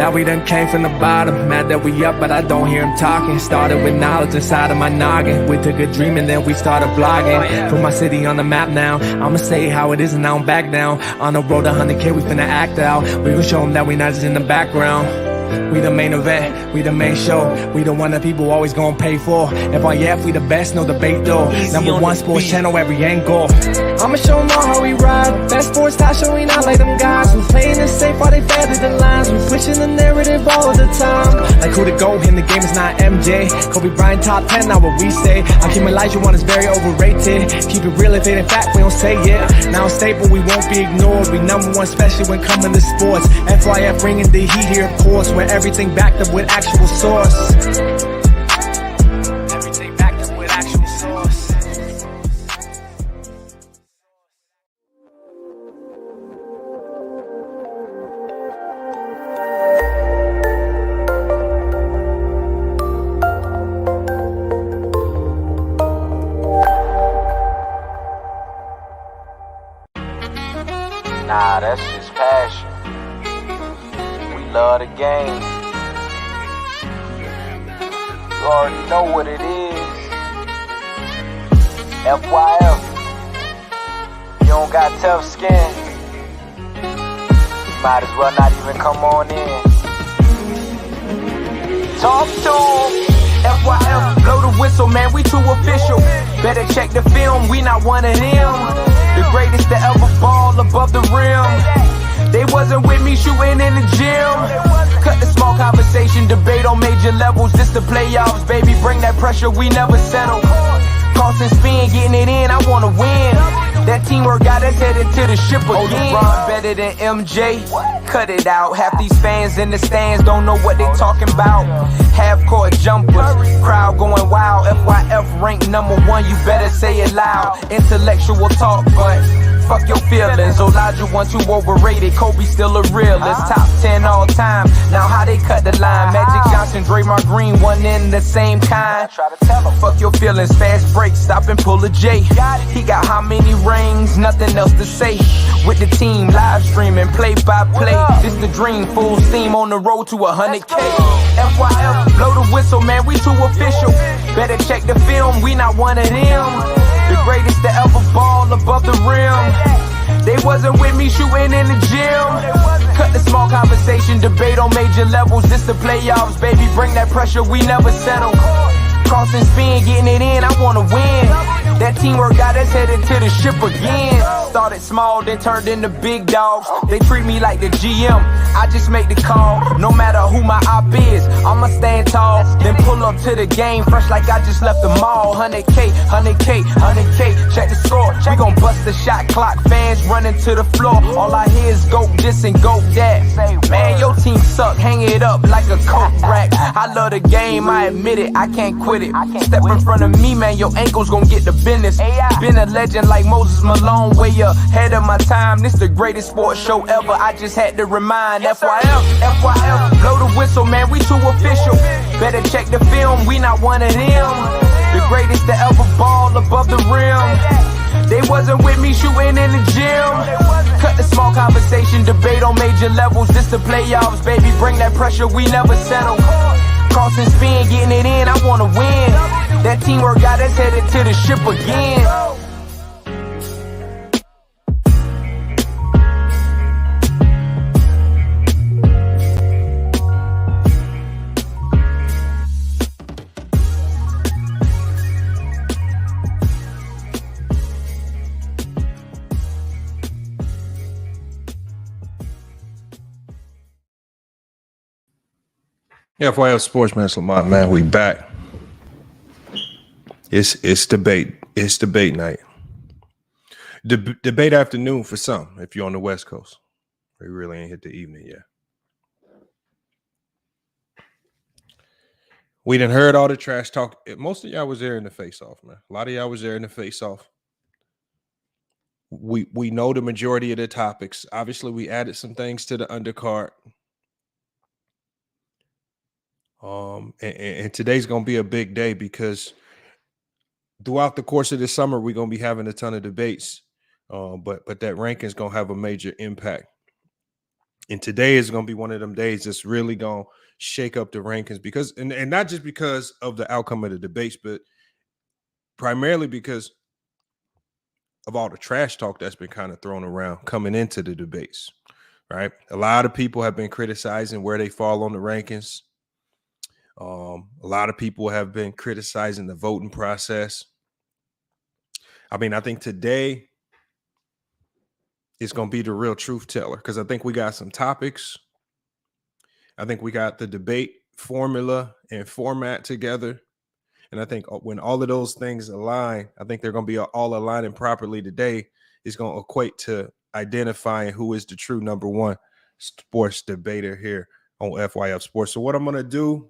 how we done came from the bottom. Mad that we up, but I don't hear him talking. Started with knowledge inside of my noggin. We took a dream and then we started blogging. Put my city on the map now. I'ma say how it is and I don't back down. On the road to 100K, we finna act out. We gon' show them that we not just in the background. We the main event, we the main show. We the one that people always gonna pay for. FYF, we the best, no debate though. Number one sports channel, every angle. I'ma show them all how we ride. Best sports talk show, we not like them guys. We playing it safe while they feather the lines. We pushing the narrative all the time. Like who to go in the game is not MJ. Kobe Bryant top 10, not what we say. I keep Elijah one is very overrated. Keep it real if it ain't fact, we don't say it. Now stable, we won't be ignored. We number one, especially when coming to sports. FYF bringing the heat here, of course. Where everything backed up with actual source. Everything backed up with actual source. Nah, that's just passion. Love the game. You already know what it is. FYF. You don't got tough skin. Might as well not even come on in. Talk to 'em. FYF, blow the whistle, man, we too official. Better check the film, we not one of them. The greatest to ever ball above the rim. They wasn't with me shooting in the gym. Cut the small conversation, debate on major levels. This the playoffs, baby, bring that pressure, we never settle. Cross and spin, getting it in, I wanna win. That teamwork got us headed to the ship again. LeBron better than MJ, cut it out. Half these fans in the stands don't know what they talking about. Half-court jumpers, crowd going wild. FYF ranked number one, you better say it loud. Intellectual talk, but fuck your feelings. Elijah one too overrated, Kobe still a realist. Top 10 all time, now how they cut the line. Magic Johnson, Draymond Green, one in the same kind. Fuck your feelings, fast break, stop and pull a J. He got how many rings, nothing else to say. With the team, live streaming, play by play. This the dream, full steam on the road to 100K. FYF, blow the whistle, man, we too official. Better check the film, we not one of them. The greatest to ever ball above the rim. They wasn't with me shooting in the gym. Cut the small conversation, debate on major levels. This the playoffs, baby, bring that pressure, we never settle. Cross and spin, getting it in, I wanna win. That teamwork got us headed to the ship again. Started small, then turned into big dogs. They treat me like the GM, I just make the call. No matter who my op is, I'ma stand tall. Then pull up to the game, fresh like I just left the mall. 100K, 100K, 100K, check the score. We gon' bust the shot clock, fans running to the floor. All I hear is go this and go that. Man, your team suck, hang it up like a coke rack. I love the game, I admit it, I can't quit it. Step in front of me, man, your ankles gon' get the business. Been a legend like Moses Malone, way ahead of my time. This the greatest sports show ever, I just had to remind. FYF, FYF, blow the whistle, man, we too official. Better check the film, we not one of them. The greatest to ever ball above the rim. They wasn't with me shooting in the gym. Cut the small conversation, debate on major levels. This the playoffs, baby, bring that pressure, we never settle. Cross and spin, getting it in, I wanna win. That teamwork got us headed to the ship again. FYF Sports, man, Lamont, man, we back. It's debate night. Debate afternoon for some, if you're on the West Coast. We really ain't hit the evening yet. We done heard all the trash talk. Most of y'all was there in the face-off, man. A lot of y'all was there in the face-off. We know the majority of the topics. Obviously, we added some things to the undercard. And today's gonna be a big day because throughout the course of this summer, we're gonna be having a ton of debates. But that ranking is gonna have a major impact. And today is going to be one of them days that's really going to shake up the rankings because, and not just because of the outcome of the debates, but primarily because of all the trash talk that's been kind of thrown around coming into the debates, right? A lot of people have been criticizing where they fall on the rankings. A lot of people have been criticizing the voting process. I mean, I think today is going to be the real truth teller because I think we got some topics. I think we got the debate formula and format together. And I think when all of those things align, I think they're going to be all aligning properly today. Is going to equate to identifying who is the true number one sports debater here on FYF Sports. So what I'm going to do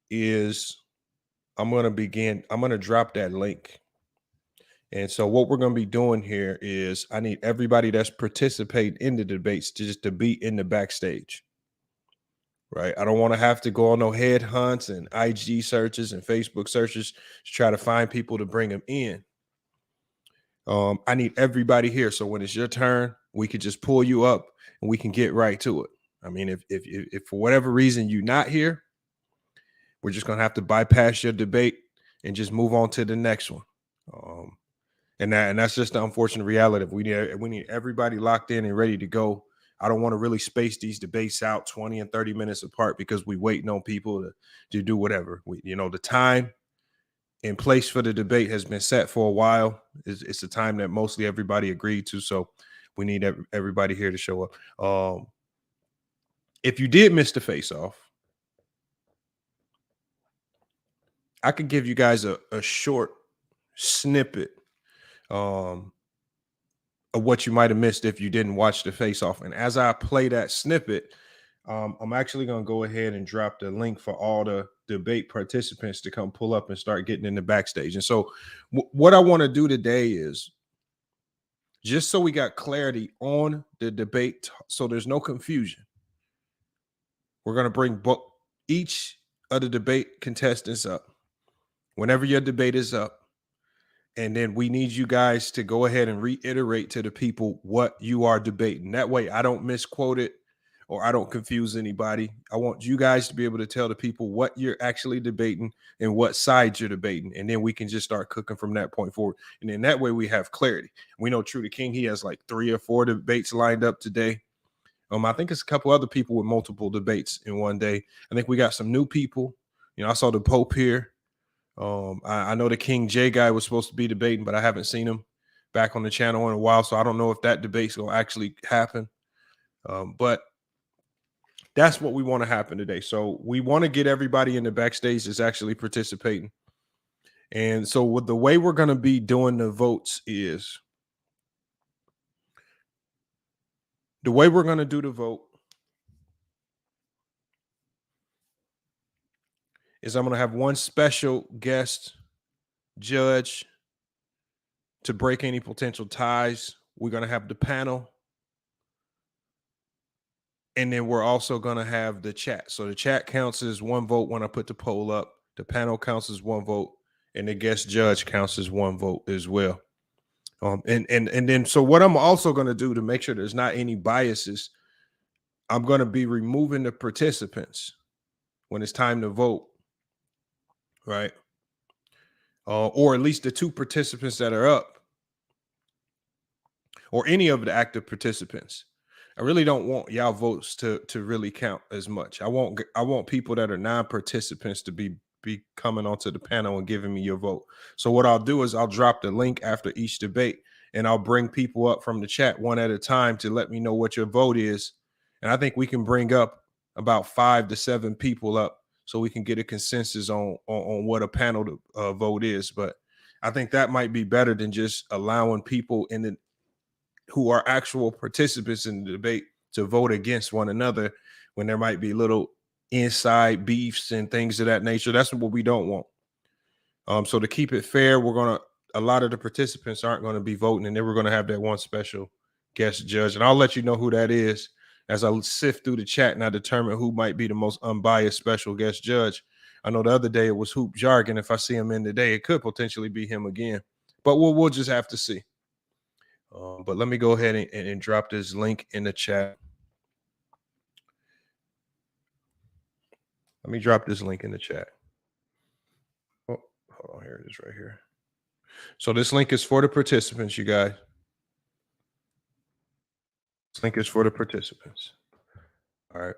is I'm going to drop that link. And so what we're going to be doing here is I need everybody that's participating in the debates to be in the backstage. Right. I don't want to have to go on no head hunts and IG searches and Facebook searches to try to find people to bring them in. I need everybody here. So when it's your turn, we could just pull you up and we can get right to it. I mean, if for whatever reason you're not here, we're just going to have to bypass your debate and just move on to the next one. And that's just the unfortunate reality. We need everybody locked in and ready to go. I don't want to really space these debates out 20 and 30 minutes apart because we waiting on people to do whatever. The time and place for the debate has been set for a while. It's the time that mostly everybody agreed to. So we need everybody here to show up. If you did miss the face-off, I could give you guys a short snippet of what you might have missed if you didn't watch the face-off. And as I play that snippet, I'm actually going to go ahead and drop the link for all the debate participants to come pull up and start getting in the backstage. And so what I want to do today is just so we got clarity on the debate, so there's no confusion. We're going to bring each of the debate contestants up whenever your debate is up. And then we need you guys to go ahead and reiterate to the people what you are debating. That way I don't misquote it or I don't confuse anybody. I want you guys to be able to tell the people what you're actually debating and what side you're debating. And then we can just start cooking from that point forward. And then that way we have clarity. We know True the King, he has like 3 or 4 debates lined up today. I think it's a couple other people with multiple debates in one day. I think we got some new people. I saw the Pope here. I know the King J guy was supposed to be debating, but I haven't seen him back on the channel in a while, so I don't know if that debate's going to actually happen. But that's what we want to happen today. So we want to get everybody in the backstage that's actually participating. And so with the way we're going to be doing the votes is the way we're going to do the vote is I'm going to have one special guest judge to break any potential ties. We're going to have the panel. And then we're also going to have the chat. So the chat counts as 1 vote when I put the poll up. The panel counts as 1 vote. And the guest judge counts as 1 vote as well. And then so what I'm also going to do to make sure there's not any biases, I'm going to be removing the participants when it's time to vote. Right. Or at least the 2 participants that are up, or any of the active participants. I really don't want y'all votes to really count as much. I want people that are non-participants to be coming onto the panel and giving me your vote. So what I'll do is I'll drop the link after each debate, and I'll bring people up from the chat one at a time to let me know what your vote is. And I think we can bring up about 5 to 7 people up, so we can get a consensus on what a panel vote is. But I think that might be better than just allowing people who are actual participants in the debate to vote against one another when there might be little inside beefs and things of that nature. That's what we don't want. So to keep it fair, a lot of the participants aren't going to be voting, and then we're going to have that one special guest judge. And I'll let you know who that is as I sift through the chat and I determine who might be the most unbiased special guest judge. I know the other day it was Hoop Jargon. If I see him in today, it could potentially be him again. But we'll just have to see. But let me go ahead and drop this link in the chat. Let me drop this link in the chat. Oh, hold on. Here it is right here. So this link is for the participants, you guys. This link is for the participants. All right.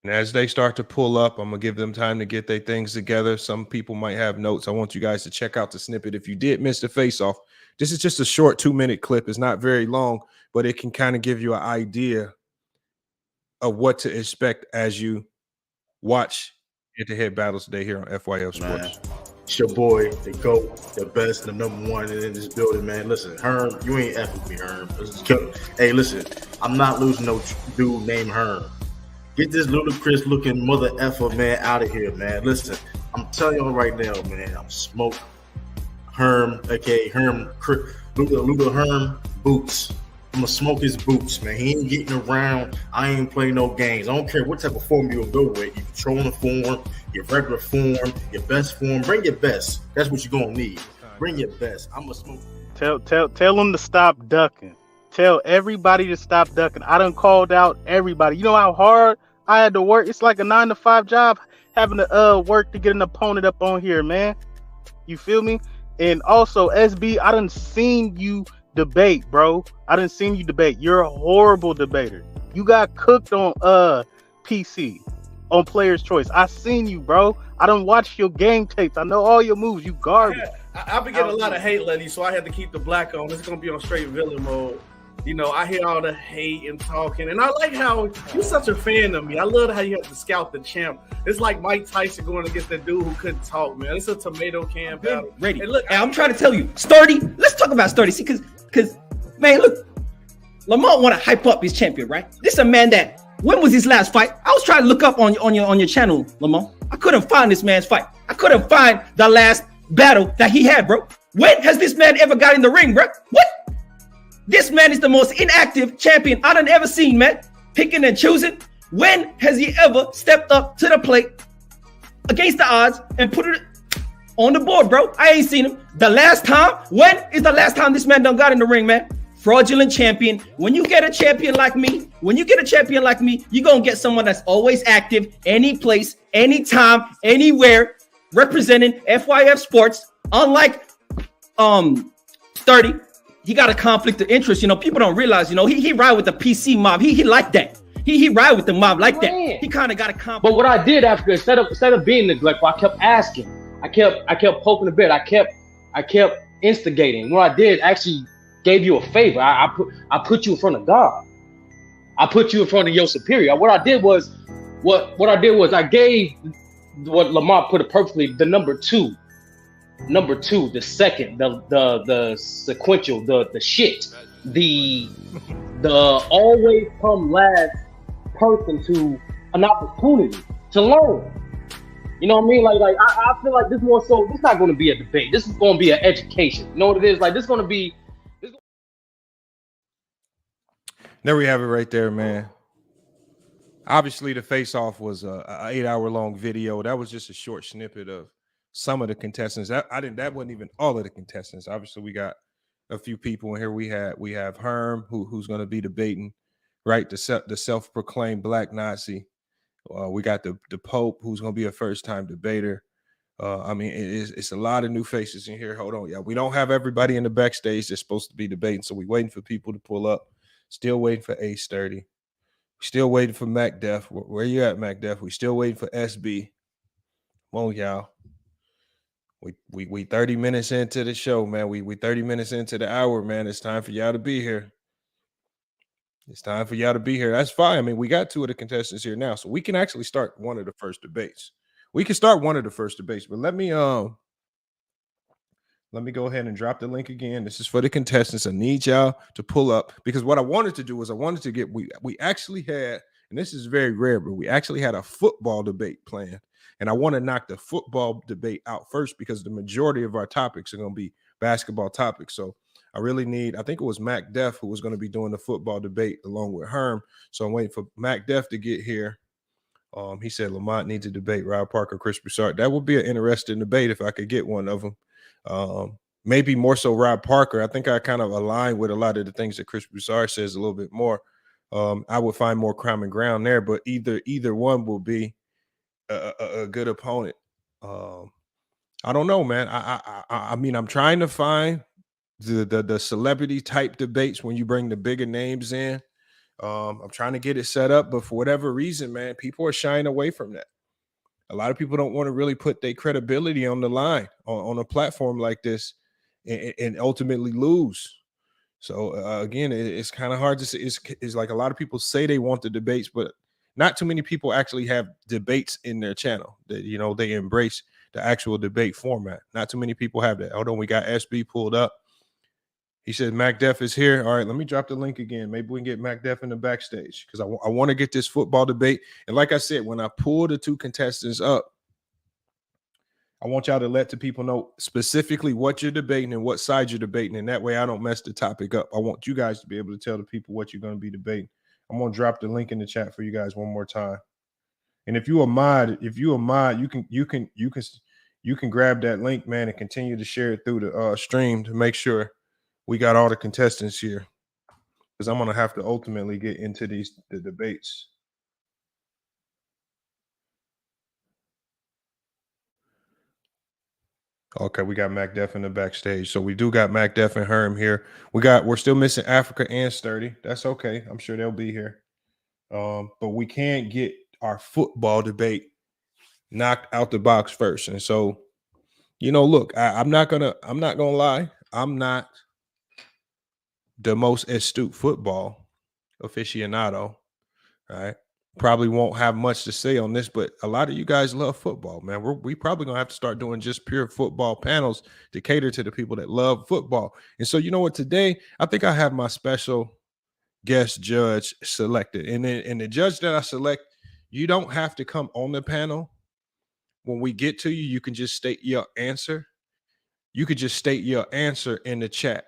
And as they start to pull up, I'm going to give them time to get their things together. Some people might have notes. I want you guys to check out the snippet. If you did miss the face-off, this is just a short 2-minute clip. It's not very long, but it can kind of give you an idea of what to expect as you watch head-to-head battles today here on FYF Sports. Man, it's your boy, the GOAT, the best, the number one in this building, man. Listen, Herm, you ain't effing me, Herm. Hey, listen, I'm not losing no dude named Herm. Get this ludicrous looking mother effer, man, out of here, man. Listen, I'm telling y'all right now, man, I'm smoke Herm, aka Herm, Luda Herm boots. I'm gonna smoke his boots, man. He ain't getting around. I ain't playing no games. I don't care what type of form you'll go with. You controlling form, your regular form, your best form. Bring your best. That's what you're gonna need. Bring your best. I'm gonna smoke. Tell them to stop ducking. Tell everybody to stop ducking. I done called out everybody. You know how hard I had to work? It's like a 9-to-5 job having to work to get an opponent up on here, man. You feel me? And also, SB, I done seen you debate, bro. I done seen you debate. You're a horrible debater. You got cooked on PC, on Player's Choice. I seen you, bro. I done watched your game tapes. I know all your moves. You garbage. Yeah, I've been getting a lot of hate lately, so I had to keep the black on. It's gonna be on straight villain mode. You know, I hear all the hate and talking, and I like how you're such a fan of me. I love how you have to scout the champ. It's like Mike Tyson going against that dude who couldn't talk, man. It's a tomato can battle. Ready? Hey, look, I'm trying to tell you, Sturdy. Let's talk about Sturdy. See, because man, look, Lamont want to hype up his champion, right? This is a man that, when was his last fight? I was trying to look up on your channel, Lamont. I couldn't find this man's fight. I couldn't find the last battle that he had, bro. When has this man ever got in the ring, bro? What? This man is the most inactive champion I done ever seen, man. Picking and choosing. When has he ever stepped up to the plate against the odds and put it on the board, bro? I ain't seen him. The last time, when is the last time this man done got in the ring, man? Fraudulent champion. When you get a champion like me, you're going to get someone that's always active, any place, anytime, anywhere, representing FYF Sports. Unlike 30. He got a conflict of interest. You know, people don't realize, you know, he ride with the PC mob. He like that. He ride with the mob like that. He kind of got a conflict. But what I did after, instead of being neglectful, I kept asking. I kept poking the bear. I kept instigating. What I did actually gave you a favor. I put you in front of God. I put you in front of your superior. What I did was I gave what Lamont put it perfectly, the number two, the second, the sequential, the shit, the always come last person to an opportunity to learn. You know what I mean? Like I feel like this more so. This not going to be a debate. This is going to be an education. You know what it is? Like this is going to be. There we have it right there, man. Obviously, the face-off was a 8-hour-long video. That was just a short snippet of some of the contestants. That wasn't even all of the contestants. Obviously, we got a few people in here. We have Herm, who's going to be debating, right? The self-proclaimed Black Nazi. We got the Pope, who's going to be a first-time debater. I mean, it's a lot of new faces in here. Hold on, yeah, we don't have everybody in the backstage that's supposed to be debating, so we're waiting for people to pull up. Still waiting for Ace 30. Still waiting for Mac Def. Where you at, Mac Def? We still waiting for SB. Come on, y'all. We 30 minutes into the show, man. We 30 minutes into the hour, man. It's time for y'all to be here. It's time for y'all to be here. That's fine. I mean, we got two of the contestants here now, so we can actually start one of the first debates. We can start one of the first debates, but let me go ahead and drop the link again. This is for the contestants. I need y'all to pull up, because what I wanted to do was we actually had, and this is very rare, but we actually had a football debate planned. And I want to knock the football debate out first, because the majority of our topics are going to be basketball topics. So I think it was Mac Def who was going to be doing the football debate along with Herm. So I'm waiting for Mac Def to get here. He said Lamont needs to debate Rob Parker, Chris Broussard. That would be an interesting debate if I could get one of them. Maybe more so Rob Parker. I think I kind of align with a lot of the things that Chris Broussard says a little bit more. I would find more common ground there, but either one will be a good opponent. I don't know, man. I mean, I'm trying to find the celebrity type debates when you bring the bigger names in. I'm trying to get it set up, but for whatever reason, man, people are shying away from that. A lot of people don't want to really put their credibility on the line on a platform like this and ultimately lose. So again, it's kind of hard to say. It's like a lot of people say they want the debates, but not too many people actually have debates in their channel. That they embrace the actual debate format. Not too many people have that. Hold on, we got SB pulled up. He said Mac Def is here. All right, let me drop the link again. Maybe we can get Mac Def in the backstage because I want to get this football debate. And like I said, when I pull the two contestants up, I want y'all to let the people know specifically what you're debating and what side you're debating. And that way I don't mess the topic up. I want you guys to be able to tell the people what you're going to be debating. I'm going to drop the link in the chat for you guys one more time. And if you a mod, you can grab that link, man, and continue to share it through the stream to make sure we got all the contestants here, because I'm going to have to ultimately get into the debates. Okay, we got Mac Def in the backstage. So we do got Mac Def and Herm here. We're still missing Africa and Sturdy. That's okay. I'm sure they'll be here. But we can't get our football debate knocked out the box first. And so, look, I'm not gonna lie. I'm not the most astute football aficionado, right? Probably won't have much to say on this, but a lot of you guys love football, man. We probably gonna have to start doing just pure football panels to cater to the people that love football. And so, you know what? Today, I think I have my special guest judge selected, and the judge that I select, you don't have to come on the panel. When we get to you, you can just state your answer. You could just state your answer in the chat.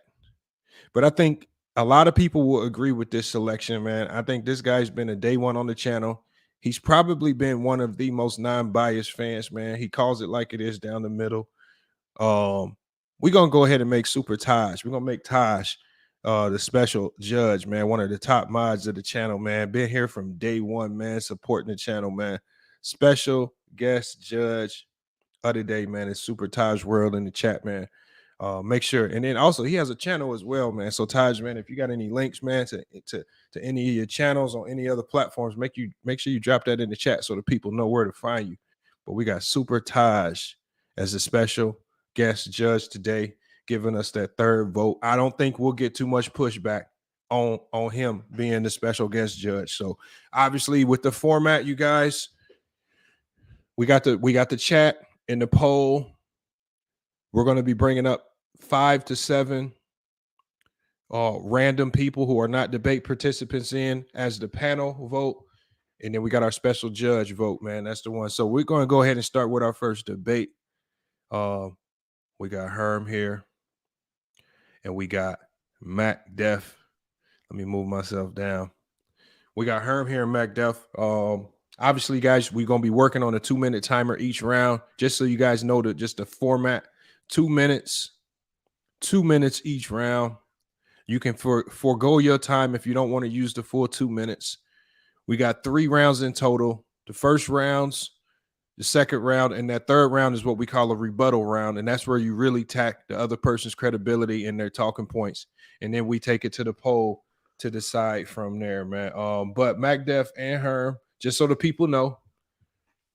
But I think a lot of people will agree with this selection, man. I think this guy's been a day one on the channel. He's probably been one of the most non-biased fans, man. He calls it like it is down the middle. We're going to go ahead and make Super Taj. We're going to make Taj the special judge, man. One of the top mods of the channel, man. Been here from day one, man, supporting the channel, man. Special guest judge of the day, man. It's Super Taj World in the chat, man. Make sure, and then also he has a channel as well, man. So Taj, man, if you got any links, man, to any of your channels on any other platforms, make sure you drop that in the chat so the people know where to find you. But we got Super Taj as a special guest judge today, giving us that third vote. I don't think we'll get too much pushback on him being the special guest judge. So obviously, with the format, you guys, we got the chat and the poll. We're going to be bringing up 5 to 7 random people who are not debate participants in as the panel vote. And then we got our special judge vote, man. That's the one. So we're going to go ahead and start with our first debate. We got Herm here. And we got Mac Def. Let me move myself down. We got Herm here and Mac Def. Obviously, guys, we're going to be working on a 2-minute timer each round. Just so you guys know just the format. 2 minutes each round. You can forego your time if you don't want to use the full 2 minutes. We got 3 rounds in total. The first rounds, the second round, and that third round is what we call a rebuttal round, and that's where you really tack the other person's credibility and their talking points, and then we take it to the poll to decide from there, man. But Mac Def and Herm, just so the people know,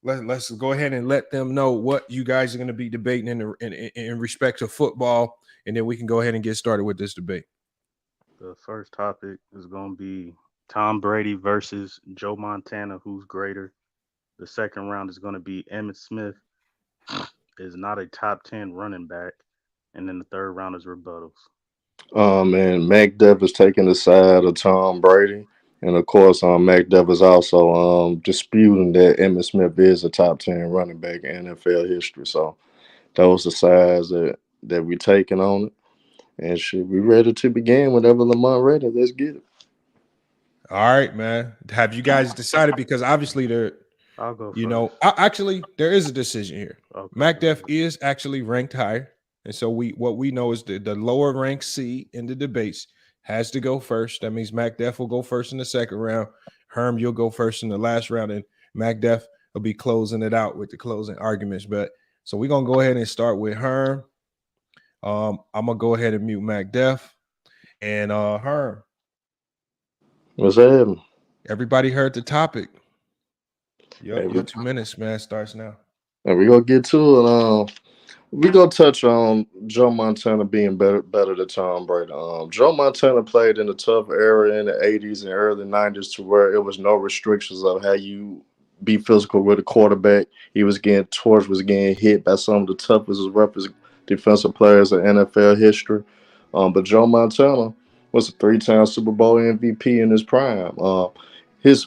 let's go ahead and let them know what you guys are going to be debating in respect to football, and then we can go ahead and get started with this debate. The first topic is going to be Tom Brady versus Joe Montana, who's greater. The second round is going to be Emmitt Smith is not a top 10 running back. And then the third round is rebuttals. And Mac Def is taking the side of Tom Brady. And, of course, Mac Def is also disputing that Emmitt Smith is a top 10 running back in NFL history. So those are sides that we're taking on it. And should be ready to begin whenever Lamont ready. Let's get it. All right, man. Have you guys decided? Because obviously I'll go first. Actually, there is a decision here. Okay. Mac Def is actually ranked higher. And so what we know is the lower ranked seed in the debates has to go first. That means Mac Def will go first in the second round. Herm, you'll go first in the last round. And Mac Def, will be closing it out with the closing arguments. But so we're gonna go ahead and start with Herm. I'm gonna go ahead and mute Mac Def and Herm. What's happening? Everybody heard the topic. Hey, Your 2 minutes, man, starts now. And we're gonna get to it. We're gonna touch on Joe Montana being better than Tom Brady. Joe Montana played in a tough era in the 80s and early 90s to where it was no restrictions of how you be physical with a quarterback. He was getting torched, was getting hit by some of the toughest, roughest defensive players in NFL history. But Joe Montana was a 3-time Super Bowl MVP in his prime. His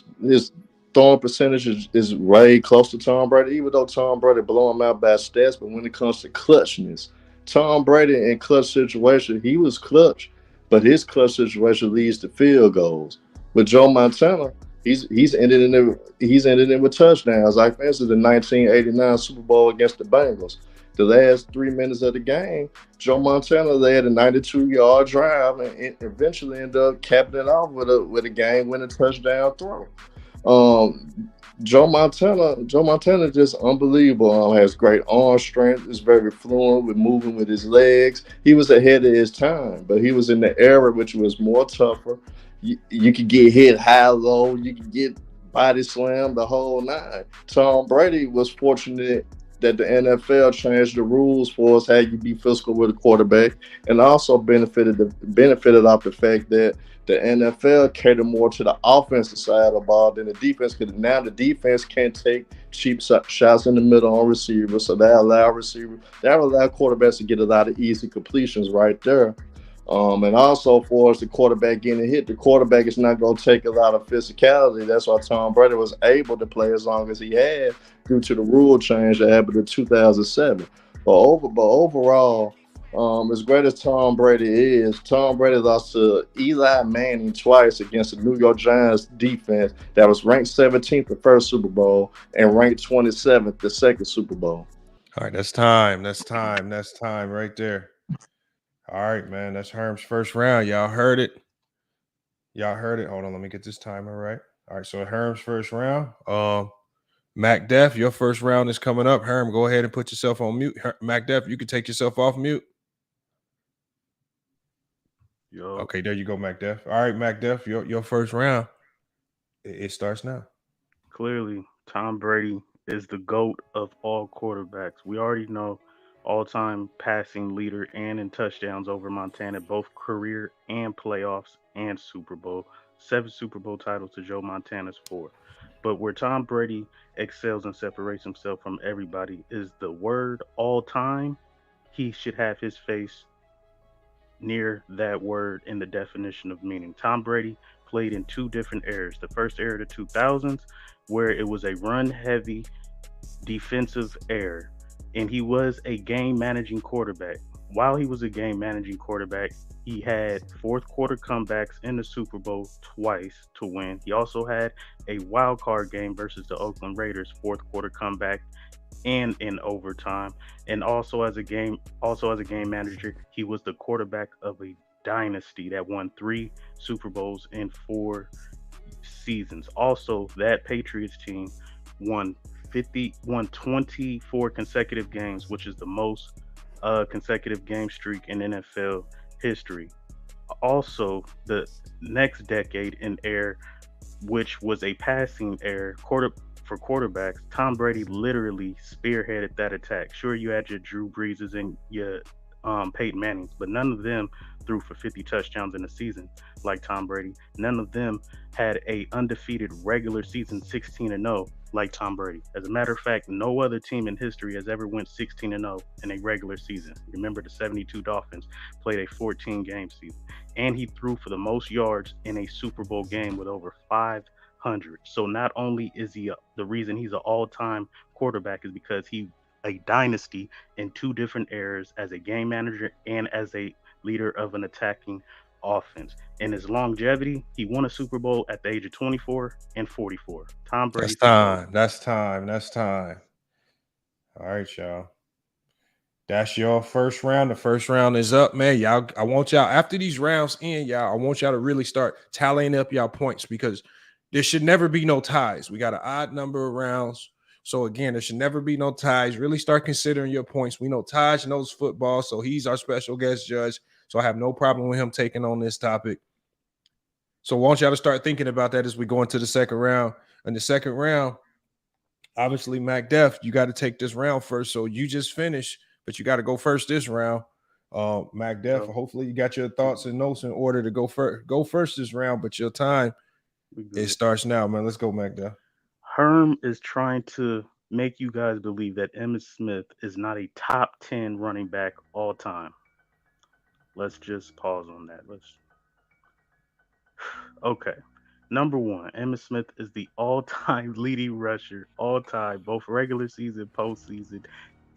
throwing percentage is way close to Tom Brady, even though Tom Brady blew him out by stats. But when it comes to clutchness, Tom Brady in clutch situation, he was clutch, but his clutch situation leads to field goals. With Joe Montana, he's ended in with touchdowns. Like for instance, the 1989 Super Bowl against the Bengals. The last 3 minutes of the game, Joe Montana led a 92-yard drive and eventually ended up capping it off with a game-winning touchdown throw. Joe Montana just unbelievable. Has great arm strength, is very fluent with moving with his legs. He was ahead of his time, but he was in the era which was more tougher. You could get hit high, low, you could get body slammed, the whole nine. Tom Brady was fortunate that the NFL changed the rules for us how you be physical with a quarterback, and also benefited off the fact that the NFL catered more to the offensive side of the ball than the defense, because now the defense can't take cheap shots in the middle on receivers, so that allow quarterbacks to get a lot of easy completions right there. And also for us, the quarterback getting hit, the quarterback is not going to take a lot of physicality. That's why Tom Brady was able to play as long as he had due to the rule change that happened in 2007. But overall, as great as Tom Brady is, Tom Brady lost to Eli Manning twice against the New York Giants defense that was ranked 17th the first Super Bowl and ranked 27th the second Super Bowl. All right, that's time right there. All right, man, that's Herm's first round. Y'all heard it. Hold on, let me get this timer right. All right, so Herm's first round. Mac Def, your first round is coming up. Herm, go ahead and put yourself on mute. Mac Def, you can take yourself off mute. Yo. Okay, there you go, Mac Def. All right, Mac Def, your first round. It starts now. Clearly, Tom Brady is the GOAT of all quarterbacks. We already know all-time passing leader and in touchdowns over Montana, both career and playoffs and Super Bowl. 7 Super Bowl titles to Joe Montana's 4. But where Tom Brady excels and separates himself from everybody is the word all-time. He should have his face near that word in the definition of meaning. Tom Brady played in 2 different eras. The first era, the 2000s, where it was a run-heavy defensive era, and he was a game-managing quarterback. While he was a game-managing quarterback, he had fourth quarter comebacks in the Super Bowl twice to win. He also had a wild card game versus the Oakland Raiders, fourth quarter comeback and in overtime. And also as a game manager, he was the quarterback of a dynasty that won 3 Super Bowls in 4 seasons. Also, that Patriots team won 24 consecutive games, which is the most consecutive game streak in NFL history. Also, the next decade in era, which was a passing era for quarterbacks, Tom Brady literally spearheaded that attack. Sure, you had your Drew Breeses and your Peyton Mannings, but none of them threw for 50 touchdowns in a season like Tom Brady. None of them had a undefeated regular season 16-0 like Tom Brady. As a matter of fact, no other team in history has ever went 16-0 in a regular season. Remember, the 72 Dolphins played a 14-game season, and he threw for the most yards in a Super Bowl game with over 500. So not only is he the reason he's an all-time quarterback is because he a dynasty in 2 different eras as a game manager and as a leader of an attacking offense. In his longevity, he won a Super Bowl at the age of 24 and 44. Tom Brady. That's time. All right, y'all. That's your first round. The first round is up, man. Y'all, I want y'all, after these rounds end, y'all, I want y'all to really start tallying up y'all points, because there should never be no ties. We got an odd number of rounds. So again, there should never be no ties. Really start considering your points. We know Taj knows football, so he's our special guest judge. So I have no problem with him taking on this topic. So I want y'all to start thinking about that as we go into the second round. In the second round, obviously, Mac Def, you got to take this round first. So you just finished, but you got to go first this round. Mac Def, hopefully you got your thoughts and notes in order to go first this round, but your time, it starts now, man. Let's go, Mac Def. Herm is trying to make you guys believe that Emmitt Smith is not a top 10 running back all time. Let's just pause on that. Okay. Number one, Emmitt Smith is the all-time leading rusher, all-time, both regular season, postseason,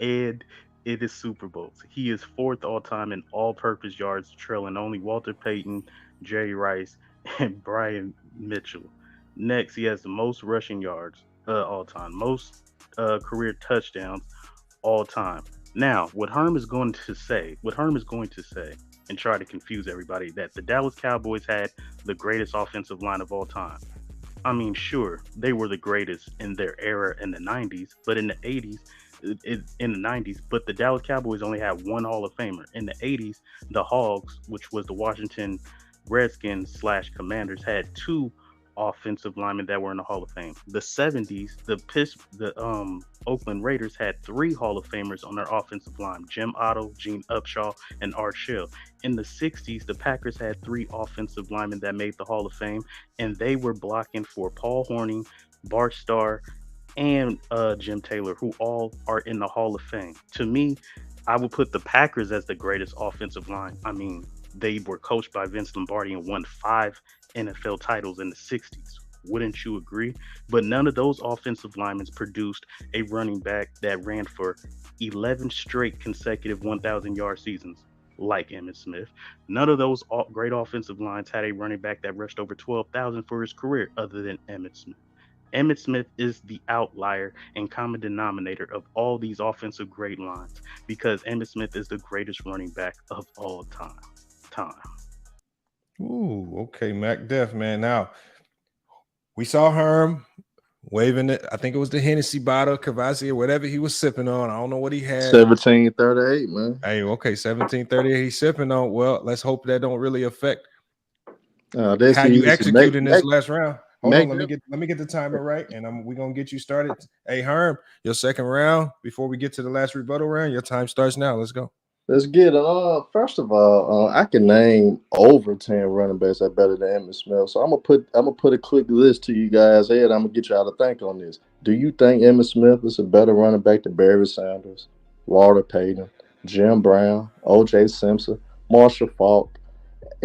and in his Super Bowls. He is fourth all-time in all-purpose yards, trailing only Walter Payton, Jerry Rice, and Brian Mitchell. Next, he has the most rushing yards all-time, most career touchdowns all-time. Now, what Herm is going to say, and try to confuse everybody, that the Dallas Cowboys had the greatest offensive line of all time. I mean, sure, they were the greatest in their era in the 90s, but in the 90s, but the Dallas Cowboys only had one Hall of Famer. In the 80s, the Hogs, which was the Washington Redskins / Commanders, had two offensive linemen that were in the Hall of Fame. The 70s, the Oakland Raiders had three Hall of Famers on their offensive line: Jim Otto, Gene Upshaw, and Art Shell. In the 60s, the Packers had three offensive linemen that made the Hall of Fame, and they were blocking for Paul Hornung, Bart Starr, and Jim Taylor, who all are in the Hall of Fame. To me, I would put the Packers as the greatest offensive line. I mean, they were coached by Vince Lombardi and won 5 NFL titles in the 60s. Wouldn't you agree? But none of those offensive linemen produced a running back that ran for 11 straight consecutive 1,000-yard seasons like Emmitt Smith. None of those great offensive lines had a running back that rushed over 12,000 for his career other than Emmitt Smith. Emmitt Smith is the outlier and common denominator of all these offensive great lines because Emmitt Smith is the greatest running back of all time. Ooh, okay, Mac Def, man. Now, we saw Herm waving it. I think it was the Hennessy bottle, Cavassier, whatever he was sipping on. I don't know what he had. 1738, man. Hey, okay, 1738 he's sipping on. Well, let's hope that don't really affect how you execute in this last round. Hold on, let me get the timer right, and we're gonna get you started. Hey, Herm, your second round before we get to the last rebuttal round. Your time starts now. Let's go. Let's get it. First of all, I can name over 10 running backs that better than Emmitt Smith. So I'm gonna put a quick list to you guys here, and I'm gonna get y'all to think on this. Do you think Emmitt Smith is a better running back than Barry Sanders, Walter Payton, Jim Brown, O.J. Simpson, Marshall Faulk,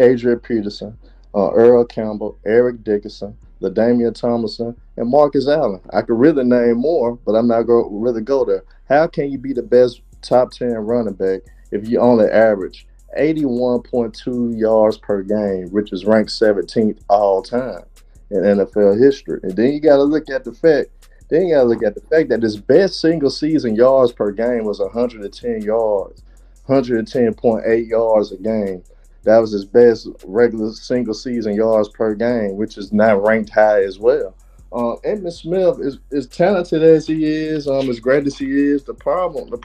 Adrian Peterson, Earl Campbell, Eric Dickerson, LaDainian Tomlinson, and Marcus Allen? I could really name more, but I'm not going to really go there. How can you be the best top 10 running back if you only average 81.2 yards per game, which is ranked 17th all time in NFL history? And then you got to look at the fact that his best single season yards per game was 110 yards, 110.8 yards a game. That was his best regular single season yards per game, which is not ranked high as well. Emmitt Smith is talented as he is, as great as he is. The problem with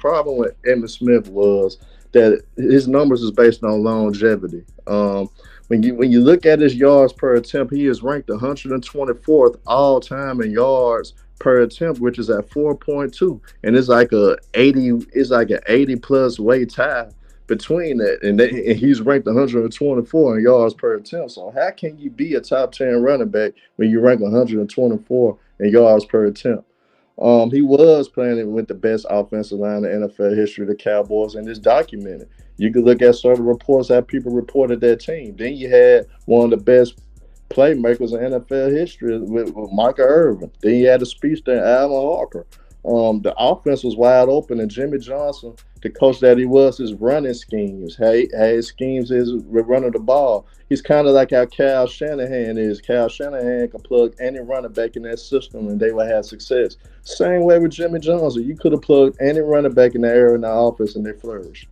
Emmitt Smith was that his numbers is based on longevity. When you look at his yards per attempt, he is ranked 124th all time in yards per attempt, which is at 4.2, and it's like an 80 plus way tie between that, and he's ranked 124 in yards per attempt. So how can you be a top 10 running back when you rank 124 in yards per attempt? He was playing with the best offensive line in NFL history, the Cowboys, and it's documented. You could look at certain reports how people reported that team. Then you had one of the best playmakers in NFL history with Michael Irvin. Then you had a speedster, Alan Harper. The offense was wide open, and Jimmy Johnson, the coach that he was, his running schemes. His schemes is running the ball. He's kind of like how Kyle Shanahan is. Kyle Shanahan can plug any running back in that system, and they will have success. Same way with Jimmy Johnson. You could have plugged any running back in the area in the offense, and they flourish.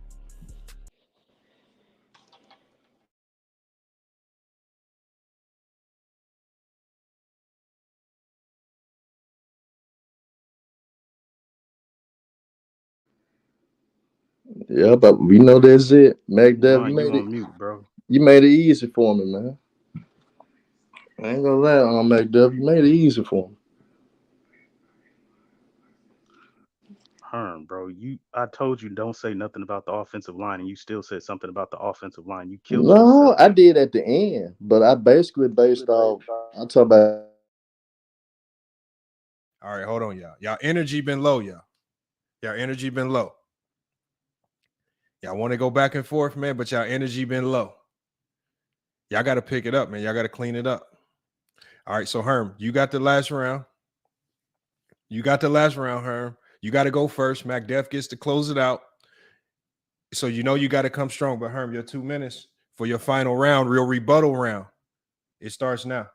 Yeah, but we know that's it. McDuff, Ron, you on mute, bro. you made it easy for me, man. I ain't gonna lie on McDuff. You made it easy for me. Herm, bro. I told you don't say nothing about the offensive line, and you still said something about the offensive line. You killed No, yourself. I did at the end, but I basically based off. I talk about. All right, hold on, y'all. Y'all energy been low, y'all. Y'all energy been low. Y'all want to go back and forth, man, but y'all energy been low. Y'all got to pick it up, man. Y'all got to clean it up. All right, so Herm, you got the last round. Herm. You got to go first. McDuff gets to close it out. So you know you got to come strong. But Herm, your 2 minutes for your final round, real rebuttal round. It starts now.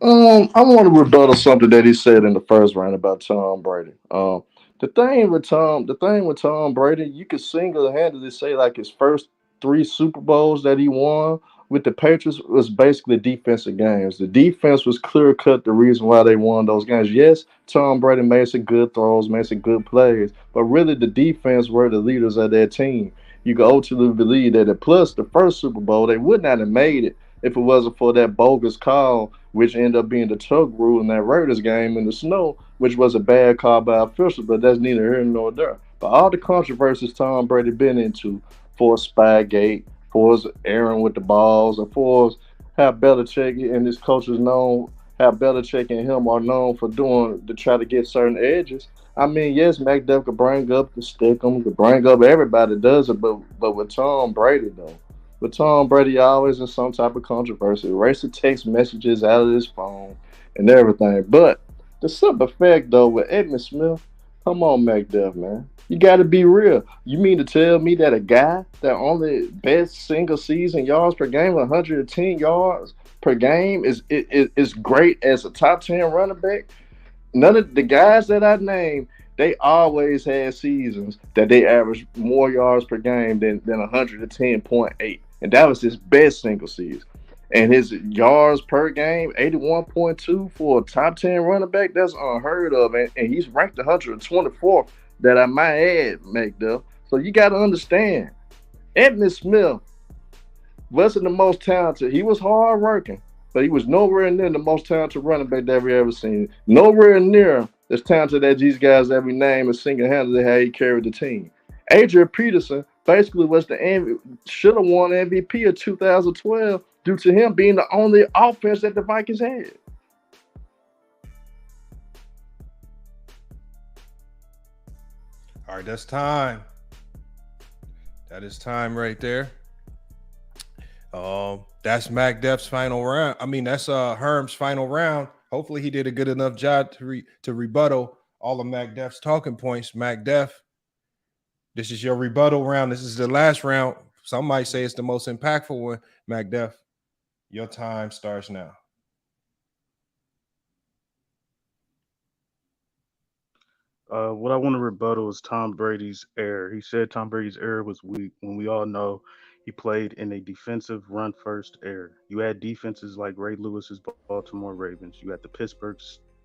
I want to rebuttal something that he said in the first round about Tom Brady. The thing with Tom Brady, you could single-handedly say like his first 3 Super Bowls that he won with the Patriots was basically defensive games. The defense was clear cut the reason why they won those games. Yes, Tom Brady made some good throws, made some good plays, but really the defense were the leaders of that team. You can ultimately believe that. And plus, the first Super Bowl, they would not have made it if it wasn't for that bogus call, which ended up being the tug rule in that Raiders game in the snow, which was a bad call by officials, but that's neither here nor there. But all the controversies Tom Brady been into for Spygate, for his errand with the balls, or for how Belichick and his coaches known, how Belichick and him are known for doing to try to get certain edges. I mean, yes, McDuff could bring up the Stickum, could bring up everybody does it, but with Tom Brady though. With Tom Brady always in some type of controversy, erase the text messages out of his phone and everything. But the simple fact though, with Edmund Smith, come on, McDuff, man. You got to be real. You mean to tell me that a guy that only best single season yards per game, 110 yards per game, is great as a top 10 running back? None of the guys that I named, they always had seasons that they averaged more yards per game than 110.8. And that was his best single season. And his yards per game, 81.2 for a top 10 running back, that's unheard of. And he's ranked 124th that I might add, McDuff. So you got to understand, Edmund Smith wasn't the most talented. He was hard working, but he was nowhere near the most talented running back that we ever seen. Nowhere near as talented as these guys that we name and single-handedly how he carried the team. Adrian Peterson basically was should have won MVP of 2012 due to him being the only offense that the Vikings had. All right, that's time. That is time right there. That's McDuff's final round. I mean, that's Herm's final round. Hopefully, he did a good enough job to rebuttal all of McDuff's talking points. McDuff, this is your rebuttal round. This is the last round. Some might say it's the most impactful one. McDuff, your time starts now. What I want to rebuttal is Tom Brady's error. He said Tom Brady's error was weak when we all know he played in a defensive run first era. You had defenses like Ray Lewis's Baltimore Ravens. You had the Pittsburgh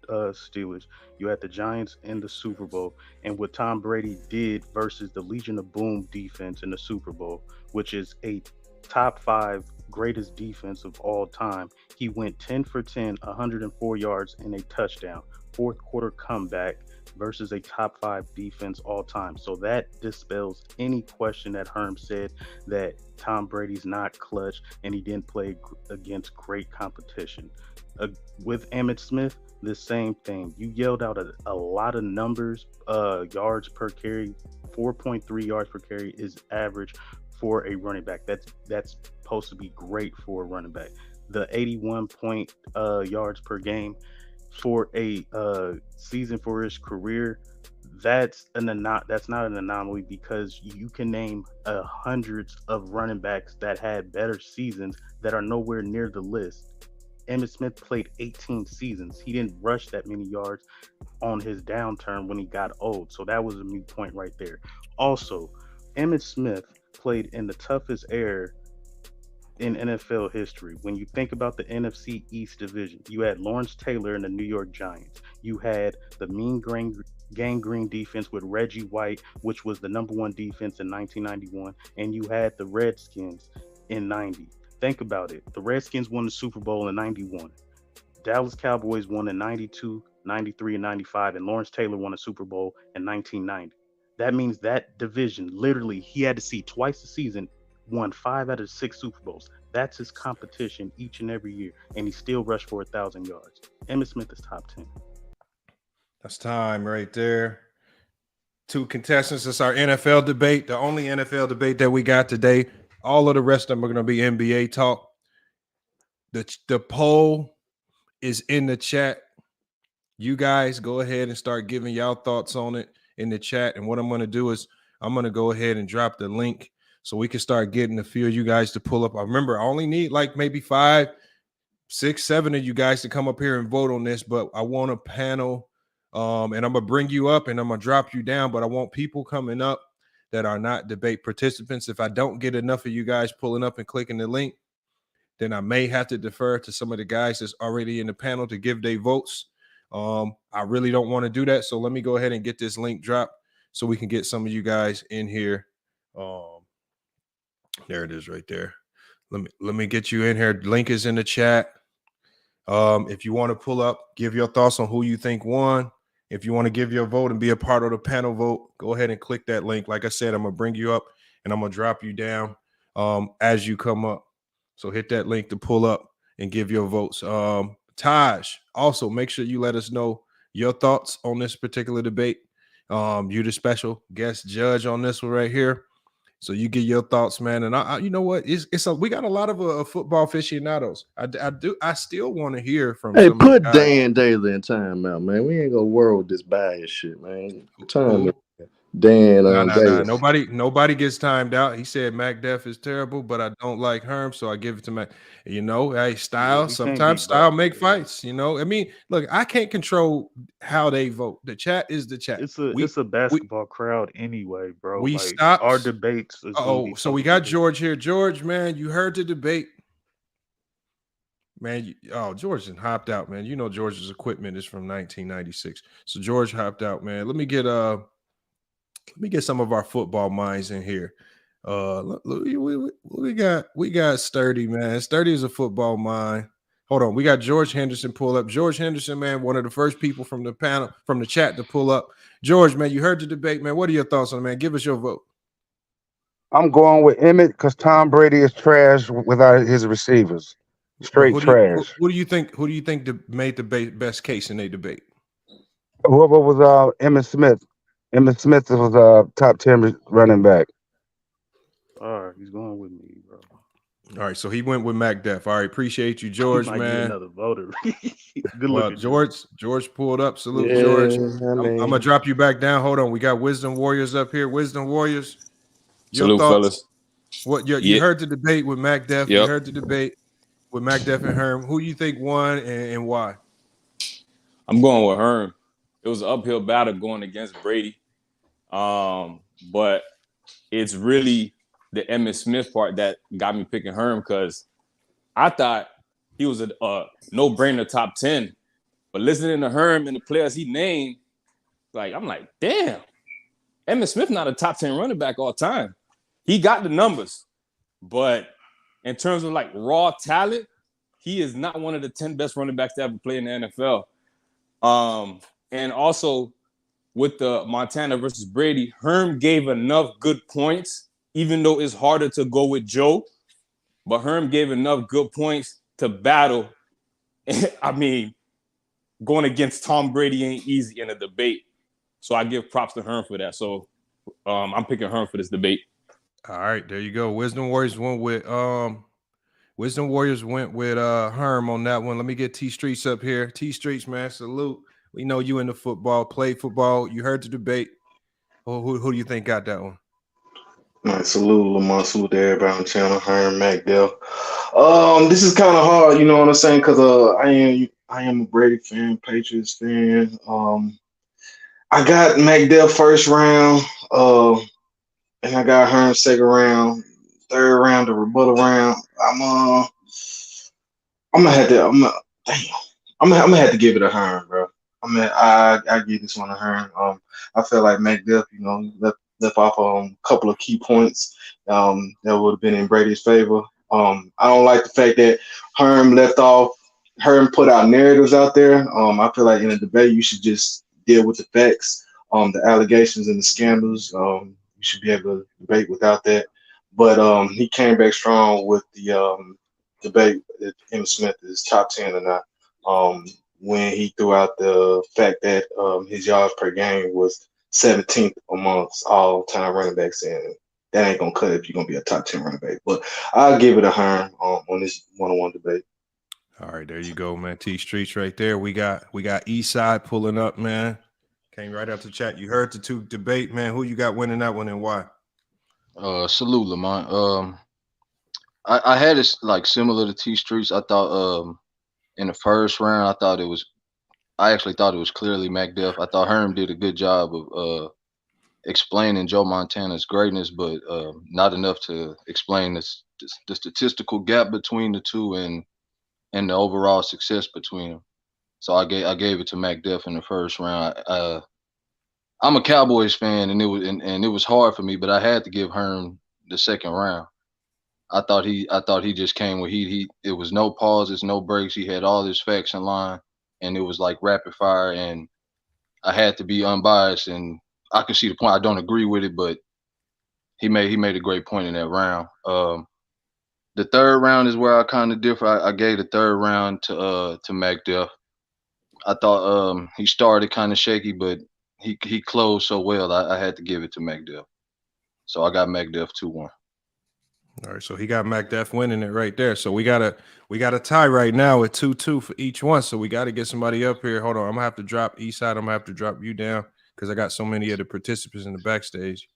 Steelers. You had the Giants in the Super Bowl. And what Tom Brady did versus the Legion of Boom defense in the Super Bowl, which is a top 5 greatest defense of all time. He went 10 for 10, 104 yards and a touchdown. Fourth quarter comeback versus a top 5 defense all time. So that dispels any question that Herm said that Tom Brady's not clutch and he didn't play against great competition. With Emmitt Smith, the same thing. You yelled out a lot of numbers, yards per carry. 4.3 yards per carry is average for a running back. That's supposed to be great for a running back. The 81 point yards per game for a season for his career, that's not an anomaly, because you can name hundreds of running backs that had better seasons that are nowhere near the list. Emmitt Smith played 18 seasons. He didn't rush that many yards on his downturn when he got old. So that was a moot point right there. Also, Emmitt Smith played in the toughest era in NFL history. When you think about the NFC East division, you had Lawrence Taylor and the New York Giants. You had the Mean Green gangrene defense with Reggie White, which was the number 1 defense in 1991, and you had the Redskins in 90. Think about it. The Redskins won the Super Bowl in 91. Dallas Cowboys won in 92, 93, and 95, and Lawrence Taylor won a Super Bowl in 1990. That means that division, literally, he had to see twice a season, won 5 out of 6 Super Bowls. That's his competition each and every year, and he still rushed for 1,000 yards. Emmitt Smith is top 10. That's time right there. 2 contestants. It's our NFL debate, the only NFL debate that we got today. All of the rest of them are going to be NBA talk. The poll is in the chat. You guys go ahead and start giving y'all thoughts on it in the chat. And what I'm going to do is I'm going to go ahead and drop the link so we can start getting a few of you guys to pull up. I remember I only need like maybe 5, 6, 7 of you guys to come up here and vote on this, but I want a panel. And I'm going to bring you up and I'm going to drop you down, but I want people coming up that are not debate participants. If I don't get enough of you guys pulling up and clicking the link, then I may have to defer to some of the guys that's already in the panel to give their votes. I really don't want to do that. So let me go ahead and get this link dropped so we can get some of you guys in here. There it is right there. Let me get you in here. Link is in the chat. If you want to pull up, give your thoughts on who you think won. If you want to give your vote and be a part of the panel vote, go ahead and click that link. Like I said, I'm going to bring you up and I'm going to drop you down as you come up. So hit that link to pull up and give your votes. Taj, also make sure you let us know your thoughts on this particular debate. You're the special guest judge on this one right here. So you get your thoughts, man. And I you know what? We got a lot of football aficionados. I still want to hear from. Hey, put Dan Daly in timeout, man. We ain't gonna worry with this bias shit, man. Time Dan. Nah. Nobody gets timed out. He said Mac Def is terrible, but I don't like Herm, so I give it to Mac. You know, hey, style. Sometimes style make fights. You know, I mean, look, I can't control how they vote. The chat is the chat. It's a basketball crowd anyway, bro. We stopped our debates. So we got George here. George, man, you heard the debate. Man, George done hopped out, man. You know George's equipment is from 1996. So George hopped out, man. Let me get some of our football minds in here. We got Sturdy, man. Sturdy is a football mind. Hold on, we got George Henderson pull up. George Henderson, man, one of the first people from the panel, from the chat to pull up. George, man, you heard the debate, man. What are your thoughts on it, man? Give us your vote. I'm going with Emmitt because Tom Brady is trash without his receivers. Straight trash. Who do you think made the best case in their debate? Whoever was Emmitt Smith. Emmitt Smith was a top 10 running back. All right, he's going with me, bro. All right, so he went with Mac Def. All right, appreciate you, George, man. Another voter. Good luck, George pulled up. Salute, George. I'm gonna drop you back down. Hold on, we got Wisdom Warriors up here. Wisdom Warriors. Salute, fellas. What you heard the debate with Mac Def? Yep. You heard the debate with Mac Def and Herm. Who you think won and why? I'm going with Herm. It was an uphill battle going against Brady. But it's really the Emmitt Smith part that got me picking Herm because I thought he was a no-brainer top 10. But listening to Herm and the players he named, I'm like, damn, Emmitt Smith not a top 10 running back all time. He got the numbers, but in terms of raw talent, he is not one of the 10 best running backs to ever play in the NFL. And also with the Montana versus Brady, Herm gave enough good points, even though it's harder to go with Joe, but Herm gave enough good points to battle. I mean, going against Tom Brady ain't easy in a debate. So I give props to Herm for that. So I'm picking Herm for this debate. All right, there you go. Wisdom Warriors went with Herm on that one. Let me get T Streets up here. T Streets, man, salute. We know you in the football, played football. You heard the debate. Who do you think got that one? All right, salute Lamont, salute to everybody on the channel. Herm, McDell. This is kind of hard, you know what I'm saying? Because I am a Brady fan, Patriots fan. I got McDell first round, and I got Herm second round, third round, the rebuttal round. I'm gonna have to give it a Herm, bro. I mean, I give this one to Herm. I feel like McDuff, left off a couple of key points that would have been in Brady's favor. I don't like the fact that Herm put out narratives out there. I feel like in a debate you should just deal with the facts, the allegations and the scandals. You should be able to debate without that. But he came back strong with the debate if Emmitt Smith is top 10 or not. When he threw out the fact that his yards per game was 17th amongst all-time running backs, and that ain't gonna cut it if you're gonna be a top 10 running back. But I'll give it a Herm on this one-on-one debate. All right, there you go, man. T Streets right there. We got Eastside pulling up, man. Came right out the chat. You heard the two debate, man. Who you got winning that one and why? Salute, Lamont. I had it like similar to T Streets. I thought in the first round, I actually thought it was clearly McDuff. I thought Herm did a good job of explaining Joe Montana's greatness, but not enough to explain the statistical gap between the two and the overall success between them. So I gave it to McDuff in the first round. I'm a Cowboys fan, and it was hard for me, but I had to give Herm the second round. I thought he just came with heat. It was no pauses, no breaks. He had all his facts in line, and it was like rapid fire. And I had to be unbiased, and I can see the point. I don't agree with it, but he made a great point in that round. The third round is where I kind of differ. I gave the third round to McDuff. I thought he started kind of shaky, but he closed so well. I had to give it to McDuff. So I got McDuff 2-1. All right, so he got McDuff winning it right there. So we got a tie right now at 2-2 for each one. So we got to get somebody up here. Hold on, I'm gonna have to drop Eastside. I'm gonna have to drop you down because I got so many of the participants in the backstage.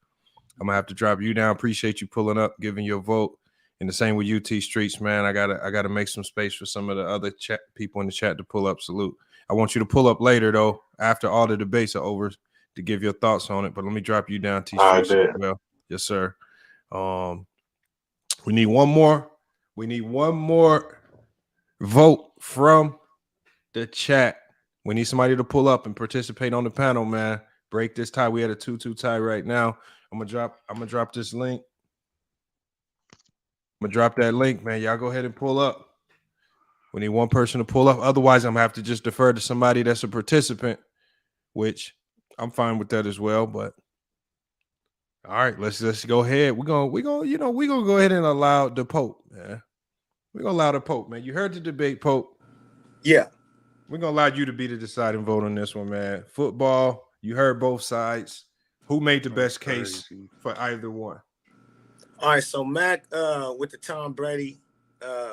I'm gonna have to drop you down. Appreciate you pulling up, giving your vote. And the same with UT Streets, man. I gotta make some space for some of the other chat people in the chat to pull up. Salute. I want you to pull up later though, after all the debates are over, to give your thoughts on it. But let me drop you down, T Streets. Well, yes, sir. We need one more. We need one more vote from the chat. We need somebody to pull up and participate on the panel, man. Break this tie. We had a 2-2 tie right now. I'm gonna drop this link. I'm gonna drop that link, man. Y'all go ahead and pull up. We need one person to pull up. Otherwise, I'm gonna have to just defer to somebody that's a participant, which I'm fine with that as well. But all right, let's go ahead. We're gonna go ahead and allow the Pope, man. We're gonna allow the Pope, man. You heard the debate, Pope. Yeah. We're gonna allow you to be the deciding vote on this one, man. Football, you heard both sides. Who made the best case for either one? All right, so Mac with the Tom Brady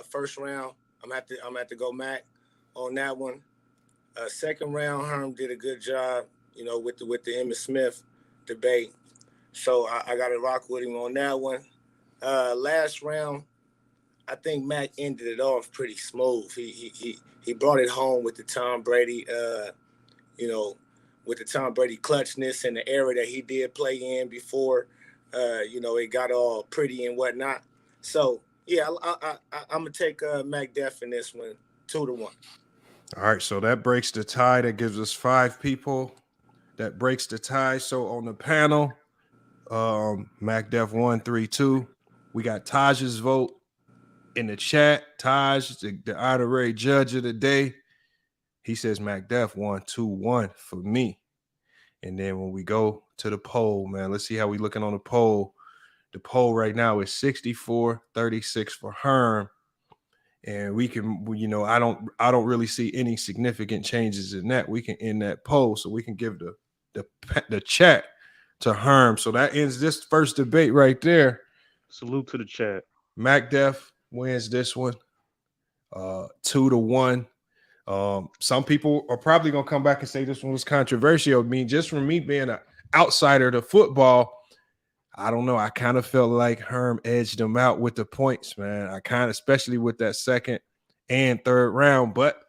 first round, I'm gonna have to go Mac on that one. Second round, Herm did a good job, with the Emmitt Smith debate. So I got to rock with him on that one. Last round, I think Mac ended it off pretty smooth. He brought it home with the Tom Brady, with the Tom Brady clutchness and the era that he did play in before, it got all pretty and whatnot. So yeah, I'm gonna take McDuff in this one, 2-1. All right, so that breaks the tie. That gives us 5 people. That breaks the tie. So on the panel, McDuff 1, 3-2. We got Taj's vote in the chat. Taj, the honorary judge of the day, he says McDuff 1-2-1 for me. And then when we go to the poll, man, let's see how we looking on the poll. The poll right now is 64-36 for Herm. And we can, I don't really see any significant changes in that. We can end that poll, so we can give the chat to Herm. So that ends this first debate right there. Salute to the chat. McDuff wins this one, 2-1. Some people are probably gonna come back and say this one was controversial. I mean, just from me being an outsider to football, I don't know. I kind of felt like Herm edged him out with the points, man. Especially with that second and third round. But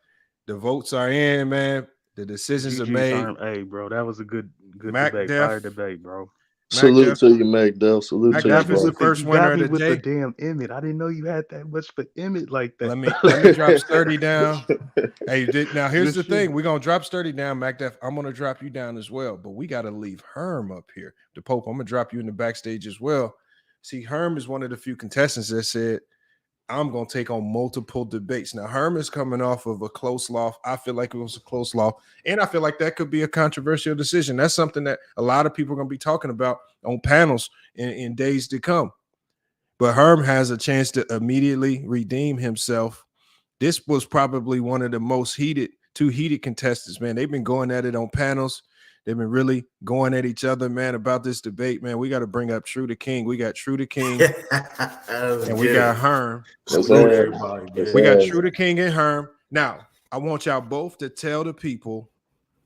the votes are in, man. The decisions are made. Hey, bro, that was a good McDuff, debate. Fire debate, bro. Salute to you, McDuff. Salute Mac to you, Duff is bro. the first You winner got of me the with the day. damn Emmett. I didn't know you had that much for Emmett like that. Let me drop Sturdy down. Hey, now here's Good the thing. shit. We're gonna drop Sturdy down, Mac Duff. I'm gonna drop you down as well, but we gotta leave Herm up here. The Pope, I'm gonna drop you in the backstage as well. See, Herm is one of the few contestants that said, I'm gonna take on multiple debates. Now, Herm is coming off of a close loss. I feel like it was a close loss, and I feel like that could be a controversial decision. That's something that a lot of people are gonna be talking about on panels in days to come. But Herm has a chance to immediately redeem himself. This was probably one of the most two heated contestants, man. They've been going at it on panels. They've been really going at each other, man, about this debate, man. We got to bring up True the King. We got True the King, and we got Herm. We got True the King and Herm. Now, I want y'all both to tell the people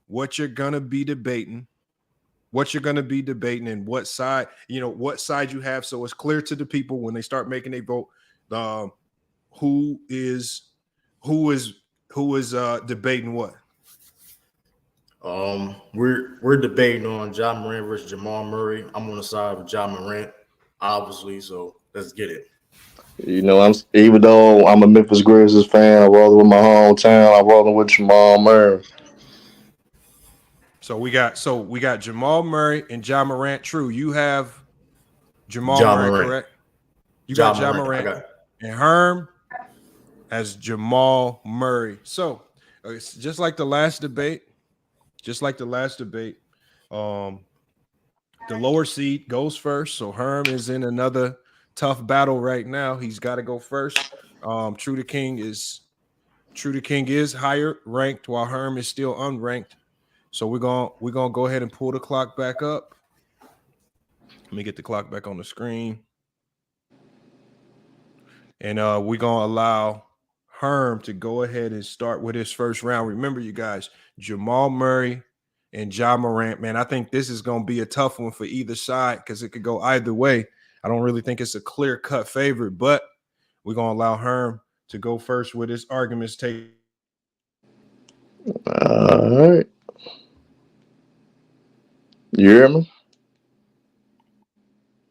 what you're going to be debating, and what side you have, so it's clear to the people when they start making a vote, who is debating what. We're debating on Ja Morant versus Jamal Murray. I'm on the side of Ja Morant, obviously, so let's get it. You know, even though I'm a Memphis Grizzlies fan, I'm rolling with my hometown. I'm rolling with Jamal Murray. So we got Jamal Murray and Ja Morant. True, you have Jamal Murray, Morant. correct? You got Ja Morant. And Herm as Jamal Murray. So it's just like the last debate. The lower seed goes first. So Herm is in another tough battle right now. He's got to go first. True the King is higher ranked while Herm is still unranked. So we're gonna go ahead and pull the clock back up. Let me get the clock back on the screen. And we're gonna allow Herm to go ahead and start with his first round. Remember, you guys, Jamal Murray and Ja Morant, man, I think this is going to be a tough one for either side because it could go either way. I don't really think it's a clear-cut favorite, but we're going to allow Herm to go first with his arguments. All right. You hear me?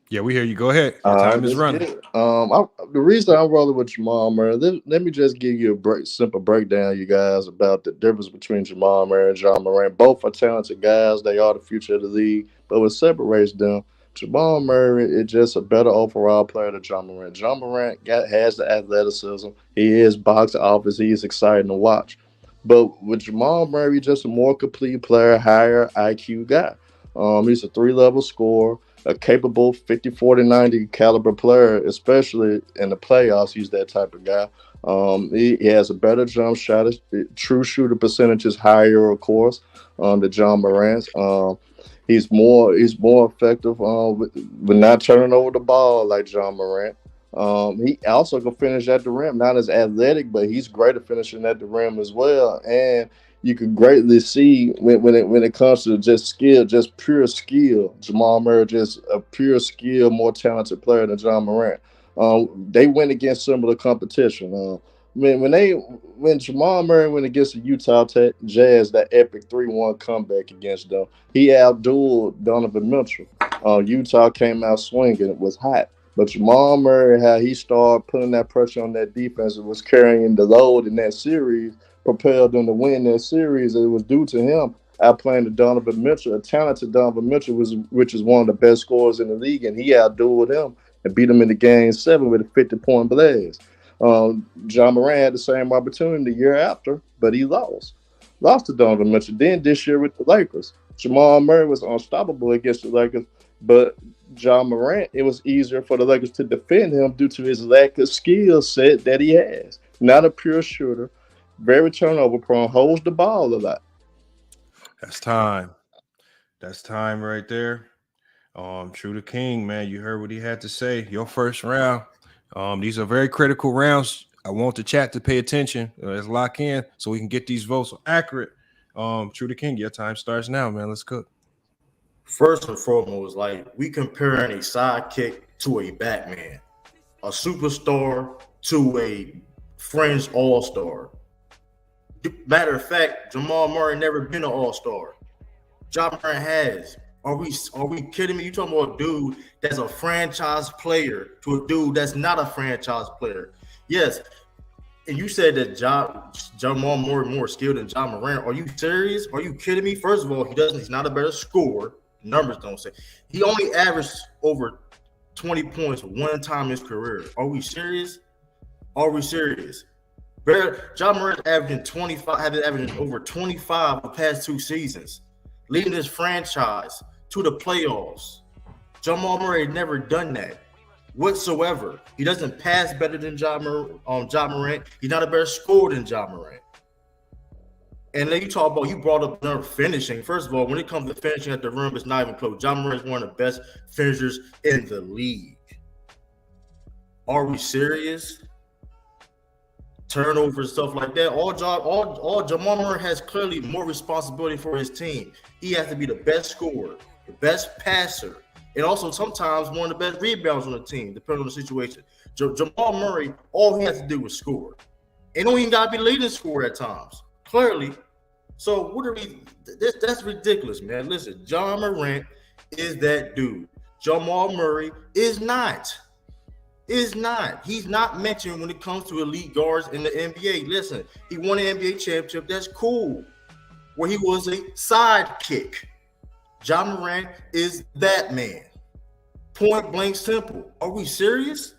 Yeah, we hear you. Go ahead. Your time is running. The reason I'm rolling with Jamal Murray, let me just give you a simple breakdown, you guys, about the difference between Jamal Murray and Ja Morant. Both are talented guys. They are the future of the league. But what separates them, Jamal Murray is just a better overall player than Ja Morant. Ja Morant has the athleticism. He is box office. He is exciting to watch. But with Jamal Murray, just a more complete player, higher IQ guy. He's a 3-level scorer, a capable 50, 40, 90 caliber player, especially in the playoffs. He's that type of guy. He has a better jump shot. True shooter percentage is higher, of course, than Ja Morant's. He's more effective with not turning over the ball like Ja Morant. He also can finish at the rim. Not as athletic, but he's great at finishing at the rim as well. And you can greatly see when it comes to just skill, just pure skill. Jamal Murray just a pure skill, more talented player than Ja Morant. They went against similar competition. When Jamal Murray went against the Utah Jazz, that epic 3-1 comeback against them, he outdueled Donovan Mitchell. Utah came out swinging. It was hot. But Jamal Murray, how he started putting that pressure on that defense and was carrying the load in that series, propelled them to win that series. It was due to him outplaying the Donovan Mitchell, a talented Donovan Mitchell, which is one of the best scorers in the league, and he outdueled him and beat him in the Game 7 with a 50-point blast. Ja Morant had the same opportunity the year after, but he lost to Donovan Mitchell. Then this year with the Lakers, Jamal Murray was unstoppable against the Lakers, but Ja Morant, it was easier for the Lakers to defend him due to his lack of skill set that he has. Not a pure shooter, very turnover prone, holds the ball a lot. That's time. That's time right there. True the King, man. You heard what he had to say. Your first round. These are very critical rounds. I want the chat to pay attention. Let's lock in so we can get these votes accurate. True the King, your time starts now, man. Let's cook. First and foremost, like we comparing a sidekick to a Batman, a superstar to a fringe all-star. Matter of fact, Jamal Murray never been an all-star. Ja Morant has. Are we kidding me? You talking about a dude that's a franchise player to a dude that's not a franchise player? Yes. And you said that Jamal more skilled than John Morant. Are you serious? Are you kidding me? First of all, he's not a better scorer. Numbers don't say. He only averaged over 20 points one time in his career. Are we serious? Are we serious? John Morant averaging over 25 the past 2 seasons, leading his franchise to the playoffs. Jamal Murray never done that whatsoever. He doesn't pass better than John Morant. He's not a better scorer than John Morant. And then you brought up finishing. First of all, when it comes to finishing at the rim, it's not even close. John Morant is one of the best finishers in the league. Are we serious? Turnovers, stuff like that. All Jamal Murray has clearly more responsibility for his team. He has to be the best scorer, the best passer, and also sometimes one of the best rebounds on the team, depending on the situation. Jamal Murray, all he has to do is score. And don't even got to be leading scorer at times, clearly. So that's ridiculous, man. Listen, John Morant is that dude. Jamal Murray is not. He's not mentioned when it comes to elite guards in the NBA. Listen, he won an NBA championship. That's cool. Where he was a sidekick. John Morant is that man. Point blank simple. Are we serious?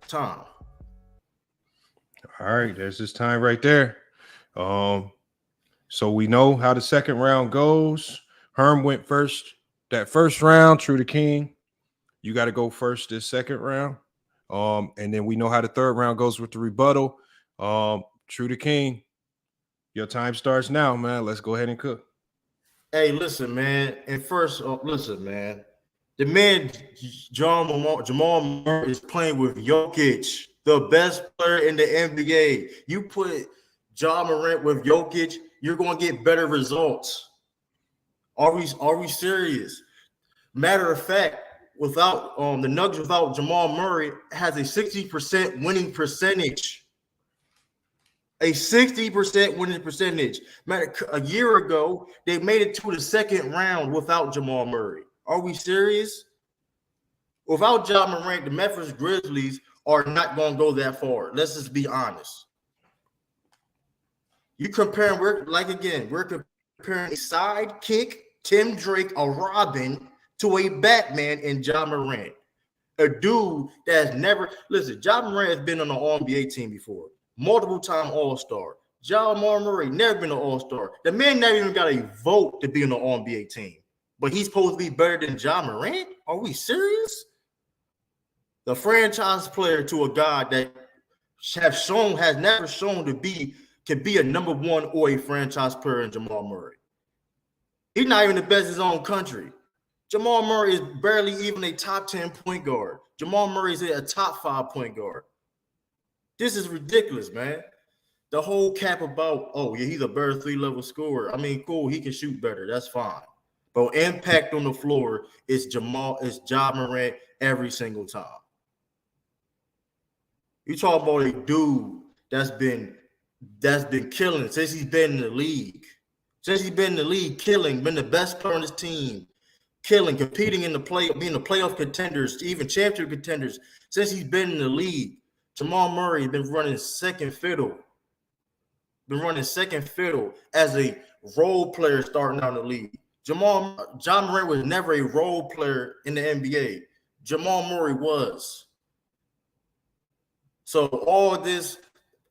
Tom. All right, there's this time right there. So we know how the second round goes. Herm went first. That first round, True to King. You got to go first this second round. And then we know how the third round goes with the rebuttal. True to King. Your time starts now, man. Let's go ahead and cook. Hey, listen, man. And first, listen, man. The man, Jamal Murray, is playing with Jokic, the best player in the NBA. You put John Morant with Jokic, you're going to get better results. Are we serious? Matter of fact, without the Nuggets, without Jamal Murray, has a 60% winning percentage. A 60% winning percentage. A year ago, they made it to the second round without Jamal Murray. Are we serious? Without John Morant, the Memphis Grizzlies are not going to go that far. Let's just be honest. We're comparing a sidekick, Tim Drake, a Robin, to a Batman in John Morant. A dude that's never – listen, John Morant has been on the All-NBA team before. Multiple-time All-Star. Jamal Murray never been an All-Star. The man never even got a vote to be on the All-NBA team. But he's supposed to be better than John Morant? Are we serious? The franchise player to a guy that has never shown can be a number one or a franchise player in Jamal Murray. He's not even the best in his own country. Jamal Murray is barely even a top 10 point guard. Jamal Murray is a top 5 point guard. This is ridiculous, man. The whole cap about, he's a better 3-level scorer. I mean, cool, he can shoot better. That's fine. But impact on the floor is John Morant every single time. You talk about a dude that's been killing since he's been in the league. Since he's been in the league, been the best player on his team, competing in the being the playoff contenders, even championship contenders. Since he's been in the league, Jamal Murray has been running second fiddle. As a role player starting out in the league. John Morant was never a role player in the NBA. Jamal Murray was. So all this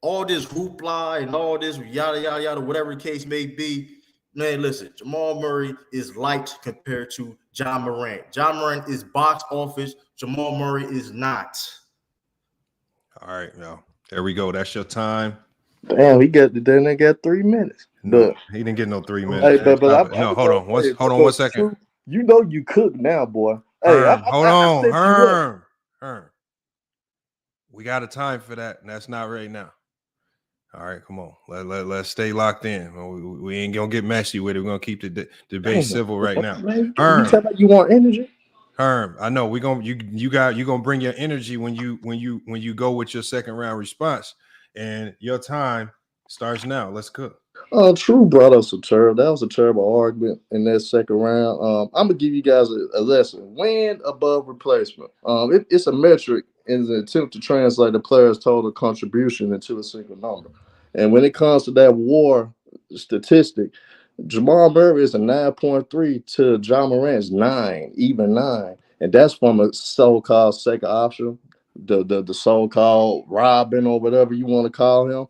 hoopla and all this yada, yada, yada, whatever the case may be, man, listen, Jamal Murray is light compared to John Morant. John Morant is box office. Jamal Murray is not. All right, now there we go. That's your time. Damn, they got 3 minutes. No, he didn't get no 3 minutes. Hey, hold on 1 second. You know you cook now, boy. Hold on, Herm. We got a time for that, and that's not right now. All right, come on. Let's stay locked in. We ain't gonna get messy with it. We're gonna keep the debate civil right now. Herm, you tell me you want energy. Herm, I know you gonna bring your energy when you go with your second round response, and your time starts now. Let's cook. True brought us a terrible. That was a terrible argument in that second round. I'm gonna give you guys a lesson. Win above replacement. It's a metric in the attempt to translate the player's total contribution into a single number. And when it comes to that WAR statistic, Jamal Murray is a 9.3 to John Morant's 9, even 9, and that's from a so-called second option, the so-called Robin or whatever you want to call him.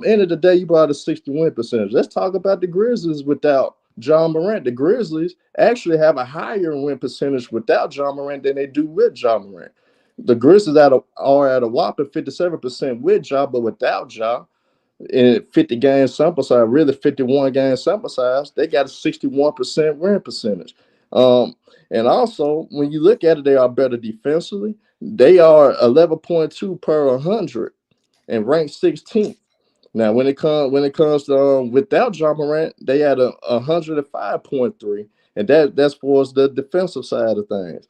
End of the day, you brought a 60 win percentage. Let's talk about the Grizzlies without John Morant. The Grizzlies actually have a higher win percentage without John Morant than they do with John Morant. The Grizzlies are at a whopping 57% with Ja, but without Ja, in 50 game sample size, really 51 game sample size, they got a 61% win percentage. And also, when you look at it, they are better defensively. They are 11.2 per 100 and ranked 16th. Now, when it comes to without John Morant, they had a 105.3, and that's for us the defensive side of things.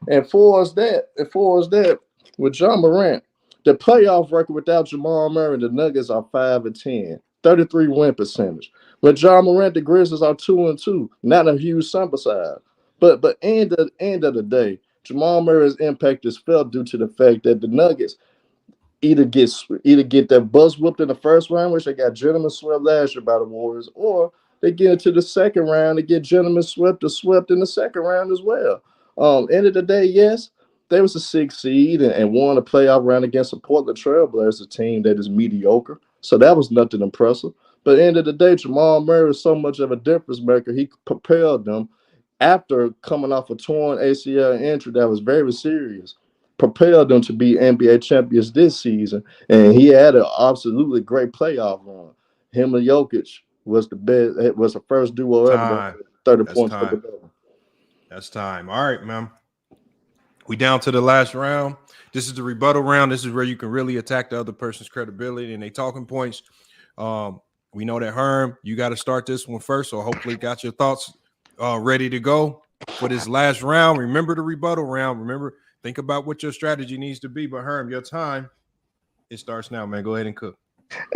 And for us that with John Morant, the playoff record without Jamal Murray, the Nuggets are 5-10, 33 win percentage. With John Morant, the Grizzlies are 2-2, not a huge sample size. But end of the day, Jamal Murray's impact is felt due to the fact that the Nuggets either get their buzz whooped in the first round, which they got gentlemen swept last year by the Warriors, or they get into the second round and get gentlemen swept in the second round as well. End of the day, yes, they was a 6 seed and won a playoff round against a Portland Trailblazers team that is mediocre. So that was nothing impressive. But end of the day, Jamal Murray is so much of a difference maker. He propelled them after coming off a torn ACL injury that was very serious, propelled them to be NBA champions this season, and he had an absolutely great playoff run. Him and Jokic was the best. It was the first duo ever. 30 points. That's time. All right, man. We down to the last round. This is the rebuttal round. This is where you can really attack the other person's credibility and they talking points. We know that Herm, you got to start this one first, so hopefully got your thoughts ready to go for this last round. Remember the rebuttal round. Remember, think about what your strategy needs to be. But Herm, your time, it starts now, man. Go ahead and cook.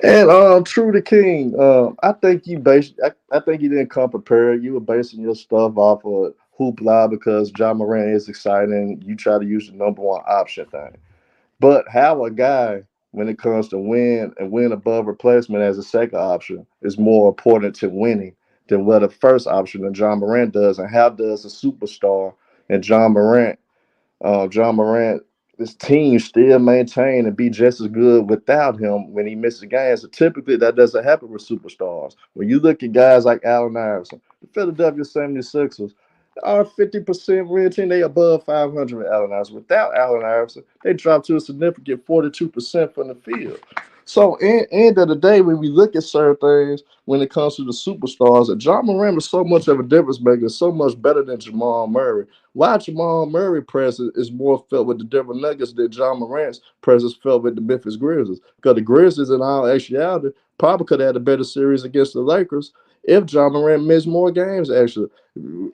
And True the King, I think you didn't come prepared. You were basing your stuff off of hoopla because John Morant is exciting. You try to use the number one option thing. But how a guy, when it comes to win above replacement as a second option, is more important to winning than what a first option that John Morant does, and how does a superstar and John Morant, this team still maintain and be just as good without him when he misses games. So typically, that doesn't happen with superstars. When you look at guys like Allen Iverson, the Philadelphia 76ers are 50% win team. They above 500 with Allen Iverson. Without Allen Iverson, they dropped to a significant 42% from the field. So, end of the day, when we look at certain things, when it comes to the superstars, and John Morant is so much of a difference maker, so much better than Jamal Murray. Why Jamal Murray presence is more felt with the Denver Nuggets than John Morant's presence felt with the Memphis Grizzlies? Because the Grizzlies, in all actuality, probably could have had a better series against the Lakers if John Morant missed more games. Actually,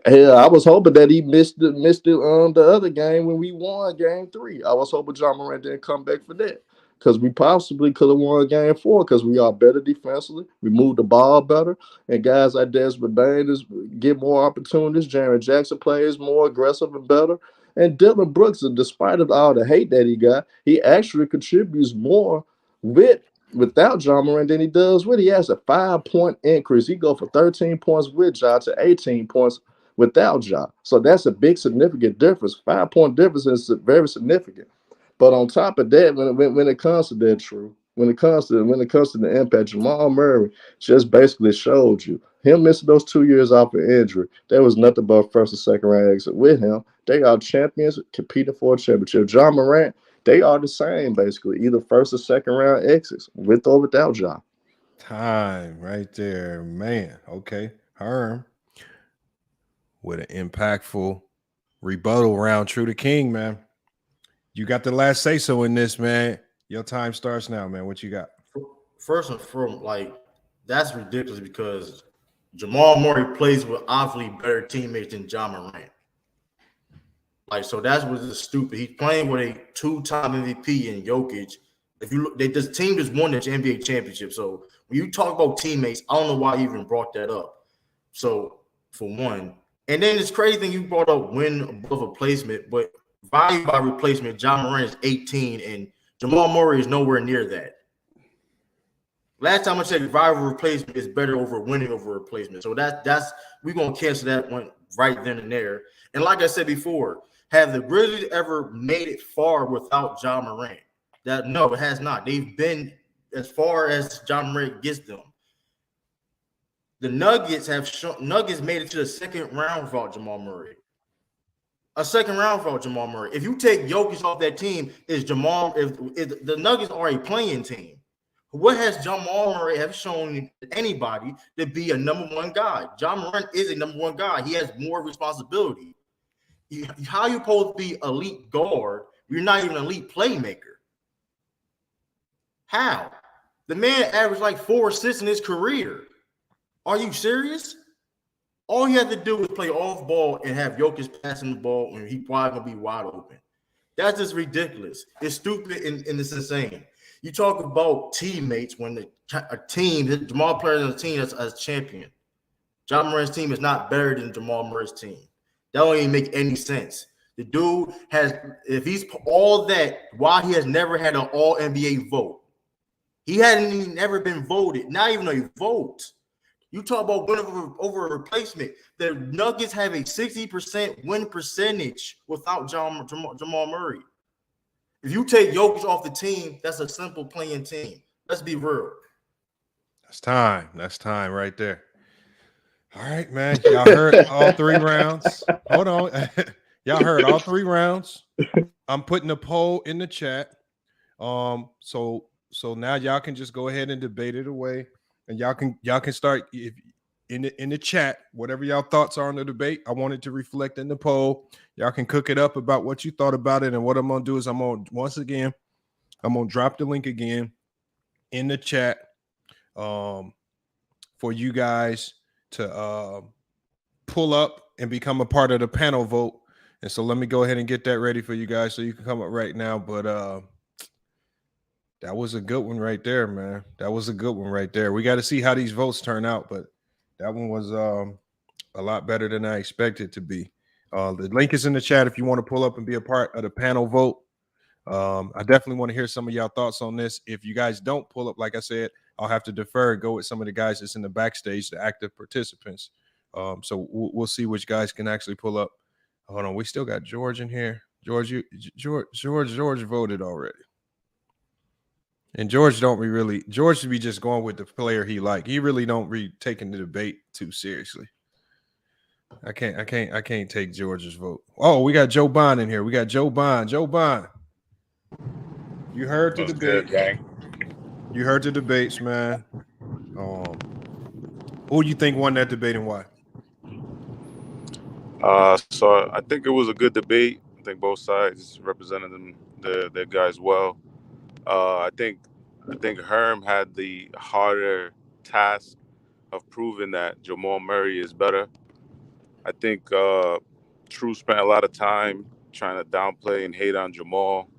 hell, I was hoping that he missed the other game when we won Game 3. I was hoping John Morant didn't come back for that, because we possibly could have won Game 4 because we are better defensively. We move the ball better. And guys like Desmond Bain get more opportunities. Jaren Jackson plays more aggressive and better. And Dylan Brooks, despite of all the hate that he got, he actually contributes more without John Morant than he does with. He has a 5-point increase. He go for 13 points with Ja to 18 points without Ja. So that's a big, significant difference. 5-point difference is very significant. But on top of that, when it comes to that, True, when it comes to the impact, Jamal Murray just basically showed you him missing those 2 years off of injury. There was nothing but first and second round exit with him. They are champions competing for a championship. John Morant, they are the same basically, either first or second round exits with or without Ja. Time right there, man. Okay, Herm with an impactful rebuttal round. True the King, man. You got the last say so in this, man. Your time starts now, man. What you got? First and foremost, that's ridiculous because Jamal Murray plays with obviously better teammates than John Morant. So that's what's stupid. He's playing with a 2-time MVP in Jokic. If you look, this team just won the NBA championship. So When you talk about teammates, I don't know why you even brought that up. So for one, and then it's crazy thing you brought up win above replacement, but value by replacement, John Morant is 18 and Jamal Murray is nowhere near that. Last time I checked, value replacement is better over winning over replacement. So that's we're gonna cancel that one right then and there. And like I said before, have the Grizzlies ever made it far without John Morant? No, it has not. They've been as far as John Morant gets them. The Nuggets made it to the second round without Jamal Murray. A second round without Jamal Murray. If you take Jokic off that team, if the Nuggets are a playing team, what has Jamal Murray have shown anybody to be a number one guy? John Morant is a number one guy. He has more responsibility. How you supposed to be elite guard? You're not even an elite playmaker. How? The man averaged like 4 assists in his career. Are you serious? All you have to do is play off ball and have Jokic passing the ball when he probably gonna be wide open. That's just ridiculous. It's stupid and it's insane. You talk about teammates when a team, Jamal plays on a team that's a champion. John Morant's team is not better than Jamal Murray's team. That don't even make any sense. The dude has, if he's all that, why he has never had an all NBA vote. He hadn't even ever been voted, not even a vote. You talk about win over a replacement. The Nuggets have a 60% win percentage without Jamal Murray. If you take Jokic off the team, that's a simple playing team. Let's be real. That's time. That's time right there. All right, man. Y'all heard all 3 rounds. Hold on. Y'all heard all 3 rounds. I'm putting a poll in the chat. So now y'all can just go ahead and debate it away. And y'all can start in the chat, whatever y'all thoughts are on the debate. I want it to reflect in the poll. Y'all can cook it up about what you thought about it. And what I'm gonna do is I'm gonna drop the link again in the chat for you guys to pull up and become a part of the panel vote. And so let me go ahead and get that ready for you guys so you can come up right now. But that was a good one right there, man. That was a good one right there. We got to see how these votes turn out, but that one was a lot better than I expected to be. The link is in the chat if you want to pull up and be a part of the panel vote. I definitely want to hear some of y'all thoughts on this. If you guys don't pull up, like I said, I'll have to defer and go with some of the guys that's in the backstage, the active participants. So we'll see which guys can actually pull up. Hold on, we still got George in here. George voted already. And George should be just going with the player he like. He really don't taking the debate too seriously. I can't take George's vote. Oh, we got Joe Bond in here. We got Joe Bond. Joe Bond. You heard the debate, gang. You heard the debates, man. Who you think won that debate and why? So I think it was a good debate. I think both sides represented their guys well. I think Herm had the harder task of proving that Jamal Murray is better. I think True spent a lot of time trying to downplay and hate on Jamal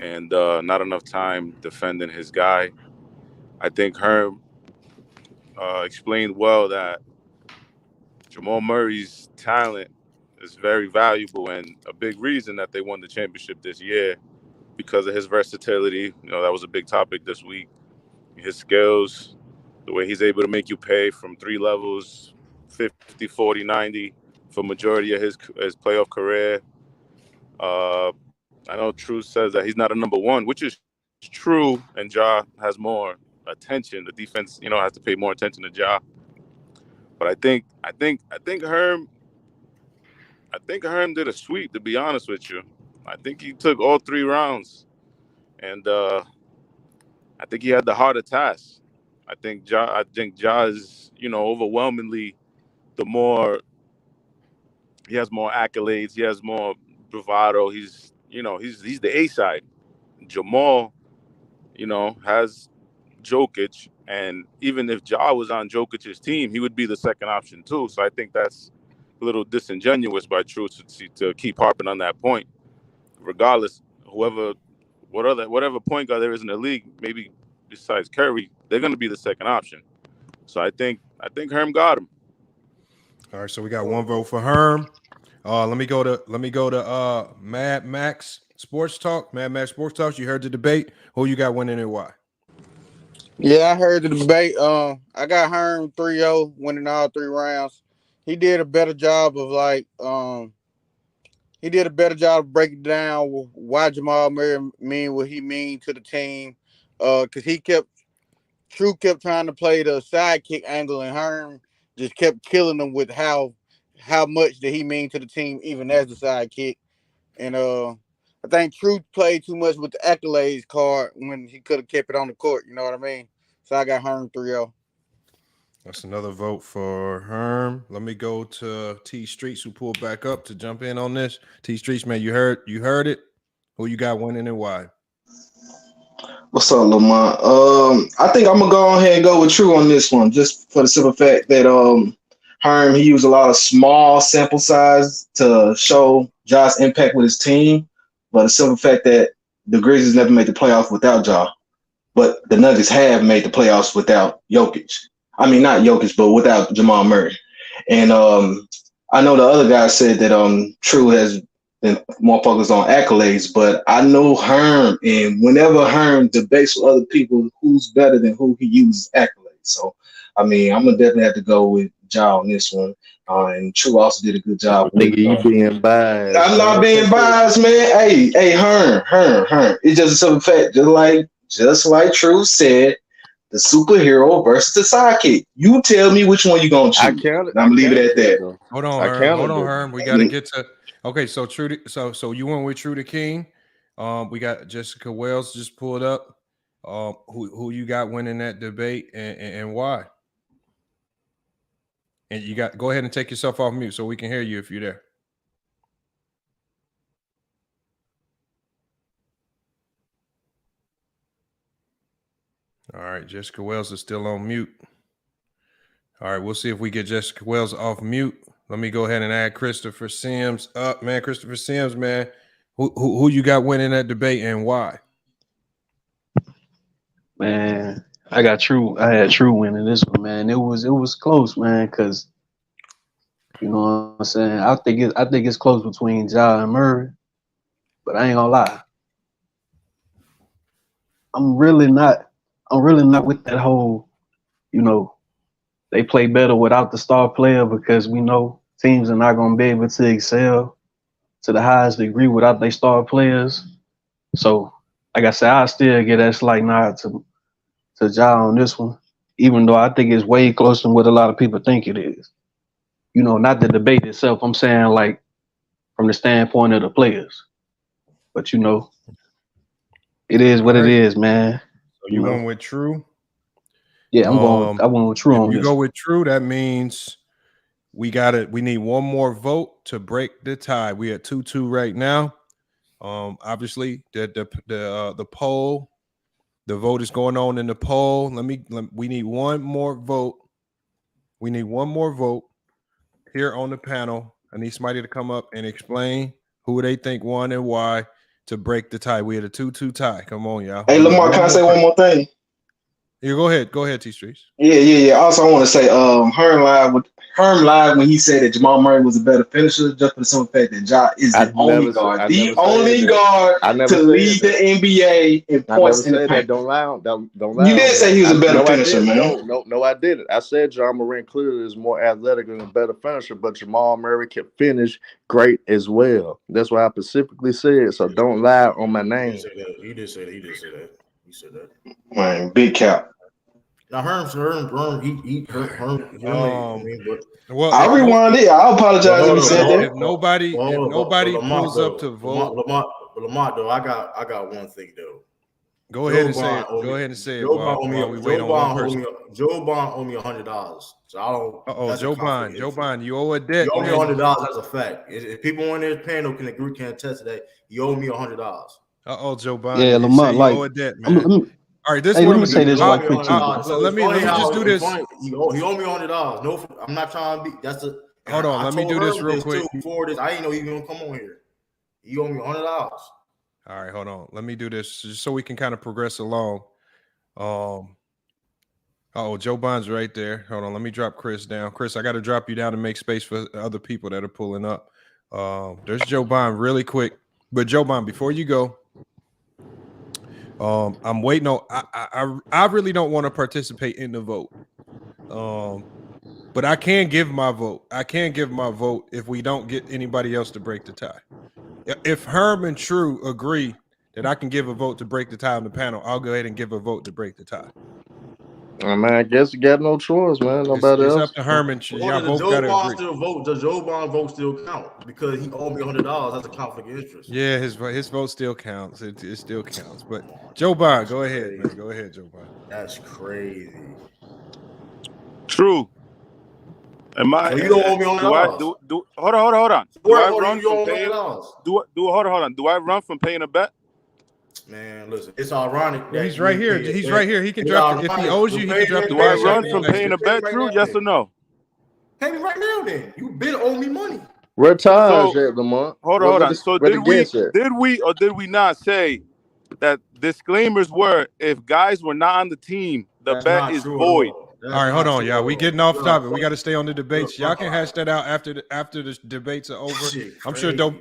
and not enough time defending his guy. I think Herm explained well that Jamal Murray's talent is very valuable and a big reason that they won the championship this year. Because of his versatility, that was a big topic this week. His skills, the way he's able to make you pay from 3 levels, 50, 40, 90 for majority of his playoff career. I know True says that he's not a number one, which is true, and Ja has more attention. The defense, has to pay more attention to Ja. But I think Herm did a sweep, to be honest with you. I think he took all 3 rounds, and I think he had the harder task. I think Ja is, overwhelmingly he has more accolades, he has more bravado. He's the A side. Jamal, has Jokic, and even if Ja was on Jokic's team, he would be the second option too. So I think that's a little disingenuous by True to keep harping on that point. Regardless, whatever point guard there is in the league, maybe besides Curry, they're going to be the second option. So I think Herm got him. All right, so we got one vote for Herm. Let me go to Mad Max Sports Talk. Mad Max Sports Talk. You heard the debate. Who you got winning and why? Yeah, I heard the debate. I got Herm 3-0, winning all 3 rounds. He did a better job of breaking down why Jamal Murray mean what he mean to the team. Because True kept trying to play the sidekick angle, and Herm just kept killing him with how much that he mean to the team, even as the sidekick. And I think True played too much with the accolades card when he could have kept it on the court. You know what I mean? So I got Herm 3-0. That's another vote for Herm. Let me go to T Streets, who pulled back up to jump in on this. T Streets, man, you heard it. Who you got winning and why? What's up, Lamont? I think I'm gonna go ahead and go with True on this one, just for the simple fact that Herm, he used a lot of small sample size to show Ja's impact with his team, but the simple fact that the Grizzlies never made the playoffs without Ja, but the Nuggets have made the playoffs without Jokic. I mean, not Jokic, but without Jamal Murray. And I know the other guy said that True has been more focused on accolades, but I know Herm, and whenever Herm debates with other people, who's better than who, he uses accolades. So, I mean, I'm gonna definitely have to go with Ja on this one. And True also did a good job. Nigga, you being biased. I'm not being biased, man. Hey, Herm. It's just a simple fact, just like True said, the superhero versus the sidekick. You tell me which one you gonna choose. I'm gonna leave it at that. Hold on, Herm. We gotta get to. Okay, so so you went with True the King. We got Jessica Wells just pulled up. Who you got winning that debate and why? And you go ahead and take yourself off mute so we can hear you if you're there. All right, Jessica Wells is still on mute. All right, we'll see if we get Jessica Wells off mute. Let me go ahead and add Christopher Sims up, man. Christopher Sims, man. Who you got winning that debate and why? Man, I had True winning this one, man. It was close, man, because you know what I'm saying. I think it's close between Ja and Murray, but I ain't gonna lie. I'm really not with that whole, they play better without the star player, because we know teams are not gonna be able to excel to the highest degree without their star players. So, like I said, I still get that slight nod to Ja on this one, even though I think it's way closer than what a lot of people think it is. Not the debate itself. I'm saying, like, from the standpoint of the players. But it is what it is, man. So you went with True? Yeah, I went with True on this. If you go with True, that means we need one more vote to break the tie. We at 2-2 right now. Obviously, the poll, the vote is going on in the poll. We need one more vote. We need one more vote here on the panel. I need somebody to come up and explain who they think won and why to break the tie. We had a 2-2 tie. Come on, y'all. Hey, Lamar, can I say one more thing? Yeah, go ahead, T Streets. Yeah. Also, I want to say, Herm lied when he said that Jamal Murray was a better finisher, just for the simple fact that Ja is the only guard to lead the NBA in points in the paint. Don't lie. You did say he was a better finisher, man. No, I didn't. I said Ja Morant clearly is more athletic and a better finisher, but Jamal Murray can finish great as well. That's why I specifically said. So don't lie on my name. He did say that. He said that. Man, big cap. Now Herm. Well, I rewind it. I apologize if you said that. If nobody pulls up to vote, Lamont, though, I got one thing though. Go ahead and say it. While we wait on one person. Joe Bond owe me $100, so I don't. Joe Bond, you owe a debt. You owe me $100. That's a fact. If people on this panel can attest to that, you owe me $100. Joe Bond. Yeah, Lamont, you owe a debt, man. All right, let me say this right quick too. Let me just do this. He owe me $100. No, I'm not trying to be. Hold on, let me do this real quick. Before this, I didn't know he was gonna come on here. He owe me $100. All right, hold on. Let me do this just so we can kind of progress along. Oh, Joe Bond's right there. Hold on, let me drop Chris down. Chris, I got to drop you down to make space for other people that are pulling up. There's Joe Bond really quick. But Joe Bond, before you go, I'm waiting on. I really don't want to participate in the vote. But I can give my vote. I can give my vote if we don't get anybody else to break the tie. If Herm and True agree that I can give a vote to break the tie on the panel, I'll go ahead and give a vote to break the tie. Man, I guess you got no choice, man. Nobody it's else. up to Herman. Y'all both got to agree. Does Joe Bond vote still count? Because he owed me $100. That's a conflict of interest. Yeah, his vote still counts. It still counts. But Joe Bond, go ahead, man. Go ahead, Joe Bond. That's crazy. True. Am I? So you don't owe me $100. Hold on. Do I run from paying? Hold on. Do I run from paying a bet? Man, listen, it's ironic. Well, he's right here. He's right here. He can drop. If he owes you, he can drop. Do I run from paying a bet? True? Yes or no? Pay me right now, then. You been owe me money. Where Taj at, Lamont? Hold on. So did we or did we not say that disclaimers were if guys were not on the team, the bet is void? All right, hold on, y'all. We getting off topic. We got to stay on the debates. Y'all can hash that out after the debates are over. I'm sure Joe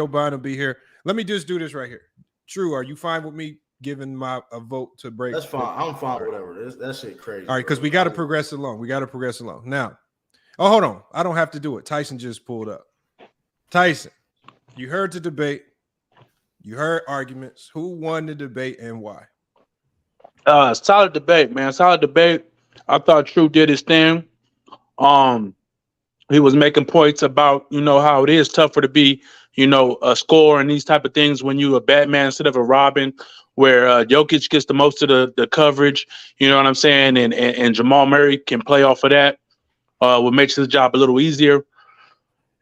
Biden will be here. Let me just do this right here. True, are you fine with me giving a vote to break? That's fine. I'm fine with whatever. That shit crazy. All right, because we got to progress along. Now, hold on. I don't have to do it. Tyson just pulled up. Tyson, you heard the debate. You heard arguments. Who won the debate and why? Solid debate, man. Solid debate. I thought True did his thing. He was making points about, how it is tougher to be, a scorer and these type of things when you a Batman instead of a Robin, where Jokic gets the most of the coverage, you know what I'm saying? And Jamal Murray can play off of that, what makes his job a little easier.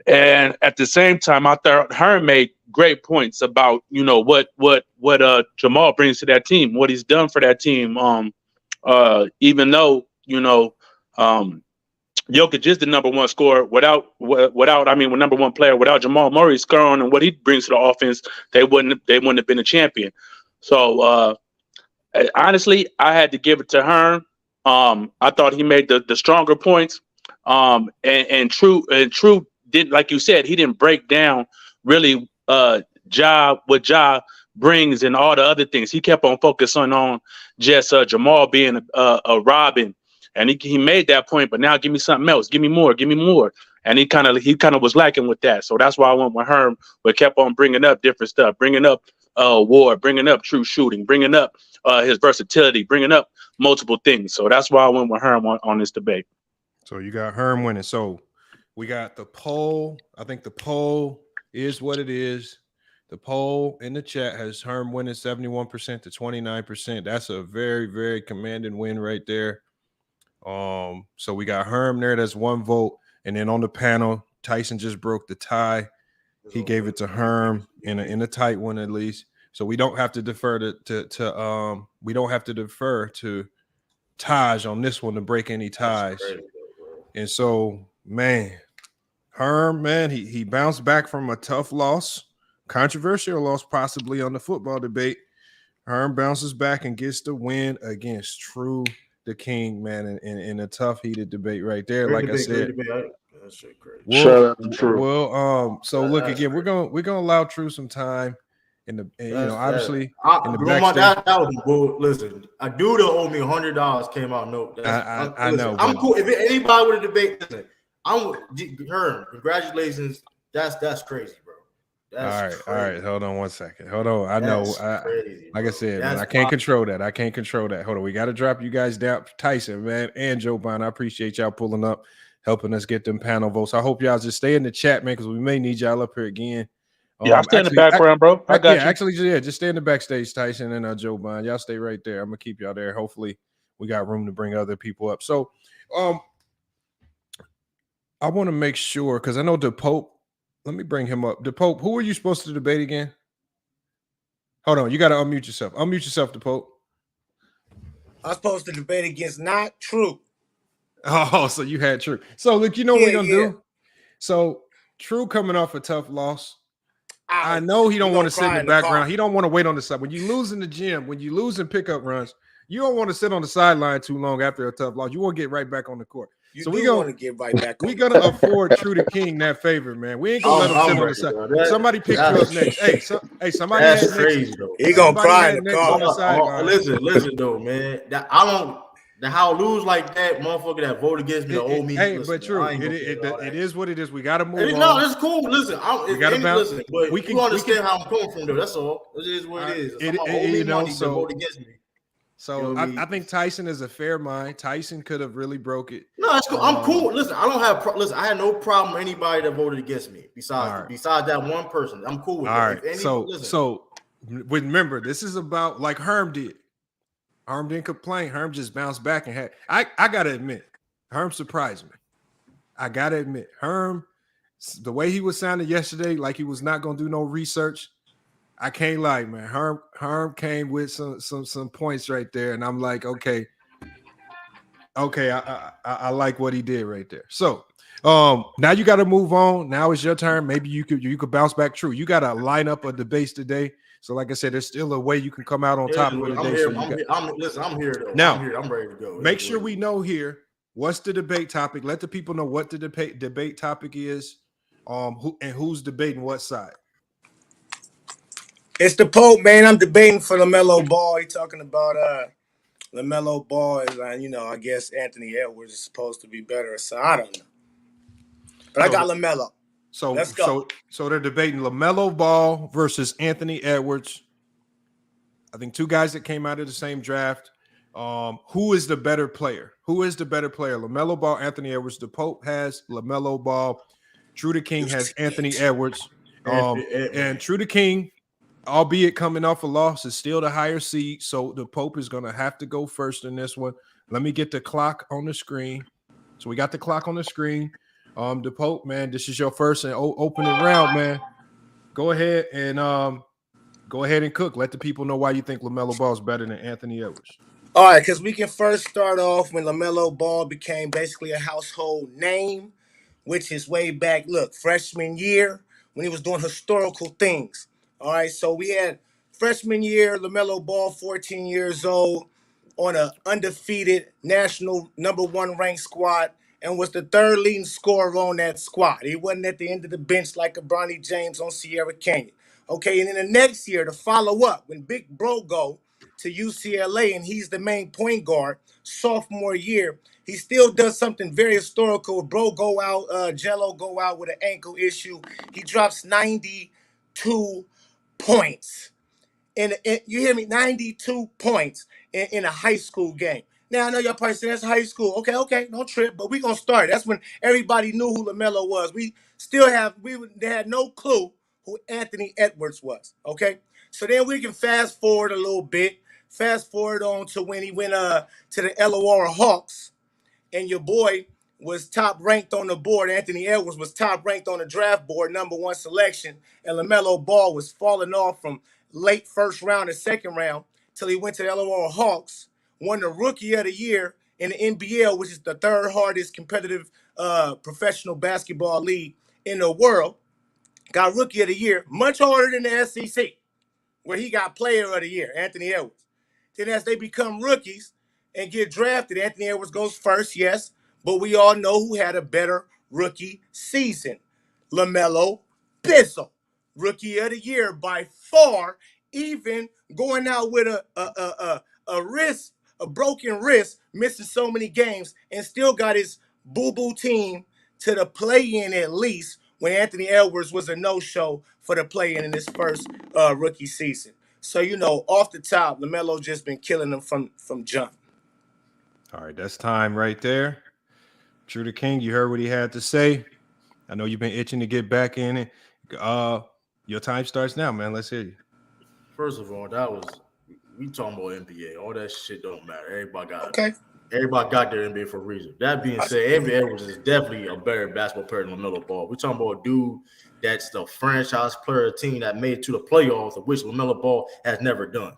And at the same time, I thought Herm made great points about, what Jamal brings to that team, what he's done for that team. Even though, Jokic is the number one scorer without number one player without Jamal Murray scoring and what he brings to the offense, they wouldn't have been a champion. So honestly, I had to give it to Herm. I thought he made the stronger points. And True didn't, like you said, he didn't break down really what Ja brings and all the other things. He kept on focusing on just Jamal being a Robin. And he made that point, but now give me something else. Give me more. And he kind of was lacking with that. So that's why I went with Herm, but kept on bringing up different stuff, bringing up Ward, bringing up true shooting, bringing up his versatility, bringing up multiple things. So that's why I went with Herm on this debate. So you got Herm winning. So we got the poll. I think the poll is what it is. The poll in the chat has Herm winning 71% to 29%. That's a very, very commanding win right there. So we got Herm there. That's one vote. And then on the panel, Tyson just broke the tie. He gave it to Herm in a tight one at least. So we don't have to defer to Taj on this one to break any ties. And so, man, Herm, man, he bounced back from a tough loss, controversial loss possibly on the football debate. Herm bounces back and gets the win against True the King, man, in a tough, heated debate right there. Like I said, shout out to True. Well, so look again, we're gonna allow True some time in the obviously in the backstage. Listen, a dude that owed me $100 came out. No, I know. I'm cool. If anybody with a debate, listen, I'm Herm. Congratulations. That's crazy, bro. All right. Hold on one second. Hold on. I know. Like I said, man, I can't control that. Hold on. We got to drop you guys down. Tyson, man, and Joe Bond. I appreciate y'all pulling up, helping us get them panel votes. I hope y'all just stay in the chat, man, because we may need y'all up here again. I'll stay in the background, bro. I got you. Actually, just stay in the backstage, Tyson and Joe Bond. Y'all stay right there. I'm gonna keep y'all there. Hopefully, we got room to bring other people up. So, I want to make sure because I know the Pope. Let me bring him up. The Pope, who are you supposed to debate again? Hold on. You got to unmute yourself. Unmute yourself, the Pope. I'm supposed to debate against not True. Oh, so you had True. So, look, you know what we're going to do? So, True coming off a tough loss. I know he don't want to sit in the background. He don't want to wait on the side. When you lose in the gym, when you lose in pickup runs, you don't want to sit on the sideline too long after a tough loss. You want to get right back on the court. You so do we gonna want to get right back. We're gonna afford True the King that favor, man. We ain't gonna let him sit on the side. Somebody pick you up next. Hey, somebody that's had crazy next. though. He gonna cry in the next car. on the sideline. Listen though, man. That I don't. How lose like that, motherfucker that voted against me, the old me. Hey, listen, but true, man, it is what it is. We gotta move on. No, it's cool. Listen, we gotta bounce. Listen, but you understand how I'm coming from, though. That's all. It is what it is. Vote against me. So I think Tyson is a fair mind. Tyson could have really broke it. No, it's cool. I'm cool. Listen, I don't have. Listen, I had no problem with anybody that voted against me. Besides that one person, I'm cool with that. All right. So remember, this is about like Herm did. Herm didn't complain. Herm just bounced back and had. I gotta admit, Herm surprised me. I gotta admit, Herm, the way he was sounding yesterday, like he was not gonna do no research. I can't lie, man. Herm came with some points right there, and I'm like, okay, I like what he did right there. So now you got to move on. Now it's your turn. Maybe you could bounce back. True, you got to line up a debates today. So, like I said, there's still a way you can come out on top of the day. I'm here though. Now, I'm ready to go. Make sure we know here what's the debate topic. Let the people know what the debate topic is. Who's debating what side. It's the Pope, man. I'm debating for LaMelo Ball. He's talking about LaMelo Ball is, I guess Anthony Edwards is supposed to be better. So I don't know. But I got LaMelo. So let's go. So they're debating LaMelo Ball versus Anthony Edwards. I think two guys that came out of the same draft. Who is the better player? LaMelo Ball, Anthony Edwards. The Pope has LaMelo Ball. True the King has Anthony Edwards. And True the King, albeit coming off a loss, is still the higher seed. So the Pope is going to have to go first in this one. Let me get the clock on the screen. So we got the clock on the screen. The Pope, man, this is your first and opening round, man. Go ahead and cook. Let the people know why you think LaMelo Ball is better than Anthony Edwards. All right, because we can first start off when LaMelo Ball became basically a household name, which is way back, freshman year when he was doing historical things. All right, so we had freshman year, LaMelo Ball, 14 years old, on an undefeated national #1 ranked squad, and was the third leading scorer on that squad. He wasn't at the end of the bench like a Bronny James on Sierra Canyon. Okay, and then the next year, to follow up, when Big Bro go to UCLA and he's the main point guard, sophomore year, he still does something very historical. Bro go out, Jello go out with an ankle issue. He drops 92 points. You hear me? 92 points in a high school game. Now, I know y'all probably say that's high school. Okay, don't trip, but we're going to start. That's when everybody knew who LaMelo was. We had no clue who Anthony Edwards was, okay? So then we can fast forward a little bit. Fast forward on to when he went to the Illawarra Hawks, and your boy was top ranked on the board. Anthony Edwards was top ranked on the draft board, #1 selection, and LaMelo Ball was falling off from late first round and second round till he went to the Illawarra Hawks, won the Rookie of the Year in the NBL, which is the third hardest competitive professional basketball league in the world. Got Rookie of the Year, much harder than the SEC, where he got Player of the Year, Anthony Edwards. Then as they become rookies and get drafted, Anthony Edwards goes first, yes, but we all know who had a better rookie season. LaMelo Bizzle, Rookie of the Year by far, even going out with a broken wrist, missing so many games, and still got his boo-boo team to the play-in at least, when Anthony Edwards was a no-show for the play-in in his first rookie season. So, off the top, LaMelo just been killing them from jump. All right, that's time right there. True the King, you heard what he had to say. I know you've been itching to get back in it. Your time starts now, man. Let's hear you. First of all, we talking about NBA. All that shit don't matter. Everybody got their NBA for a reason. That being said, Anthony Edwards is definitely a better basketball player than LaMelo Ball. We're talking about a dude that's the franchise player team that made it to the playoffs, of which LaMelo Ball has never done.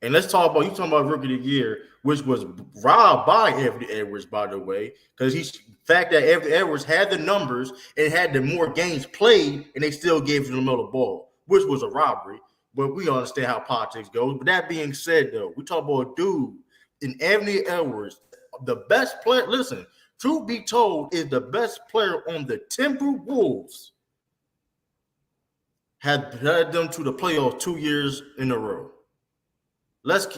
And let's talk about, you talking about Rookie of the Year, which was robbed by Anthony Edwards, by the way, because the fact that Anthony Edwards had the numbers and had the more games played, and they still gave it to LaMelo Ball, which was a robbery. but we understand how politics goes. But that being said, though, we talk about a dude in Anthony Edwards, the best player. Listen, truth be told, is the best player on the Timberwolves. Had led them to the playoffs 2 years in a row.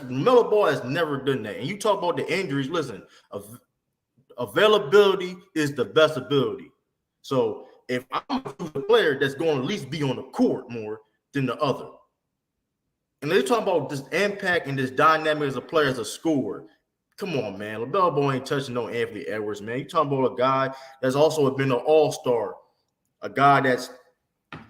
Melo Ball has never done that. And you talk about the injuries. Listen, availability is the best ability. So if I'm a player that's going to at least be on the court more than the other, and they talk about this impact and this dynamic as a player, as a scorer. Come on, man. LaMelo Ball ain't touching no Anthony Edwards, man. You talking about a guy that's also been an all-star, a guy that's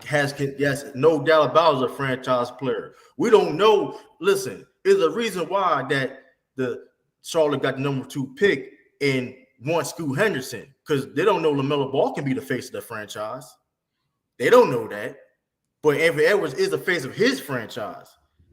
has no doubt about is a franchise player. We don't know. Listen, there's a reason why that the Charlotte got the number 2 pick and want Scoot Henderson, because they don't know LaMelo Ball can be the face of the franchise. They don't know that. But Anthony Edwards is the face of his franchise.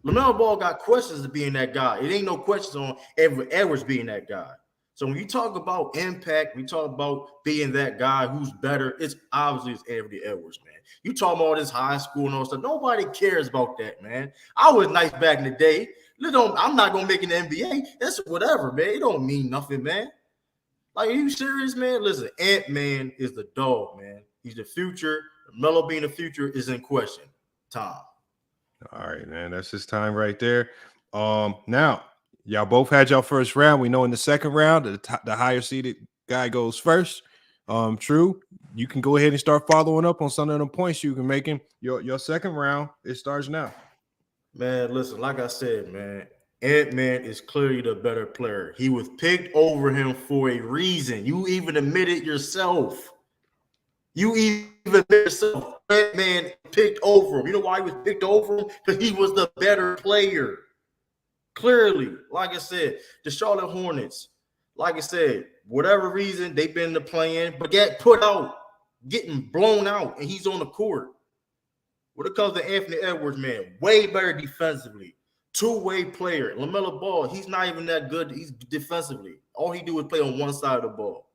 LaMelo Ball got questions of being that guy. It ain't no questions on Anthony Edwards being that guy. So when you talk about impact, we talk about being that guy who's better, it's obviously it's Anthony Edwards, man. You talk about this high school and all stuff. Nobody cares about that, man. I was nice back in the day. I'm not going to make an NBA. That's whatever, man. It don't mean nothing, man. Like, are you serious, man? Listen, Ant-Man is the dog, man. He's the future. Melo being the future is in question. Tom. All right, man. That's his time right there. Now, y'all both had your first round. We know in the second round, the higher seeded guy goes first. True. You can go ahead and start following up on some of the points you can make in your second round. It starts now. Man, listen, like I said, man, Ant-Man is clearly the better player. He was picked over him for a reason. You even admitted yourself. Ant-Man picked over him. You know why he was picked over him? Because he was the better player. Clearly, like I said, the Charlotte Hornets, like I said, whatever reason, they've been in the play-in, but get put out, getting blown out, and he's on the court. When it comes to Anthony Edwards, man, way better defensively. Two-way player. LaMelo Ball, he's not even that good. He's defensively. All he do is play on one side of the ball.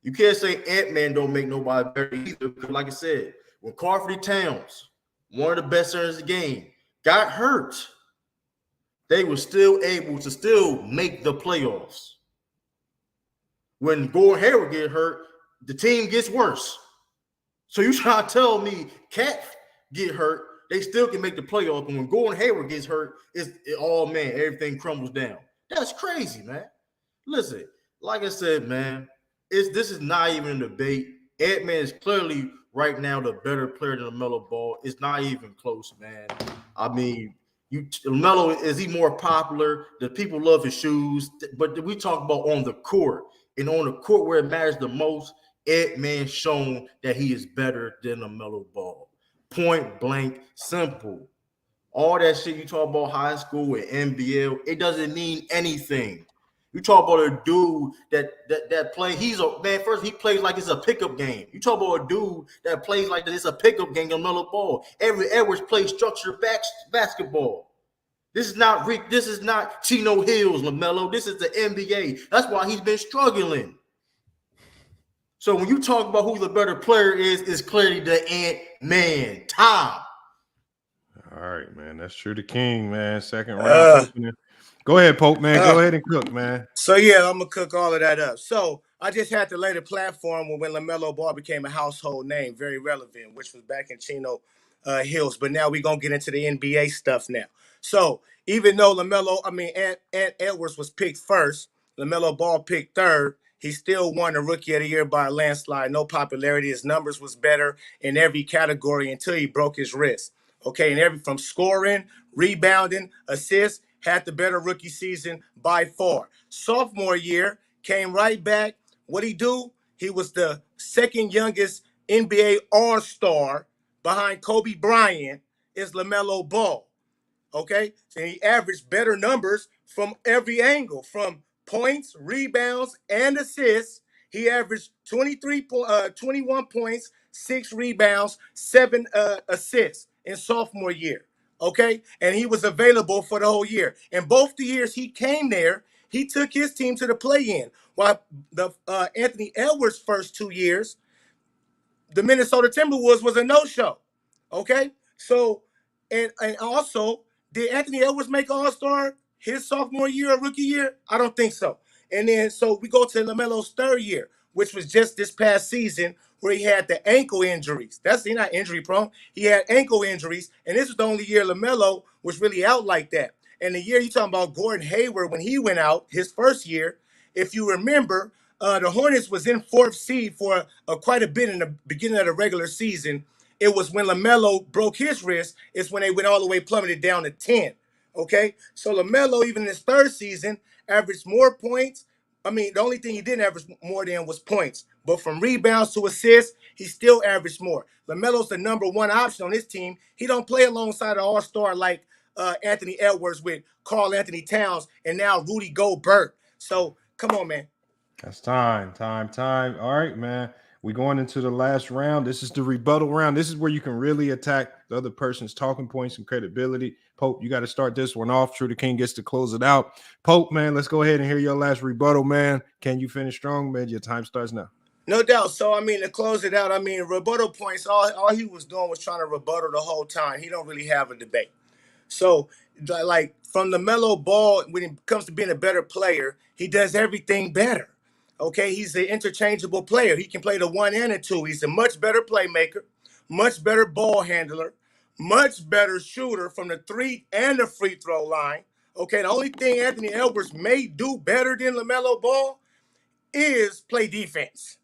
You can't say Ant-Man don't make nobody better either. Because like I said, when Carfrey Towns, one of the best centers of the game, got hurt, they were still able to still make the playoffs. When Gordon Hayward get hurt, the team gets worse. So you trying to tell me Cat get hurt, they still can make the playoffs. And when Gordon Hayward gets hurt, everything crumbles down. That's crazy, man. Listen, like I said, man, this is not even a debate. Ant-Man is clearly right now the better player than LaMelo Ball. It's not even close, man. I mean, LaMelo, is he more popular? The people love his shoes, but we talk about on the court. And on the court where it matters the most, Ant-Man shown that he is better than LaMelo Ball. Point blank, simple. All that shit you talk about high school and NBL, it doesn't mean anything. You talk about a dude that play. First he plays like it's a pickup game. You talk about a dude that plays like that it's a pickup game on LaMelo Ball. Edwards plays structured basketball. This is not Chino Hills, LaMelo. This is the NBA. That's why he's been struggling. So when you talk about who the better player is clearly the Ant-Man. Tom. All right, man. That's true. The king, man. Second round. Go ahead, Pope, man. Go ahead and cook, man. So, yeah, I'm going to cook all of that up. So, I just had to lay the platform when LaMelo Ball became a household name, very relevant, which was back in Chino Hills. But now we're going to get into the NBA stuff now. So, even though Ant Edwards was picked first, LaMelo Ball picked third, he still won the Rookie of the Year by a landslide. No popularity. His numbers was better in every category until he broke his wrist. Okay, and from scoring, rebounding, assists, had the better rookie season by far. Sophomore year, came right back. What'd he do? He was the second youngest NBA All-Star behind Kobe Bryant is LaMelo Ball. Okay? So he averaged better numbers from every angle, from points, rebounds, and assists. He averaged 21 points, 6 rebounds, 7 assists in sophomore year. Okay, and he was available for the whole year. And both the years he came there, he took his team to the play-in. While the Anthony Edwards' first 2 years, the Minnesota Timberwolves was a no-show. Okay, so And also, did Anthony Edwards make All-Star his sophomore year or rookie year? I don't think so. And then so we go to LaMelo's third year, which was just this past season where he had the ankle injuries. He's not injury prone. He had ankle injuries, and this was the only year LaMelo was really out like that. And the year you talking about Gordon Hayward when he went out his first year, if you remember, the Hornets was in 4th seed for quite a bit in the beginning of the regular season. It was when LaMelo broke his wrist. It's when they went all the way plummeted down to 10. Okay, so LaMelo, even in his third season, averaged more points. I mean, the only thing he didn't average more than was points. But from rebounds to assists, he still averaged more. LaMelo's the number one option on this team. He don't play alongside an all-star like Anthony Edwards with Karl Anthony Towns and now Rudy Gobert. So, come on, man. That's time. All right, man. We're going into the last round. This is the rebuttal round. This is where you can really attack the other person's talking points and credibility. Pope, you got to start this one off. True the King gets to close it out. Pope, man, let's go ahead and hear your last rebuttal, man. Can you finish strong, man? Your time starts now. No doubt. So, I mean, to close it out, I mean, rebuttal points, all he was doing was trying to rebuttal the whole time. He don't really have a debate. So, like, from LaMelo Ball, when it comes to being a better player, he does everything better. Okay, he's an interchangeable player. He can play the 1 and the 2. He's a much better playmaker, much better ball handler, much better shooter from the 3 and the free throw line. Okay, the only thing Anthony Edwards may do better than LaMelo Ball is play defense.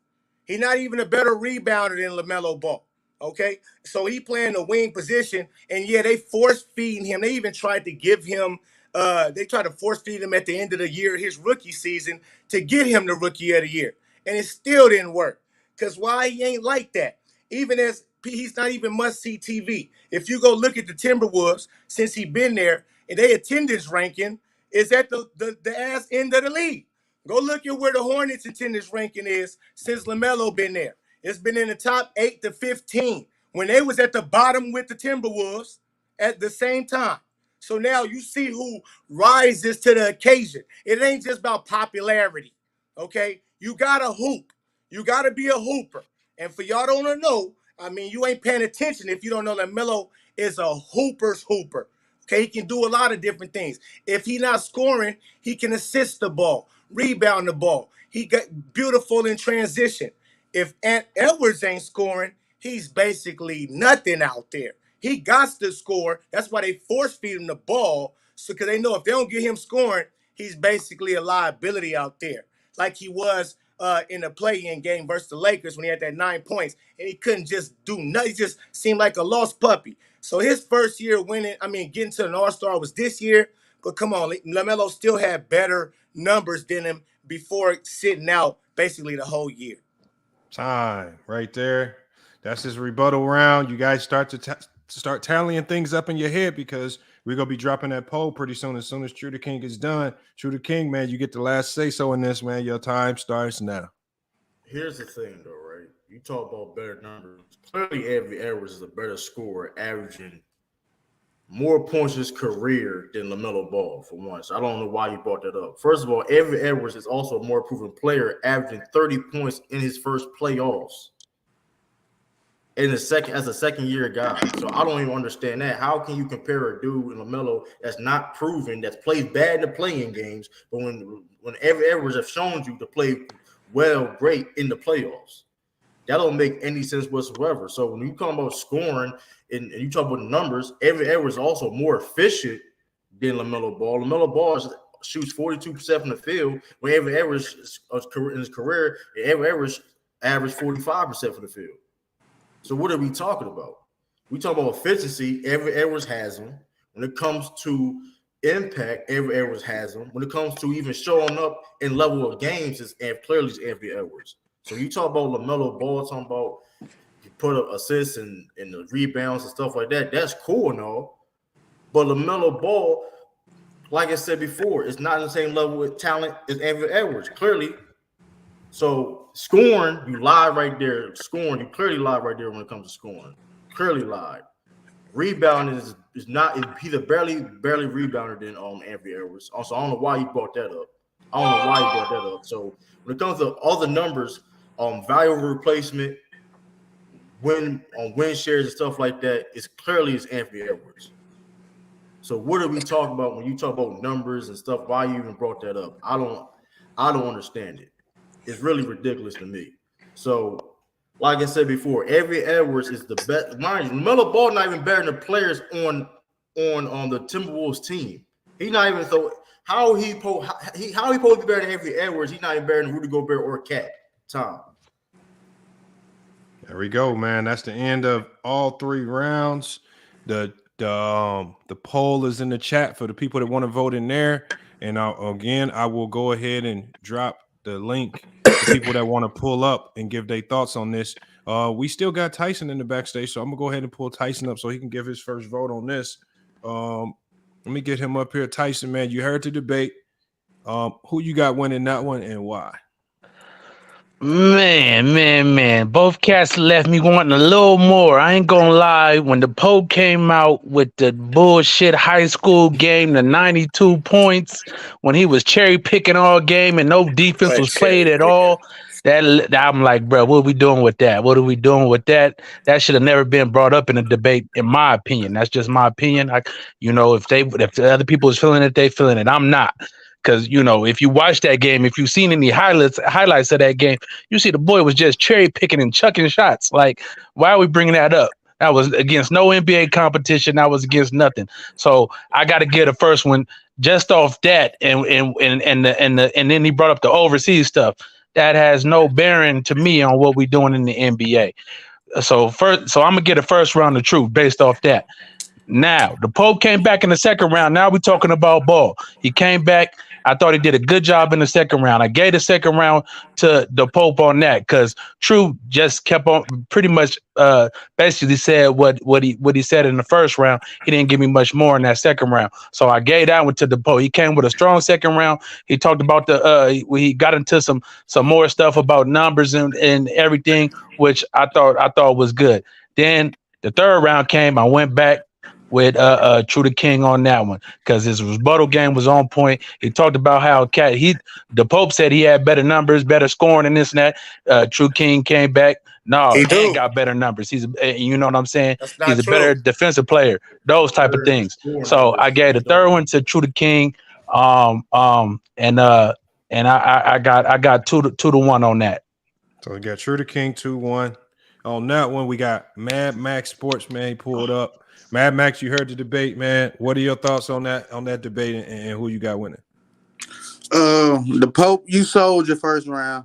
He's not even a better rebounder than LaMelo Ball. Okay, so he playing the wing position, and yeah, they force feeding him. They even tried to give him. They tried to force feed him at the end of the year, his rookie season, to get him the rookie of the year, and it still didn't work. Cause why he ain't like that? Even as he's not even must see TV. If you go look at the Timberwolves since he been there, and their attendance ranking is at the ass end of the league. Go look at where the Hornets attendance ranking is since LaMelo been there. It's been in the top 8 to 15 when they was at the bottom with the Timberwolves at the same time. So now you see who rises to the occasion. It ain't just about popularity, okay? You got to hoop. You got to be a hooper. And for y'all don't know, I mean, you ain't paying attention if you don't know that Melo is a hooper's hooper. Okay, he can do a lot of different things. If he not scoring, he can assist the ball, rebound the ball. He got beautiful in transition. If Ant Edwards ain't scoring, he's basically nothing out there. He got to score. That's why they force feed him the ball. So because they know if they don't get him scoring, he's basically a liability out there. Like he was in the play-in game versus the Lakers when he had that 9 points. And he couldn't just do nothing. He just seemed like a lost puppy. So his first year getting to an all-star was this year. But come on, LaMelo still had better numbers than him before sitting out basically the whole year. Time right there. That's his rebuttal round. You guys start tallying things up in your head because we're going to be dropping that poll pretty soon as True the King is done. True the King, man, you get the last say-so in this, man. Your time starts now. Here's the thing, though, right? You talk about better numbers. Clearly, Anthony Edwards is a better scorer, averaging more points in his career than LaMelo Ball, for once. I don't know why you brought that up. First of all, Anthony Edwards is also a more proven player, averaging 30 points in his first playoffs. As a second-year guy. So I don't even understand that. How can you compare a dude in LaMelo that's not proven, that's played bad in the playing games, but when Edwards have shown you to play well, great in the playoffs? That don't make any sense whatsoever. So when you come about scoring and you talk about the numbers, Edwards is also more efficient than LaMelo Ball. LaMelo Ball shoots 42% from the field, when Edwards in his career, Edwards averaged 45% from the field. So what are we talking about? We talk about efficiency. Edwards has them. When it comes to impact, Edwards has them. When it comes to even showing up in level of games, it's clearly Anthony Edwards. So you talk about LaMelo Ball, talking about you put up assists and the rebounds and stuff like that. That's cool and all. But LaMelo Ball, like I said before, is not in the same level of talent as Anthony Edwards, clearly. So scoring, you lie right there. Scoring, you clearly lie right there when it comes to scoring. Clearly lied. Rebounding is not. He's a barely rebounder than Anthony Edwards. Also, I don't know why you brought that up. So when it comes to all the numbers, value over replacement, win shares and stuff like that, it's clearly Anthony Edwards. So what are we talking about when you talk about numbers and stuff? Why you even brought that up? I don't understand it. It's really ridiculous to me. So, like I said before, Avery Edwards is the best. Mind you, LaMelo Ball not even better than the players on the Timberwolves team. He's not even so. How he supposed to be better than Avery Edwards? He's not even better than Rudy Gobert or Cat. Tom. There we go, man. That's the end of all 3 rounds. The poll is in the chat for the people that want to vote in there. And I will go ahead and drop the link for people that want to pull up and give their thoughts on this. We still got Tyson in the backstage, so I'm gonna go ahead and pull Tyson up so he can give his first vote on this. Let me get him up here. Tyson, man, you heard the debate. Who you got winning that one and why? Man. Both cats left me wanting a little more. I ain't gonna lie. When the Pope came out with the bullshit high school game, the 92 points, when he was cherry picking all game and no defense was played at all, that I'm like, bro, what are we doing with that? What are we doing with that? That should have never been brought up in a debate, in my opinion. That's just my opinion. If the other people is feeling it, they feeling it. I'm not. Because, if you watch that game, if you've seen any highlights of that game, you see the boy was just cherry picking and chucking shots. Like, why are we bringing that up? That was against no NBA competition. That was against nothing. So I got to get a first one just off that. And then he brought up the overseas stuff. That has no bearing to me on what we're doing in the NBA. So I'm gonna get a first round of truth based off that. Now, the Pope came back in the second round. Now we're talking about Ball. He came back. I thought he did a good job in the second round. I gave the second round to the Pope on that because True just kept on pretty much basically said what he said in the first round. He didn't give me much more in that second round. So I gave that one to the Pope. He came with a strong second round. He talked about he got into some more stuff about numbers and everything, which I thought was good. Then the third round came. I went back with True the King on that one because his rebuttal game was on point. He talked about how the Pope said he had better numbers, better scoring, and this and that. True King came back. No, he ain't got better numbers. He's, you know what I'm saying? He's a better defensive player. Those type of things. So I gave the third one to True the King. And I got 2-1 on that. So we got True the King 2-1. On that one, we got Mad Max Sports, man. He pulled up. Mad Max, you heard the debate, man. What are your thoughts on that debate and who you got winning? The Pope, you sold your first round,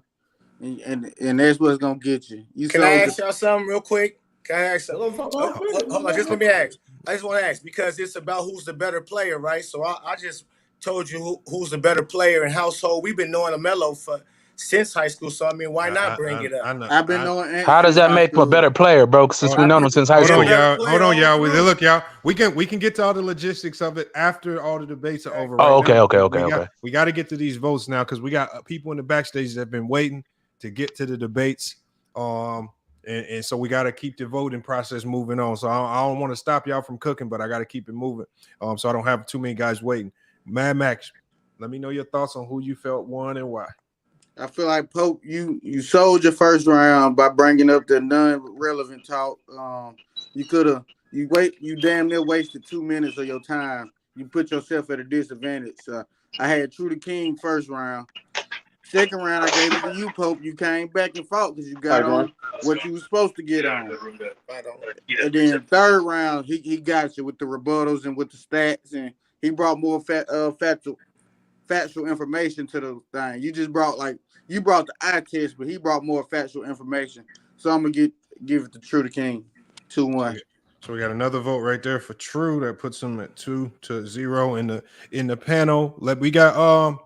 and that's what's gonna get you. Can I ask y'all something real quick? Can I ask? Hold on, just let me ask. I just want to ask because it's about who's the better player, right? So I just told you who's the better player in household. We've been knowing LaMelo since high school, so I mean, why not bring it up? I've been knowing. How does that make him a better player, bro? Since we know him since high school. Hold on, y'all. Look, y'all. We can get to all the logistics of it after all the debates are over. Okay. We got to get to these votes now because we got people in the backstage that have been waiting to get to the debates. And so we got to keep the voting process moving on. So I don't want to stop y'all from cooking, but I got to keep it moving. So I don't have too many guys waiting. Mad Max, let me know your thoughts on who you felt won and why. I feel like Pope, you sold your first round by bringing up the non-relevant talk. You damn near wasted 2 minutes of your time. You put yourself at a disadvantage. I had True the King first round. Second round, I gave it to you, Pope. You came back and fought because you got on what you were supposed to get on. And then third round, he got you with the rebuttals and with the stats, and he brought more factual information to the thing. You just brought you brought the eye test, but he brought more factual information. So I'm gonna give it to True the King 2-1. So we got another vote right there for True that puts him at 2-0 in the panel. We got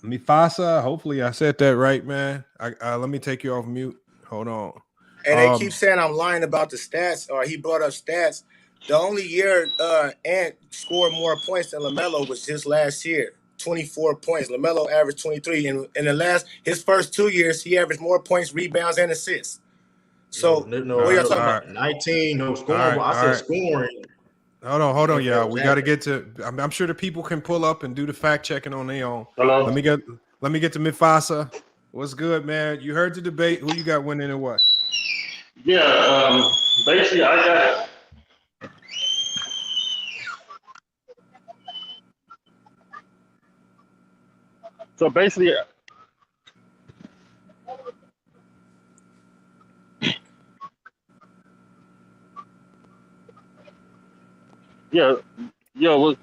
Mufasa. Hopefully I said that right, man. Let me take you off mute. Hold on. And they keep saying I'm lying about the stats, or he brought up stats. The only year Ant scored more points than LaMelo was just last year, 24 points. LaMelo averaged 23. And in his first 2 years, he averaged more points, rebounds, and assists. So what are y'all talking about? 19, no scoring. I said scoring. Hold on, y'all. We got to get to. I'm sure the people can pull up and do the fact checking on their own. Hello. Let me get to Mufasa. What's good, man? You heard the debate. Who you got winning and what? Yeah. Basically, I got So basically, yeah, well,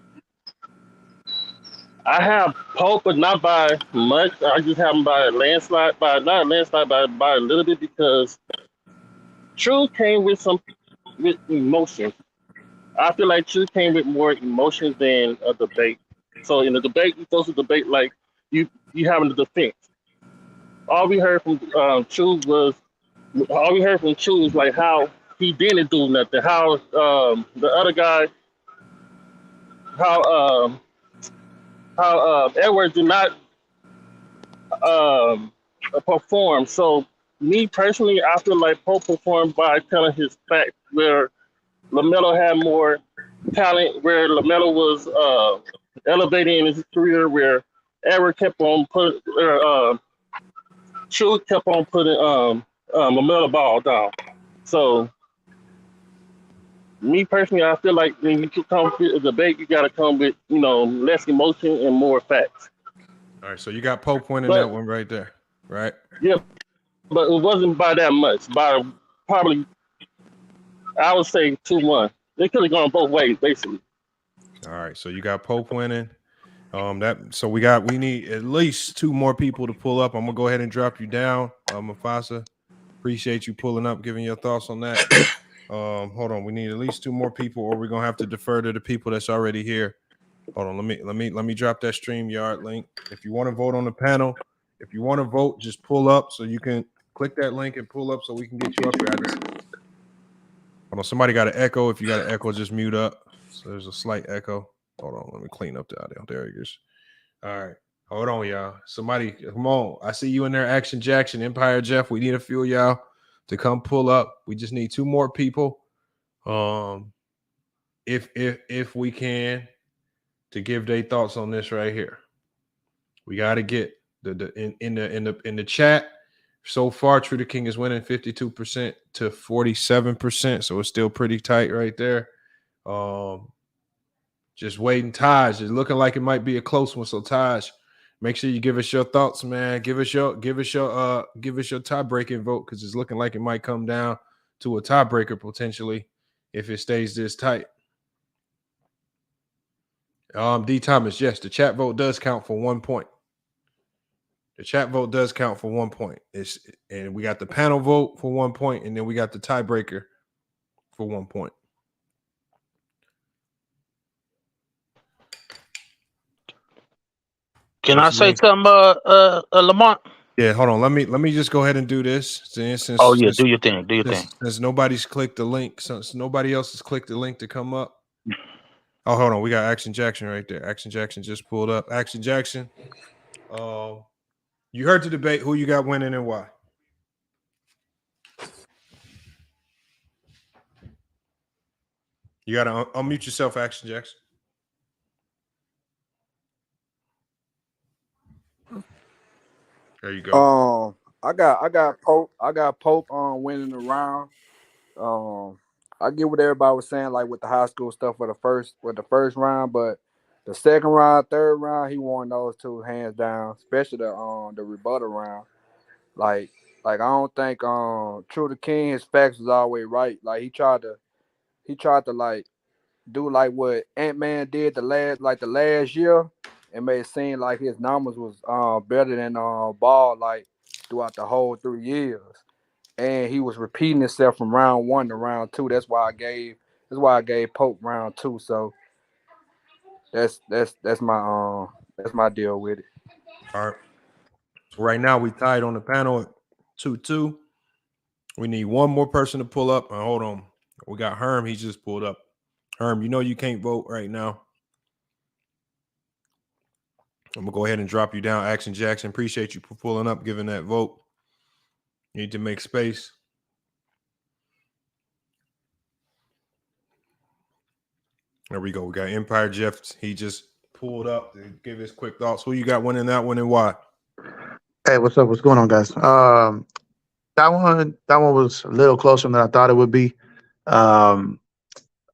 I have Pope, but not by much. I just have him by a landslide, not a landslide, by a little bit because True came with emotions. I feel like True came with more emotions than a debate. So in a debate, you're supposed to debate like you having the defense. All we heard from True was like how he didn't do nothing. How the other guy, how Edwards did not perform. So me personally, I feel like Pope performed by telling his facts, where LaMelo had more talent, where LaMelo was elevating in his career, where Edwards kept on putting, True kept on putting LaMelo ball down. So me personally, I feel like when you come to a debate, you got to come with less emotion and more facts. All right, so you got Pope winning that one right there, right? Yeah, but it wasn't by that much. By probably, I would say 2-1. They could have gone both ways, basically. All right, so you got Pope winning. We need at least 2 more people to pull up. I'm gonna go ahead and drop you down, Mufasa. Appreciate you pulling up, giving your thoughts on that. Hold on, we need at least 2 more people, or we're gonna have to defer to the people that's already here. Hold on, let me drop that StreamYard link. If you want to vote on the panel, if you want to vote, just pull up so you can click that link and pull up so we can get you up here. Hold on, somebody got an echo. If you got an echo, just mute up. So there's a slight echo. Hold on, let me clean up the audio. There it is. All right, hold on, y'all. Somebody, come on. I see you in there, Action Jackson, Empire Jeff. We need a few of y'all to come pull up. We just need 2 more people. If we can, to give their thoughts on this right here. We got to get in the chat. So far, True the King is winning 52% to 47%, so it's still pretty tight right there. Just waiting. Taj, it's looking like it might be a close one. So Taj, make sure you give us your thoughts, man. Give us your tie-breaking vote, because it's looking like it might come down to a tiebreaker potentially if it stays this tight. D. Thomas, yes, the chat vote does count for 1 point. The chat vote does count for 1 point. And we got the panel vote for 1 point, and then we got the tiebreaker for 1 point. Can I say something, Lamont? Yeah, hold on. Let me just go ahead and do this. Do your thing. Do your thing. Since nobody's clicked the link, since nobody else has clicked the link to come up. Oh, hold on. We got Action Jackson right there. Action Jackson just pulled up. Action Jackson. You heard the debate. Who you got winning and why? You got to unmute yourself, Action Jackson. There you go. I got Pope winning the round. I get what everybody was saying, like with the high school stuff with the first round, but the second round, third round, he won those 2 hands down, especially the rebuttal round. Like I don't think True the King, his facts was always right. Like he tried to like do like what Ant-Man did the last year, and made it seem like his numbers was better than Ball like throughout the whole 3 years. And he was repeating himself from round 1 to round 2. That's why I gave Pope round 2. So that's my deal with it. All right. So right now we tied on the panel at 2-2. We need 1 more person to pull up. Hold on. We got Herm. He just pulled up. Herm, you know you can't vote right now. I'm going to go ahead and drop you down, Action Jackson. Appreciate you for pulling up, giving that vote. Need to make space. There we go. We got Empire Jeff. He just pulled up to give his quick thoughts. Who you got winning that one and why? Hey, what's up? What's going on, guys? That one was a little closer than I thought it would be. I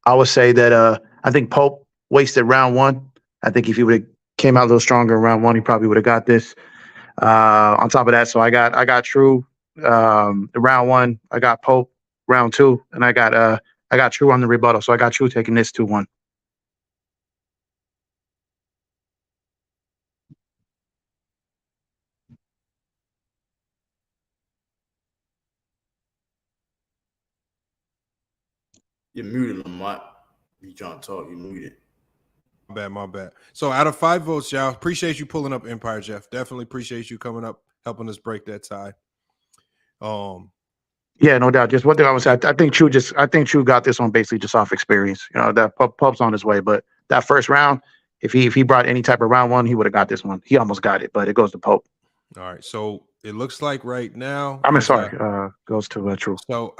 would say that I think Pope wasted round 1. I think if he would have came out a little stronger in round one. He probably would have got this. On top of that, so I got True round one. I got Pope round two, and I got True on the rebuttal. So I got True taking this 2-1. You're muted, Lamont. You trying to talk? You muted. My bad. So out of 5 votes, y'all, appreciate you pulling up Empire, Jeff. Definitely appreciate you coming up, helping us break that tie. Yeah, no doubt. Just one thing I would say, I think True got this one basically just off experience. You know, that Pup's on his way, but that first round, if he brought any type of round one, he would have got this one. He almost got it, but it goes to Pope. All right. So it looks like right now. Goes to True. So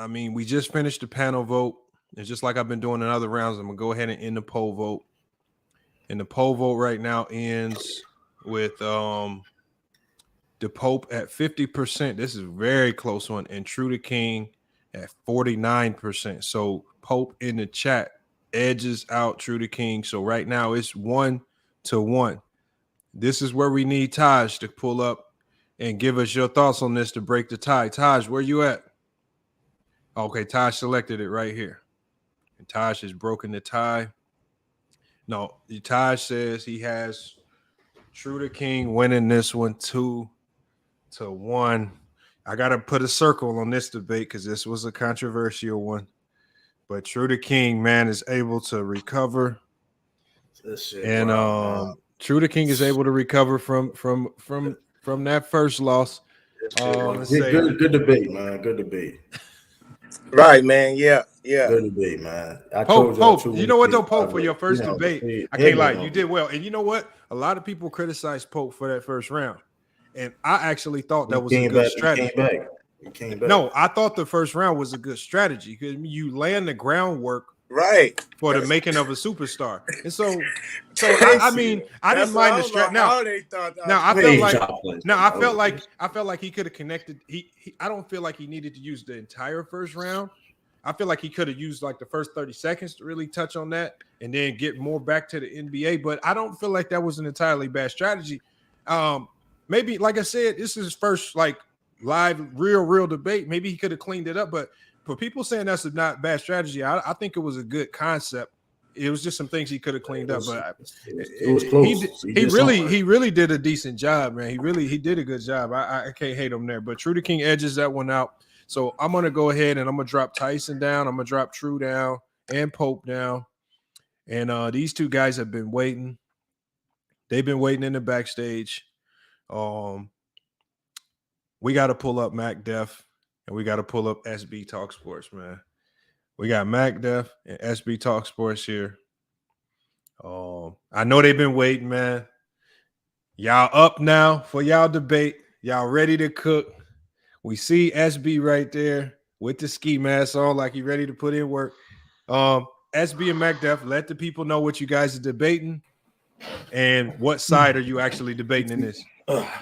we just finished the panel vote. And just like I've been doing in other rounds, I'm gonna go ahead and end the poll vote. And the poll vote right now ends with the Pope at 50%. This is a very close one, and True to King at 49%. So Pope in the chat edges out True to King. So right now it's 1-1. This is where we need Taj to pull up and give us your thoughts on this to break the tie. Taj, where you at? Okay, Taj selected it right here. And Taj has broken the tie. No, Taj says he has True to King winning this one 2-1. I got to put a circle on this debate because this was a controversial one. But True to King, man, is able to recover. True to King is able to recover from that first loss. Good debate, man. Good debate. Right, man. Yeah. Good debate, man. Pope, you know what though, Pope, for your first debate, I can't lie, you did well. And you know what? A lot of people criticized Pope for that first round, and I actually thought that was a good strategy. He came back. No, I thought the first round was a good strategy because you laying the groundwork right for the making of a superstar. And so I didn't mind the strategy. I felt like he could have connected. I don't feel like he needed to use the entire first round. I feel like he could have used like the first 30 seconds to really touch on that and then get more back to the NBA. But I don't feel like that was an entirely bad strategy. Maybe, like I said, this is his first like live, real debate. Maybe he could have cleaned it up. But for people saying that's a not bad strategy, I think it was a good concept. It was just some things he could have cleaned up. But it was close. He really did a decent job, man. He did a good job. I can't hate him there. But True to King edges that one out. So I'm going to go ahead and I'm going to drop Tyson down. I'm going to drop True down and Pope down. And these two guys have been waiting. They've been waiting in the backstage. We got to pull up Mac Def and we got to pull up SB Talk Sports, man. We got Mac Def and SB Talk Sports here. I know they've been waiting, man. Y'all up now for y'all debate. Y'all ready to cook. We see SB right there with the ski mask on, like he ready to put in work. SB and MacDef, let the people know what you guys are debating and what side are you actually debating in this.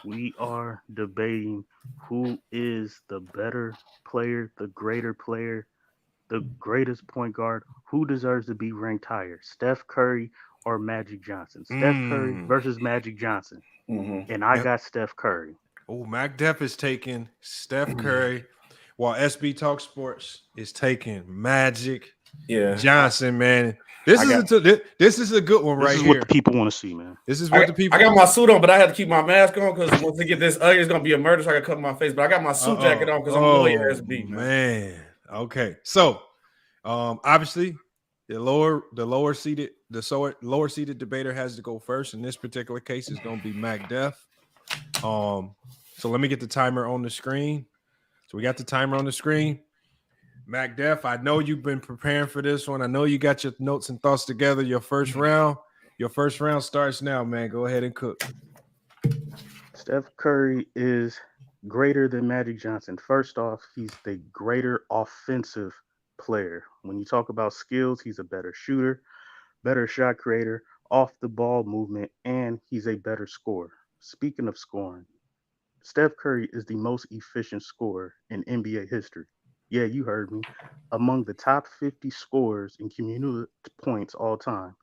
We are debating who is the better player, the greater player, the greatest point guard, who deserves to be ranked higher, Steph Curry or Magic Johnson. Steph Curry versus Magic Johnson. And I got Steph Curry. Oh, MacDef is taking Steph Curry, while SB Talk Sports is taking Magic Johnson, man. This is a good one right here. This is what the people want to see, man. This is what the people. I got my suit on, but I had to keep my mask on because once they get this ugly, it's gonna be a murder. So I gotta cover my face. But I got my suit jacket on because I'm lawyer SB, man. Okay, so obviously the lower seated debater has to go first. In this particular case, it's gonna be MacDef. So let me get the timer on the screen. So we got the timer on the screen. MacDef, I know you've been preparing for this one. I know you got your notes and thoughts together. Your first round starts now, man. Go ahead and cook. Steph Curry is greater than Magic Johnson. First off, he's the greater offensive player. When you talk about skills, he's a better shooter, better shot creator, off the ball movement, and he's a better scorer. Speaking of scoring, Steph Curry is the most efficient scorer in NBA history. Yeah, you heard me. Among the top 50 scorers in cumulative points all time,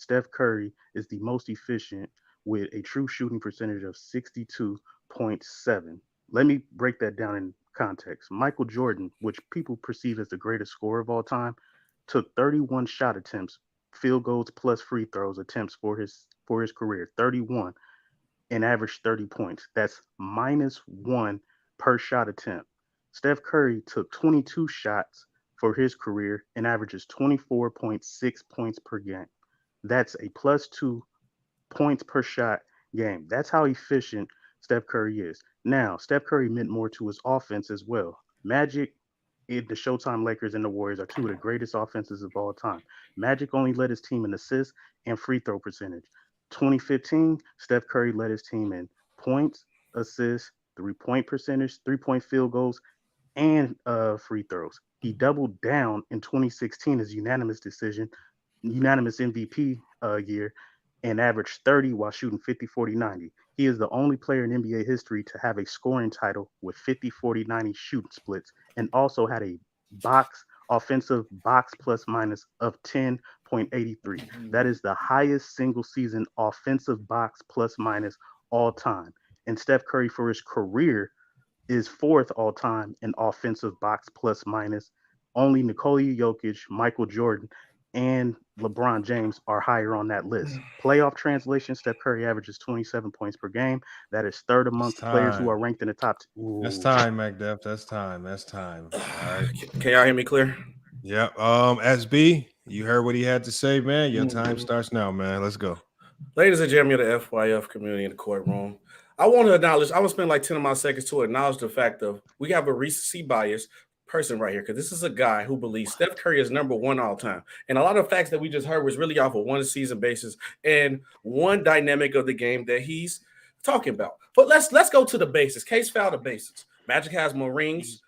Steph Curry is the most efficient with a true shooting percentage of 62.7. Let me break that down in context. Michael Jordan, which people perceive as the greatest scorer of all time, took 31 shot attempts, field goals plus free throws attempts for his career, 31, and averaged 30 points. That's -1 per shot attempt. Steph Curry took 22 shots for his career and averages 24.6 points per game. That's a +2 points per shot game. That's how efficient Steph Curry is. Now, Steph Curry meant more to his offense as well. Magic, the Showtime Lakers, and the Warriors are two of the greatest offenses of all time. Magic only led his team in assists and free throw percentage. 2015, Steph Curry led his team in points, assists, 3-point percentage, 3-point field goals, and free throws. He doubled down in 2016 as unanimous MVP year, and averaged 30 while shooting 50, 40, 90. He is the only player in NBA history to have a scoring title with 50, 40, 90 shooting splits, and also had a offensive box plus minus of 10.83. That is the highest single season offensive box plus minus all time. And Steph Curry for his career is 4th all time in offensive box plus minus. Only Nikola Jokic, Michael Jordan, and LeBron James are higher on that list. Playoff translation, Steph Curry averages 27 points per game. That is 3rd amongst players who are ranked in the top. That's time, MacDef. That's time. All right. Can y'all hear me clear? Yeah. SB, you heard what he had to say, man. Your time starts now, man. Let's go. Ladies and gentlemen of the FYF community in the courtroom, I want to spend like 10 of my seconds to acknowledge the fact of we have a recency bias person right here, because this is a guy who believes Steph Curry is number 1 all time. And a lot of facts that we just heard was really off of one season basis and one dynamic of the game that he's talking about. But let's go to the basics. Case foul the basics. Magic has more rings.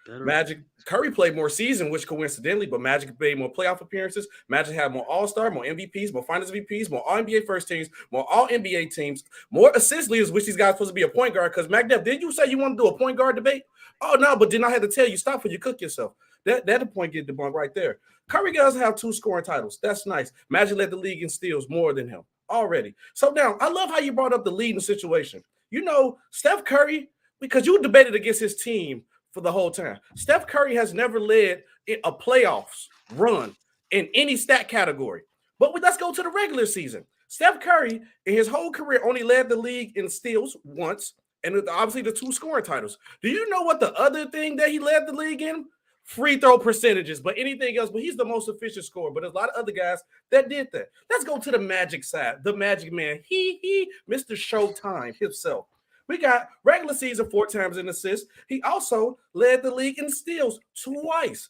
Curry played more season, which coincidentally, but Magic made more playoff appearances. Magic had more All-Star, more MVPs, more Finals MVPs, more All-NBA first teams, more All-NBA teams, more assist leaders, which these guys are supposed to be a point guard. Because MacDef, did you say you want to do a point guard debate? Oh, no, but then I had to tell you, stop before you cook yourself. That point get debunked right there. Curry does have 2 scoring titles. That's nice. Magic led the league in steals more than him already. So now, I love how you brought up the leading situation. You know, Steph Curry, because you debated against his team for the whole time. Steph Curry has never led a playoffs run in any stat category. But let's go to the regular season. Steph Curry, in his whole career, only led the league in steals once, and obviously the 2 scoring titles. Do you know what the other thing that he led the league in? Free throw percentages, but anything else. But he's the most efficient scorer. But there's a lot of other guys that did that. Let's go to the Magic side. The Magic man, Mr. Showtime himself. We got regular season 4 times in assists. He also led the league in steals twice.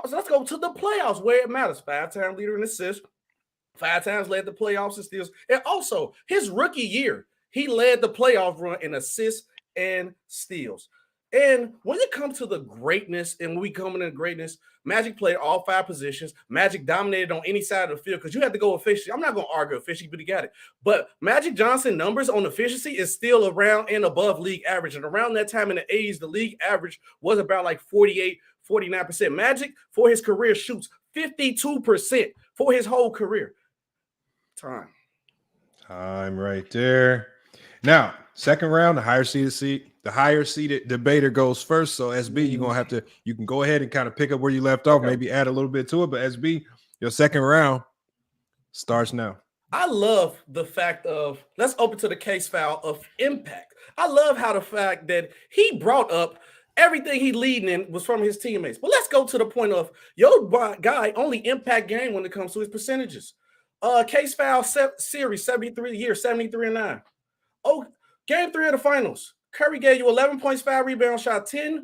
So let's go to the playoffs where it matters. 5-time leader in assists, 5 times led the playoffs in steals. And also his rookie year, he led the playoff run in assists and steals. And when it comes to the greatness, and when we come into greatness, Magic played all 5 positions. Magic dominated on any side of the field because you had to go efficiency. I'm not going to argue efficiency, but he got it. But Magic Johnson numbers on efficiency is still around and above league average. And around that time in the 80s, the league average was about like 48, 49%. Magic, for his career, shoots 52% for his whole career. Time right there. Now, second round, the higher seeded debater goes first. So SB, you're gonna have to, you can go ahead and kind of pick up where you left off, maybe add a little bit to it. But SB, your second round starts now. I love the fact of, let's open to the case file of impact. I love how the fact that he brought up everything he leading in was from his teammates. But let's go to the point of your guy only impact game when it comes to his percentages. Case file series 73 years, 73-9. Oh, game 3 of the finals. Curry gave you 11 points, 5 rebounds, shot 10%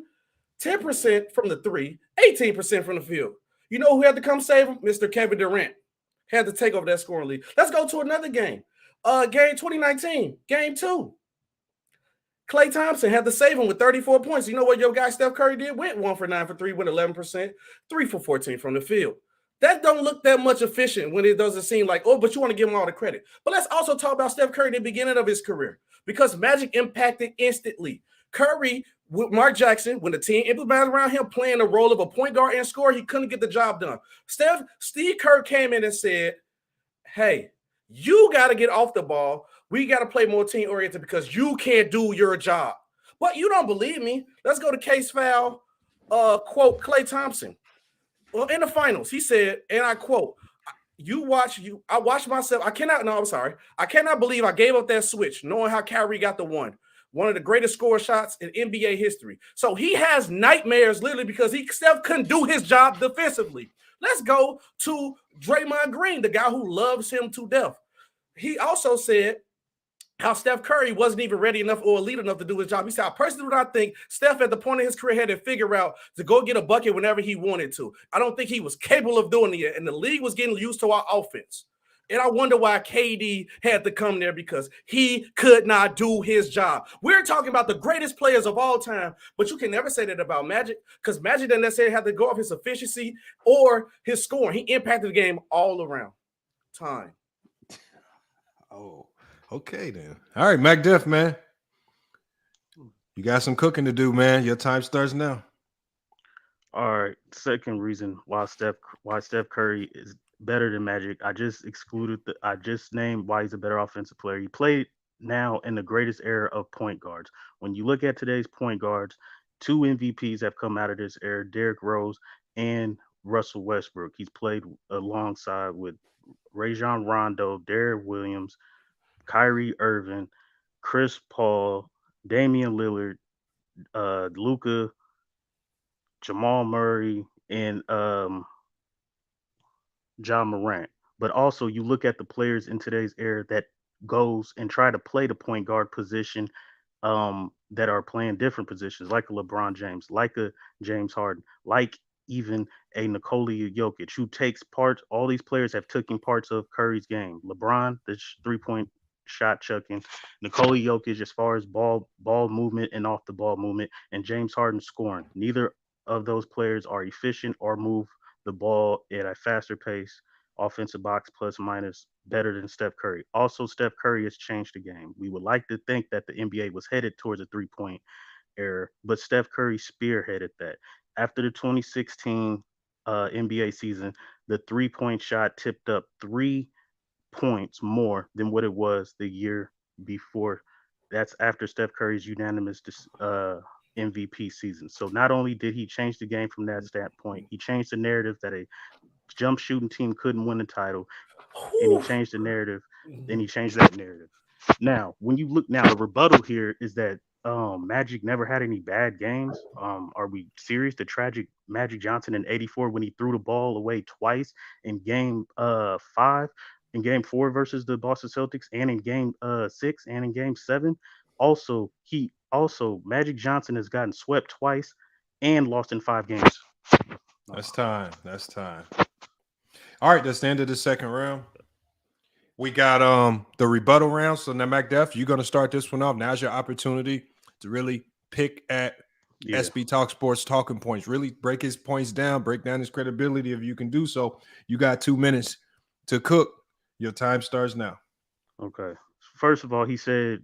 from the 3, 18% from the field. You know who had to come save him? Mr. Kevin Durant had to take over that scoring lead. Let's go to another game. Game 2019, game 2. Klay Thompson had to save him with 34 points. You know what your guy Steph Curry did? Went 1 for 9 for 3 with 11%, 3 for 14 from the field. That don't look that much efficient when it doesn't seem like, oh, but you want to give him all the credit. But let's also talk about Steph Curry at the beginning of his career, because Magic impacted instantly. Curry, with Mark Jackson, when the team implemented around him playing the role of a point guard and scorer, he couldn't get the job done. Steve Kerr came in and said, hey, You got to get off the ball. We got to play more team oriented because you can't do your job. But you don't believe me. Let's go to case file. Quote Klay Thompson. Well, in the finals, he said, and I quote, I watched myself. I cannot believe I gave up that switch, knowing how Kyrie got the one of the greatest score shots in NBA history. So he has nightmares literally because Steph couldn't do his job defensively. Let's go to Draymond Green, the guy who loves him to death. He also said how Steph Curry wasn't even ready enough or elite enough to do his job. He said, I personally do not think Steph at the point of his career had to figure out to go get a bucket whenever he wanted to. I don't think he was capable of doing it, and the league was getting used to our offense. And I wonder why KD had to come there because he could not do his job. We're talking about the greatest players of all time, but you can never say that about Magic because Magic doesn't necessarily have to go off his efficiency or his scoring. He impacted the game all around. Time. Oh, okay then. All right, Mac Def, man. You got some cooking to do, man. Your time starts now. All right. Second reason why Steph Curry is better than Magic. I just named why he's a better offensive player. He played now in the greatest era of point guards. When you look at today's point guards, 2 MVPs have come out of this era, Derrick Rose and Russell Westbrook. He's played alongside with Rajon Rondo, Derrick Williams, Kyrie Irving, Chris Paul, Damian Lillard, Luka, Jamal Murray, and John Morant. But also you look at the players in today's era that goes and try to play the point guard position that are playing different positions, like a LeBron James, like a James Harden, like even a Nikola Jokic, who takes parts. All these players have taken parts of Curry's game. LeBron, the 3-point shot chucking, Nikola Jokic as far as ball movement and off the ball movement, and James Harden scoring. Neither of those players are efficient or move the ball at a faster pace, offensive box plus minus, better than Steph Curry. Also, Steph Curry has changed the game. We would like to think that the NBA was headed towards a 3-point era, but Steph Curry spearheaded that. After the 2016 NBA season, the 3-point shot tipped up 3 points more than what it was the year before. That's after Steph Curry's unanimous MVP season. So not only did he change the game from that standpoint, he changed the narrative that a jump shooting team couldn't win the title, and he changed the narrative. Then he changed that narrative. Now, when you look now, the rebuttal here is that Magic never had any bad games. Are we serious? The tragic Magic Johnson in '84 when he threw the ball away twice in Game 5, in Game 4 versus the Boston Celtics, and in Game 6 and in Game 7. Also, Magic Johnson has gotten swept twice and lost in 5 games. That's time. All right, that's the end of the second round. We got the rebuttal round. So now, Mac Def, you're gonna start this one off. Now's your opportunity to really pick at SB Talk Sports talking points. Really break his points down, break down his credibility if you can do so. You got 2 minutes to cook. Your time starts now. Okay. First of all, he said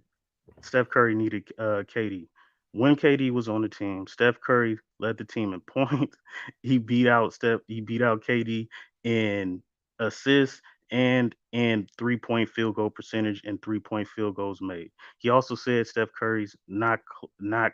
Steph Curry needed KD. When KD was on the team, Steph Curry led the team in points. He beat out KD in assists and in 3-point field goal percentage and 3-point field goals made. He also said Steph Curry's not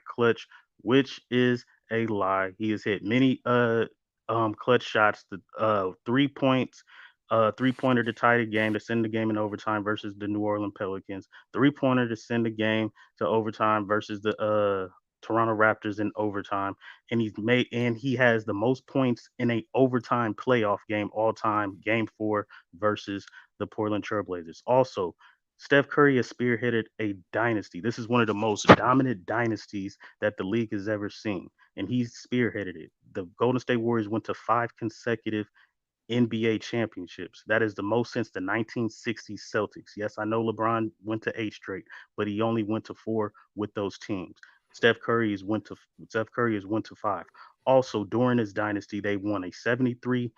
clutch, which is a lie. He has hit many clutch shots. The 3 points. 3-pointer to tie the game, to send the game in overtime versus the New Orleans Pelicans. 3-pointer to send the game to overtime versus the Toronto Raptors in overtime. And he has the most points in a overtime playoff game all time, Game 4 versus the Portland Trailblazers. Also, Steph Curry has spearheaded a dynasty. This is one of the most dominant dynasties that the league has ever seen, and he's spearheaded it. The Golden State Warriors went to 5 consecutive NBA championships. That is the most since the 1960s Celtics. Yes, I know LeBron went to 8 straight, but he only went to 4 with those teams. Steph Curry has went to 5. Also, during his dynasty, they won a 73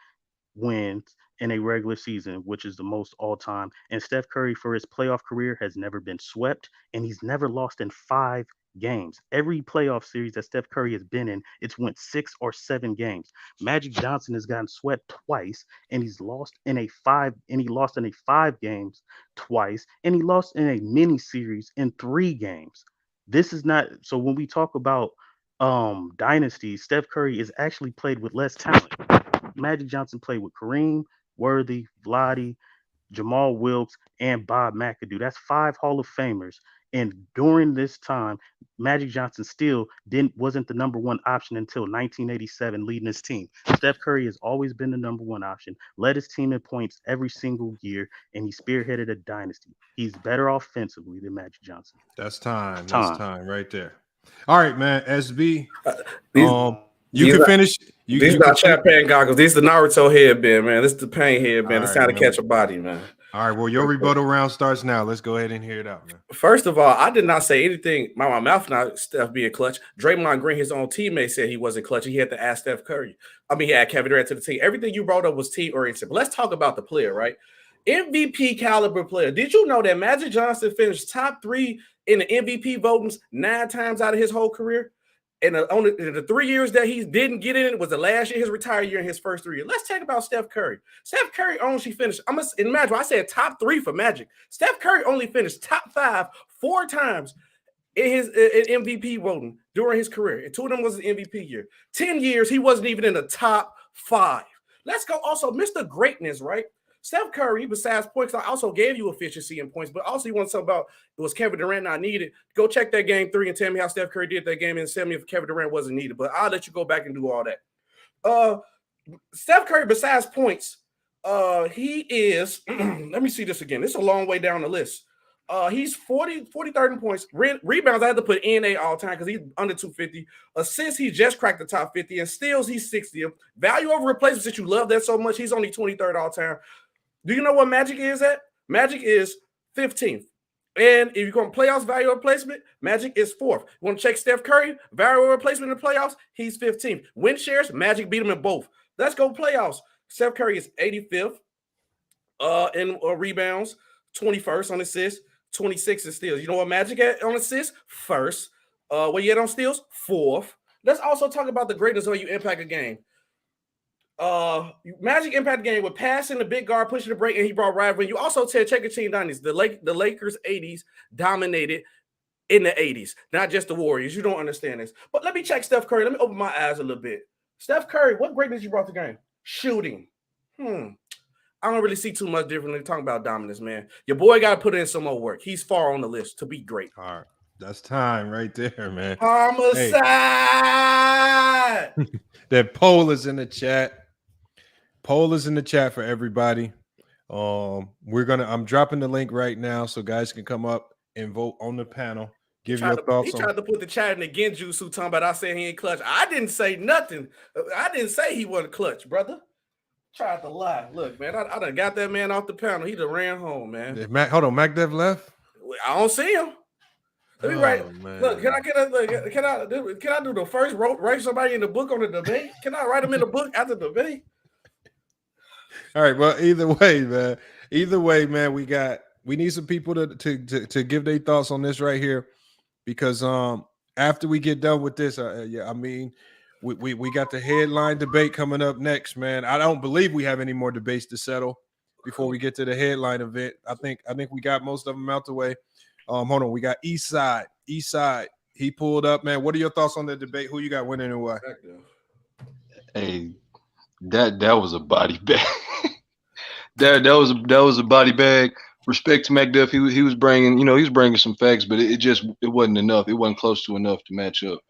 wins in a regular season, which is the most all time. And Steph Curry, for his playoff career, has never been swept, and he's never lost in 5 games. Every playoff series that Steph Curry has been in, it's went 6 or 7 games. Magic Johnson has gotten swept twice, and he lost in a 5 games twice, and he lost in a mini series in 3 games. This is not so when we talk about dynasties, Steph Curry is actually played with less talent. Magic Johnson played with Kareem, Worthy, Vlade, Jamal Wilkes, and Bob McAdoo. That's 5 Hall of Famers. And during this time, Magic Johnson still wasn't the number one option until 1987, leading his team. Steph Curry has always been the number one option, led his team in points every single year, and he spearheaded a dynasty. He's better offensively than Magic Johnson. That's time. That's time right there. All right, man. SB. You can finish. These you not can champagne goggles. These the Naruto headband, man. This is the pain headband. It's All time right, to catch a body, man. All right. Well, your rebuttal round starts now. Let's go ahead and hear it out, man. First of all, I did not say anything. My mouth not Steph being clutch. Draymond Green, his own teammate, said he wasn't clutch. He had to ask Steph Curry. I mean, he had Kevin Durant to the team. Everything you brought up was team oriented. But let's talk about the player, right? MVP caliber player. Did you know that Magic Johnson finished top 3 in the MVP votings 9 times out of his whole career? And only the 3 years that he didn't get in it was the last year, his retired year, in his first 3 years. Let's talk about Steph Curry. Steph Curry only finished. Imagine I said top 3 for Magic. Steph Curry only finished top 5 4 times in his MVP voting during his career. And 2 of them was the MVP year. 10 years he wasn't even in the top 5. Let's go. Also, Mr. Greatness, right? Steph Curry, besides points, I also gave you efficiency in points, but also you want to talk about it was Kevin Durant not needed. Go check that game 3 and tell me how Steph Curry did that game and tell me if Kevin Durant wasn't needed. But I'll let you go back and do all that. Steph Curry, besides points, he is, let me see this again. This is a long way down the list. He's 43rd in points. Rebounds, I had to put NA all time because he's under 250. Assists, he just cracked the top 50. And steals, he's 60th. Value over replacement, since you love that so much, he's only 23rd all time. Do you know what Magic is at? Magic is 15th. And if you're going to playoffs value replacement, Magic is 4th. You want to check Steph Curry, value replacement in the playoffs, he's 15th. Win shares, Magic beat him in both. Let's go playoffs. Steph Curry is 85th in rebounds, 21st on assists, 26th in steals. You know what Magic at on assists? 1st. What you at on steals? 4th. Let's also talk about the greatness of you impact a game. Magic impact game with passing the big guard, pushing the break, and he brought rivalry. You also check your team dynasties. The Lakers 80s dominated in the 80s, not just the Warriors. You don't understand this. But let me check Steph Curry. Let me open my eyes a little bit. Steph Curry, what greatness you brought to the game? Shooting. I don't really see too much different than talking about dominance, man. Your boy got to put in some more work. He's far on the list to be great. All right. That's time right there, man. Homicide. That poll is in the chat. Poll is in the chat for everybody. I'm dropping the link right now so guys can come up and vote on the panel. Give your thoughts. He tried to put the chat in the Genjutsu talking about I said he ain't clutch. I didn't say nothing. I didn't say he wasn't clutch, brother. Tried to lie. Look, man, I done got that man off the panel. He done ran home, man. Hold on, Mac Dev left? I don't see him. Let me write. Man. Look, can I do the first write somebody in the book on the debate? Can I write him in the book after the debate? All right. Well, either way, man, we need some people to give their thoughts on this right here, because after we get done with this, we got the headline debate coming up next, man. I don't believe we have any more debates to settle before we get to the headline event. I think we got most of them out the way. Hold on, we got East Side. He pulled up, man. What are your thoughts on the debate? Who you got winning and why? Hey, that was a body bag. that was a body bag. Respect to McDuff. He was bringing some facts, but it wasn't enough. It wasn't close to enough to match up.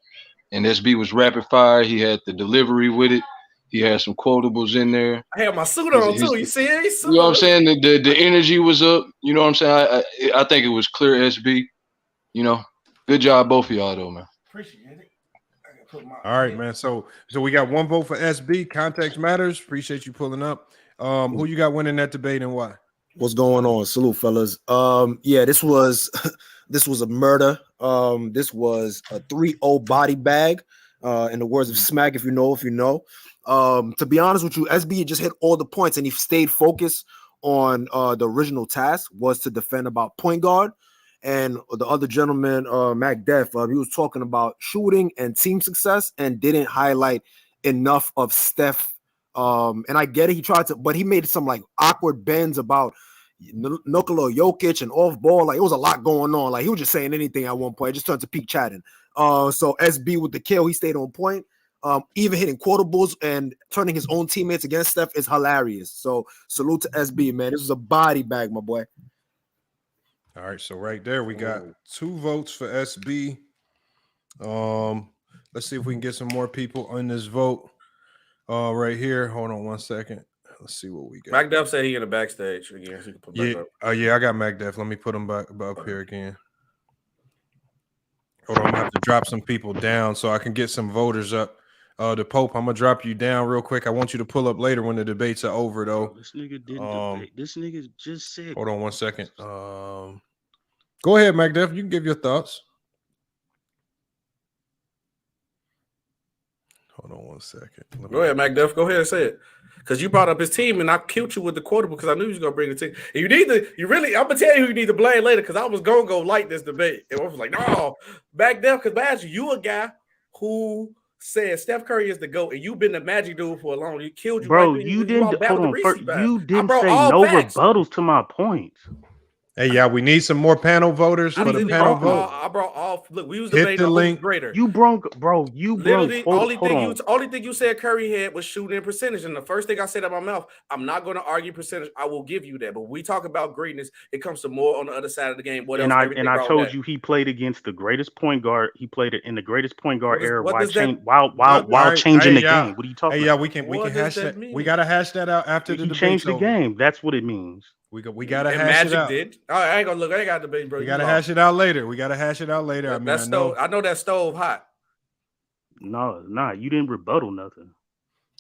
And SB was rapid fire. He had the delivery with it. He had some quotables in there. I had my suit on too. You see it? You know what I'm saying? The energy was up. You know what I'm saying? I think it was clear SB. You know, good job both of y'all though, man. Appreciate it. All right, man. So we got one vote for SB. Context matters. Appreciate you pulling up. Who you got winning that debate and why? What's going on? Salute, fellas. This was a murder. This was a 3-0 body bag. In the words of Smack, if you know. To be honest with you, SB just hit all the points and he stayed focused on the original task was to defend about point guard. and the other gentleman, Mac Def, he was talking about shooting and team success and didn't highlight enough of Steph. And I get it, he tried to, but he made some like awkward bends about Nikola Jokic and off ball. Like it was a lot going on. Like he was just saying anything at one point. It just turned to peak chatting. So SB with the kill, he stayed on point. Even hitting quotables and turning his own teammates against Steph is hilarious. So salute to SB, man. This was a body bag, my boy. All right, so right there we got 2 votes for SB. Let's see if we can get some more people on this vote. Right here. Hold on 1 second. Let's see what we got. Mac Def said he in the backstage again. So you can put back up. Yeah, I got Mac Def. Let me put him back up here again. Hold on, I'm gonna have to drop some people down so I can get some voters up. The Pope, I'm gonna drop you down real quick. I want you to pull up later when the debates are over, though. This nigga didn't debate. This nigga just said. Hold on 1 second. Go ahead, Mac Def. You can give your thoughts. Hold on 1 second. Go ahead, Mac Def. Go ahead and say it. Because you brought up his team and I killed you with the quarter because I knew you was gonna bring the team. And I'm gonna tell you who you need to blame later because I was gonna go light this debate. And I was like, no, Mac Def, because Magic, you a guy who said Steph Curry is the GOAT, and you've been the Magic dude for a long. You killed you, bro. Right you didn't hold on. First, you didn't say no rebuttals to my points. Hey, yeah, we need some more panel voters for the panel vote. I brought all. Look, we was Hit debating the who's link. greater. You broke, bro. You literally broke. only thing you said Curry had was shooting and percentage. And the first thing I said out of my mouth, I'm not going to argue percentage. I will give you that. But when we talk about greatness, it comes to more on the other side of the game. What else? And I told you he played against the greatest point guard. He played it in the greatest point guard era while changing the game. What are you talking about? Yeah, we can hash that. We gotta hash that out after the debate. Change the game. That's what it means. We gotta hash it out. Did. I ain't gonna look. I ain't got the debate, bro. We gotta hash it out later. I know that stove hot. No, nah, you didn't rebuttal nothing.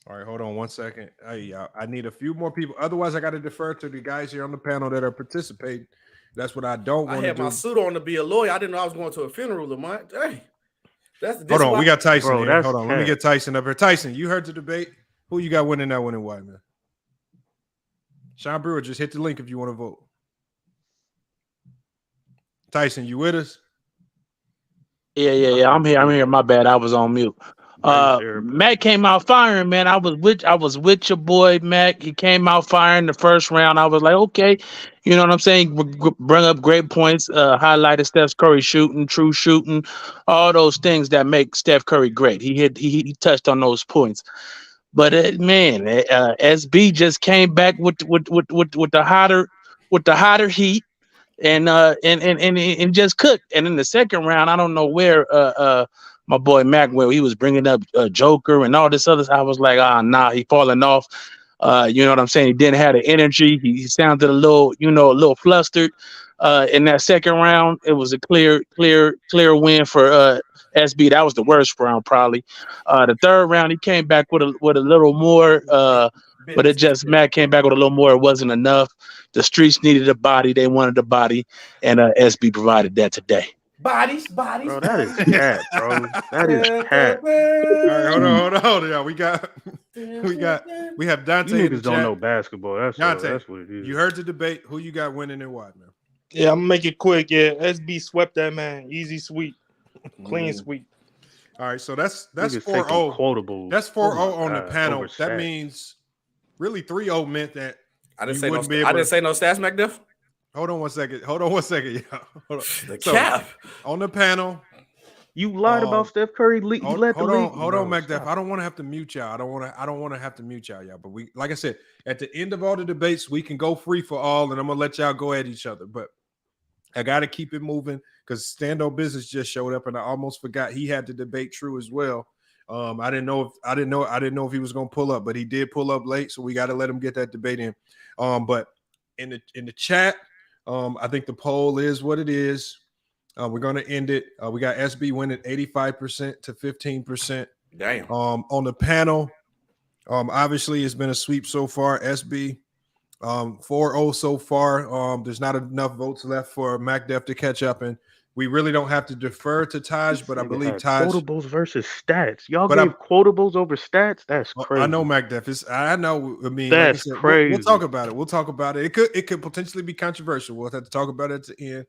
All right, hold on 1 second. I need a few more people. Otherwise, I got to defer to the guys here on the panel that are participating. That's what I don't want to do. I had my suit on to be a lawyer. I didn't know I was going to a funeral of mine. Hey, hold on, we got Tyson here. Hold on, let me get Tyson up here. Tyson, you heard the debate. Who you got winning that one and why, man? Sean Brewer, just hit the link if you want to vote. Tyson, you with us? Yeah. I'm here. My bad. I was on mute. Mac came out firing, man. I was with your boy Mac. He came out firing the first round. I was like, okay, you know what I'm saying? Bring up great points, highlighted Steph Curry shooting, true shooting, all those things that make Steph Curry great. He touched on those points. But SB just came back with the hotter heat and just cooked. And in the second round, I don't know where my boy Mac where he was bringing up Joker and all this other. I was like, he falling off. You know what I'm saying? He didn't have the energy. He sounded a little flustered. In that second round, it was a clear win for SB. That was the worst round, probably. The third round, he came back with a little more, but it just Mac came back with a little more. It wasn't enough. The streets needed a body. They wanted a body, and SB provided that today. Bodies. Bro, that is cat, bro. That is cat. All right, hold on. We have Dante. You niggas don't know basketball. That's what it is. You heard the debate. Who you got winning and why, man? Yeah, I'm gonna make it quick. Yeah, SB swept that man. Easy sweep. Clean sweep. All right, so that's 4-0. That's 4-0 on the panel. That means really 3-0 meant that I didn't say no stats, Mac Def. Hold on one second. Yeah. Hold on. The cap on the panel. You lied about Steph Curry. Hold on, Mac Def. I don't want to have to mute y'all. I don't want to have to mute y'all. But we, like I said, at the end of all the debates, we can go free for all, and I'm gonna let y'all go at each other. But I gotta keep it moving because Stand-On Business just showed up, and I almost forgot he had the debate true as well. I didn't know if he was gonna pull up, but he did pull up late, so we got to let him get that debate in. But in the chat, I think the poll is what it is. We're going to end it. We got SB winning 85% to 15%. Damn. On the panel, obviously it's been a sweep so far. SB 4-0 so far. There's not enough votes left for Mac Def to catch up, and we really don't have to defer to Taj, but I believe Taj quotables versus stats. Y'all gave quotables over stats. That's crazy. I know Mac Def is. I know. I mean, that's like I said, crazy. We'll talk about it. We'll talk about it. It could potentially be controversial. We'll have to talk about it at the end.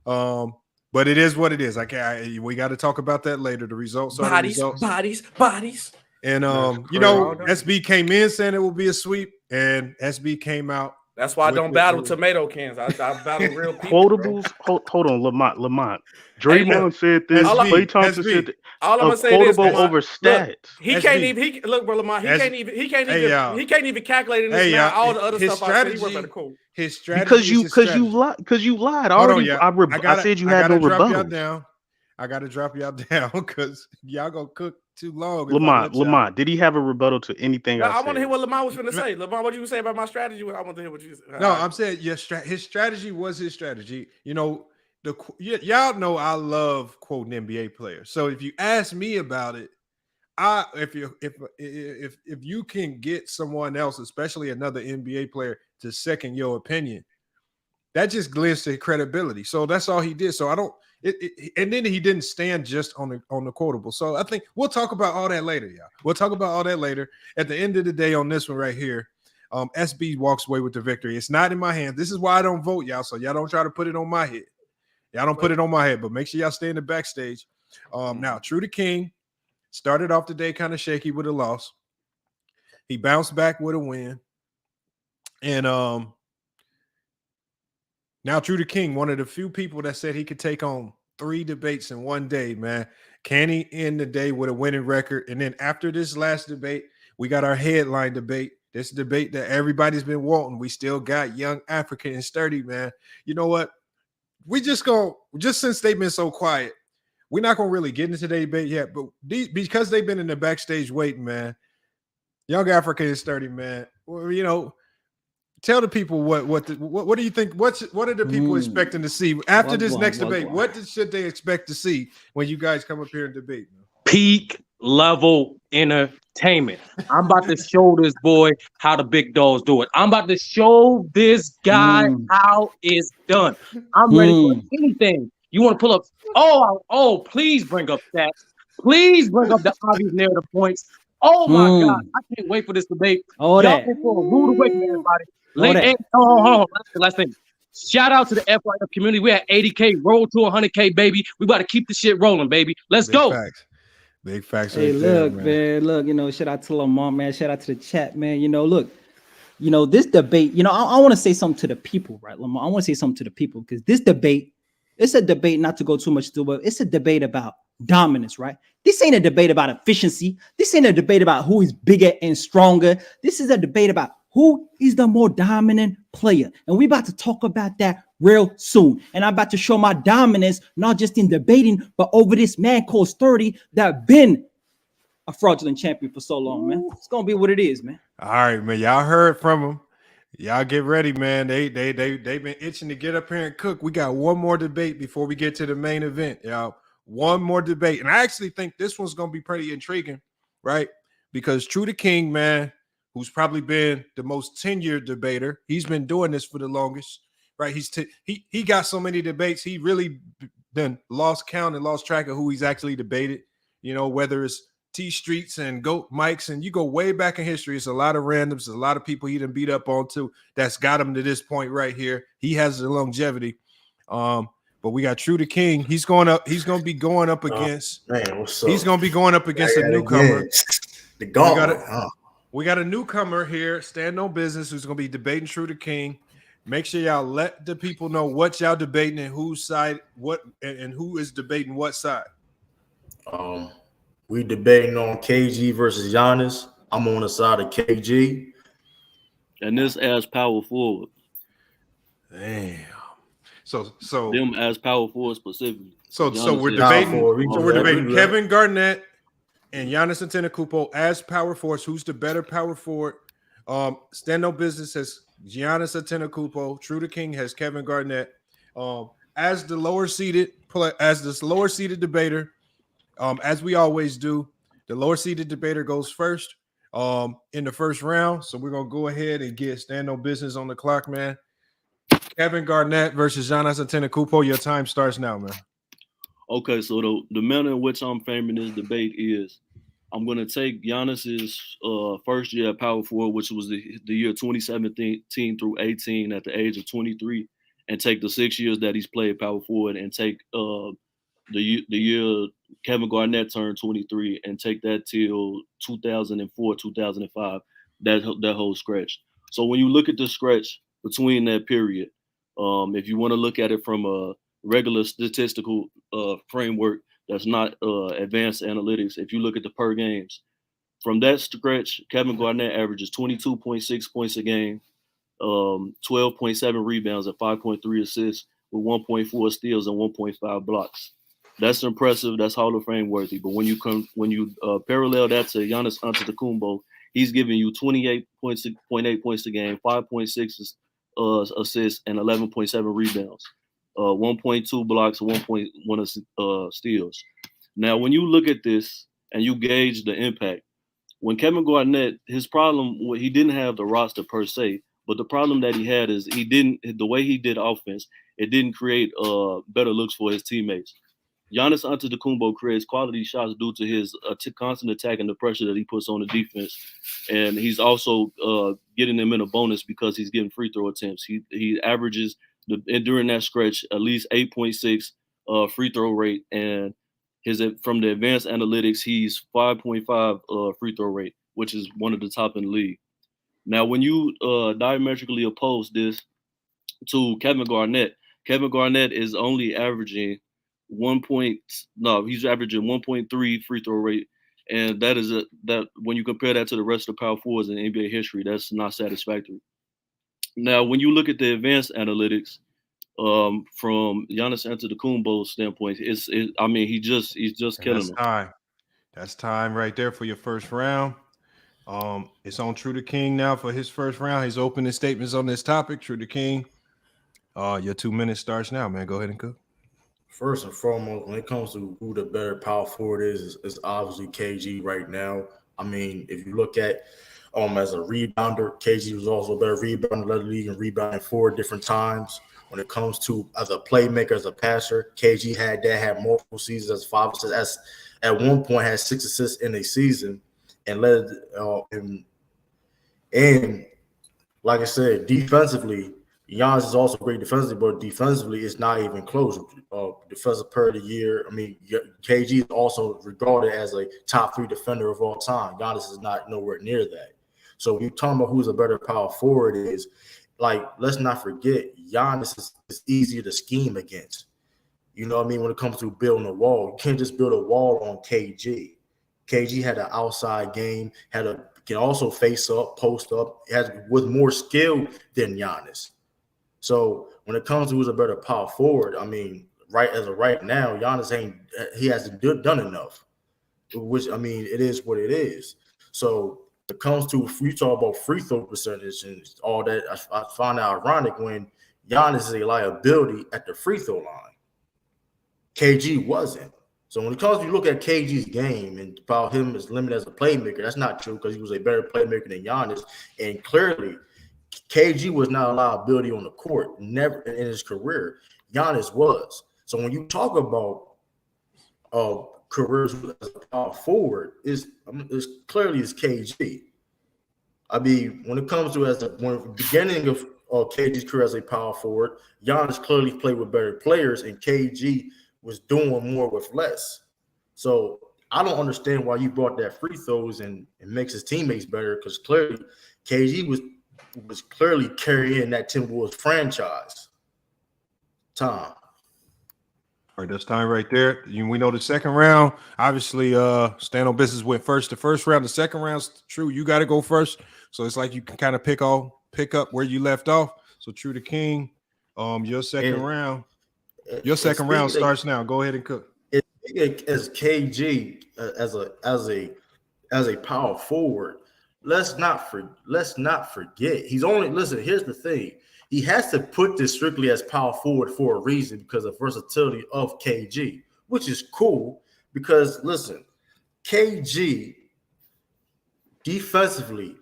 But it is what it is. We got to talk about that later. The results are the results. Bodies. And SB came in saying it will be a sweep, and SB came out. That's why I don't battle tomato cans. I battle real people. Quotables. Hold on, Lamont. Draymond said this. Klay Thompson said this. All I'm gonna say is quotable over stats. Look, he can't even. Look, bro, Lamont. He can't even calculate in this man. All the other stuff I said. He wasn't cool. His strategy Because you lied. I said you had no rebuttal. I gotta drop y'all down because y'all gonna cook too long. Lamont, did he have a rebuttal to anything I said? I want to hear what Lamont was going to say. Lamont, what did you say about my strategy? I want to hear what you said. No, I'm saying his strategy was his strategy. You know, y'all know I love quoting NBA players. So if you ask me about it, if you can get someone else, especially another NBA player, to second your opinion, that just lends to credibility. So that's all he did. So I don't. And then he didn't stand just on the quotable. So I think we'll talk about all that later, y'all. We'll talk about all that later. At the end of the day, on this one right here, SB walks away with the victory. It's not in my hands. This is why I don't vote, y'all. So y'all don't try to put it on my head. Y'all don't put it on my head, but make sure y'all stay in the backstage. Now, True to King started off the day kind of shaky with a loss. He bounced back with a win. And now, True to King, one of the few people that said he could take on 3 debates in one day, man. Can he end the day with a winning record? And then after this last debate, we got our headline debate. This debate that everybody's been wanting. We still got Young African and Sturdy, man. You know what? Just since they've been so quiet, we're not going to really get into the debate yet. But because they've been in the backstage waiting, man, Young African and Sturdy, man, well, you know, tell the people what do you think? What are the people expecting to see after this next debate? What should they expect to see when you guys come up here and debate? Peak level entertainment. I'm about to show this boy how the big dogs do it. I'm about to show this guy how it's done. I'm ready for anything. You want to pull up? Oh, please bring up stats. Please bring up the obvious narrative points. Oh my God, I can't wait for this debate. All Y'all that. go for a rude awakening, everybody. that. Hold on. Last thing. Shout out to the FYF community. We're at 80K, roll to 100K, baby. We about to keep the shit rolling, baby. Let's go. Big facts. Hey, right there, look, man. Look, you know, shout out to Lamont, man. Shout out to the chat, man. You know, look, you know, this debate, you know, I want to say something to the people, right, Lamont? I want to say something to the people because this debate, it's a debate, not to go too much through, but it's a debate about dominance, right? This ain't a debate about efficiency. This ain't a debate about who is bigger and stronger. This is a debate about who is the more dominant player. And we're about to talk about that real soon. And I'm about to show my dominance, not just in debating, but over this man called Sturdy that been a fraudulent champion for so long, man. It's going to be what it is, man. All right, man. Y'all heard from him. Y'all get ready, man. They've been itching to get up here and cook. We got one more debate before we get to the main event, y'all. One more debate. And I actually think this one's going to be pretty intriguing, right? Because True to King, man, who's probably been the most tenured debater. He's been doing this for the longest, right? He got so many debates. He really done lost count and lost track of who he's actually debated, you know, whether it's T Streets and Goat Mikes, and you go way back in history. It's a lot of randoms, a lot of people he done beat up on too. That's got him to this point right here. He has the longevity. But we got True to King. He's going up. He's going to be going up against. Man, what's up? He's going to be going up against a newcomer. The gauntlet. We got a newcomer here, Stand On Business, who's going to be debating True to King. Make sure y'all let the people know what y'all debating and whose side, what, and who is debating what side. We debating on KG versus Giannis. I'm on the side of KG. And this as power forward. Damn. So them as power forward specifically. So we're debating Kevin Garnett and Giannis Antetokounmpo as power forwards. Who's the better power forward? Stand On Business has Giannis Antetokounmpo. True to King has Kevin Garnett. As the lower seeded debater, as we always do, the lower seeded debater goes first in the first round. So we're gonna go ahead and get Stand On Business on the clock, man. Kevin Garnett versus Giannis Antetokounmpo. Your time starts now, man. Okay, so the manner in which I'm framing this debate is I'm going to take Giannis's first year at power forward, which was the year 2017 through 18 at the age of 23, and take the 6 years that he's played power forward, and take the year Kevin Garnett turned 23, and take that till 2004, 2005, that whole stretch. So when you look at the stretch between that period, if you want to look at it from a regular statistical framework that's not advanced analytics, if you look at the per games, from that stretch, Kevin Garnett averages 22.6 points a game, 12.7 rebounds, and 5.3 assists, with 1.4 steals and 1.5 blocks. That's impressive. That's Hall of Fame worthy. But when you parallel that to Giannis Antetokounmpo, he's giving you 28.8 points a game, 5.6 assists, and 11.7 rebounds, 1.2 blocks, 1.1 steals. Now, when you look at this and you gauge the impact, when Kevin Garnett, his problem, he didn't have the roster per se, but the problem that he had is the way he did offense, it didn't create better looks for his teammates. Giannis Antetokounmpo creates quality shots due to his constant attack and the pressure that he puts on the defense. And he's also getting them in a bonus because he's getting free throw attempts. He averages, during that stretch, at least 8.6 free throw rate. And from the advanced analytics, he's 5.5 free throw rate, which is one of the top in the league. Now, when you diametrically oppose this to Kevin Garnett is only averaging he's averaging 1.3 free throw rate, and that when you compare that to the rest of the power forwards in NBA history, that's not satisfactory. Now, when you look at the advanced analytics, from Giannis Antetokounmpo's standpoint, he's just killing them. That's time right there for your first round. It's on True the King now for his first round. His opening statements on this topic. True the King, your 2 minutes starts now, man. Go ahead and cook. First and foremost, when it comes to who the better power forward is obviously KG right now. I mean, if you look at as a rebounder, KG was also a better rebounder, led the league in rebounding 4 different times. When it comes to as a playmaker, as a passer, KG had multiple seasons as 5 assists. At one point had 6 assists in a season, and led and like I said, defensively, Giannis is also great defensively, but defensively it's not even close. Defensive player of the year. I mean, KG is also regarded as a top 3 defender of all time. Giannis is not nowhere near that. So when you're talking about who's a better power forward is, like, let's not forget, Giannis is easier to scheme against. You know what I mean? When it comes to building a wall, you can't just build a wall on KG. KG had an outside game, can also face up, post up, with more skill than Giannis. So when it comes to who's a better power forward, I mean, right now, Giannis hasn't done enough. Which, I mean, it is what it is. So when it comes to, if you talk about free throw percentage and all that, I find it ironic when Giannis is a liability at the free throw line. KG wasn't. So when it comes to, you look at KG's game and about him as limited as a playmaker, that's not true, because he was a better playmaker than Giannis. And clearly, KG was not a liability on the court, never in his career. Giannis was. So when you talk about careers as a power forward, it's clearly KG. I mean, when it comes to beginning of KG's career as a power forward, Giannis clearly played with better players, and KG was doing more with less. So I don't understand why you brought that free throws and makes his teammates better, because clearly KG was clearly carrying that Timberwolves franchise. Tom. All right, that's time right there. We know the second round. Obviously, Stand on Business went first. The first round, the second round's True. You got to go first. So it's like you can kind of pick up where you left off. So True the King, your second round. Your second round starts now. Go ahead and cook. As KG as a power forward, let's not forget. He's only, listen, here's the thing. He has to put this strictly as power forward for a reason, because of versatility of KG, which is cool because, listen, KG defensively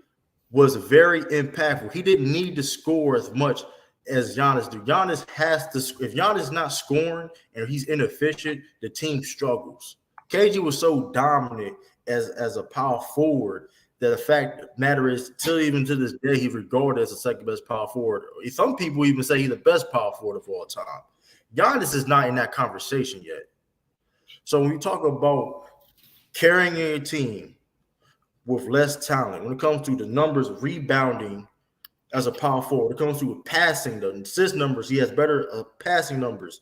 was very impactful. He didn't need to score as much as Giannis do. Giannis has to. If Giannis is not scoring and he's inefficient, the team struggles. KG was so dominant as a power forward the fact matter is, even to this day, he's regarded as the second best power forward. Some people even say he's the best power forward of all time. Giannis is not in that conversation yet. So when you talk about carrying a team with less talent, when it comes to the numbers of rebounding as a power forward, when it comes to passing, the assist numbers, he has better passing numbers.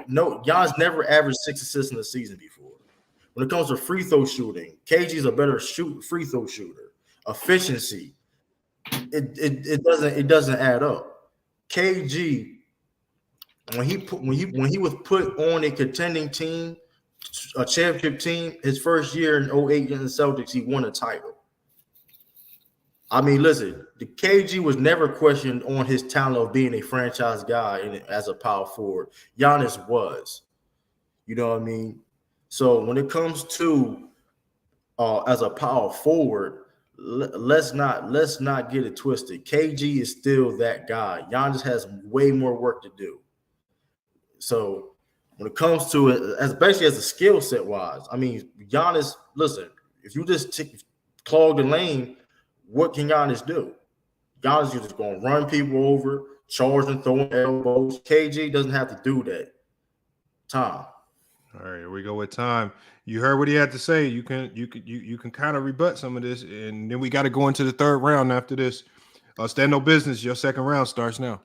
No, Giannis never averaged 6 assists in a season before. When it comes to free throw shooting, KG is a better free throw shooter. Efficiency, it doesn't add up. KG, when he was put on a contending team, a championship team, his first year in 2008 against the Celtics, he won a title. I mean, listen, the KG was never questioned on his talent of being a franchise guy as a power forward. Giannis was. You know what I mean? So when it comes to as a power forward, let's not get it twisted. KG is still that guy. Giannis has way more work to do. So when it comes to it, especially as a skill set wise, I mean, Giannis, listen, if you just clog the lane, what can Giannis do? Giannis is just going to run people over, charge and throwing elbows. KG doesn't have to do that. Tom. All right, here we go with time. You heard what he had to say. You can kind of rebut some of this, and then we got to go into the third round after this. Stand no business. Your second round starts now.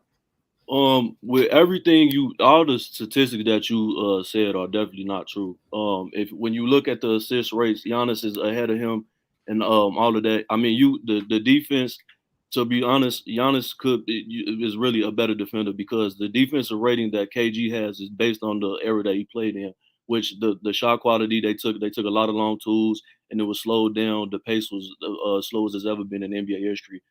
With everything all the statistics that you said are definitely not true. When you look at the assist rates, Giannis is ahead of him, and all of that. I mean, the defense. To be honest, Giannis is really a better defender because the defensive rating that KG has is based on the era that he played in, which the shot quality they took a lot of long twos and it was slowed down. The pace was slow as it's ever been in NBA history.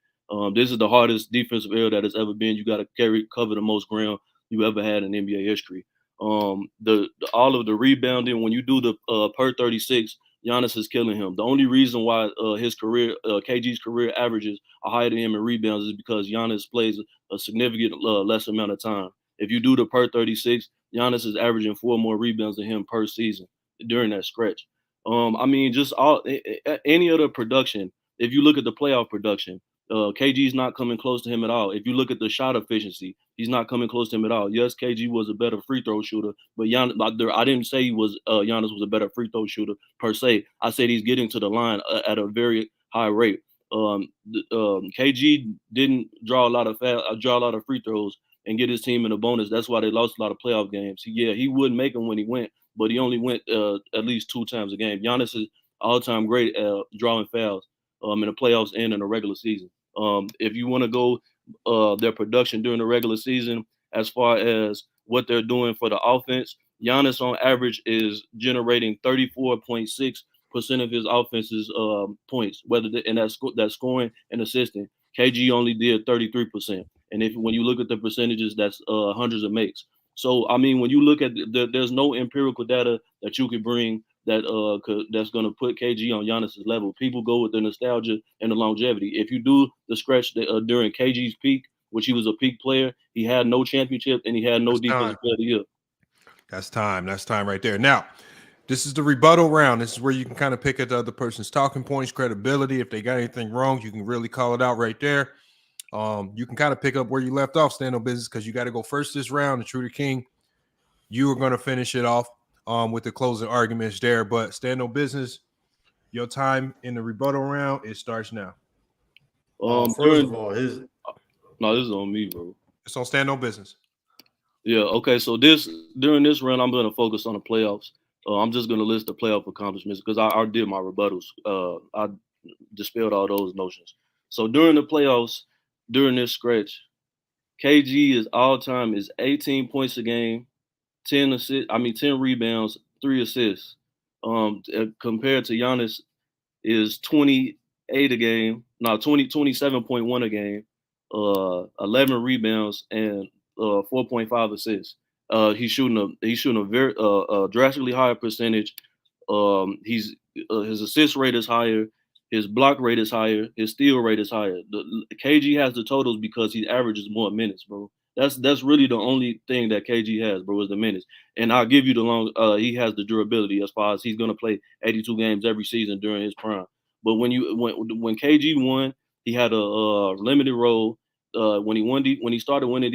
This is the hardest defensive era that has ever been. You got to cover the most ground you ever had in NBA history. All of the rebounding, when you do the per 36, Giannis is killing him. The only reason why KG's career averages are higher than him in rebounds is because Giannis plays a significant less amount of time. If you do the per 36, Giannis is averaging 4 more rebounds than him per season during that stretch. I mean, just any other production. If you look at the playoff production, KG's not coming close to him at all. If you look at the shot efficiency, he's not coming close to him at all. Yes, KG was a better free throw shooter, but I didn't say Giannis was a better free throw shooter per se. I said he's getting to the line at a very high rate. KG didn't draw a lot of free throws and get his team in a bonus. That's why they lost a lot of playoff games. He would make them when he went, but he only went at least 2 times a game. Giannis is all-time great at drawing fouls in the playoffs and in the regular season. If you want to go their production during the regular season, as far as what they're doing for the offense, Giannis on average is generating 34.6% of his offense's points, that's scoring and assisting. KG only did 33%. And when you look at the percentages, that's hundreds of makes. So, I mean, when you look at there's no empirical data that you could bring that's going to put KG on Giannis's level. People go with the nostalgia and the longevity. If you do the stretch during KG's peak, which he was a peak player, he had no championship and he had no defensive player of the year. That's time. That's time right there. Now, this is the rebuttal round. This is where you can kind of pick at the other person's talking points, credibility. If they got anything wrong, you can really call it out right there. You can kind of pick up where you left off, stand on business, because you got to go first this round. And True to King, you are going to finish it off with the closing arguments there. But stand on business, your time in the rebuttal round, it starts now. First of all, this is on me, bro. It's on stand on business. Yeah, okay. So during this round, I'm going to focus on the playoffs. I'm just going to list the playoff accomplishments because I did my rebuttals. I dispelled all those notions. So during the playoffs, during this stretch, KG is all time is 18 points a game, 10 rebounds, 3 assists. Compared to Giannis is 28 a game, 27.1 a game, 11 rebounds and 4.5 assists. He's shooting a very drastically higher percentage. His assist rate is higher. His block rate is higher. His steal rate is higher. KG has the totals because he averages more minutes, bro. That's really the only thing that KG has, bro, is the minutes. And I'll give you he has the durability as far as he's going to play 82 games every season during his prime. But when KG won, he had a limited role. When he started winning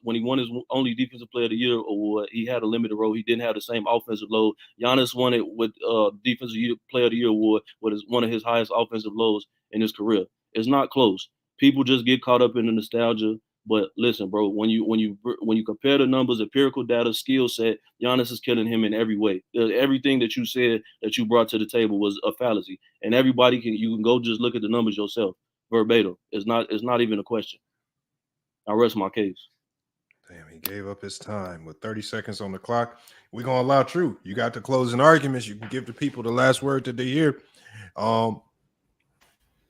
when he won his only defensive player of the year award, he had a limited role. He didn't have the same offensive load. Giannis won it with defensive player of the year award, with one of his highest offensive loads in his career. It's not close. People just get caught up in the nostalgia. But listen, bro, when you compare the numbers, empirical data, skill set, Giannis is killing him in every way. Everything that you said that you brought to the table was a fallacy, and you can go just look at the numbers yourself, verbatim. It's not even a question. I rest my case. Damn, he gave up his time with 30 seconds on the clock. We're gonna allow True. You got the closing arguments. You can give the people the last word that they hear. Go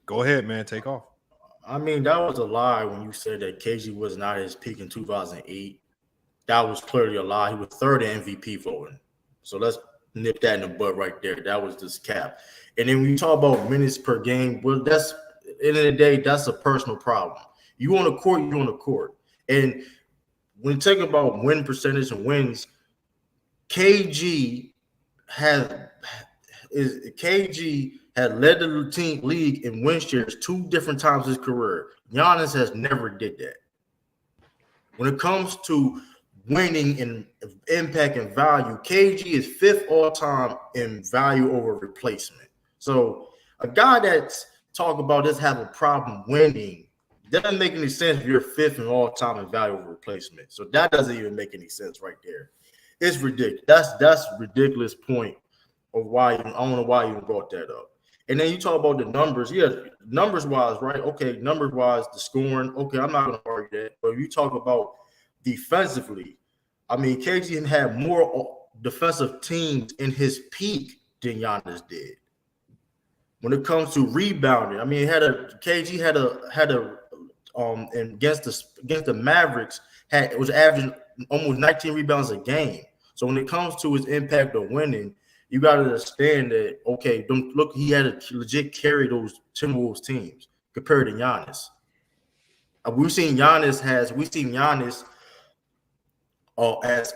ahead, man. Take off. I mean, that was a lie when you said that KG was not at his peak in 2008. That was clearly a lie. He was third in MVP voting. So let's nip that in the bud right there. That was just cap. And then when you talk about minutes per game, well, that's at the end of the day, that's a personal problem. You on the court, you on the court. And when talking about win percentage and wins, KG had led the league in win shares 2 different times in his career. Giannis has never did that. When it comes to winning and impact and value, KG is 5th all time in value over replacement. So a guy that's talk about this have a problem winning doesn't make any sense if you're 5th in all time in value over replacement. So that doesn't even make any sense right there. It's ridiculous. That's a ridiculous point of why. I don't know why you even brought that up. And then you talk about the numbers. Yeah, numbers-wise, right? Okay, numbers-wise, the scoring. Okay, I'm not going to argue that. But if you talk about defensively, I mean, KG had more defensive teams in his peak than Giannis did. When it comes to rebounding, I mean, KG had a against the Mavericks was averaging almost 19 rebounds a game. So when it comes to his impact of winning, you got to understand that, okay, look, he had to legit carry those Timberwolves teams compared to Giannis. We've seen Giannis as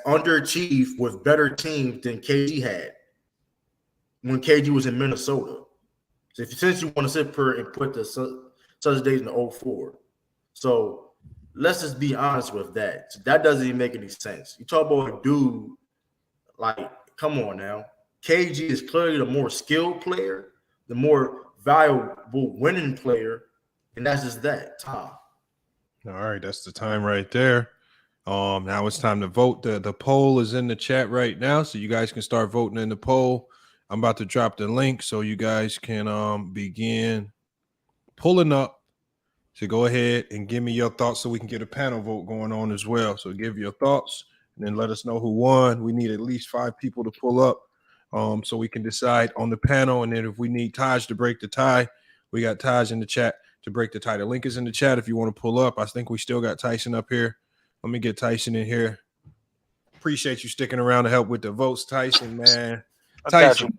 underachieved with better teams than KG had when KG was in Minnesota. So since you want to sit per and put the such days in the 04. So let's just be honest with that. So that doesn't even make any sense. You talk about a dude, like, come on now. KG is clearly the more skilled player, the more valuable winning player, and that's just that time. All right, that's the time right there. Now it's time to vote. The poll is in the chat right now, so you guys can start voting in the poll. I'm about to drop the link so you guys can begin pulling up to go ahead and give me your thoughts so we can get a panel vote going on as well. So give your thoughts and then let us know who won. We need at least 5 people to pull up so we can decide on the panel. And then if we need Taj to break the tie, we got Taj in the chat to break the tie. The link is in the chat if you want to pull up. I think we still got Tyson up here. Let me get Tyson in here. Appreciate you sticking around to help with the votes, Tyson, man. Tyson,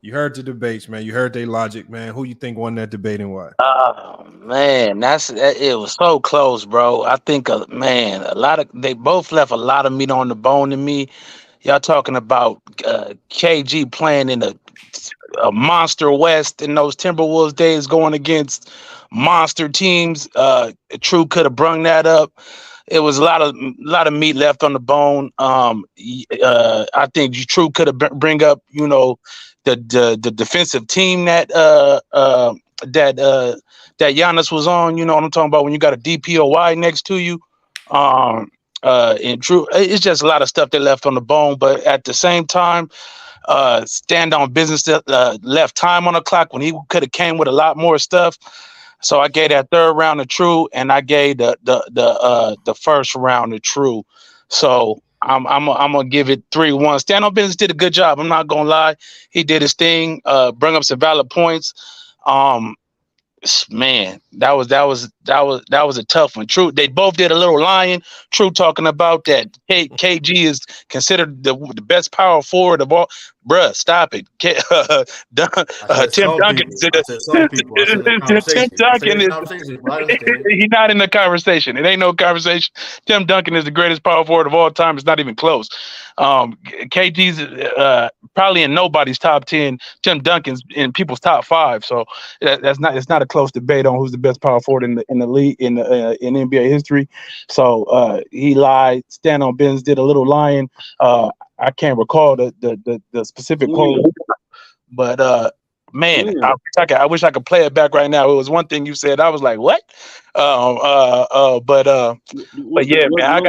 you heard the debates, man. You heard their logic, man. Who you think won that debate and why? Oh man, it was so close, bro. I think, they both left a lot of meat on the bone to me. Y'all talking about KG playing in a monster West in those Timberwolves days, going against monster teams. True could have brung that up. It was a lot of meat left on the bone. I think True could have bring up, the defensive team that Giannis was on. You know what I'm talking about, when you got a DPOY next to you. And True, it's just a lot of stuff they left on the bone. But at the same time, stand on business, left time on the clock when he could have came with a lot more stuff. So I gave that third round to True, and I gave the first round to True. So I'm gonna give it 3-1. Stand on business did a good job. I'm not gonna lie, he did his thing. Bring up some valid points. Man, that was That was a tough one. True, they both did a little lying. True talking about that KG is considered the best power forward of all. Bruh, stop it. Tim Duncan. Tim Duncan is he's not in the conversation. It ain't no conversation. Tim Duncan is the greatest power forward of all time. It's not even close. KG's probably in nobody's top 10. Tim Duncan's in people's top 5. So it's not a close debate on who's the best power forward in the league in NBA history. So he lied. Stand on business. Did a little lying. I can't recall the specific quote, but man, I wish I could play it back right now. It was one thing you said. I was like, what? But yeah, man,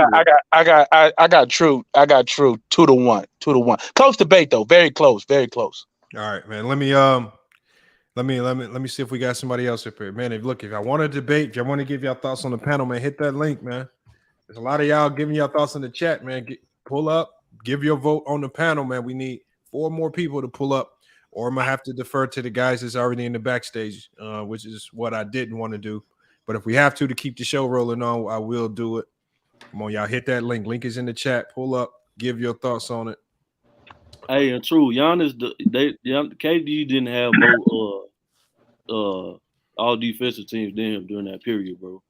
I got True 2-1. Close debate though, very close. All right, man. Let me see if we got somebody else up here, man. If I want to debate, if y'all want to give y'all thoughts on the panel, man, hit that link, man. There's a lot of y'all giving y'all thoughts in the chat, man. Pull up, give your vote on the panel, man. We need 4 more people to pull up, or I'm gonna have to defer to the guys that's already in the backstage, which is what I didn't want to do. But if we have to keep the show rolling on, I will do it. Come on, y'all, hit that link. Link is in the chat. Pull up, give your thoughts on it. Hey, and true, Giannis, KD didn't have more all defensive teams than him during that period, bro.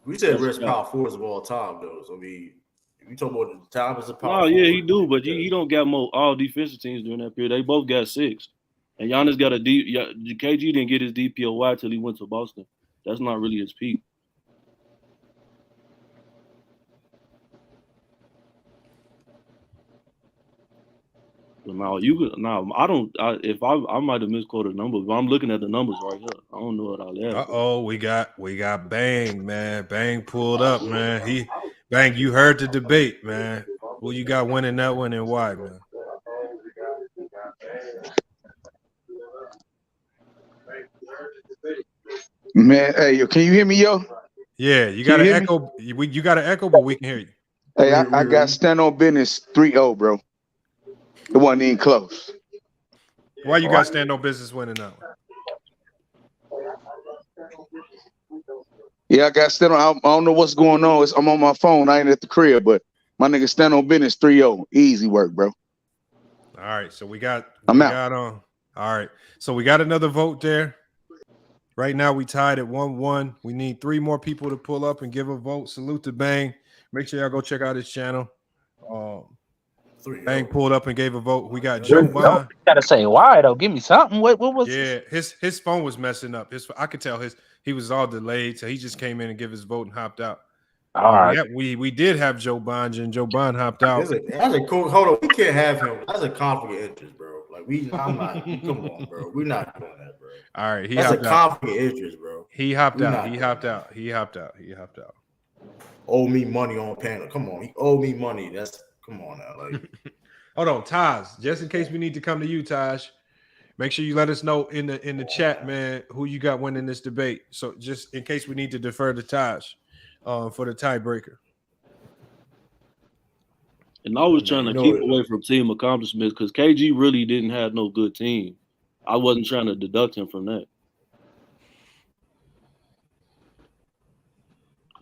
We said best power forwards of all time, though. So you talking about the time as a power. Oh yeah, he do, but he don't got more all defensive teams during that period. They both got 6, and Giannis got a D. KG didn't get his DPOY till he went to Boston. That's not really his peak. Now I might have misquoted numbers, but I'm looking at the numbers right here. I don't know what I'll add. We got Bang, man. Bang pulled up, man. Bang, you heard the debate, man. Who you got winning that one and why, man? Man, hey, can you hear me, yo? Yeah, you got to echo. You got to echo, but we can hear you. Hey, I got stand on business 3-0, bro. It wasn't even close. Why you got stand on business winning that one? Yeah, I got stand on. I don't know what's going on. I'm on my phone. I ain't at the crib, but my nigga stand on business 3-0. Easy work, bro. All right, so we got. I'm out. All right, so we got another vote there. Right now we tied at 1-1. We need 3 more people to pull up and give a vote. Salute to Bang. Make sure y'all go check out his channel. Bang pulled up and gave a vote. We got Joe Bond. Gotta say why though. Give me something. What was? Yeah, his phone was messing up. I could tell he was all delayed, so he just came in and gave his vote and hopped out. All right. Yeah, we did have Joe Bond, and Joe Bond hopped out. That's a cool. Hold on, we can't have him. That's a conflict of interest, bro. Like I'm not. Come on, bro. We're not doing that, bro. All right, that's a conflict of interest, bro. He hopped out. He hopped out. Owe me money on panel. Come on, he owed me money. Come on now, like. Hold on, Taj. Just in case we need to come to you, Taj, make sure you let us know in the chat, man, who you got winning this debate. So just in case we need to defer to Taj for the tiebreaker. And I was trying to keep away from team accomplishments because KG really didn't have no good team. I wasn't trying to deduct him from that.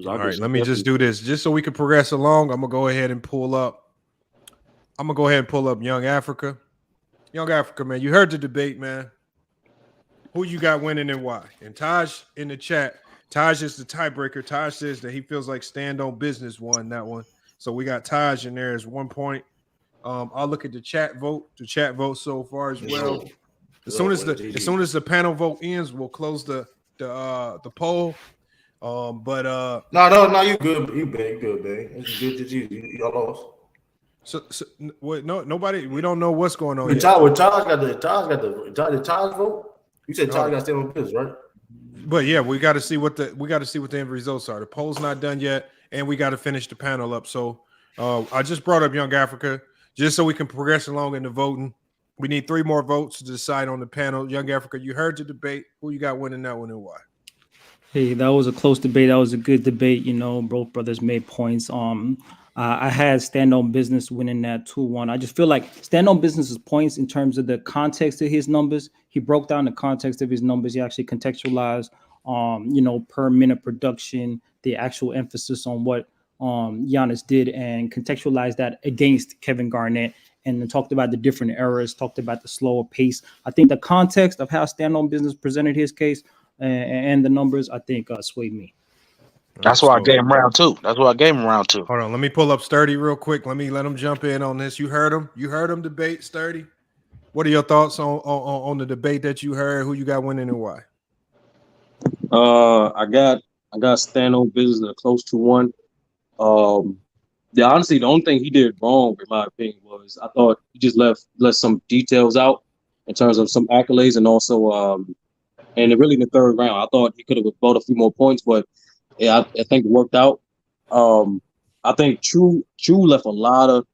All right, let me just do this. Just so we can progress along, I'm going to go ahead and pull up Young Africa. Young Africa, man, you heard the debate, man. Who you got winning and why? And Taj in the chat, Taj is the tiebreaker. Taj says that he feels like stand on business won that one. So we got Taj in there as 1 point. I'll look at the chat vote. The chat vote so far as well. As soon as the panel vote ends, we'll close the poll. No, you good. You good, man. It's good that you lost. So no, nobody. We don't know what's going on. Taj got the Taj vote. You said Taj got to stay on business, right? But yeah, we got to see what the end results are. The poll's not done yet, and we got to finish the panel up. So I just brought up Young Africa just so we can progress along in the voting. We need 3 more votes to decide on the panel. Young Africa, you heard the debate. Who you got winning that one and why? Hey, that was a close debate. That was a good debate. You know, both brothers made points. I had stand on business winning that 2-1. I just feel like stand on business's points in terms of the context of his numbers. He broke down the context of his numbers. He actually contextualized per minute production, the actual emphasis on what Giannis did, and contextualize that against Kevin Garnett, and then talked about the different eras, talked about the slower pace. I think the context of how Stand On Business presented his case and the numbers, I think swayed me. That's why I gave him round two. That's why I gave him round two. Hold on, let me pull up Sturdy real quick. Let him jump in on this. You heard him. You heard him debate, Sturdy. What are your thoughts on the debate that you heard? Who you got winning and why? I got Stand On Business at a close to 1. Honestly, the only thing he did wrong, in my opinion, was I thought he just left some details out in terms of some accolades, and also and really in the third round, I thought he could have brought a few more points, but yeah, I think it worked out. I think True left a lot of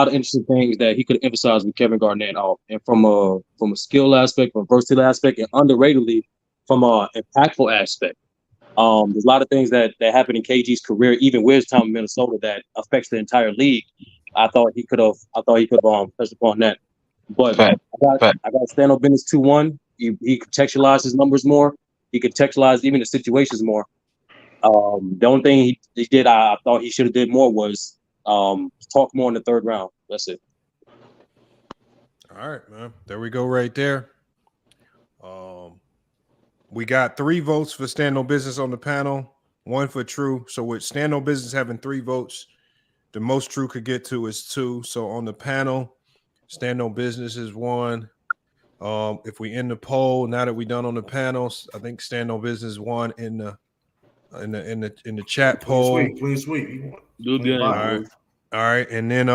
interesting things that he could emphasize with Kevin Garnett, and from a skill aspect, from a versatile aspect, and underratedly from a impactful aspect. There's a lot of things that happened in KG's career, even with his time in Minnesota, that affects the entire league. I thought he could have touched upon that. But I got Stand On Business 2-1. He contextualized his numbers more. He contextualized even the situations more. The only thing he did, I thought he should have did more, was talk more in the third round. That's it. All right, man. There we go right there. We got 3 votes for Stand On Business on the panel, 1 for True. So with Stand On Business having 3 votes, the most True could get to is 2. So on the panel, Stand On Business is 1. If we end the poll, now that we're done on the panels, I think Stand On Business 1 in the chat poll. Clean sweep. Good game. All right. And then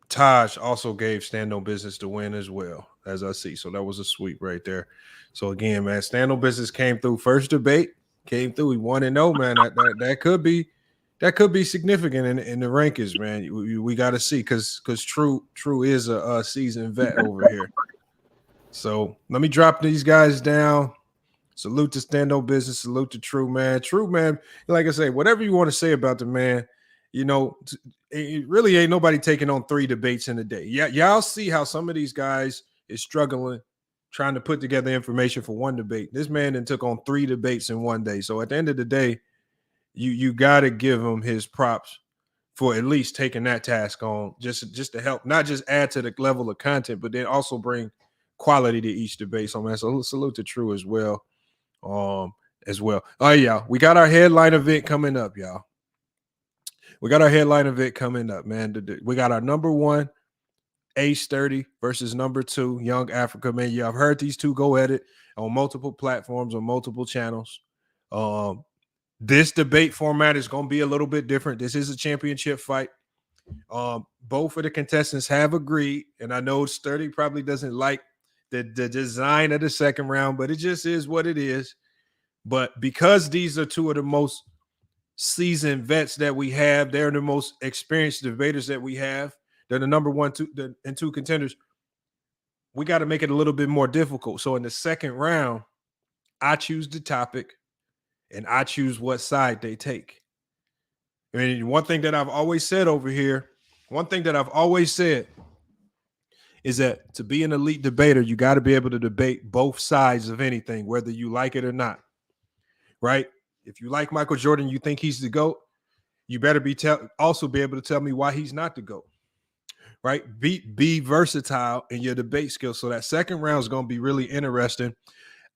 Taj also gave Stand On Business to win as well, as I see. So that was a sweep right there. So again, man, Stand On Business came through. First debate came through. He 1-0, man. That could be significant in the rankings, man. We got to see, because True is a seasoned vet over here. So let me drop these guys down. Salute to Stand On Business. Salute to True, man. True, man. Like I say, whatever you want to say about the man, it really ain't nobody taking on 3 debates in a day. Yeah, y'all see how some of these guys is struggling trying to put together information for 1 debate. This man then took on 3 debates in 1 day. So at the end of the day, you got to give him his props for at least taking that task on, just to help, not just add to the level of content, but then also bring quality to each debate. So man, so salute to True as well. All right, y'all. We got our headline event coming up, y'all. We got our headline event coming up, man. We got our number 1, Ace 30 versus number 2, Young Africa, man. Yeah, I've heard these two go at it on multiple platforms, on multiple channels. This debate format is going to be a little bit different. This is a championship fight. Both of the contestants have agreed, and I know Sturdy probably doesn't like the design of the second round, but it just is what it is. But because these are 2 of the most seasoned vets that we have, they're the most experienced debaters that we have. They're the number 1, 2, and 2 contenders. We got to make it a little bit more difficult. So in the second round, I choose the topic and I choose what side they take. I mean, one thing that I've always said over here, is that to be an elite debater, you got to be able to debate both sides of anything, whether you like it or not, right? If you like Michael Jordan, you think he's the GOAT, you better also be able to tell me why he's not the GOAT, right? Be versatile in your debate skills. So that second round is going to be really interesting.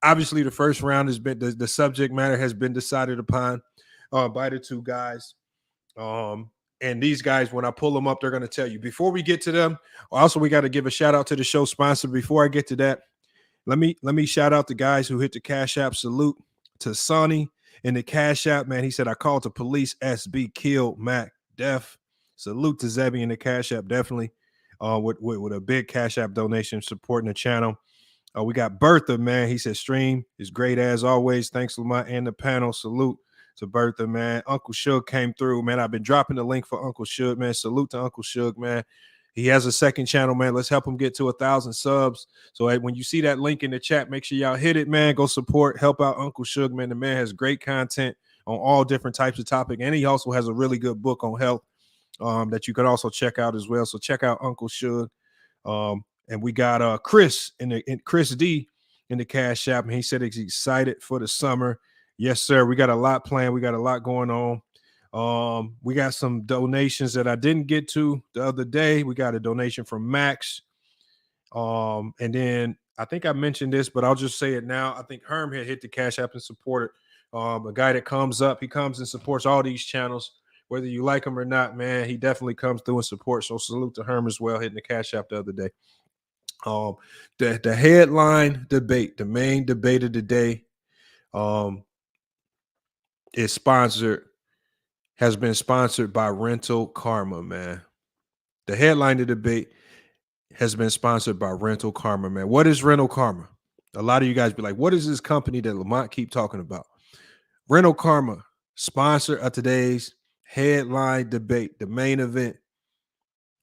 Obviously, the first round has been the subject matter has been decided upon by the 2 guys. And these guys, when I pull them up, they're going to tell you. Before we get to them, also we got to give a shout out to the show sponsor. Before I get to that, let me shout out the guys who hit the Cash App. Salute to Sonny in the Cash App, man. He said, I called the police. SB killed Mac Def. Salute to Zebby in the Cash App, definitely with a big Cash App donation supporting the channel. We got Bertha, man. He said, stream is great as always. Thanks, Lamont and the panel. Salute to Bertha, man. Uncle Shug came through, man. I've been dropping the link for Uncle Shug, man. Salute to Uncle Shug, man. He has a second channel, man. Let's help him get to 1,000 subs. So when you see that link in the chat, make sure y'all hit it, man. Go support, help out Uncle Shug, man. The man has great content on all different types of topics, and he also has a really good book on health that you could also check out as well. So check out Uncle Shug. And we got Chris Chris D in the Cash App, and he said he's excited for the summer. Yes, sir. We got a lot planned. We got a lot going on. We got some donations that I didn't get to the other day. We got a donation from Max. And then I think I mentioned this, but I'll just say it now. I think Herm had hit the Cash App and supported a guy that comes up. He comes and supports all these channels, whether you like him or not, man. He definitely comes through and supports. So salute to Herm as well, hitting the Cash App the other day. The headline debate, the main debate of the day, has been sponsored by Rental Karma, man. The headline of the debate has been sponsored by Rental Karma, man. What is Rental Karma? A lot of you guys be like, what is this company that Lamont keep talking about? Rental Karma, sponsor of today's headline debate, the main event.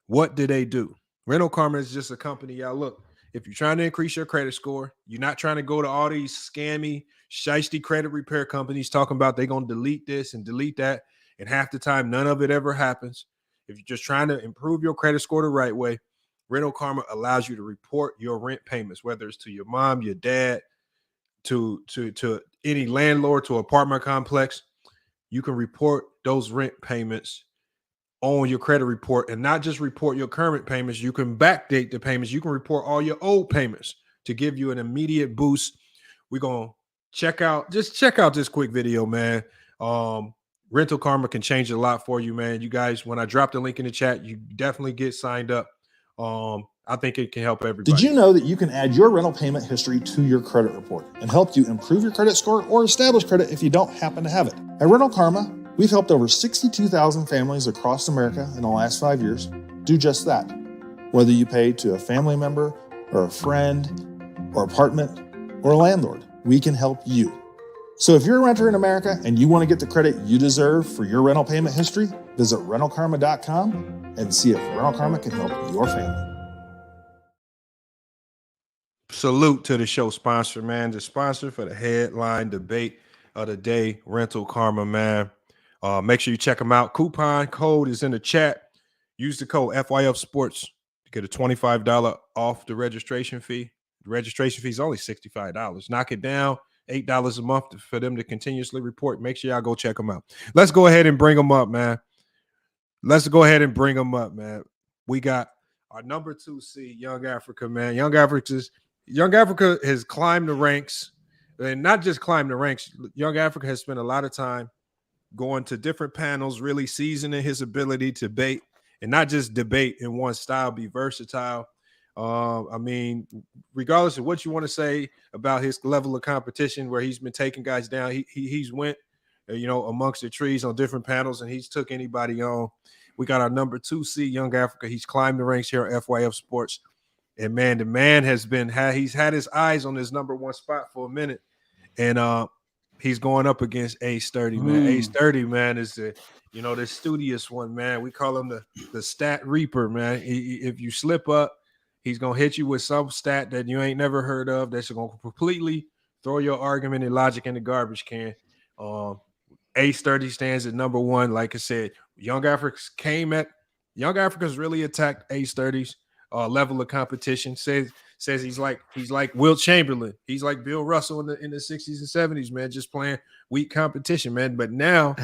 What do they do? Rental Karma is just a company, y'all. Look, if you're trying to increase your credit score, you're not trying to go to all these scammy, shiesty credit repair companies talking about they're going to delete this and delete that, and half the time, none of it ever happens. If you're just trying to improve your credit score the right way, Rental Karma allows you to report your rent payments, whether it's to your mom, your dad, to any landlord, to apartment complex. You can report those rent payments on your credit report, and not just report your current payments. You can backdate the payments. You can report all your old payments to give you an immediate boost. We're going to check out this quick video, man. Rental Karma can change a lot for you, man. You guys, when I drop the link in the chat, you definitely get signed up. I think it can help everybody. Did you know that you can add your rental payment history to your credit report and help you improve your credit score or establish credit if you don't happen to have it? At Rental Karma, we've helped over 62,000 families across America in the last 5 years do just that. Whether you pay to a family member or a friend or apartment or a landlord, we can help you. So if you're a renter in America and you want to get the credit you deserve for your rental payment history, visit rentalkarma.com and see if Rental Karma can help your family. Salute to the show sponsor, man. The sponsor for the headline debate of the day, Rental Karma, man. Make sure you check them out. Coupon code is in the chat. Use the code FYF Sports to get a $25 off the registration fee. The registration fee is only $65. Knock it down. $8 a month for them to continuously report. Make sure y'all go check them out. Let's go ahead and bring them up, man. We got our number 2 seed, Young Africa, man. Young Africa has climbed the ranks, and not just climbed the ranks. Young Africa has spent a lot of time going to different panels, really seasoning his ability to debate, and not just debate in one style, be versatile. I mean, regardless of what you want to say about his level of competition, where he's been taking guys down, he's went, amongst the trees on different panels, and he's took anybody on. We got our number 2 seed, Young Africa. He's climbed the ranks here at FYF Sports, and man, the man he's had his eyes on his number 1 spot for a minute, and he's going up against Ace Sturdy, man. Ace Sturdy, man, is the studious one, man. We call him the stat reaper, man. If you slip up, he's going to hit you with some stat that you ain't never heard of that's going to completely throw your argument and logic in the garbage can. Ace Sturdy stands at number 1. Like I said, Young Africa's really attacked Ace Sturdy's level of competition. Says he's like Wilt Chamberlain. He's like Bill Russell in the 60s and 70s, man, just playing weak competition, man. But now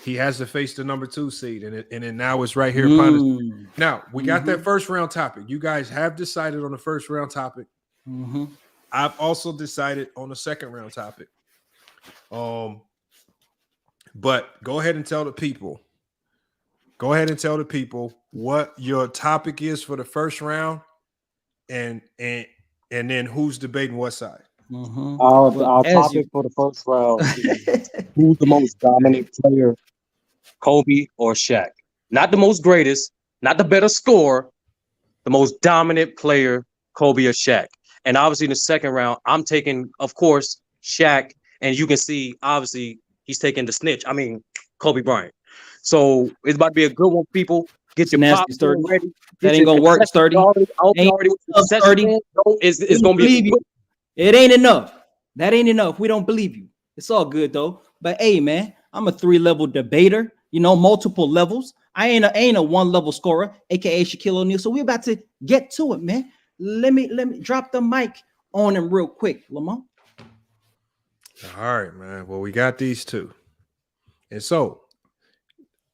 he has to face the number 2 seed, and then now it's right here upon us. Now we got that first round topic. You guys have decided on the first round topic. I've also decided on the second round topic. But go ahead and tell the people. What your topic is for the first round, and then who's debating what side. Our topic for the first round is who's the most dominant player, Kobe or Shaq? Not the most greatest, not the better scorer, the most dominant player, Kobe or Shaq. And obviously in the second round, I'm taking, of course, Shaq, and you can see, obviously, he's taking the snitch. I mean, Kobe Bryant. So it's about to be a good one, people. Get your popcorn ready. That ain't gonna work, Sturdy. It's gonna be. It ain't enough. That ain't enough. We don't believe you. It's all good though. But hey, man, I'm a 3-level debater. Multiple levels. I ain't a 1-level scorer, aka Shaquille O'Neal. So we're about to get to it, man. Let me drop the mic on him real quick, Lamont. All right, man. Well, we got these two. And so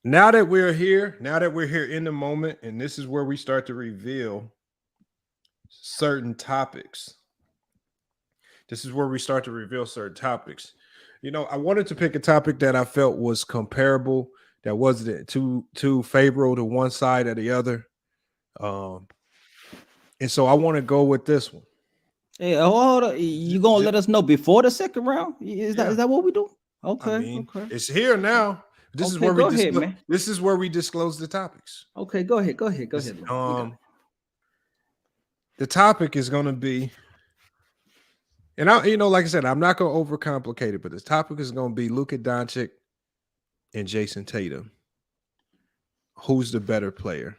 now that we're here in the moment, and this is where we start to reveal certain topics. You know, I wanted to pick a topic that I felt was comparable, that wasn't too favorable to one side or the other. And so I want to go with this one. Hey, hold on. You gonna let us know before the second round? Is that what we do? Okay, I mean, okay. It's here now. This is where this is where we disclose the topics. Okay, go ahead. The topic is going to be, and like I said, I'm not going to overcomplicate it, but the topic is going to be Luka Doncic and Jason Tatum. Who's the better player?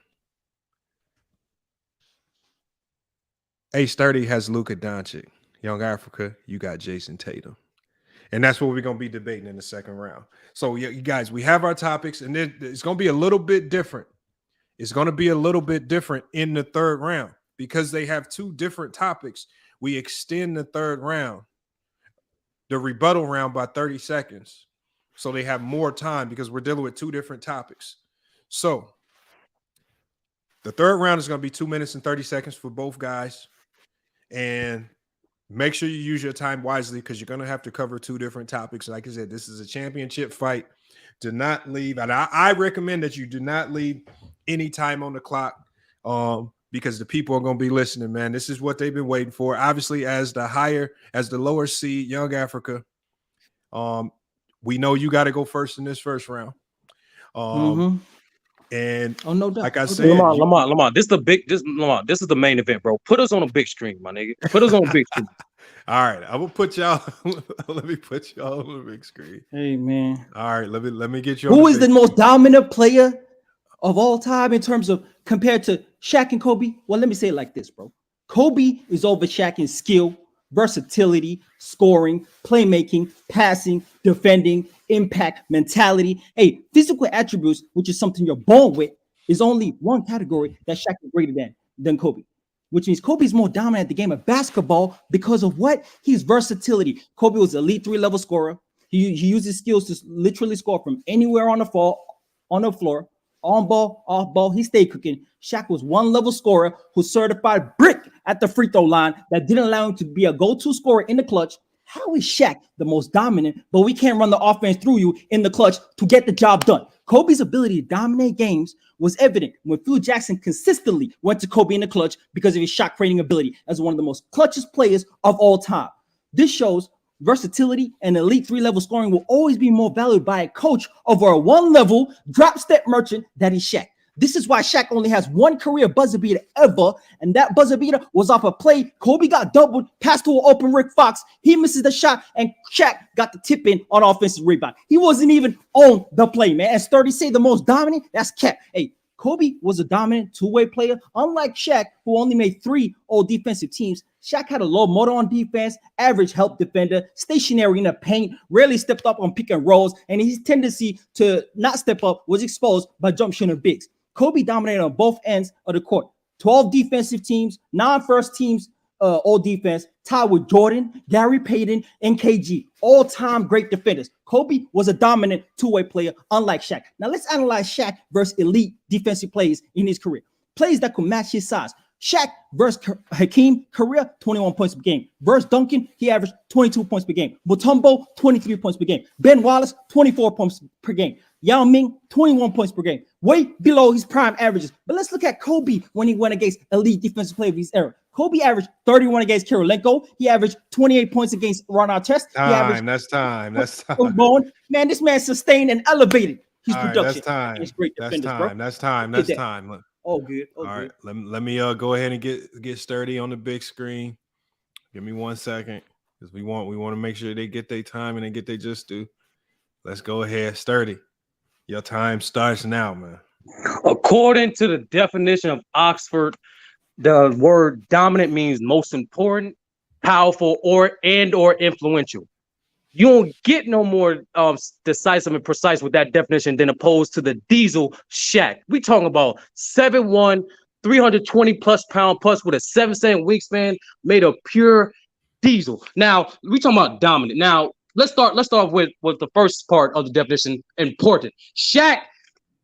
A30 has Luka Doncic. Young Africa, you got Jason Tatum. And that's what we're going to be debating in the second round. So, you guys, we have our topics, and then it's going to be a little bit different. It's going to be a little bit different in the third round because they have two different topics. We extend the third round, the rebuttal round, by 30 seconds. So they have more time because we're dealing with two different topics. So the third round is going to be 2 minutes and 30 seconds for both guys. And make sure you use your time wisely because you're going to have to cover two different topics. Like I said, this is a championship fight. Do not leave. And I recommend that you do not leave any time on the clock because the people are going to be listening, man. This is what they've been waiting for. Obviously, as the lower seed, Young Africa, we know you got to go first in this first round. And no doubt. Like I said, Lamar, this is the main event, bro. Put us on a big screen, my nigga. Put us on a big screen. All right, I will put y'all. Let me put y'all on the big screen. Hey, man. All right, let me get you. Who is the most dominant player of all time in terms of compared to Shaq and Kobe? Well, let me say it like this, bro. Kobe is over Shaq in skill, versatility, scoring, playmaking, passing, defending, impact, mentality. Hey, physical attributes, which is something you're born with, is only one category that Shaq is greater than Kobe. Which means Kobe's more dominant at the game of basketball because of what? His versatility. Kobe was an elite 3-level scorer. He used his skills to literally score from anywhere on the floor, on ball, off ball. He stayed cooking. Shaq was 1-level scorer who certified brick at the free throw line that didn't allow him to be a go-to scorer in the clutch. How is Shaq the most dominant, but we can't run the offense through you in the clutch to get the job done? Kobe's ability to dominate games was evident when Phil Jackson consistently went to Kobe in the clutch because of his shot creating ability as one of the most clutchest players of all time. This shows versatility and elite 3-level scoring will always be more valued by a coach over a 1-level drop step merchant that is Shaq. This is why Shaq only has one career buzzer beater ever, and that buzzer beater was off a play. Kobe got doubled, passed to an open Rick Fox. He misses the shot, and Shaq got the tip in on offensive rebound. He wasn't even on the play, man. As 30 say, the most dominant, that's Cap. Hey, Kobe was a dominant two-way player, unlike Shaq, who only made 3 all-defensive teams. Shaq had a low motor on defense, average help defender, stationary in the paint, rarely stepped up on pick and rolls, and his tendency to not step up was exposed by jump shooting bigs. Kobe dominated on both ends of the court. 12 defensive teams, 9 first teams, all defense, tied with Jordan, Gary Payton, and KG, all-time great defenders. Kobe was a dominant two-way player, unlike Shaq. Now let's analyze Shaq versus elite defensive plays in his career. Plays that could match his size. Shaq versus Hakeem, career 21 points per game. Versus Duncan, he averaged 22 points per game. Mutombo, 23 points per game. Ben Wallace, 24 points per game. Yao Ming, 21 points per game. Way below his prime averages. But let's look at Kobe when he went against elite defensive players of his era. Kobe averaged 31 against Kirilenko. He averaged 28 points against Ron Artest. That's time. Man, this man sustained and elevated his production. That's time. Oh, good. All right, let me go ahead and get Sturdy on the big screen. Give me 1 second because we want to make sure they get their time and they get their just due. Let's go ahead, Sturdy. Your time starts now, man. According to the definition of Oxford, the word dominant means most important, powerful, or influential. You don't get no more decisive and precise with that definition than opposed to the Diesel Shaq. We talking about 7'1", 320 plus pound plus with a 7-cent wingspan, made of pure diesel. Now we talking about dominant. Now let's start with the first part of the definition. Important. Shaq,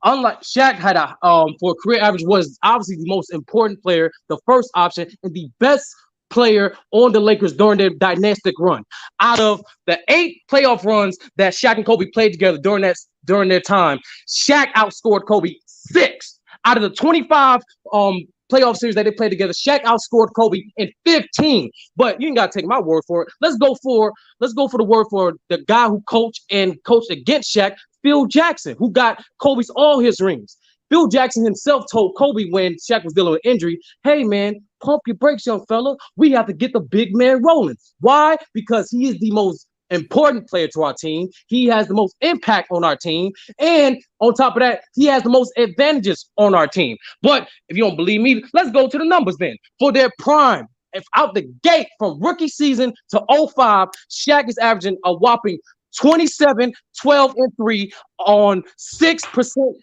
unlike Shaq, had a for career average, was obviously the most important player, the first option, and the best player on the Lakers during their dynastic run. Out of the 8 playoff runs that Shaq and Kobe played together during their time, Shaq outscored Kobe 6. Out of the 25 playoff series that they played together, Shaq outscored Kobe in 15. But you ain't gotta take my word for it. Let's go for the word for the guy who coached against Shaq, Phil Jackson, who got Kobe's all his rings. Phil Jackson himself told Kobe when Shaq was dealing with injury, "Hey man, pump your brakes, young fella. We have to get the big man rolling." Why? Because he is the most important player to our team. He has the most impact on our team. And on top of that, he has the most advantages on our team. But if you don't believe me, let's go to the numbers then. For their prime, if out the gate from rookie season to 05, Shaq is averaging a whopping 27, 12, and 3 on 6%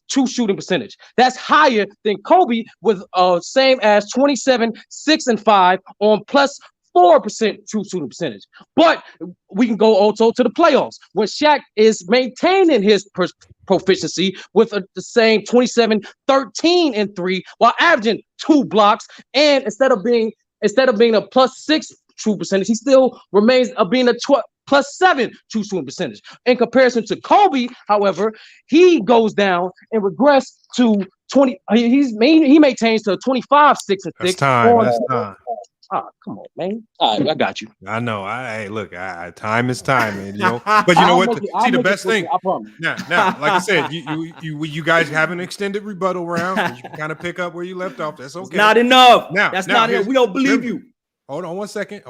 true shooting percentage. That's higher than Kobe with same as 27, 6, and 5 on plus 4% true shooting percentage. But we can go also to the playoffs when Shaq is maintaining his proficiency with the same 27, 13, and 3 while averaging 2 blocks. And instead of being a plus 6 true percentage, he still remains being a plus 7 true shooting percentage. In comparison to Kobe, however, he goes down and regress to 20. He maintains to 25, 6, and 6. That's time. Oh, come on, man. All right, I got you. I know. Look, time is time, man. You know, but you know what? See, the best thing. Now, like I said, you guys have an extended rebuttal round. You can kind of pick up where you left off. That's okay. Not enough. That's not it. We don't believe you. Hold on one second.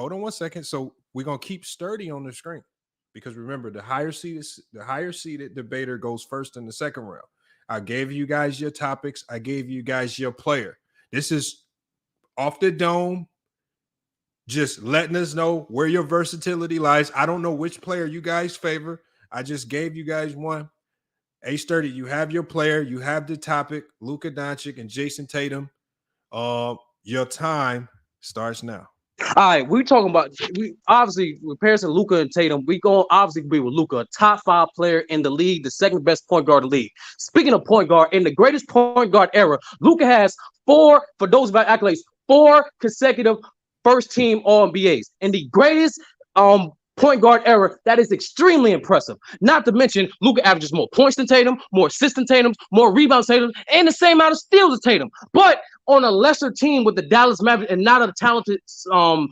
So we're gonna keep sturdy on the screen because remember, the higher seated debater goes first in the second round. I gave you guys your topics. I gave you guys your player. This is off the dome. Just letting us know where your versatility lies. I don't know which player you guys favor. I just gave you guys one. A-Sturdy, you have your player. You have the topic. Luka Doncic and Jason Tatum. Your time starts now. All right, we obviously comparison Luka and Tatum. We going obviously be with Luka, a top 5 player in the league, the second best point guard in the league. Speaking of point guard, in the greatest point guard era, Luka has 4, for those about accolades, 4 consecutive first team All-NBAs. In the greatest point guard era, that is extremely impressive. Not to mention, Luka averages more points than Tatum, more assists than Tatum, more rebounds than Tatum, and the same amount of steals as Tatum. But on a lesser team with the Dallas Mavericks and not a talented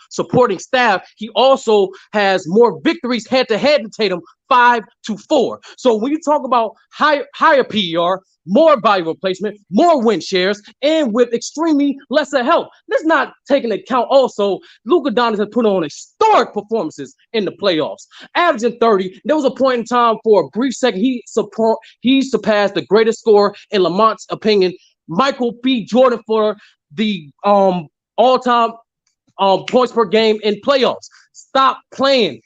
supporting staff, he also has more victories head-to-head than Tatum, 5-4. So when you talk about higher PER, more value replacement, more win shares, and with extremely lesser help. Let's not take into account also Luka Doncic has put on historic performances in the playoffs. Averaging 30, there was a point in time for a brief second he surpassed the greatest scorer in Lamont's opinion, Michael B. Jordan, for the all-time points per game in playoffs. Stop playing.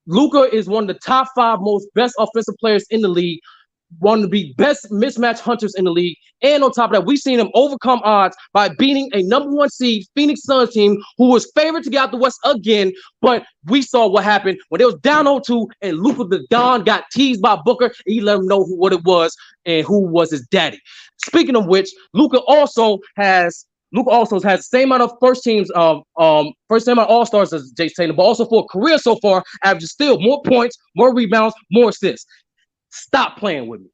Luka is one of the top 5 most best offensive players in the league, one of the best mismatch hunters in the league. And on top of that, we've seen him overcome odds by beating a #1 seed Phoenix Suns team who was favored to get out the West again. But we saw what happened when they was down 0-2 and Luka the Don got teased by Booker. And he let him know what it was and who was his daddy. Speaking of which, Luka also has the same amount of first team All-Stars as Jason Tatum, but also for a career so far, averages still more points, more rebounds, more assists. Stop playing with me.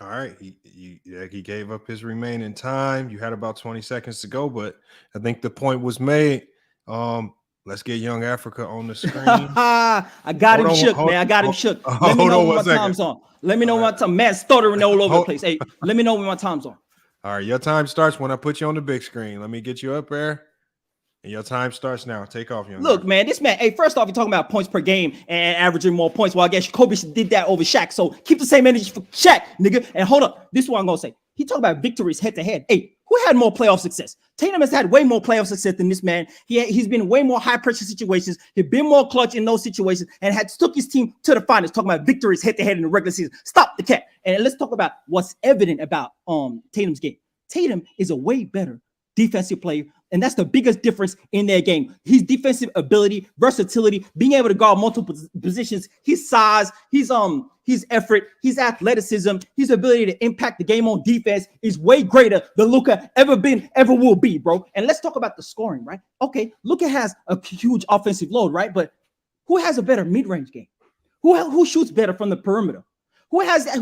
All right. He gave up his remaining time. You had about 20 seconds to go, but I think the point was made. Let's get Young Africa on the screen. I got him shook, man. I got him shook. Let me know when my time's on. Let me know when my time. Matt stuttering all over the place. Hey, let me know when my time's on. All right. Your time starts when I put you on the big screen. Let me get you up there. And your time starts now. Take off, Young. Look, man, this man, hey, first off, you're talking about points per game and averaging more points. Well, I guess Kobe did that over Shaq. So keep the same energy for Shaq, nigga. And hold up. This is what I'm going to say. He talked about victories head-to-head. Hey, who had more playoff success? Tatum has had way more playoff success than this man. He's been way more high-pressure situations. He's been more clutch in those situations and had took his team to the finals. Talking about victories head-to-head in the regular season. Stop the cap. And let's talk about what's evident about Tatum's game. Tatum is a way better defensive player. And that's the biggest difference in their game. His defensive ability, versatility, being able to guard multiple positions, his size, his effort, his athleticism, his ability to impact the game on defense is way greater than Luka ever will be, bro. And let's talk about the scoring, right? Okay, Luka has a huge offensive load, right? But who has a better mid-range game? Who shoots better from the perimeter? Who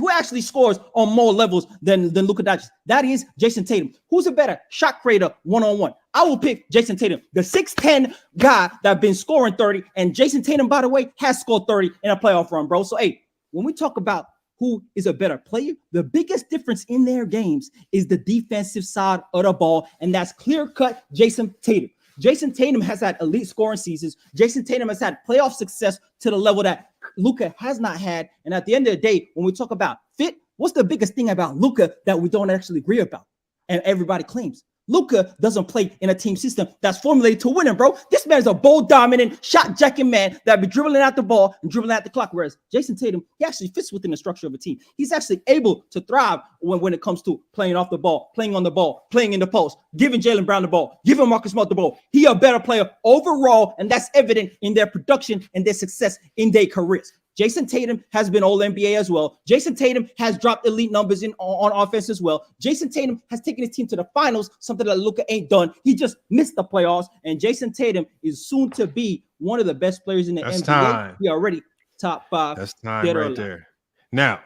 actually scores on more levels than Luka Doncic? That is Jason Tatum. Who's a better shot creator one-on-one? I will pick Jason Tatum, the 6'10 guy that been scoring 30. And Jason Tatum, by the way, has scored 30 in a playoff run, bro. So, hey, when we talk about who is a better player, the biggest difference in their games is the defensive side of the ball, and that's clear-cut Jason Tatum. Jason Tatum has had elite scoring seasons. Jason Tatum has had playoff success to the level that Luka has not had. And at the end of the day, when we talk about fit, what's the biggest thing about Luka that we don't actually agree about? And everybody claims Luka doesn't play in a team system that's formulated to winning, bro. This man's a ball dominant, shot jacking man that be dribbling out the ball and dribbling out the clock. Whereas Jason Tatum, he actually fits within the structure of a team. He's actually able to thrive when it comes to playing off the ball, playing on the ball, playing in the post, giving Jaylen Brown the ball, giving Marcus Smart the ball. He a better player overall, and that's evident in their production and their success in their careers. Jason Tatum has been all NBA as well. Jason Tatum has dropped elite numbers on offense as well. Jason Tatum has taken his team to the finals, something that Luka ain't done. He just missed the playoffs, and Jason Tatum is soon to be one of the best players in the NBA. Time. He already top 5. That's time right there. Now,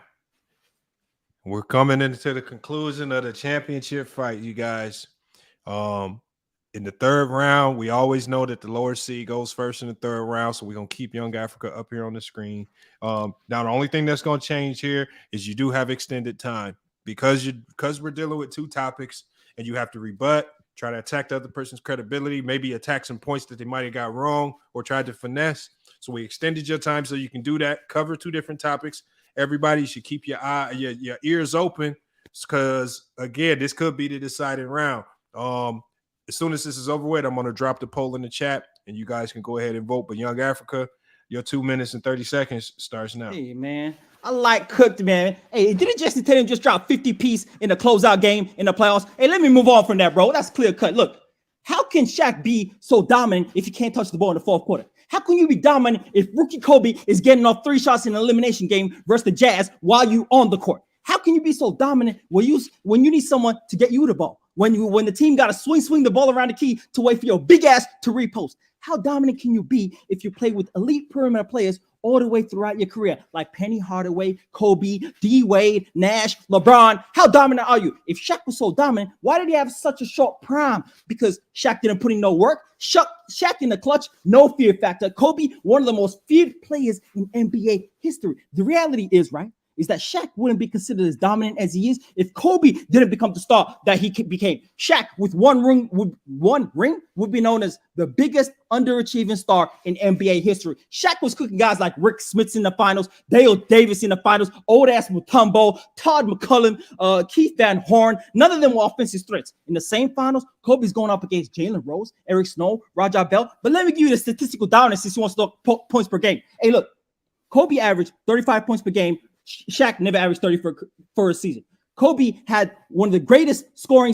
we're coming into the conclusion of the championship fight, you guys. In the third round, we always know that the lower seed goes first in the third round, so we're going to keep Young Africa up here on the screen. Now, the only thing that's going to change here is you do have extended time because we're dealing with two topics, and you have to rebut, try to attack the other person's credibility, maybe attack some points that they might have got wrong or tried to finesse. So we extended your time so you can do that, cover two different topics. Everybody should keep your ears open because, again, this could be the deciding round. As soon as this is over with, I'm going to drop the poll in the chat, and you guys can go ahead and vote. But Young Africa, your 2 minutes and 30 seconds starts now. Hey, man. I like cooked, man. Hey, didn't Jason Tatum just drop 50 piece in the closeout game in the playoffs? Hey, let me move on from that, bro. That's clear cut. Look, how can Shaq be so dominant if he can't touch the ball in the fourth quarter? How can you be dominant if rookie Kobe is getting off 3 shots in an elimination game versus the Jazz while you on the court? How can you be so dominant when you need someone to get you the ball? When the team got to swing the ball around the key to wait for your big ass to repost? How dominant can you be if you play with elite perimeter players all the way throughout your career, like Penny Hardaway, Kobe, D. Wade, Nash, LeBron? How dominant are you? If Shaq was so dominant, why did he have such a short prime? Because Shaq didn't put in no work. Shaq in the clutch, no fear factor. Kobe, one of the most feared players in NBA history. The reality is, right, is that Shaq wouldn't be considered as dominant as he is if Kobe didn't become the star that he became. Shaq with one ring would be known as the biggest underachieving star in NBA history. Shaq was cooking guys like Rick Smits in the finals, Dale Davis in the finals, old ass Mutombo, Todd McCullum, Keith Van Horn. None of them were offensive threats. In the same finals, Kobe's going up against Jalen Rose, Eric Snow, Raja Bell. But let me give you the statistical dominance since he wants to talk points per game. Hey, look, Kobe averaged 35 points per game. Shaq never averaged 30 for a season. Kobe had one of the greatest scoring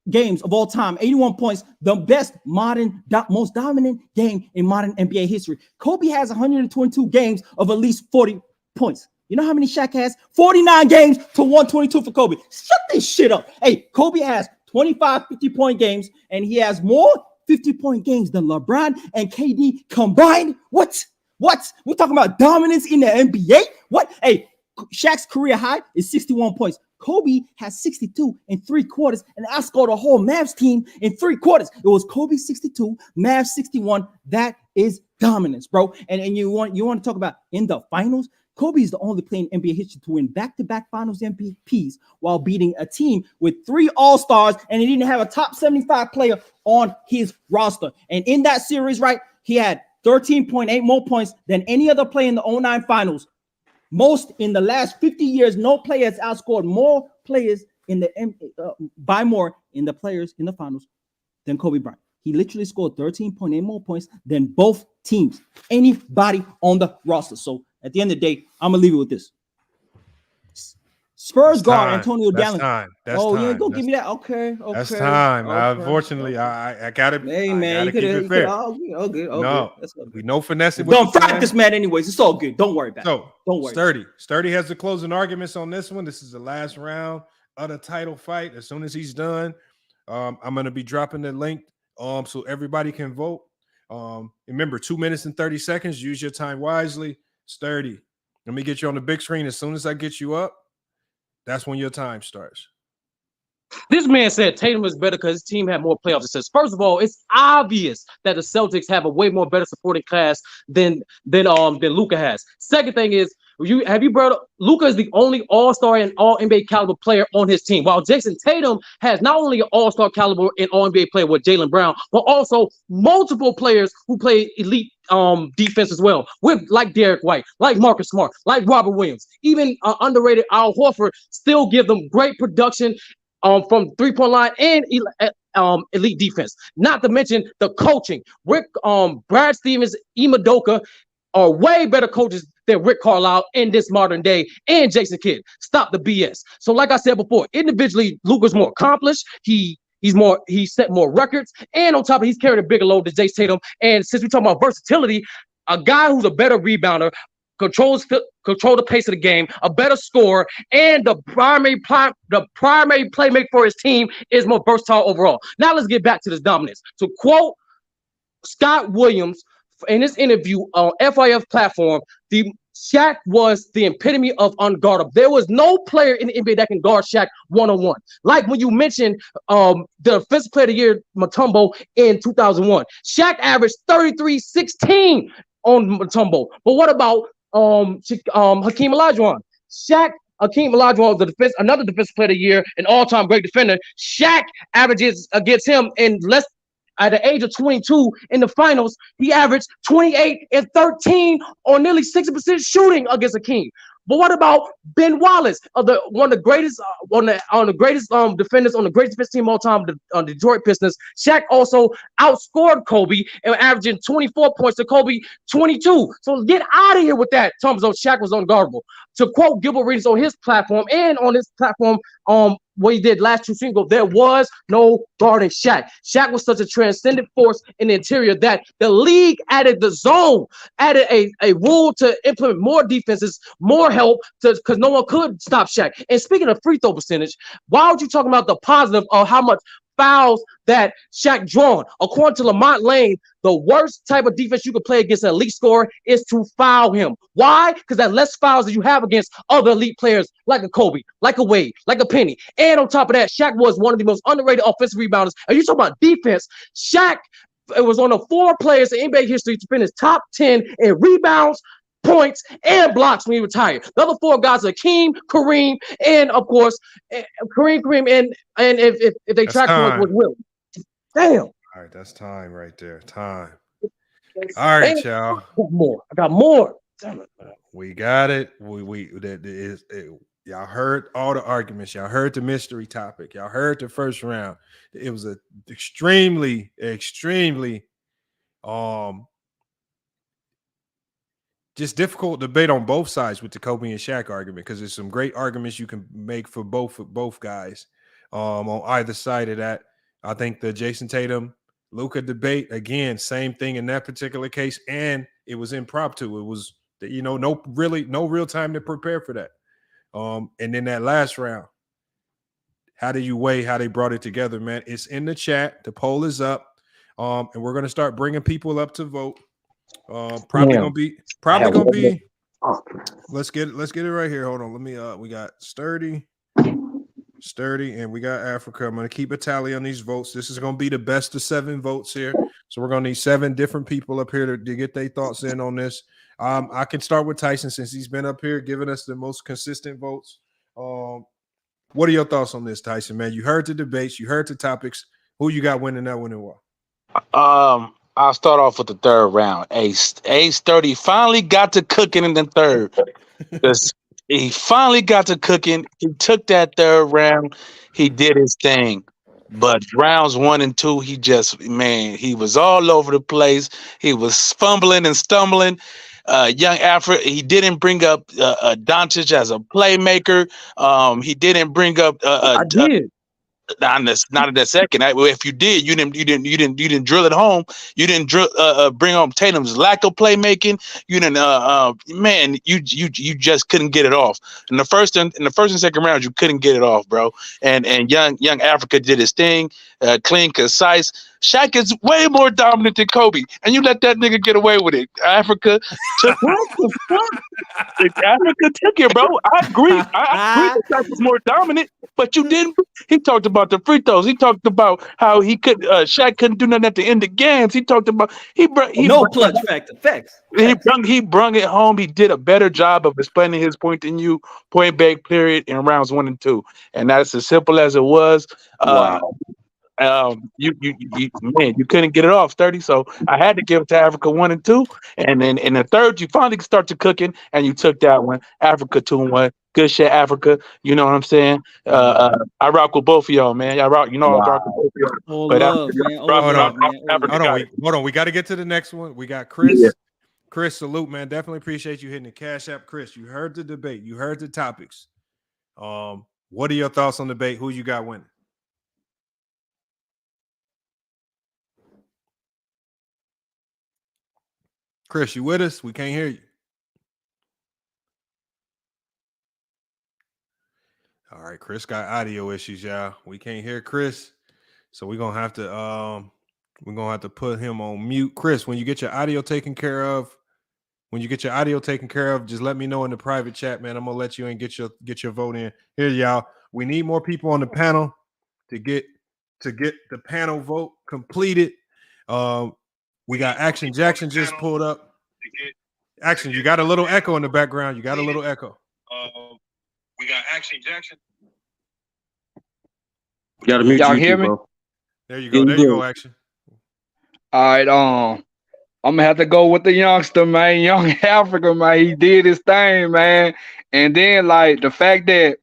games of all time, 81 points, the best most dominant game in modern NBA history. Kobe has 122 games of at least 40 points. You know how many Shaq has? 49 games to 122 for Kobe. Shut this shit up. Hey, Kobe has 25 50-point games, and he has more 50-point games than LeBron and KD combined. What? We're talking about dominance in the NBA? What? Hey, Shaq's career high is 61 points. Kobe has 62 in 3 quarters, and I scored a whole Mavs team in 3 quarters. It was Kobe 62, Mavs 61. That is dominance, bro. And you want to talk about in the finals? Kobe is the only player in NBA history to win back-to-back finals MVPs while beating a team with 3 All-Stars, and he didn't have a top 75 player on his roster. And in that series, right, he had 13.8 more points than any other player in the 09 finals. Most in the last 50 years, no player has outscored more players by more in the players in the finals than Kobe Bryant. He literally scored 13.8 more points than both teams, anybody on the roster. So at the end of the day, I'm gonna leave it with this. Spurs guard Antonio That's Dallas. time. That's oh, time. you ain't gonna give me that? Okay. That's time. Okay. Unfortunately, I gotta. Hey I man, gotta keep it fair. All good. No, That's all good. we know finesse. We're gonna practice, man. Anyways, it's all good. Don't worry about it. Don't worry. Sturdy has the closing arguments on this one. This is the last round of the title fight. As soon as he's done, I'm gonna be dropping the link so everybody can vote. Remember, 2 minutes and 30 seconds. Use your time wisely. Sturdy, let me get you on the big screen. As soon as I get you up, that's when your time starts. This man said Tatum is better because his team had more playoff success. First of all, it's obvious that the Celtics have a way more better supporting cast than Luka has. Second thing is, have you brought up Luka is the only All-Star and All-NBA caliber player on his team, while Jason Tatum has not only an All-Star caliber and All-NBA player with Jaylen Brown, but also multiple players who play elite defense as well, with like Derek White, like Marcus Smart, like Robert Williams, even underrated Al Horford still give them great production from three-point line and elite defense. Not to mention the coaching. Brad Stevens, Ime are way better coaches than Rick Carlisle in this modern day, and Jason Kidd. Stop the BS. So like I said before, individually, Luka's more accomplished. He set more records, and on top of it, he's carrying a bigger load than Jason Tatum. And since we're talking about versatility, a guy who's a better rebounder, control the pace of the game, a better scorer, and the primary playmaker for his team is more versatile overall. Now let's get back to this dominance. To quote Scott Williams in this interview on FYF platform, Shaq was the epitome of unguardable. There was no player in the NBA that can guard Shaq one-on-one. Like when you mentioned the Defensive Player of the Year, Mutombo, in 2001. Shaq averaged 33-16 on Mutombo. But what about Hakeem Olajuwon? Hakeem Olajuwon was another Defensive Player of the Year, an all-time great defender. Shaq averages against him at the age of 22 in the finals, he averaged 28 and 13 on nearly 60% shooting against Hakeem. But what about Ben Wallace, one of the greatest defenders on the greatest defense team all time, the Detroit Pistons? Shaq also outscored Kobe and averaging 24 points to Kobe 22. So get out of here with that. Terms of Shaq was unguardable. To quote Gilbert Arenas on his platform and on his platform, what he did last 2 seasons ago, there was no guarding Shaq. Shaq was such a transcendent force in the interior that the league added the zone, added a rule to implement more defenses, more help, because no one could stop Shaq. And speaking of free throw percentage, why would you talk about the positive of how much fouls that Shaq drawn? According to Lamont Lane, the worst type of defense you can play against an elite scorer is to foul him. Why? Because that less fouls that you have against other elite players like a Kobe, like a Wade, like a Penny. And on top of that, Shaq was one of the most underrated offensive rebounders. And you talk about defense, Shaq was one of 4 players in NBA history to finish top 10 in rebounds, points, and blocks when he retired. The other 4 guys are Kareem, and of course, Kareem, and if they track points was Will. Damn. All right, that's time right there. Time. All right, y'all. I got more. Damn it, man. We got it. Y'all heard all the arguments. Y'all heard the mystery topic. Y'all heard the first round. It was an extremely just difficult debate on both sides with the Kobe and Shaq argument, because there's some great arguments you can make for both guys. On either side of that, I think the Jason Tatum Luka debate, again, same thing in that particular case, and it was impromptu. It was, no real time to prepare for that. And then that last round, how do you weigh how they brought it together, man? It's in the chat. The poll is up, and we're gonna start bringing people up to vote. Probably gonna be. Let's get it right here. Hold on. Let me. We got Sturdy, and we got Africa. I'm gonna keep a tally on these votes. This is gonna be the best of 7 votes here. So we're gonna need 7 different people up here to get their thoughts in on this. I can start with Tyson since he's been up here giving us the most consistent votes. What are your thoughts on this, Tyson, man? You heard the debates, you heard the topics. Who you got winning that one and why? I'll start off with the third round. Ace 30 finally got to cooking in the third. He finally got to cooking. He took that third round. He did his thing. But rounds 1 and 2, he was all over the place. He was fumbling and stumbling. young Africa. He didn't bring up Doncic as a playmaker. He didn't bring up. I did. Not in that second. If you did, you didn't drill it home. You didn't bring home Tatum's lack of playmaking. You didn't. Man, you just couldn't get it off. In the first and second round, you couldn't get it off, bro. And young Africa did his thing, clean, concise. Shaq is way more dominant than Kobe, and you let that nigga get away with it. Africa took Africa took it, bro. I agree. I agree that Shaq was more dominant, but you didn't. He talked about the free throws. He talked about how he could. Shaq couldn't do nothing at the end of games. He talked about clutch factor. Facts. He brung it home. He did a better job of explaining his point than you. Point blank period in rounds 1 and 2, and that's as simple as it was. Wow. You couldn't get it off 30, so I had to give it to Africa 1 and 2, and then in the third you finally started cooking, and you took that one. Africa 2-1. Good shit, Africa. You know what I'm saying? I rock with both of y'all, man. I rock with both of y'all. Hold on. We got to get to the next one. We got Chris. Yeah. Chris, salute, man. Definitely appreciate you hitting the Cash App. Chris, you heard the debate. You heard the topics. What are your thoughts on the debate? Who you got winning? Chris, you with us? We can't hear you. All right, Chris got audio issues, y'all. We can't hear Chris, so we're gonna have to put him on mute. Chris, when you get your audio taken care of, just let me know in the private chat, man. I'm gonna let you in, get your vote in. Here, y'all. We need more people on the panel to get the panel vote completed. We got Action Jackson just pulled up. Action, you got a little echo in the background. We got Action Jackson. You gotta mute y'all hear me? Bro. There you go. There you go, Action. All right, I'm gonna have to go with the youngster, man. Young Africa, man. He did his thing, man. And then like the fact that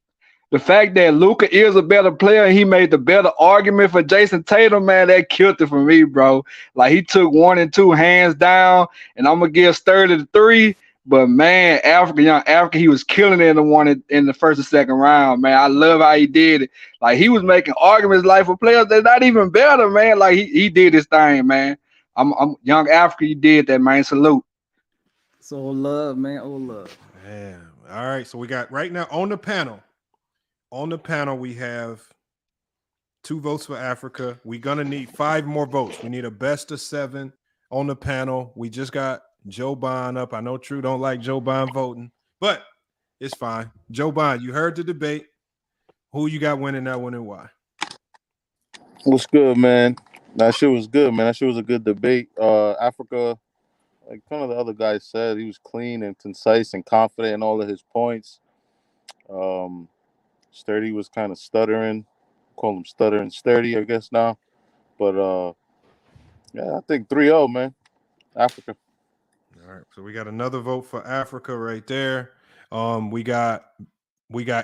Luka is a better player and he made the better argument for Jason Tatum, man, that killed it for me, bro. Like he took 1 and 2 hands down, and I'm gonna give Sturdy the 3. But man, young Africa, he was killing it in the first and second round, man. I love how he did it. Like he was making arguments like for players that's not even better, man. Like he did his thing, man. I'm young Africa, you did that, man. Salute. So love, man. Oh love. Man. All right. So we got right now on the panel. We have 2 votes for Africa. We're gonna need 5 more votes. We need a best of 7 on the panel. We just got Joe Bond up. I know True don't like Joe Bond voting, but it's fine. Joe Bond, you heard the debate. Who you got winning that one and why? What's good, man? That shit was good, man. That shit was a good debate. Africa, like kind of the other guys said, he was clean and concise and confident in all of his points. Sturdy was kind of stuttering. Call him stuttering Sturdy, I guess now. But yeah, I think 3-0, man. Africa. All right, so we got another vote for Africa right there. We got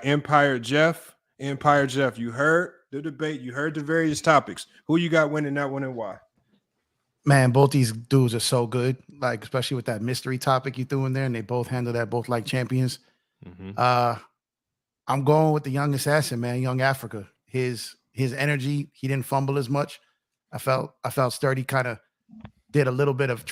Empire Jeff. Empire Jeff, you heard the debate. You heard the various topics. Who you got winning that one and why? Man, both these dudes are so good. Like especially with that mystery topic you threw in there, and they both handle that both like champions. Mm-hmm. I'm going with the young assassin, man. Young Africa. His energy. He didn't fumble as much. I felt Sturdy kind of tried a little bit of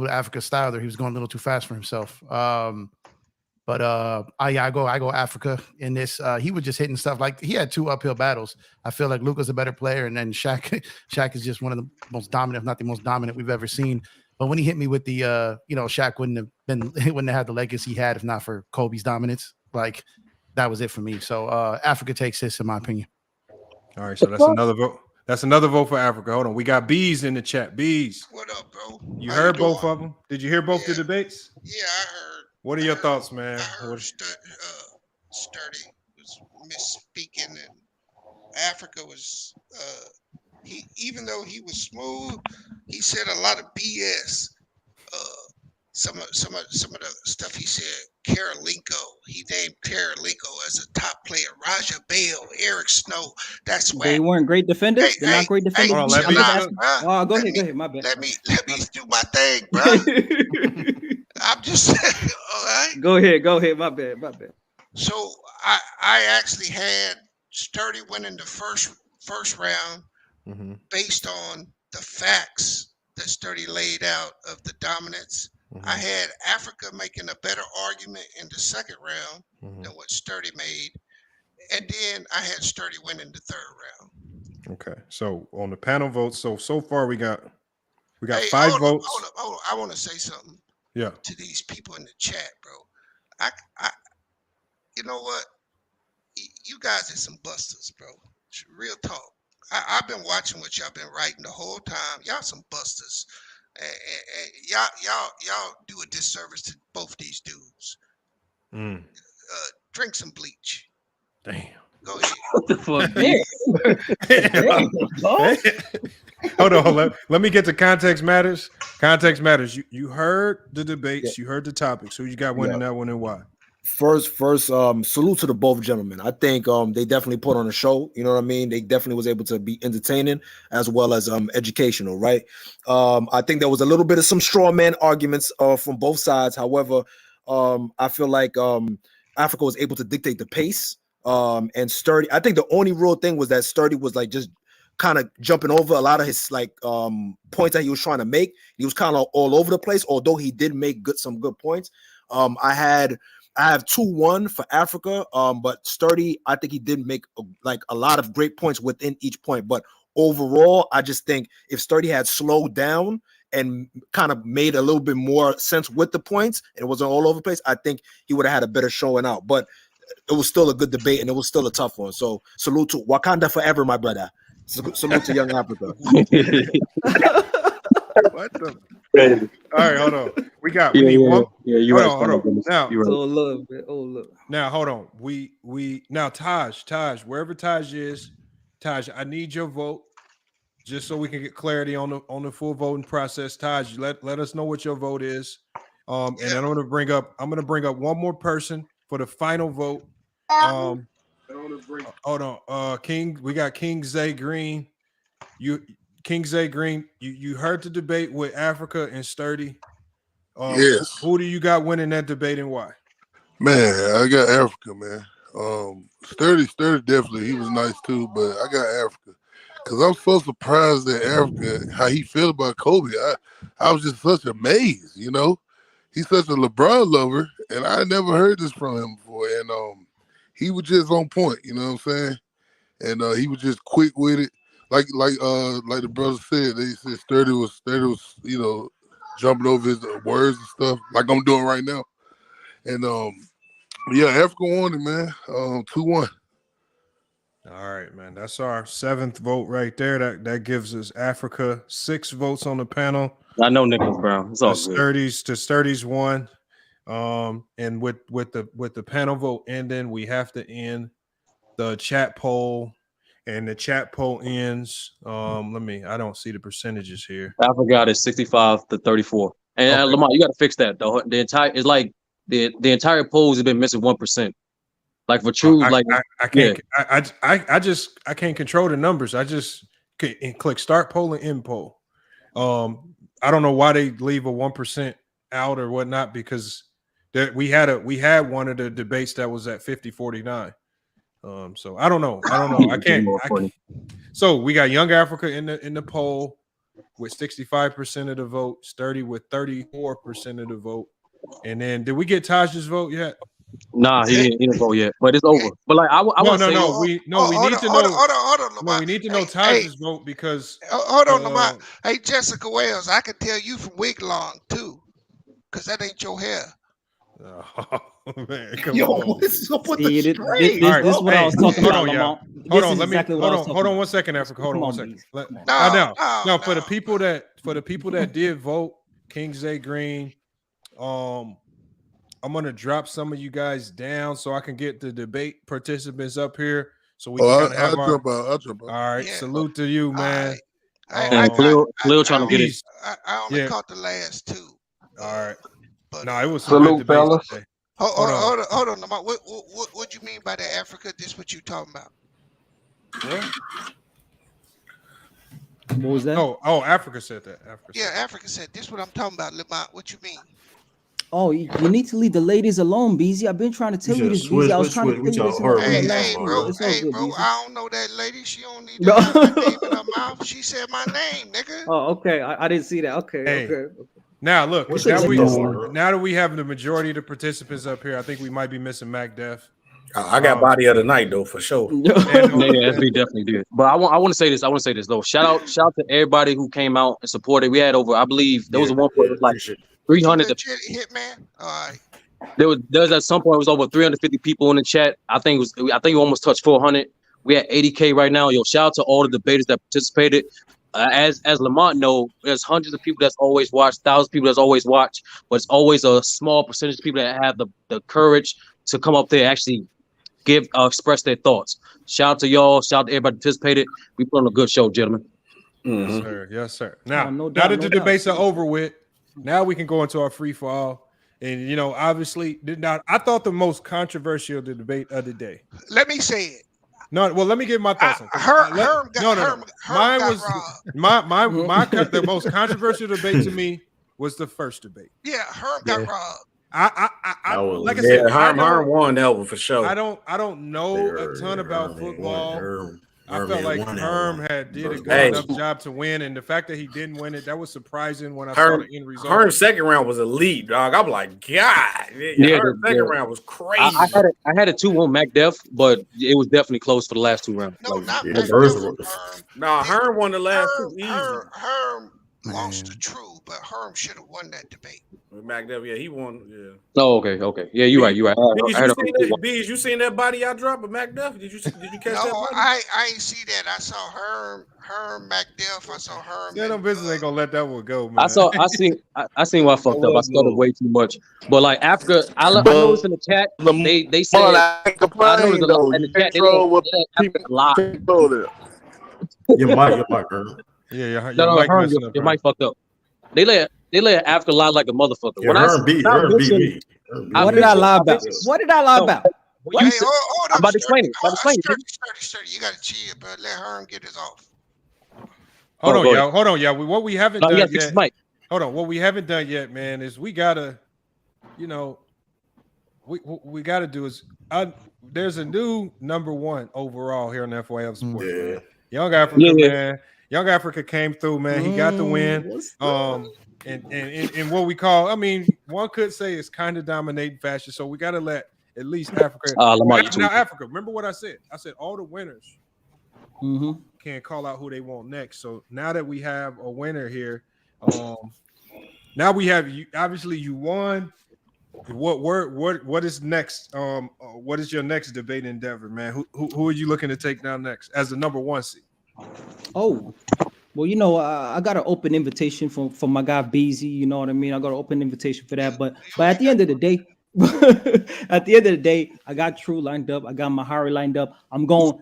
Africa style there. He was going a little too fast for himself. But I go Africa in this. He was just hitting stuff like he had 2 uphill battles. I feel like Luka's a better player, and then Shaq is just one of the most dominant, if not the most dominant we've ever seen. But when he hit me with the, Shaq wouldn't have had the legacy he had if not for Kobe's dominance. Like that was it for me. So Africa takes this, in my opinion. All right, so that's another vote. That's another vote for Africa. Hold on, we got Bees in the chat. Bees, what up, bro? You heard both of them? Did you hear both the debates? Yeah, I heard. What are your thoughts, man? I heard Sturdy was misspeaking, and Africa was even though he was smooth, he said a lot of BS. Some of the stuff he said. Karolinko, he named Karolinko as a top player. Raja Bale, Eric Snow. That's why they weren't great defenders. They're not great defenders. Go ahead. My bad. Let me do my thing, bro. I'm just saying. All right. Go ahead. My bad. So I actually had Sturdy winning the first round based on the facts that Sturdy laid out of the dominance. I had Africa making a better argument in the second round than what Sturdy made. And then I had Sturdy winning the third round. Okay. So on the panel votes, so far we got Hey, 5 votes. Hold up. I want to say something to these people in the chat, bro. I you know what? You guys are some busters, bro. Real talk. I've been watching what y'all been writing the whole time. Y'all some busters. Y'all do a disservice to both these dudes. Drink some bleach. Damn. Go ahead. What the fuck? Hold on. Let me get to context matters. Context matters. You heard the debates. You heard the topics. Who you got winning that one and why? First, salute to the both gentlemen. I think they definitely put on a show. You know what I mean? They definitely was able to be entertaining as well as educational, right? I think there was a little bit of some straw man arguments from both sides. However, I feel like Africa was able to dictate the pace. And Sturdy, I think the only real thing was that Sturdy was like just kind of jumping over a lot of his points that he was trying to make. He was kind of all over the place, although he did make some good points. I have 2-1 for Africa, but Sturdy, I think he did make a lot of great points within each point. But overall, I just think if Sturdy had slowed down and kind of made a little bit more sense with the points and it wasn't all over the place, I think he would have had a better showing out. But it was still a good debate and it was still a tough one. So salute to Wakanda forever, my brother. Salute to young Africa. What the? All right, hold on. We need one. Yeah, you're right. Hold on. Now, look. Now, hold on. We now Taj, wherever Taj is, Taj, I need your vote just so we can get clarity on the full voting process. Taj, let us know what your vote is. And I'm gonna bring up one more person for the final vote. Hold on. King, we got King Zay Green. King Zay Green, you heard the debate with Africa and Sturdy. Yes. Who do you got winning that debate and why? Man, I got Africa, man. Sturdy definitely, he was nice too, but I got Africa. Because I'm so surprised that Africa, how he feel about Kobe. I was just such amazed, you know. He's such a LeBron lover, and I never heard this from him before. And he was just on point, you know what I'm saying? And he was just quick with it. Like the brother said, they said Sturdy was, you know, jumping over his words and stuff, like I'm doing right now. And yeah, Africa won it, man. 2-1. All right, man. That's our 7th vote right there. That gives us Africa 6 votes on the panel. I know Nicholas Brown. It's all good. Sturdy's won. And with the panel vote ending, we have to end the chat poll. And the chat poll ends. I don't see the percentages here. Africa got it 65-34. And Okay. Lamar, you got to fix that though. The entire polls have been missing 1%. Like for true, I can't. Yeah. I can't control the numbers. I just click start poll and end poll. I don't know why they leave a 1% out or whatnot, because we had one of the debates that was at 50-49. So I don't know. I can't. So we got Young Africa in the poll with 65% of the vote, Sturdy with 34% of the vote. And then did we get Taj's vote yet? Nah, he didn't vote yet, but it's over. But like I want to say, we need to know Taj's vote because hold on, Lamar. Hey, Jessica Wells, I can tell you from wig long too, because that ain't your hair. Oh man, come Yo, on. what's up with See, the this straight? is what I was talking about, Hold Lamont. on, hold on 1 second, Africa. Hold on 1 second. No, for the people that did vote, King Zay Green, I'm gonna drop some of you guys down so I can get the debate participants up here so we can have I'll jump out. All right, salute to you, man. Khalil trying to get it. I only caught the last 2. All right. No, it was some good debates today. Hold on, Lamar. What you mean by that, Africa? This what you talking about? What was that? Oh, Africa said that. Africa said this. What I'm talking about, Lamar. What you mean? Oh, you need to leave the ladies alone, Beezy. I've been trying to tell you this, Beezy. I was trying to tell you this in the last video. It's all good, bro, Beezy. I don't know that lady. She don't need to have my name in her mouth. She said my name, nigga. Oh, okay. I didn't see that. Okay, Hey. okay. Now look, What's now your that we have the majority of the participants up here, I think we might be missing Mac Def. I got body of the night though for sure. Yeah, SB definitely did. But I want to say this. I want to say this though. Shout out to everybody who came out and supported. We had over, I believe, there was one point it was like 300. Hitman. All right. There was at some point it was over 350 people in the chat. I think we almost touched 400. We at 80K right now. Yo, shout out to all the debaters that participated. As Lamont know, there's hundreds of people that's always watched, thousands of people that's always watched, but it's always a small percentage of people that have the courage to come up there and actually express their thoughts. Shout out to y'all. Shout out to everybody that participated. We put on a good show, gentlemen. Yes, sir. Yes, sir. Now, no now that the debates are over with, now we can go into our free for all. And obviously, I thought the most controversial debate of the day. Let me say it. No, well, let me give my thoughts. Mine was the most controversial debate to me was the first debate. Yeah, Herm got robbed. Like I said, Herm won that one for sure. I don't know a ton about football. I felt like Herm did a good enough job to win, and the fact that he didn't win it, that was surprising when I saw the end result. Herm's second round was elite, dog. I'm like, God, Herm's second round was crazy. I had a 2-1 Mac Def, but it was definitely close for the last two rounds. Herm won the last two easy. Herm lost to True, but Herm should have won that debate. Mac Def, he won. Yeah. Oh, okay. Yeah, you're right. Bees, you seen that body I dropped with Mac Def? Did you catch that body? I ain't see that. I saw Herm, Mac Def. I saw Herm. Yeah, no business ain't gonna let that one go, man. I seen why I fucked up. I started way too much. But like Africa, I noticed in the chat they say I noticed in the chat they a lot. Your mic, Herm. Yeah, your mic fucked up. They let Africa lie like a motherfucker. Yeah, Herm beat me. What did I lie about? What did I lie about? I'm about to explain it. You gotta chill, bro. Let Herm get his off. Hold on, y'all. What we haven't done yet. Hold on. What we haven't done yet, man, is we gotta, we gotta do is there's a new number one overall here on FYF Sports. Man. Young Africa, man. Young Africa came through, man. He got the win. And what we call, one could say it's kind of dominating fashion. So we got to let at least Africa. Now, Africa, remember what I said? I said all the winners can call out who they want next. So now that we have a winner here, now we have you. Obviously, you won. What is next? What is your next debate endeavor, man? Who are you looking to take down next as the number one seed? Oh, well, I got an open invitation for my guy Beezy. You know what I mean? I got an open invitation for that. But at the end of the day, I got True lined up. I got Mahari lined up. I'm going to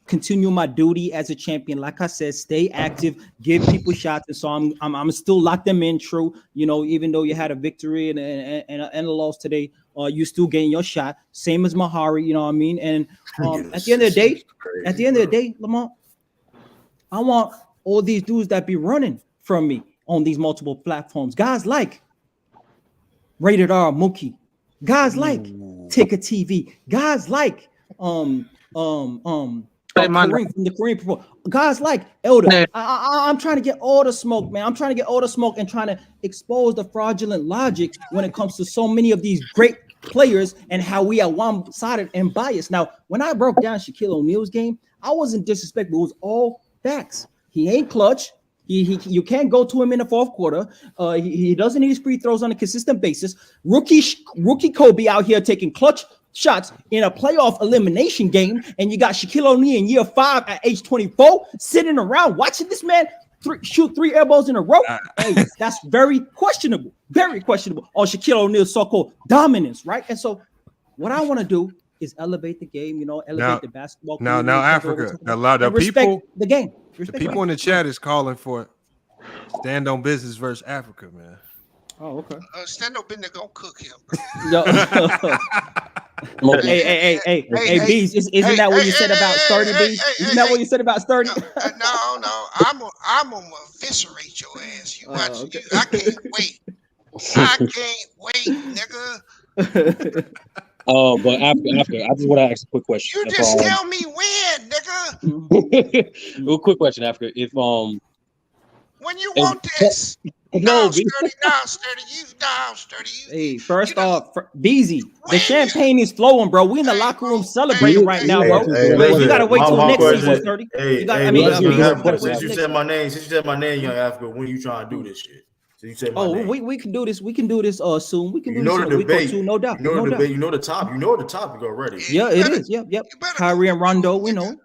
continue my duty as a champion. Like I said, stay active, give people shots. And so I'm still lock them in, True. Even though you had a victory and a loss today, you still getting your shot. Same as Mahari. You know what I mean? And at the end of the day, Lamont, I want all these dudes that be running from me on these multiple platforms. Guys like Rated R Mookie. Guys like TicketTV. Guys like Kareem from the Kareem Pro. Guys like Elder. I'm trying to get all the smoke, man. I'm trying to get all the smoke and trying to expose the fraudulent logic when it comes to so many of these great players and how we are one-sided and biased. Now, when I broke down Shaquille O'Neal's game, I wasn't disrespectful. It was all facts. He ain't clutch. You can't go to him in the fourth quarter. He doesn't need his free throws on a consistent basis. Rookie Kobe out here taking clutch shots in a playoff elimination game, and you got Shaquille O'Neal in year 5 at age 24 sitting around watching this man shoot 3 air balls in a row. Hey, that's very questionable. Very questionable on Shaquille O'Neal's so-called dominance, right? And so what I want to do is elevate the game, elevate the basketball. Now, Africa, a lot of people, the game. The people in the chat is calling for stand on business versus Africa, man. Oh, okay. Stand on business gonna cook him. Hey, Bees, isn't that what you said about 30, Bees? Isn't that what you said about 30? No, I'm gonna eviscerate your ass. I can't wait. I can't wait, nigga. But after, I just want to ask a quick question. You just tell me when, nigga. Real quick question, after if when you want this. No, sturdy, you. Hey, first off, Beezy, the champagne is flowing, bro. We in the locker room celebrating right now, bro. You gotta wait till next season, Sturdy. Since you said my name, Young Africa, when you trying to do this shit? So you said my name. we can do this. We can do this soon. We can do this in a week or two, no doubt. You know the debate. You know the top. You know the topic already. Yeah, it is. Yep. Kyrie and Rondo, we know.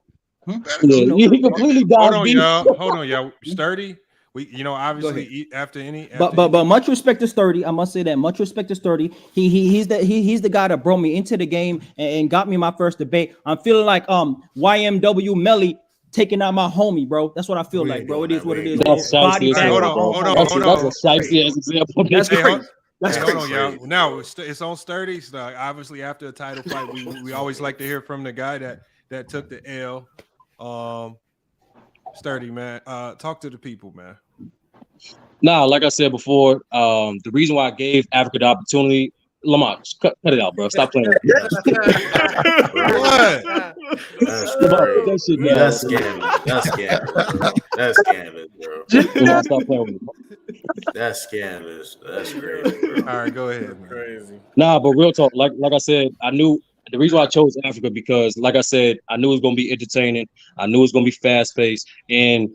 You completely hold on, y'all. Sturdy. We, obviously after but much respect to Sturdy. I must say that much respect to Sturdy. He's the guy that brought me into the game and got me my first debate. I'm feeling like YMW Melly taking out my homie, bro. That's what I feel like, bro. It is what it is. That's Body bag. Hold on. That's a shicey example. That's crazy. That's crazy. Hold on, y'all. Now it's on Sturdy. So obviously after a title fight, we always like to hear from the guy that took the L. Sturdy, man. Talk to the people, man. Nah, like I said before, the reason why I gave Africa the opportunity, Lamont, cut it out, bro. Stop playing. What? That's scandalous. That's scandalous, bro. Stop playing with me. That's scandalous. That's crazy, bro. All right, go ahead. Man. Crazy. Nah, but real talk, like I said, I knew the reason why I chose Africa because, like I said, I knew it was gonna be entertaining. I knew it was gonna be fast paced, and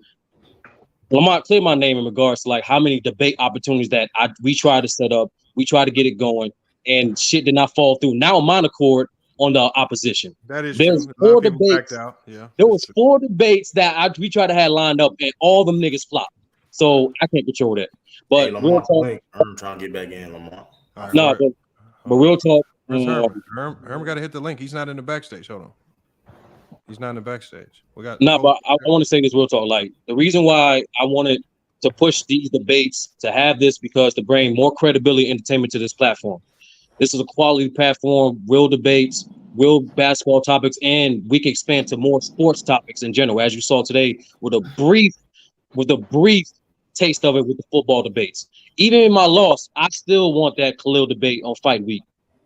Lamont, clear my name in regards to like how many debate opportunities that we tried to set up, we tried to get it going, and shit did not fall through. Now I'm on accord on the opposition. That is There's true. 4 debates. Yeah. There was 4 debates that we tried to have lined up, and all them niggas flopped. So I can't control that. But real talk, I'm trying to get back in, Lamont. No, but real talk. Herm got to hit the link. He's not in the backstage. Hold on. He's not in the backstage. But I want to say this real talk. Like the reason why I wanted to push these debates to have this because to bring more credibility and entertainment to this platform. This is a quality platform, real debates, real basketball topics, and we can expand to more sports topics in general, as you saw today with a brief taste of it with the football debates. Even in my loss, I still want that Khalil debate on Fight Week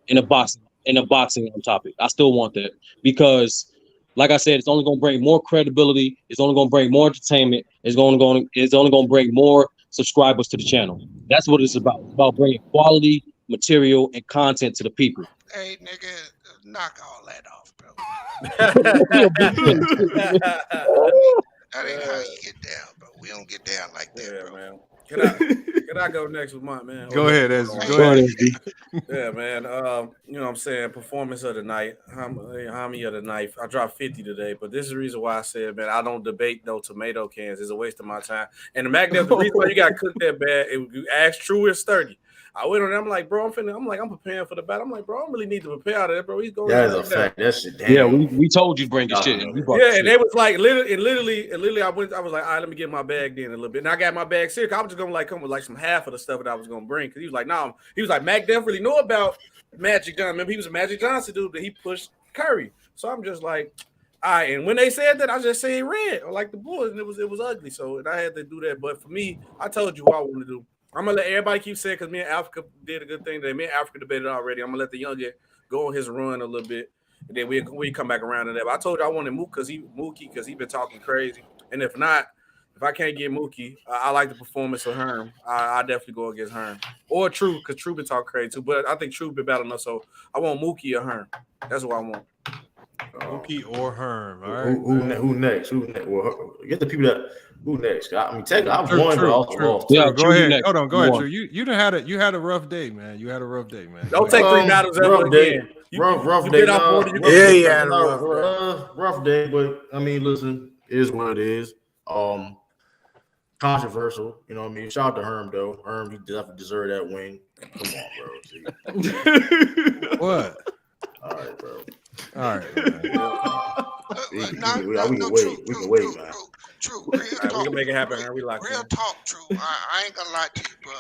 in a boxing topic. I still want that because, like I said, it's only going to bring more credibility. It's only going to bring more entertainment. It's only going to bring more subscribers to the channel. That's what it's about. It's about bringing quality material and content to the people. Hey, nigga, knock all that off, bro. That ain't how you get down, bro. We don't get down like that, bro. Man. Can I go next with my man? Go ahead, Ezra. Go ahead. Yeah, man. You know what I'm saying? Performance of the night. Homie of the night. I dropped 50 today, but this is the reason why I said, man, I don't debate no tomato cans. It's a waste of my time. And the reason why you got cooked that bad, you asked True or Sturdy. I went on there, I'm like, bro, I'm preparing for the battle. I'm like, bro, I don't really need to prepare out of that, bro. He's going. That is a fact. That's shit. Damn. Yeah, we told you to bring the shit. And they was like, literally, I was like, all right, let me get my bag then a little bit. And I got my bag serious. I was just gonna like come with like some half of the stuff that I was gonna bring. Cause he was like, nah, he was like, Mac definitely know about Magic Johnson. Remember, he was a Magic Johnson dude, but he pushed Curry. So I'm just like, all right. And when they said that, I just said red or like the Bulls, and it was ugly. So and I had to do that. But for me, I told you what I want to do. I'm gonna let everybody keep saying because me and Africa did a good thing today. Me and Africa debated already. I'm gonna let the youngin go on his run a little bit, and then we come back around to that. But I told you I wanted Mookie because he been talking crazy. And if I can't get Mookie, I like the performance of Herm. I definitely go against Herm or True because True been talking crazy too. But I think True been battling us, so I want Mookie or Herm. That's what I want. Mookie or Herm. All right. Who next? Well, get the people that. Who next? I mean, technically, I've won, but also lost. Yeah, go ahead. Hold on, go ahead. True. You had a rough day, man. You had a rough day, man. Don't take 3 battles ever again. Rough day. Rough day, but I mean, listen, it is what it is. Controversial, you know what I mean? Shout out to Herm though. Herm, he definitely deserved that win. Come on, bro. What? All right, bro. All right. We can wait, man. True, real talk. We can make it happen. We like real talk, True. I ain't gonna lie to you, bro.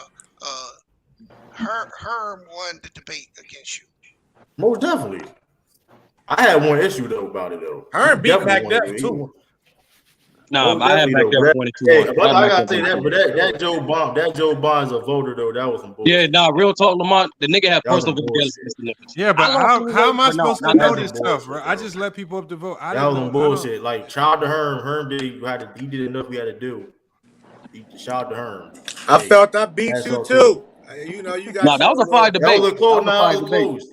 Herm won the debate against you. Most definitely. I had one issue though about it though. Herm beat back up too. Nah, Oh, I had back there 22. But I gotta say that, but that Joe Bond's a voter though. That was some bullshit. Yeah, nah, real talk, Lamont. The nigga had personal vendettas. Yeah, but how am I supposed to know this stuff, bro? I just let people up to vote. That was some bullshit. Like, shout out to Herm. Herm he did enough we had to do. Shout out to Herm. I felt I beat you too. You know, you got. No, that was a fire debate. That was a close. That was close.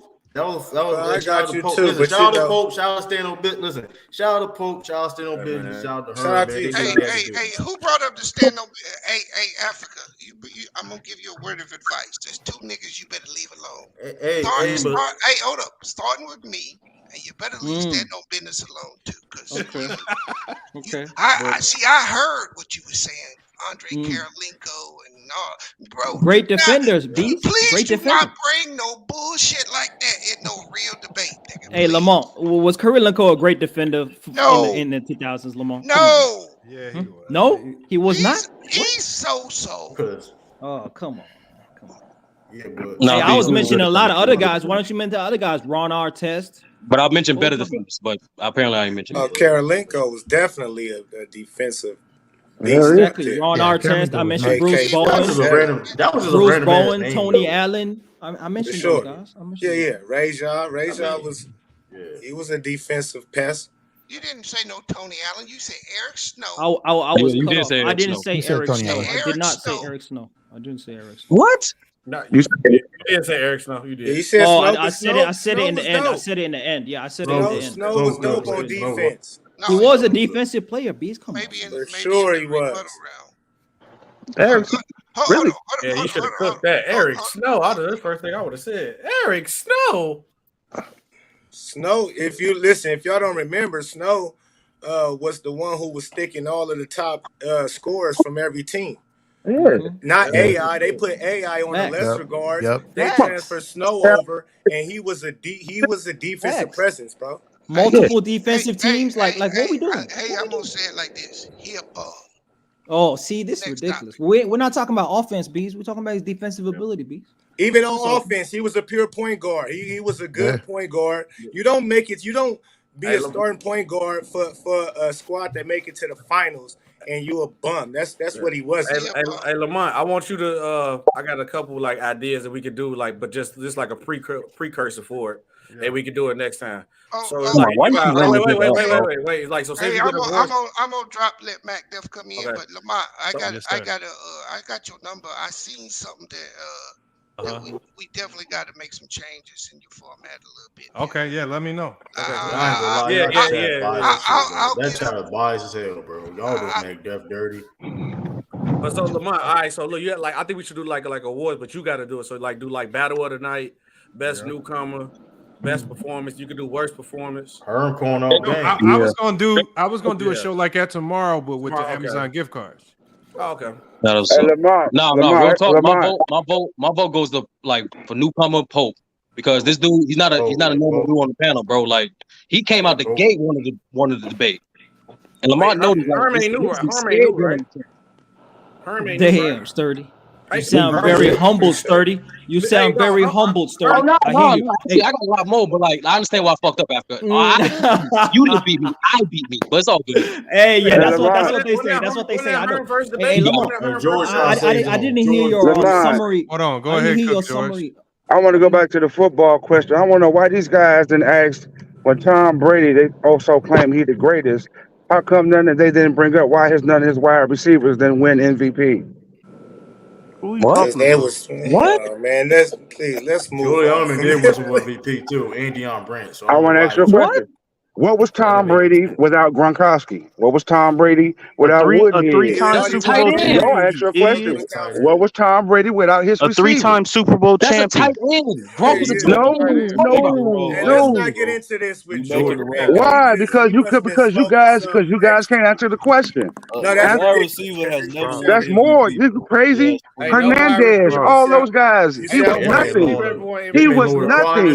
That was. I got you too. Listen, shout out to Pope. Shout out to Stand on Business. Listen, shout out to Pope. Shout out to Stand on Business. Shout out to Herm. Shout out to you. Hey, who brought up the Stand on? Hey, Africa. I'm gonna give you a word of advice. There's two niggas you better leave alone. Hey, hold up. Starting with me. And you better leave Stand on Business alone too. Cause okay. I heard what you were saying. Andre Karolinko and bro. Great defenders, B. Please Great do defenders. not bring no bullshit like that in no real debate. Nigga. Hey, Lamont, was Karolinko a great defender in the 2000s, Lamont? No. Yeah, he was. No, he was not. He's so. Oh, come on. Yeah, but hey, I was mentioning a lot of other guys. Why don't you mention the other guys? Ron Artest. But I mentioned better defenders, but apparently I ain't mentioned. Karolinko was definitely a defensive. Exactly. Ron Artest. I mentioned Bruce Bowen. That was Bruce Bowen, Tony Allen. I mentioned those guys. Rajon was. He was a defensive pest. You didn't say no Tony Allen. You said Eric Snow. I was you cut did off. say I Eric didn't Snow. say Eric Snow. I did not say Eric Snow. I didn't say Eric Snow. What? No, you didn't say Eric Snow. You did. You said I said it in the end. I said it in the end. Yeah, I said it in the end. Snow was dope on defense. He was a defensive player. Beast, come on. For sure he was. Eric, really? Yeah, you should have cooked that. Eric Snow. That's the first thing I would have said. Eric Snow. Snow, if y'all don't remember, Snow was the one who was sticking all of the top scores from every team. Yeah. Not AI. They put AI on the lesser guards. They transferred Snow over, and he was a defensive presence, bro. Multiple defensive teams. Like what we doing? Hey, I'm gonna say it like this. He a ball. Oh, see, this is ridiculous. We're not talking about offense, Bees. We're talking about his defensive ability, Bees. Even on offense, he was a pure point guard. He was a good point guard. You don't make it. You don't be a starting point guard for a squad that make it to the finals, and you a bum. That's what he was. Hey, Lamont, I want you to. I got a couple like ideas that we could do, like, but just like a precursor for it, and we could do it next time. So it's like, wait. Like, so say hey, I'm gonna drop. Let Mac Def come in, but Lamont, I got your number. I seen something that we definitely got to make some changes in your format a little bit. Okay, yeah, let me know. That child biased as hell, bro. Y'all don't make Def dirty. But so Lamont, all right. So look, you I think we should do like awards, but you got to do it. So like do like battle of the night, best newcomer, best performance. You could do worst performance. Herm going all game. I was gonna do a show like that tomorrow, but with the Amazon gift cards. Oh, okay. No, real talk. My vote goes to like for newcomer Pope because this dude he's not a normal dude on the panel, bro. Like he came out the gate wanted the debate, and Lamont knows Herm ain't new, right? Damn, Sturdy. You sound very humble, Sturdy. You sound very humble, Sturdy. No, I got a lot more, but like I understand why I fucked up after. You didn't beat me, I beat me, but it's all good. Hey, yeah, that's what they say. That's what they say. I know. Hey, I didn't hear your summary. Hold on, go ahead, Cook George. I want to go back to the football question. I want to know why these guys didn't ask when Tom Brady, they also claim he's the greatest. How come they didn't bring up why none of his wide receivers didn't win MVP? What? Man, let's move. Julie Allman did win some MVP too, and Deion Branch. So I want to ask you a question. What was Tom Brady without Gronkowski? What was Tom Brady without Woodhead? A three-time Super Bowl champion. Don't ask your question. What was Tom Brady without his receiver? A three-time Super Bowl champion. That's a tight end. Gronk was a No. Let's not get into this with Jordan. Why? Because you guys can't answer the question. Wide receiver has never. That's more. You crazy? Hernandez, all those guys. He was nothing. He was nothing.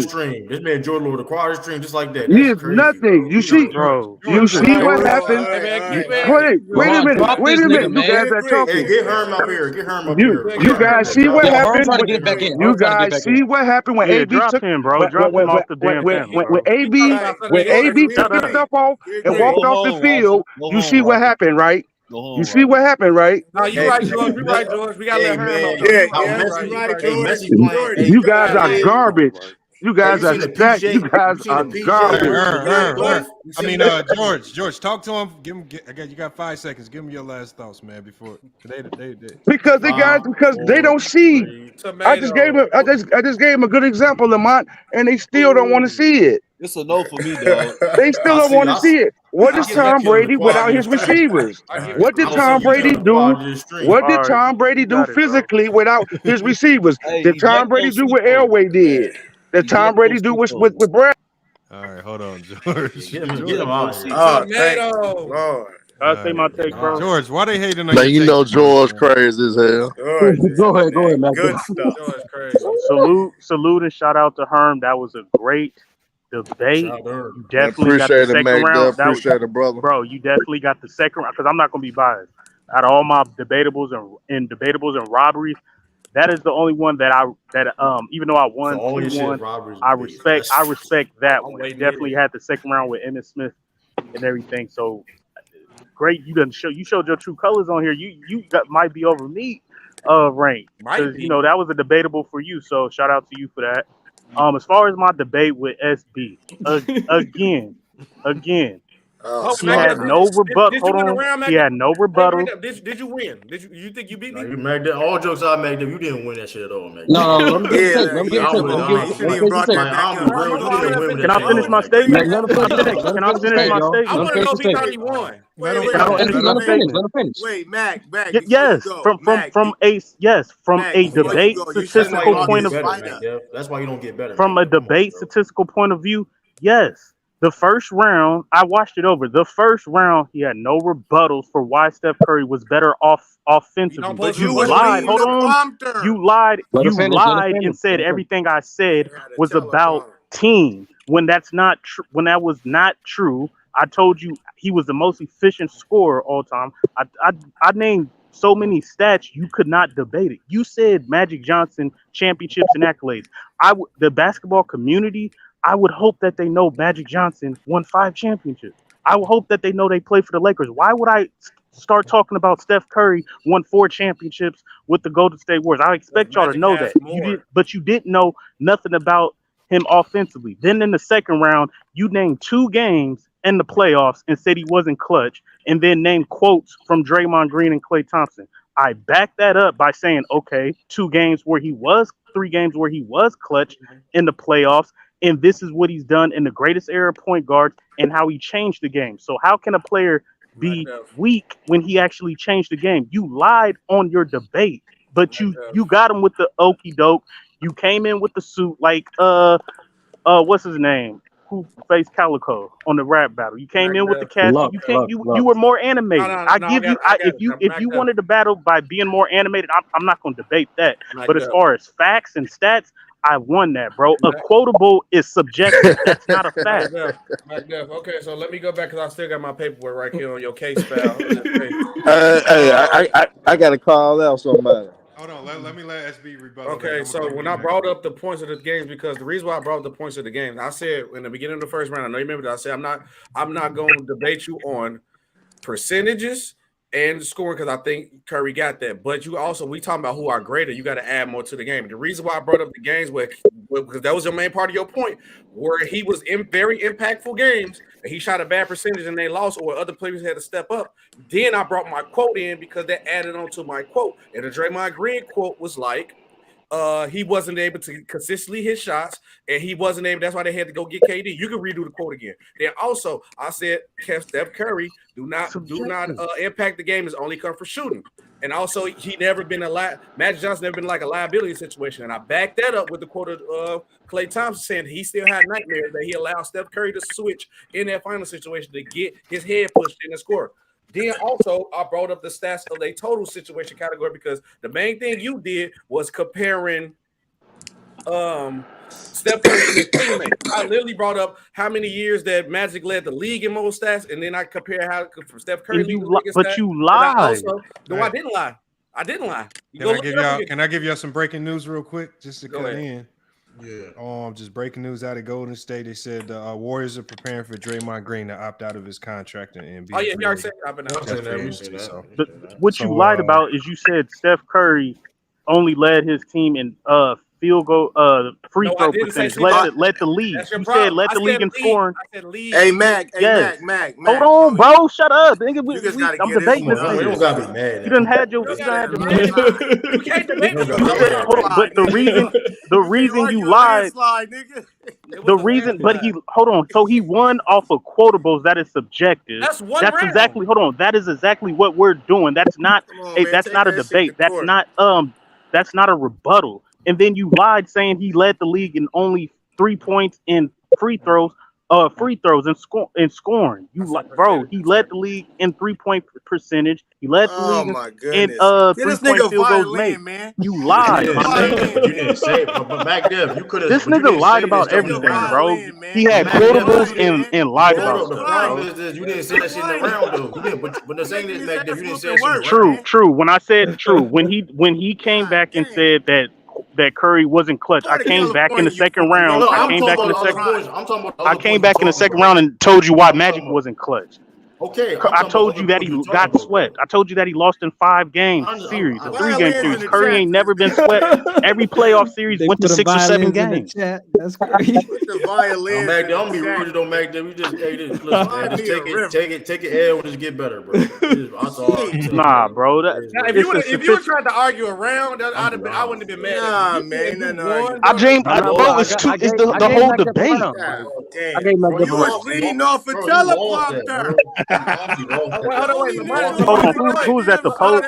This man Jordan Lord, the quad stream, just like that. He is nothing. me. You see, bro. you see what happened. Wait a minute. Drop Wait this a minute. nigga, You guys man. are talking. Hey, get Herm up here. Get Herm up here. You guys see what Yo, Herm happened? trying to get back in. You Herm trying to get guys back see in. what happened when Yeah, AB drop took him, bro. Drop him off the damn panel, when bro. AB took his stuff off and walked off the field. You see what happened, right? You see what happened, right? No, you're right, George. You're right, George. We gotta let Herm up. Yeah, You're right, George. You guys are garbage. You guys are stacked. You guys are garbage. George, talk to him. You got 5 seconds. Give him your last thoughts, man. Before Because they don't see. I just gave him a good example, Lamont, and they still don't want to see it. It's a no for me, dog. They still don't want to see it. What is Tom Brady without his receivers? What did Tom Brady do? What did Tom Brady do physically without his receivers? Did Tom Brady do what Elway did? Did Tom Brady do with Brad? All right, hold on, George. Get him out. Tomato. I say my take, bro. George, why they hating on Man, your you know take, George crazy as hell. Go ahead, man. Good stuff. George crazy. Salute and shout out to Herm. That was a great debate. You definitely got Appreciate the it, second Mac. round. Appreciate it, brother. Bro, you definitely got the second round because I'm not gonna be biased. Out of all my debables and robberies, that is the only one that even though I won 2-1, I respect that one. You definitely had the second round with Emmitt Smith and everything. So great, you showed your true colors on here. You might be over me, rank, because that was a debatable for you. So shout out to you for that. As far as my debate with SB, again, he had no rebuttal. Hold on, he had no rebuttal. Did you win? You think you beat me? You made that. All jokes I made, you didn't win that shit at all, man. No, let me get a take. Can I finish my statement? Can I finish my statement? I want to know if he thought he won. Wait, Mac. Yes, from a debate statistical point of view. That's why you don't get better. From a debate statistical point of view, yes. The first round, I watched it over. The first round, he had no rebuttals for why Steph Curry was better offensively. But you lied. Hold on. You lied. And said everything I said was about team. When that's not true. When that was not true, I told you he was the most efficient scorer all time. I named so many stats you could not debate it. You said Magic Johnson championships and accolades. The basketball community, I would hope that they know Magic Johnson won 5 championships. I would hope that they know they played for the Lakers. Why would I start talking about Steph Curry won 4 championships with the Golden State Warriors? I expect y'all to know that. But you didn't know nothing about him offensively. Then in the second round, you named 2 games in the playoffs and said he wasn't clutch, and then named quotes from Draymond Green and Klay Thompson. I backed that up by saying, okay, 3 games where he was clutch in the playoffs. And this is what he's done in the greatest era of point guard and how he changed the game. So how can a player be weak when he actually changed the game? You lied on your debate, but you got him with the okey doke. You came in with the suit like what's his name? Who faced Calico on the rap battle? You came in with the cast. You were more animated. If you wanted to battle by being more animated, I'm not going to debate that. But as far as facts and stats, I won that, bro. A quotable is subjective. That's not a fact. Okay, so let me go back because I still got my paperwork right here on your case file. I got to call out somebody. Hold on, let me let SB rebuttal. Okay, so when I brought up the points of the games, because the reason why I brought up the points of the games, I said in the beginning of the first round, I know you remember that I said I'm not going to debate you on percentages and scoring because I think Curry got that. But we talking about who are greater. You got to add more to the game. The reason why I brought up the games because that was your main part of your point, where he was in very impactful games and he shot a bad percentage and they lost, or other players had to step up. Then I brought my quote in because that added on to my quote. And the Draymond Green quote was like, he wasn't able to consistently hit shots, and he wasn't able. That's why they had to go get KD. You can redo the quote again. Then also, I said Steph Curry do not impact the game. Is only come for shooting, and also he never been Magic Johnson never been like a liability situation. And I backed that up with the quote of Klay Thompson saying he still had nightmares that he allowed Steph Curry to switch in that final situation to get his head pushed in and score. Then also, I brought up the stats of a total situation category because the main thing you did was comparing Steph Curry is his teammate. I literally brought up how many years that Magic led the league in most stats, and then I compare how Steph Curry And lead you the li- league in but stats. you And I lied. also, no, I didn't lie. I didn't lie. You Can go I look give it up y'all? again. Can I give y'all some breaking news real quick, just to Go cut ahead. in? Yeah. Just breaking news out of Golden State. They said the Warriors are preparing for Draymond Green to opt out of his contract and be. Oh yeah, he already said I've been out. What you lied about is you said Steph Curry only led his team in field goal free No, I throw didn't say percentage. Led the league. That's your You problem. said led I the league in said scoring. I said league. Hey, Mac. Hey, Yes. Mac. Hold on, bro. Shut up. Nigga, You just gotta I'm get this debating one. this You nigga. don't gotta be mad. You done had your. You can't debate this. Hold on, but the reason you lied. Nigga. The reason, but he hold on. So he won off of quotables. That is subjective. That's one round. Exactly. Hold on. That is exactly what we're doing. That's not. man, That's take not a that shit debate. to That's court. not. That's not a rebuttal. And then you lied saying he led the league in only 3 points in free throws and scoring. Bro. He led the league in 3-point percentage. He led the league my in goodness. Get this 3-point nigga field goals violin, made. man. You lied. You didn't say it, but back then you could have. This nigga lied about everything, bro. He had quotables and lied about The stuff, problem bro. is you didn't say that shit in the round though. You didn't, but the thing is, Mac, you didn't say that shit in the round. True. When I said true, when he came back and said that Curry wasn't clutch, I came back in the second round. No, I I'm came talking back in about the the other second. points. I'm talking about the I other came points back you're in the talking second about. round and told you why Magic wasn't clutch. Okay, I told you that he got swept. I told you that he lost in 5 games series, a 3-game series. Curry ain't never been swept. Every playoff series went to 6 or 7 games. That's crazy. The violin. Mac, don't be rude though, Mac. We just listen, man, just take it L and just get better, bro. That's all. Nah, bro. Now, if you would tried to argue around, I wouldn't have been mad. Nah, You man. said No, you won, Bro, it's the whole debate. Damn. You was leading off a teleprompter. Hold on, wait, Lamar. Hold on, who's that? The Pope?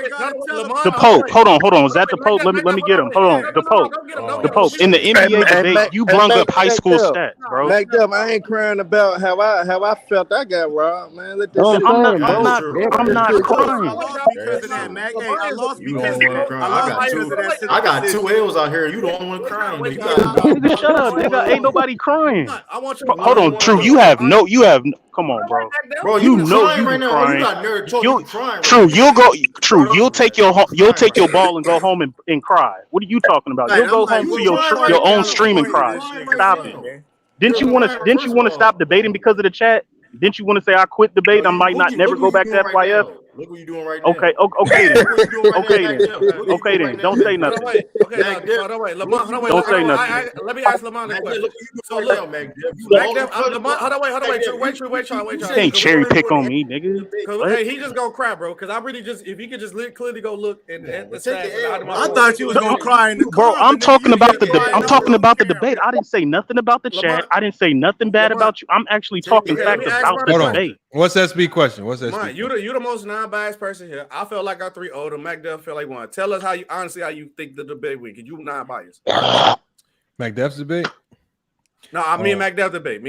The Pope. Hold on. Was that the Pope? Let me get him. Hold on, the Pope. The Pope. In the NBA debate, you brung up high school stats, bro. Mac Dub, I ain't crying about how I felt I got robbed, man. Let this I'm shit not crying. Because of that, Mac. Hey, I lost You because don't want to cry. I got 2 L's out here. You don't want to cry. Nigga, shut up, nigga. Ain't nobody crying. I want you. Hold on, True. You have. Come on, bro. Bro, You you know crying you right now. crying. You got nerd talk. You crying. True, you'll take your ball and go home and cry. What are you talking about? You'll go home to your own stream and cry. Stop it. Didn't you want to stop debating because of the chat? Didn't you want to say I quit debate? I might not never go back to FYF. Look what you doing right now. Okay then. Don't say nothing. Don't say nothing. Let me ask Lamont a question. So look, wait. You can't cherry pick on me, nigga. Hey, he just gonna cry, bro. Because I really just, if he could just clearly go look at the stats. I thought you was gonna cry in the bro. I'm talking about the debate. I didn't say nothing about the chat. I didn't say nothing bad about you. I'm actually talking facts about the debate. What's SB question? What's SB? Mine, you the most non-biased person here. I felt like I 3-0. Mac Duff felt like 1. Tell us how you think the debate went. Cause you non-biased. Mac Duff's debate? No, me and Mac Duff debate.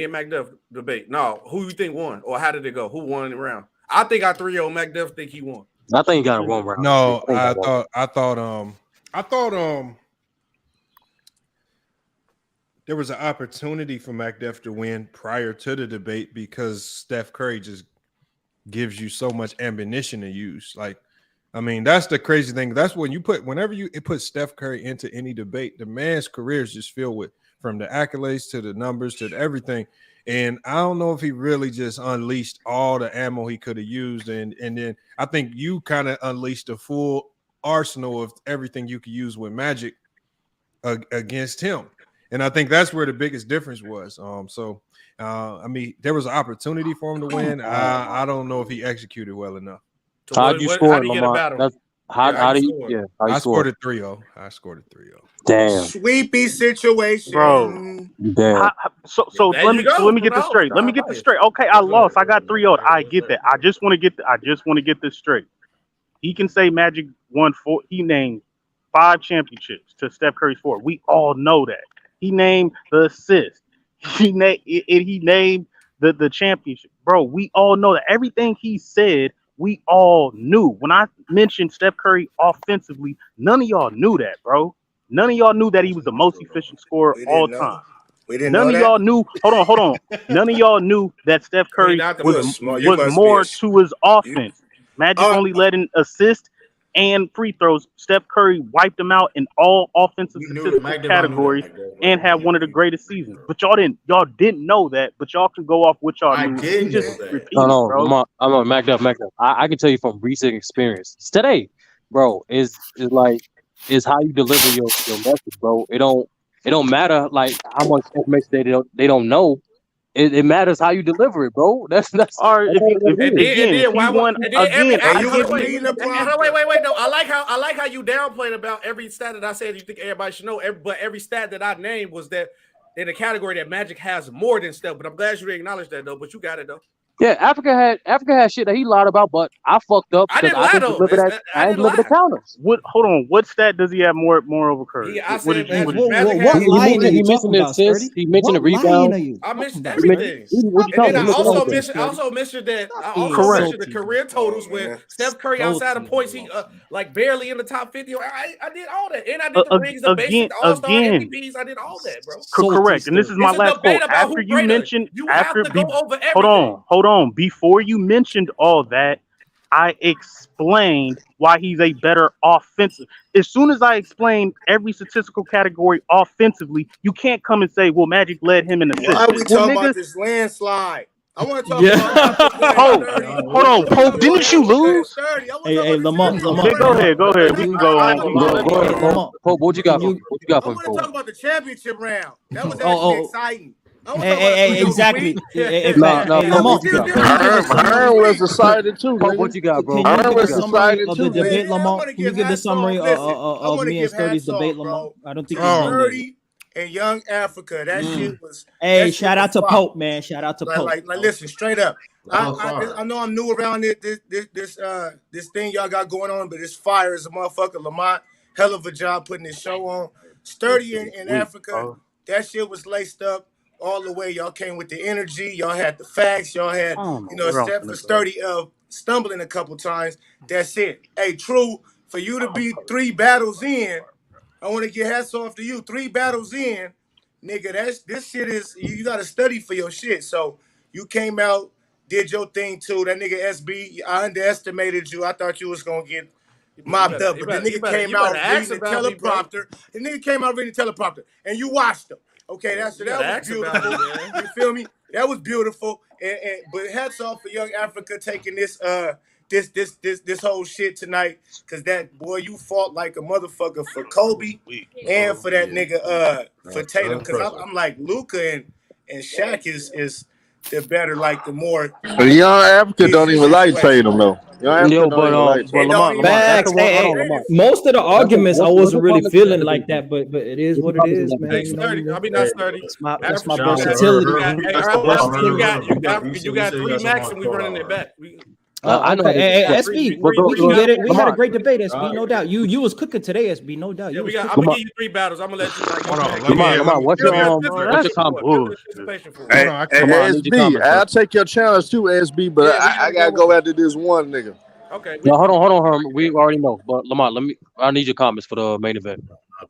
No, who you think won, or how did it go? Who won the round? I think I 3-0. Mac Duff think he won. I think he got it 1 round. No, I thought there was an opportunity for Mac Duff to win prior to the debate because Steph Curry just gives you so much ammunition to use. Like, I mean, that's the crazy thing. That's when whenever you put Steph Curry into any debate, the man's career is just filled with, from the accolades to the numbers to everything. And I don't know if he really just unleashed all the ammo he could have used. And then I think you kind of unleashed a full arsenal of everything you could use with Magic against him. And I think that's where the biggest difference was. I mean, there was an opportunity for him to win. I don't know if he executed well enough. So how'd you score, Lamar? How do you? I scored a 3-0. Damn. Sweepy situation, bro. Damn. So let me get this straight. Okay, I lost. I got 3-0. I get that. I just want to get this straight. He can say Magic won 4. He named 5 championships to Steph Curry's 4. We all know that. He named the assist. He named the championship. Bro, we all know that. Everything he said, we all knew. When I mentioned Steph Curry offensively, none of y'all knew that, bro. None of y'all knew that he was the most efficient scorer all time. We didn't None know of that. y'all knew. Hold on. None of y'all knew that Steph Curry was more to his offense. Magic only led in assists and free throws. Steph Curry wiped them out in all offensive statistical categories and had one of the greatest seasons. But y'all didn't know that. But y'all can go off what y'all knew. You just repeat it, bro. I'm on Mac up. I can tell you from recent experience. Today, bro, is how you deliver your message, bro. It don't matter like how much information they don't know. It matters how you deliver it, bro. That's all right. Wait. No, I like how you downplayed about every stat that I said you think everybody should know. But every stat that I named was that in a category that Magic has more than Steph. But I'm glad you acknowledged that though. But you got it though. Yeah, Africa had shit that he lied about, but I fucked up because I didn't deliver that. I didn't deliver the counters. Hold on. What stat does he have more over Curry? What did you he mentioned the assists. He mentioned the rebound. I mentioned everything. I also mentioned that. I also mentioned the career totals with Steph Curry outside of points. He like barely in the top 50. I did all that, and I did the rings, the basic All-Star MVPs. I did all that, bro. Correct. And this is my last quote. After you mentioned, Hold on. Before you mentioned all that, I explained why he's a better offensive. As soon as I explained every statistical category offensively, you can't come and say, well, Magic led him in assists. Why are we talking about this landslide? I want to talk about hold on, Pope, didn't you lose? Hey, Lamont. Go ahead. We can go on. Pope, what you got for me? I want to talk about the championship round. That was actually exciting. Exactly. Hearn was excited too. What you got, bro? Can you give the summary of the debate, Lamont? Can you give the summary of me and Sturdy's debate, Lamont? I don't think Sturdy and Young Africa. That shit was. Hey, shout out to Pope, man. Shout out to Pope. Like, listen, straight up. I know I'm new around this thing y'all got going on, but it's fire as a motherfucker. Lamont, hell of a job putting this show on. Sturdy in Africa, that shit was laced up all the way. Y'all came with the energy. Y'all had the facts. Y'all had, Steph was Sturdy stumbling a couple times. That's it. Hey, True, for you to be 3 battles in, I want to get hats off to you. 3 battles in, nigga, this shit is, you got to study for your shit. So you came out, did your thing too. That nigga SB, I underestimated you. I thought you was going to get mopped up. But the nigga came out reading the teleprompter. The nigga came out reading the teleprompter, and you watched him. Okay, that was beautiful. You feel me? That was beautiful. But hats off for Young Africa taking this whole shit tonight, because that boy, you fought like a motherfucker for Kobe and for that nigga for Tatum. Because I'm like Luka and Shaq is the better, like the more. But Young Africa don't even like Tatum though. Most of the arguments I wasn't really feeling like that, but it is what it is, man. I'll be not sturdy. That's my versatility. You got 3 max and we running it back. I know. Hey, SB, we can get it. We had a great debate, SB, no doubt. You was cooking today, SB, no doubt. I'm gonna give you 3 battles. I'm gonna let you. Come on. What's your combo? Hey, SB, I'll take your challenge too, SB, but I gotta go after this one nigga. Okay. No, hold on, Herm. We already know, but Lamont, I need your comments for the main event. I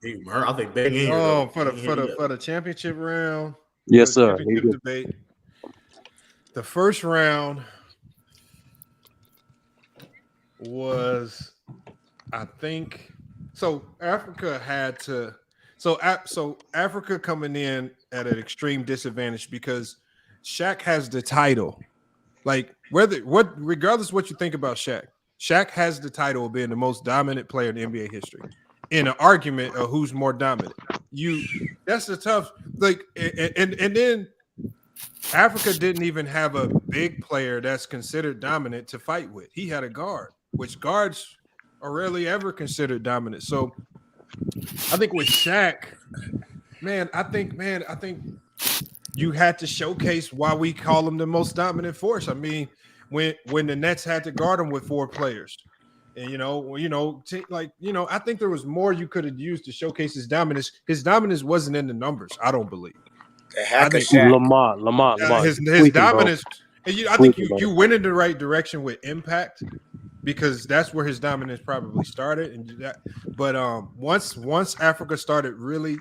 think Big in here. For the championship round. Yes, sir. Debate. The first round was, I think, so Africa had to. So Africa coming in at an extreme disadvantage because Shaq has the title. Like regardless of what you think about Shaq has the title of being the most dominant player in NBA history. In an argument of who's more dominant, that's the tough. Like, and then Africa didn't even have a big player that's considered dominant to fight with. He had a guard, which guards are rarely ever considered dominant. So I think with Shaq, I think you had to showcase why we call him the most dominant force. I mean, when the Nets had to guard him with 4 players, and I think there was more you could have used to showcase his dominance. His dominance wasn't in the numbers, I don't believe. Lamont. His dominance. I think you went in the right direction with impact, because that's where his dominance probably started. And that, but once Africa started really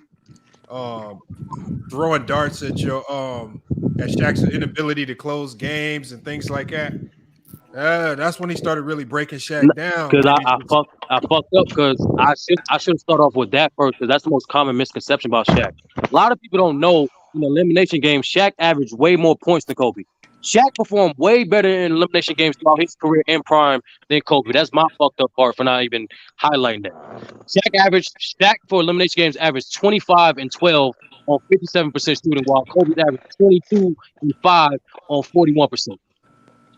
throwing darts at your at Shaq's inability to close games and things like that, that's when he started really breaking Shaq down. Because I fucked up because I should start off with that first because that's the most common misconception about Shaq. A lot of people don't know in the elimination game, Shaq averaged way more points than Kobe. Shaq performed way better in elimination games throughout his career in prime than Kobe. That's my fucked up part for not even highlighting that. Shaq for elimination games averaged 25 and 12 on 57% shooting, while Kobe averaged 22 and 5 on 41%. And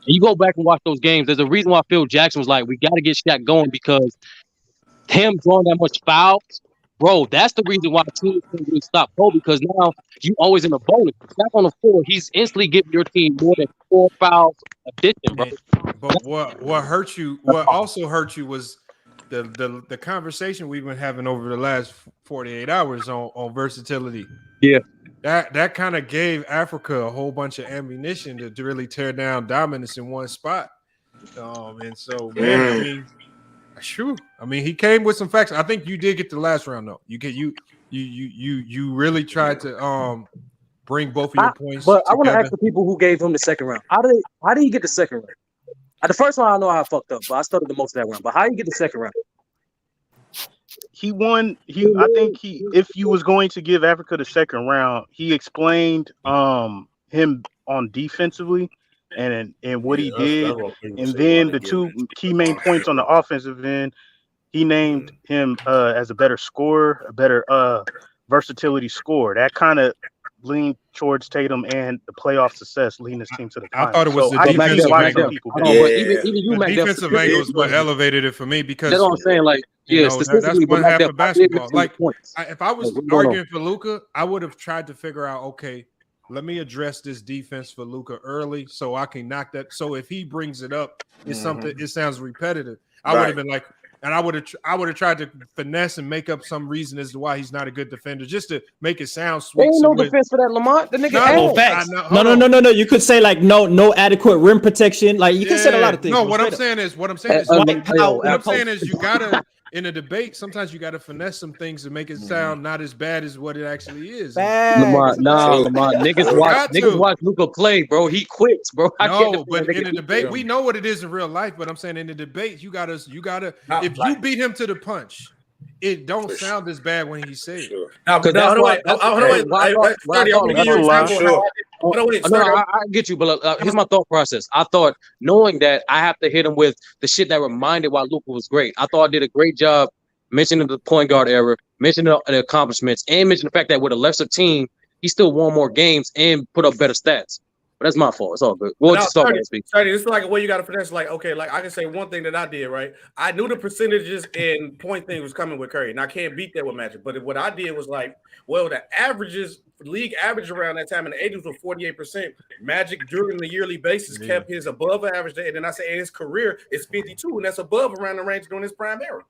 you go back and watch those games, there's a reason why Phil Jackson was like, we got to get Shaq going because him drawing that much fouls, bro, that's the reason why the team couldn't really stop Kobe because now you always in the bonus. Back on the floor, he's instantly giving your team more than 4 fouls addition, bro. But what hurt you? What also hurt you was the conversation we've been having over the last 48 hours on versatility. Yeah, that kind of gave Africa a whole bunch of ammunition to really tear down dominance in one spot. And so, man, I mean, he came with some facts. I think you did get the last round though. You really tried to bring both of your points. But I want to ask the people who gave him the second round. How did he get the second round? The first one I know I fucked up, but I started the most that round. But how did he get the second round? He won. I think if you was going to give Africa the second round, he explained him on defensively and what he did, and then the two key main points on the offensive end, he named him as a better scorer, a better versatility scorer. That kind of leaned towards Tatum and the playoff success, leading his team to the finals. I thought it was the defensive angle. The defensive angle is what elevated it for me because that's what I'm saying. Like, that's one half of basketball. Like, if I was arguing for Luka, I would have tried to figure out, okay, let me address this defense for Luka early so I can knock that. So if he brings it up, it's something. It sounds repetitive. I would have been like. And I would have tried to finesse and make up some reason as to why he's not a good defender, just to make it sound sweet. There ain't no defense for that, Lamont. The nigga no facts. No. You could say like no adequate rim protection. Like you can say a lot of things. No, what I'm saying is you gotta in a debate. Sometimes you gotta finesse some things to make it sound not as bad as what it actually is. Lamont, niggas watch Luka play, bro. He quits, bro. No, but in a debate, we know what it is in real life. But I'm saying in the debate, you gotta. If you beat him to the punch, it don't sound as bad when he says it. I get you, but here's my thought process. I thought knowing that I have to hit him with the shit that reminded why Luka was great. I thought I did a great job mentioning the point guard era, mentioning the accomplishments, and mentioning the fact that with a lesser team, he still won more games and put up better stats. But that's my fault. It's all good. We'll just talk about it. This is like a way you got to finesse. Like, okay, like I can say one thing that I did, right? I knew the percentages and point thing was coming with Curry, and I can't beat that with Magic. But what I did was like, well, the averages, league average around that time in the 80s was 48%. Magic during the yearly basis kept his above average, and then I say in his career is 52, and that's above around the range during his prime era.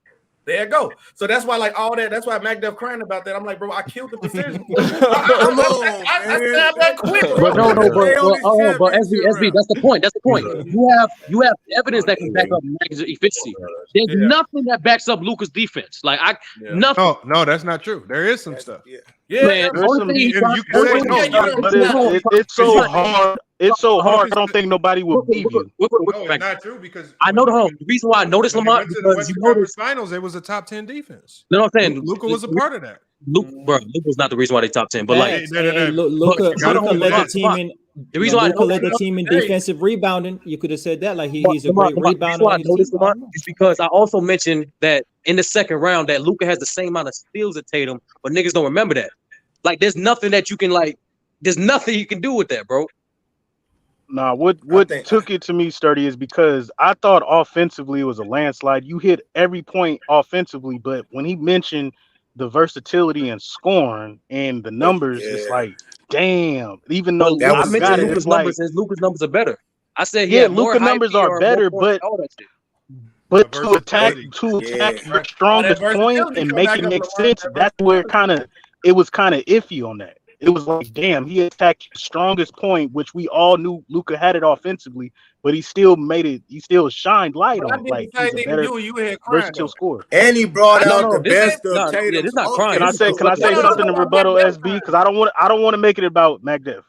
There you go. So that's why, like all that. That's why MacDuff crying about that. I'm like, bro, I killed the percentage. I stabbed that quick. But but SB, that's the point. That's the point. You have evidence that can back up Magic's efficiency. There's nothing that backs up Luka's defense. Like nothing. No, that's not true. There is some stuff. Man, it's so hard. It's so hard. I don't think nobody will believe you. No, it's not true because I know the reason why I noticed Lamont because you noticed finals. It was a top 10 defense. No, I'm saying Luka was a part of that. Luka was not the reason why they top 10, but like Luka led the team in. The reason why Luka led the team in defensive rebounding. You could have said that like he's a great rebounder. Why I noticed Lamont is because I also mentioned that in the second round that Luka has the same amount of steals as Tatum, but niggas don't remember that. Like there's nothing that you can there's nothing you can do with that, bro. Nah, what took it to me, Sturdy, is because I thought offensively it was a landslide. You hit every point offensively, but when he mentioned the versatility and scoring and the numbers, it's like, damn. Even though I mentioned Luka's numbers, since Luka's numbers are better. I said, Luka's numbers are better, but to attack your strongest point and make it make sense, that's where it was kind of iffy on that. it was like, damn, he attacked the strongest point, which we all knew Luka had it offensively, but he still made it. He still shined light But I on it. did Like the same he's a thing better, to you had crying versatile though. scorer. And he brought out the this best ain't, of yeah, this Tatum's not crying. Can I This say? is Can I say reflecting. something to rebuttal SB? Because I don't want to make it about McDuff.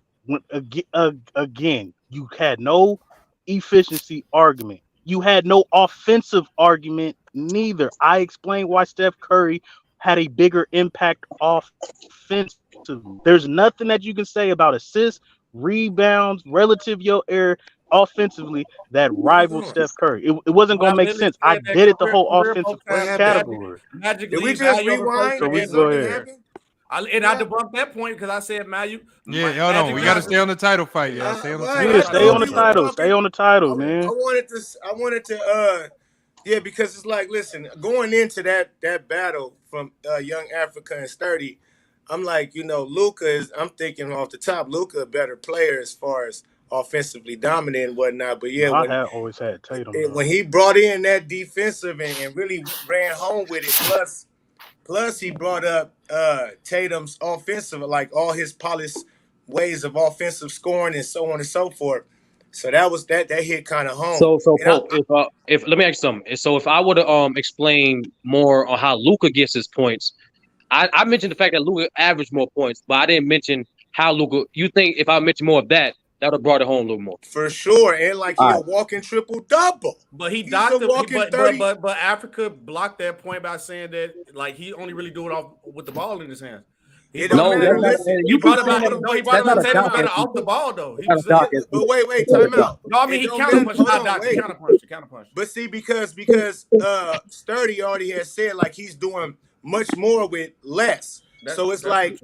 Again, you had no efficiency argument. You had no offensive argument neither. I explained why Steph Curry had a bigger impact offensively. There's nothing that you can say about assists, rebounds, relative your error offensively that rivaled Steph Curry. It wasn't But I gonna make literally sense. I said that did it the career whole four offensive times. category. Magically, Did we just Mayu replaced rewind So we and go something ahead. happened? I debunked that point because I said Mayu. Yeah, hold on. We got to stay on the title fight. Yeah, stay on the title. Yeah, stay on the title. Stay on the title, man. I wanted to yeah, because it's like, listen, going into that battle from Young Africa and Sturdy, I'm like, I'm thinking off the top, Luka a better player as far as offensively dominant and whatnot. But yeah, No, I had always had Tatum. when he brought in that defensive and really ran home with it, plus he brought up Tatum's offensive, like all his polished ways of offensive scoring and so on and so forth. So that hit kind of home. So And Pope, if let me ask you something. So if I were to explain more on how Luka gets his points, I mentioned the fact that Luka averaged more points, but I didn't mention how Luka. You think if I mention more of that, that would have brought it home a little more? For sure, and like he a walking triple double. But he He's docked a him. walking 30. But Africa blocked that point by saying that like he only really do it off with the ball in his hands. He brought it about Tatum better off the ball though. But wait, time out. No, I mean he counterpunched, not docked. He counterpunched. But see, because Sturdy already has said like he's doing much more with less. So it's like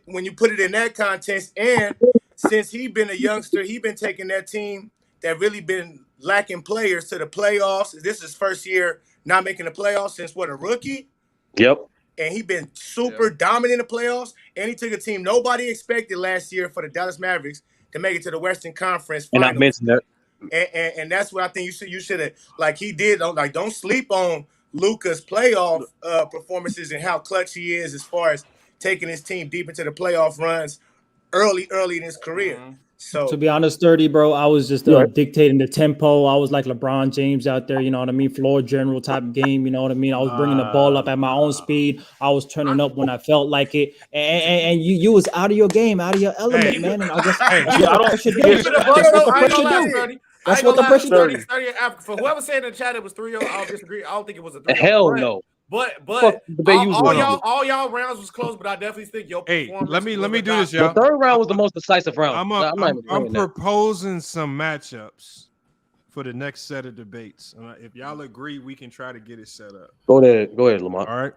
when you put it in that context, and since he been a youngster, he been taking that team that really been lacking players to the playoffs. This is his first year not making the playoffs since a rookie. Yep. And he been super dominant in the playoffs. And he took a team nobody expected last year for the Dallas Mavericks to make it to the Western Conference Finals. And I mentioned that. And that's what I think you should have, like he did. Like, don't sleep on Luka's playoff performances and how clutch he is as far as taking his team deep into the playoff runs early in his career. So to be honest, Sturdy, bro, I was just dictating the tempo. I was like LeBron James out there, you know what I mean? Floor general type game, you know what I mean? I was bringing the ball up at my own speed. I was turning up when I felt like it. And you was out of your game, out of your element, man. And I guess that's what the pressure do. For whoever said in the chat it was 3-0, I'll disagree. I don't think it was a 3-0. Hell no. But all y'all rounds was close, but I definitely think your performance. Let me do this, y'all. The third round was the most decisive round. I'm proposing some matchups for the next set of debates. If y'all agree, we can try to get it set up. Go ahead, Lamont. All right.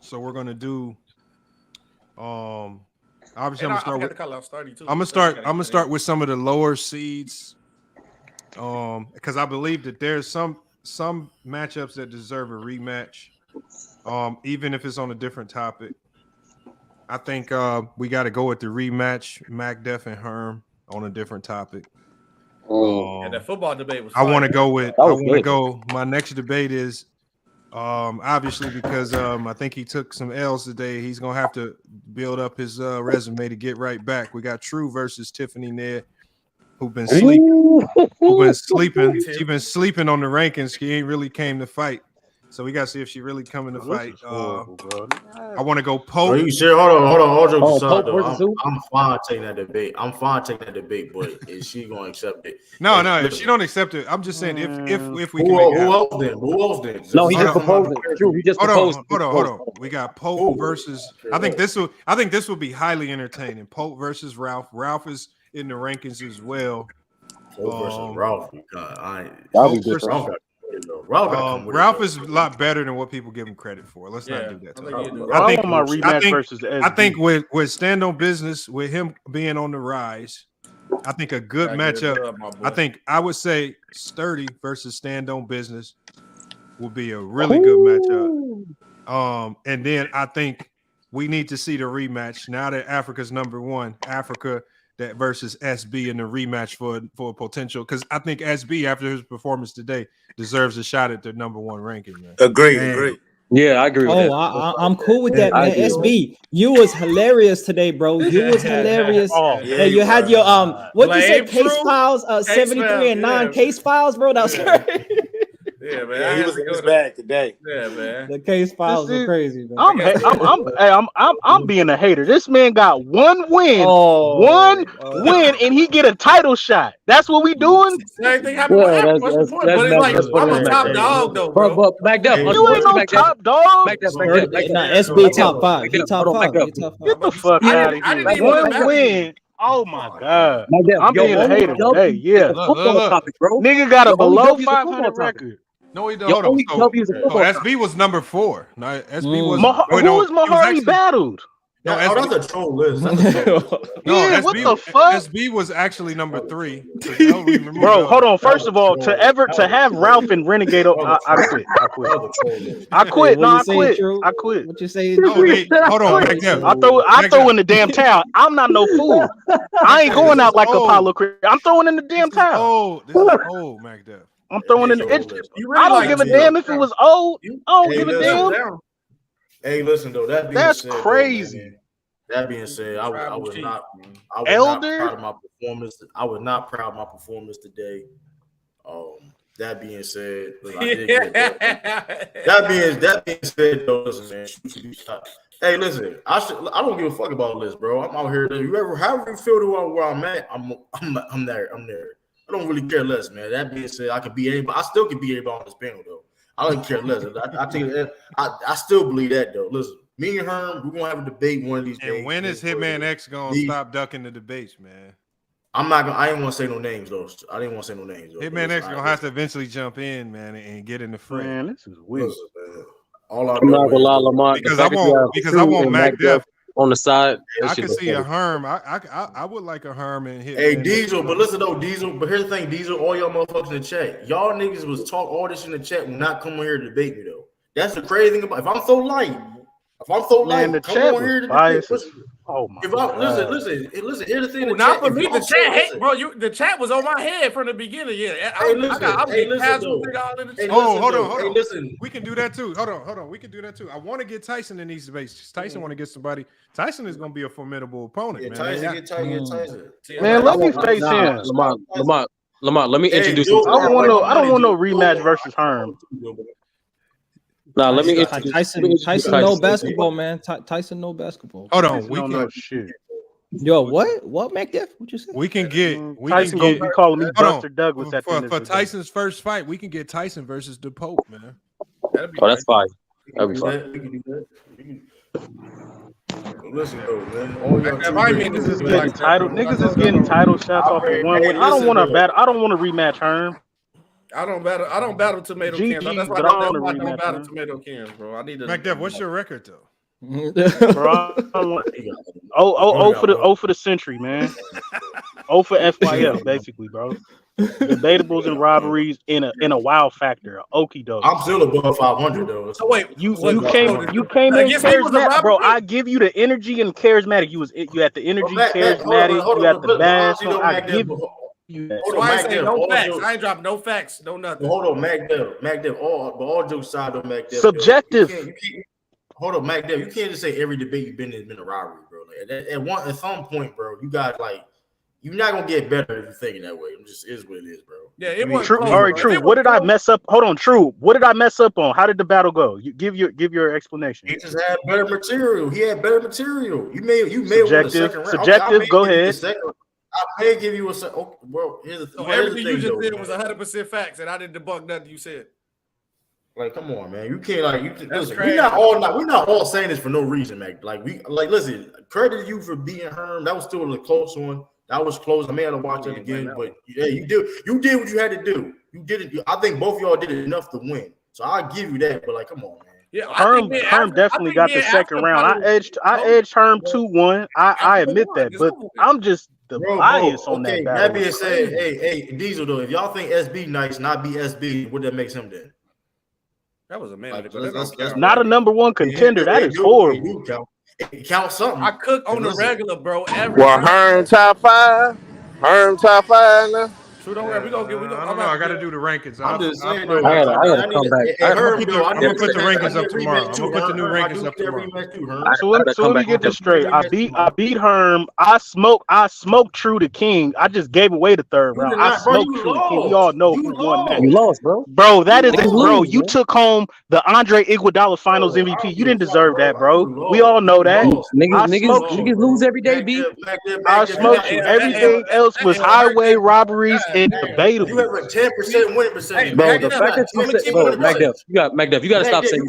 So we're gonna do. Obviously, I'm gonna start with some of the lower seeds. Because I believe that there's some matchups that deserve a rematch. Even if it's on a different topic. I think we got to go with the rematch, McDuff and Herm on a different topic. And the football debate was. I want to go. My next debate is obviously because I think he took some L's today. He's gonna have to build up his resume to get right back. We got True versus Tiffany Ned, who've been sleeping. She's been sleeping on the rankings. She ain't really came to fight. So we gotta see if she really coming to fight. I want to go Pope. Are you sure? Hold on. I'm fine taking that debate. But is she gonna accept it? No. If she don't accept it, I'm just saying if we can. Who else then? No, he just proposed it. True, he just proposed. Hold on. We got Pope versus. I think this will be highly entertaining. Pope versus Ralph. Ralph is in the rankings as well. Pope versus Ralph. Ralph is a lot better than what people give him credit for. Let's not do that. I think with Stand on Business, with him being on the rise, I think a good matchup. I would say Sturdy versus Stand on Business will be a really good matchup. And then I think we need to see the rematch now that Africa's number one. Africa that versus SB in the rematch for potential, because I think SB after his performance today deserves a shot at their number one ranking. Man. Agree. Yeah, I agree with that. I'm cool with that, man. SB, you was hilarious today, bro. You was hilarious. Hey, you had your what you say, case files, 73 and 9 case files, bro. That was crazy. Yeah, man. Yeah, he was in his bag today. Yeah, man. The case files were crazy, man. I'm being a hater. This man got one win, win, and he get a title shot. That's what we doing. Same thing happened with Apple. What's the point? But it's like, I'm a top dog, though, bro. But back up. You ain't no top dog. SB top 5. He top 5. Get the fuck out of here. One win. Oh my God. I'm being a hater today. Yeah. Nigga got a below 500 record. No, he don't. Hold on. So SB was number 4. No, SB was. Who was Mahari battled? No, that's a troll list. What the fuck? SB was actually number 3. Bro, hold on. First of all, to have Ralph and Renegade, I quit. I quit. What you say? Hold on. I throw in the damn towel. I'm not no fool. I ain't going out like Apollo Creed. I'm throwing in the damn towel. This is old, MacDuff. I'm throwing in the. I don't give a damn if it was old. I don't give a damn. Hey, listen though, that's crazy. That being said, I was not proud of my performance. I was not proud of my performance today. That being said, I did get that being said, though, listen, man, hey, listen, I don't give a fuck about this, bro. I'm out here. However you feel where I'm at, I'm there. I don't really care less, man. That being said, I can be anybody. I still can be anybody on this panel, though. I don't care less. I still believe that, though. Listen, me and Herm, we're gonna have a debate one of these days. And when is Hitman X gonna stop ducking the debates, man? I didn't want to say no names, though. I didn't want to say no names. Though. Hitman X gonna have to eventually jump in, man, and get in the fray. Man, this is weird. I'm not gonna lie, Lamont. Because I want MacDuff on the side. I can see a Herm. I would like a Herm and hit. Hey, Diesel, but listen though, Diesel. But here's the thing, Diesel. All y'all motherfuckers in the chat, y'all niggas was talk all this in the chat. Will not come on here to debate me though. That's the crazy thing about. If I'm so light, the come chat on here to biased. debate. Oh my God. Listen. Here's the thing. Not for me. The chat hate, bro. The chat was on my head from the beginning. Yeah, I'm casual. Hold on. Hey, listen, we can do that too. Hold on. We can do that too. I want to get Tyson in these debates. Tyson want to get somebody. Tyson is going to be a formidable opponent. Yeah, man. Tyson. Man, let me face him. Lamont, let me introduce you. I don't want no rematch versus Herm. Nah, let me introduce Tyson. No basketball, man. Tyson, no basketball. Hold on, we don't can. Know shit. Yo, what, MacDuff? What you say? We can get. Tyson gonna be calling me Buster Douglas at for Tyson's first fight. We can get Tyson versus the Pope, man. That's fine. That'd be fine. Listen, though, man. Niggas is getting title shots off of one win. I don't want to battle. I don't want to rematch Herm. I don't battle tomato cans. That's why I don't battle tomato cans, bro. I need to. MacDuff, what's your record though? Bro, for the century, man. For FYF, basically, bro. Debatables and robberies in a wow factor, okie doke. I'm still above 500 though. So wait, you came in charismatic, bro. I give you the energy and charismatic. You had the energy, charismatic. You had the bass. I give you. So I ain't saying no facts. I ain't dropping no facts, no nothing. Hold on, MacDuff. All jokes aside, though, MacDuff. Subjective. Hold on, MacDuff. You can't just say every debate you've been in has been a robbery, bro. Like, at some point, bro, you got you're not gonna get better if you're thinking that way. It just is what it is, bro. Yeah, it was true. All right, True. What did I mess up? Hold on, True. What did I mess up on? How did the battle go? You give your explanation. He just had better material. He had better material. You may have won the second round. Subjective. Go ahead. I may give you a second. Oh, well, here's the thing. Everything you just said was 100% facts, and I didn't debunk nothing you said. Like, come on, man. You can't listen. We're not all saying this for no reason, man. Listen. Credit you for beating Herm. That was still a close one. That was close. I may have to watch it again, but yeah, you did what you had to do. You did it. I think both of y'all did enough to win. So I'll give you that. But come on, man. Yeah, Herm definitely got the second round. I edged Herm 2-1. I admit that, but I'm just the bias on that battle. That being said, hey, Diesel though, if y'all think SB nice, not be SB, what that makes him then? That was a man. Not a number one contender. That is horrible. Count something. I cook on the regular, bro. Well, Herm top 5. Herm top 5 now. So don't worry, we gonna get. I don't know. I got to do the rankings. I'm just saying, I gotta come back. I'm gonna put the rankings up tomorrow. I'm gonna put the new rankings up tomorrow. So let me get this straight. I beat Herm. I smoked True the King. I just gave away the third round. I smoked True the King. We all know who won that. You lost, bro. Bro, that is bro. You took home the Andre Iguodala Finals MVP. You didn't deserve that, bro. We all know that. Niggas lose every day, B. I smoked you. Everything else was highway robberies and debatable. You have a 10% winning percentage, bro. The fact that you said, bro, MacDuff, you gotta stop saying you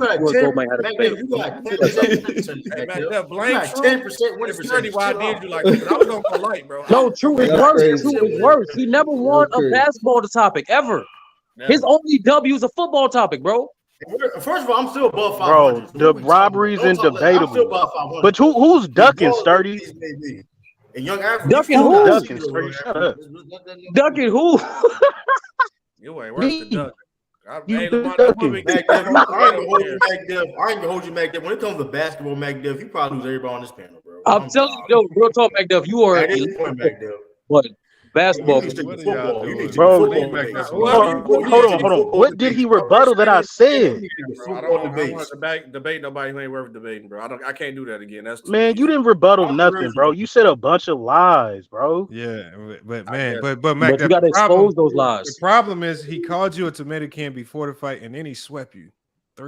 might have a debate. You got 10%. Blame 10% winning percentage. Why I did you like that? I was on polite, bro. No, True is worse. True is worse. He never won a basketball topic ever. His only W is a football topic, bro. First of all, I'm still above 500. Bro, the robberies and debatable. But who's ducking, Sturdy? And young African. Ducking who? Ducking, Sturdy. Shut up. Ducking who? You ain't worse than ducking. I ain't gonna hold you, Mac Duff. When it comes to basketball, Mac Duff, you probably lose everybody on this panel, bro. I'm telling you, yo, real talk, Mac Duff, you are but basketball. Bro, hold on. What did he rebuttal that I said? I don't want to debate nobody who ain't worth debating, bro. I can't do that again. That's man, you didn't rebuttal nothing, bro. You said a bunch of lies, bro. Yeah, but man, but Mac, you gotta expose those lies. The problem is he called you a tomato can before the fight, and then he swept you.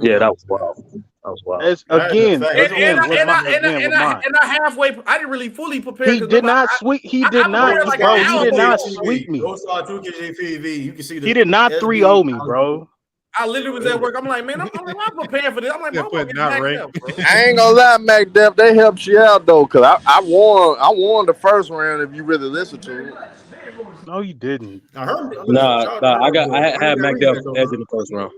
Yeah, that was wild. That was wild. Again, and I halfway. I didn't really fully prepare. He did not sweep. He did not, bro. He did not sweep me. You can see he did not 3-0 me, bro. I literally was at work. I'm like, man, I'm preparing for this. I'm like, I ain't gonna lie, Mac Duff, they helped you out though, cause I won the first round. If you really listen to it. No, you didn't. Nah. I had Mac Duff edge in the first round.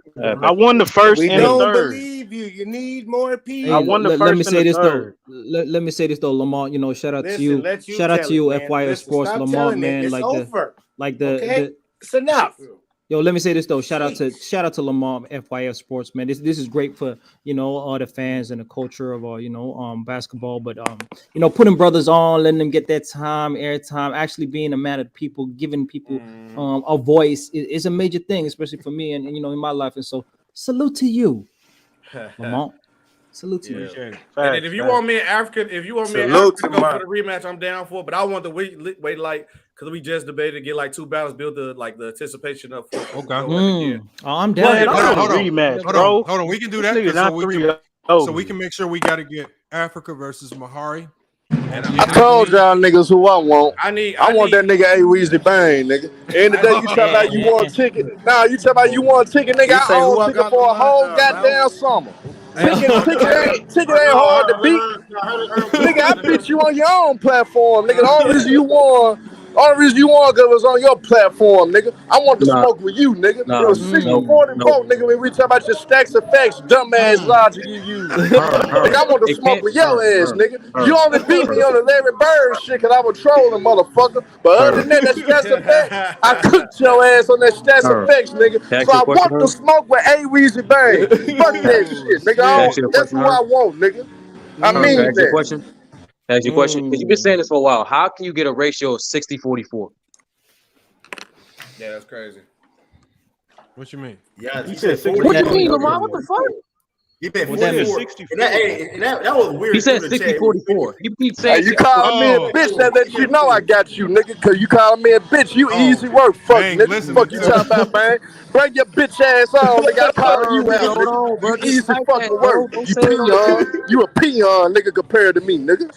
I won the first and the third. Believe you. You need more people. I won the first. Let me say this third. though. Let me say this though, Lamont. You know, shout out to you. Shout out to you, FYF Sports, Lamont, man. It's enough. Yo, let me say this though. Shout out to Lamont, FYF Sports, man. This is great for all the fans and the culture of basketball. But putting brothers on, letting them get that airtime, actually being a man of the people, giving people a voice is a major thing, especially for me and in my life. And so, salute to you, Lamont. Salute to you. And if you want me in Africa, to go for the rematch, I'm down for it. But I want to wait because we just debated to get like two battles, build the anticipation up. Okay. I'm down. Hold on. We can do that. So we can make sure we got to get Africa versus Mahari. I told y'all niggas who I want. I want that nigga A-Weezy Bang, nigga. And the day you talk about you want a ticket. Nah, you talk about you want a ticket, nigga. I own a ticket for a whole goddamn summer. Ticket ain't hard to beat. Nigga, I beat you on your own platform, nigga. The only reason you won because it was on your platform, nigga. I want to smoke with you, nigga. It was 60-40 vote, nigga, when we talk about your stacks of facts, dumbass logic you use. Nigga, I want to smoke with your ass, nigga. You only beat me on the Larry Bird shit because I was trolling, motherfucker. But other than that, stats of facts, I cooked your ass on that stats of facts, nigga. So I want to smoke with A-Weezy Bang. Fuck that shit, nigga. That's who I want, nigga. I mean that. Ask you a question. Because you've been saying this for a while. How can you get a ratio of 60-44? Yeah, that's crazy. What you mean? Yeah, he said 60. What you mean, Lamar? What the fuck? He bet 44. That was weird. He said 60-44. You keep saying you calling me a bitch that let you know I got you, nigga. Because you calling me a bitch. You easy work. Fuck, nigga. Fuck you talking about, man. Bring your bitch ass on, nigga. I call you out, nigga. You easy fucking work. You peon. You a peon, nigga, compared to me, nigga.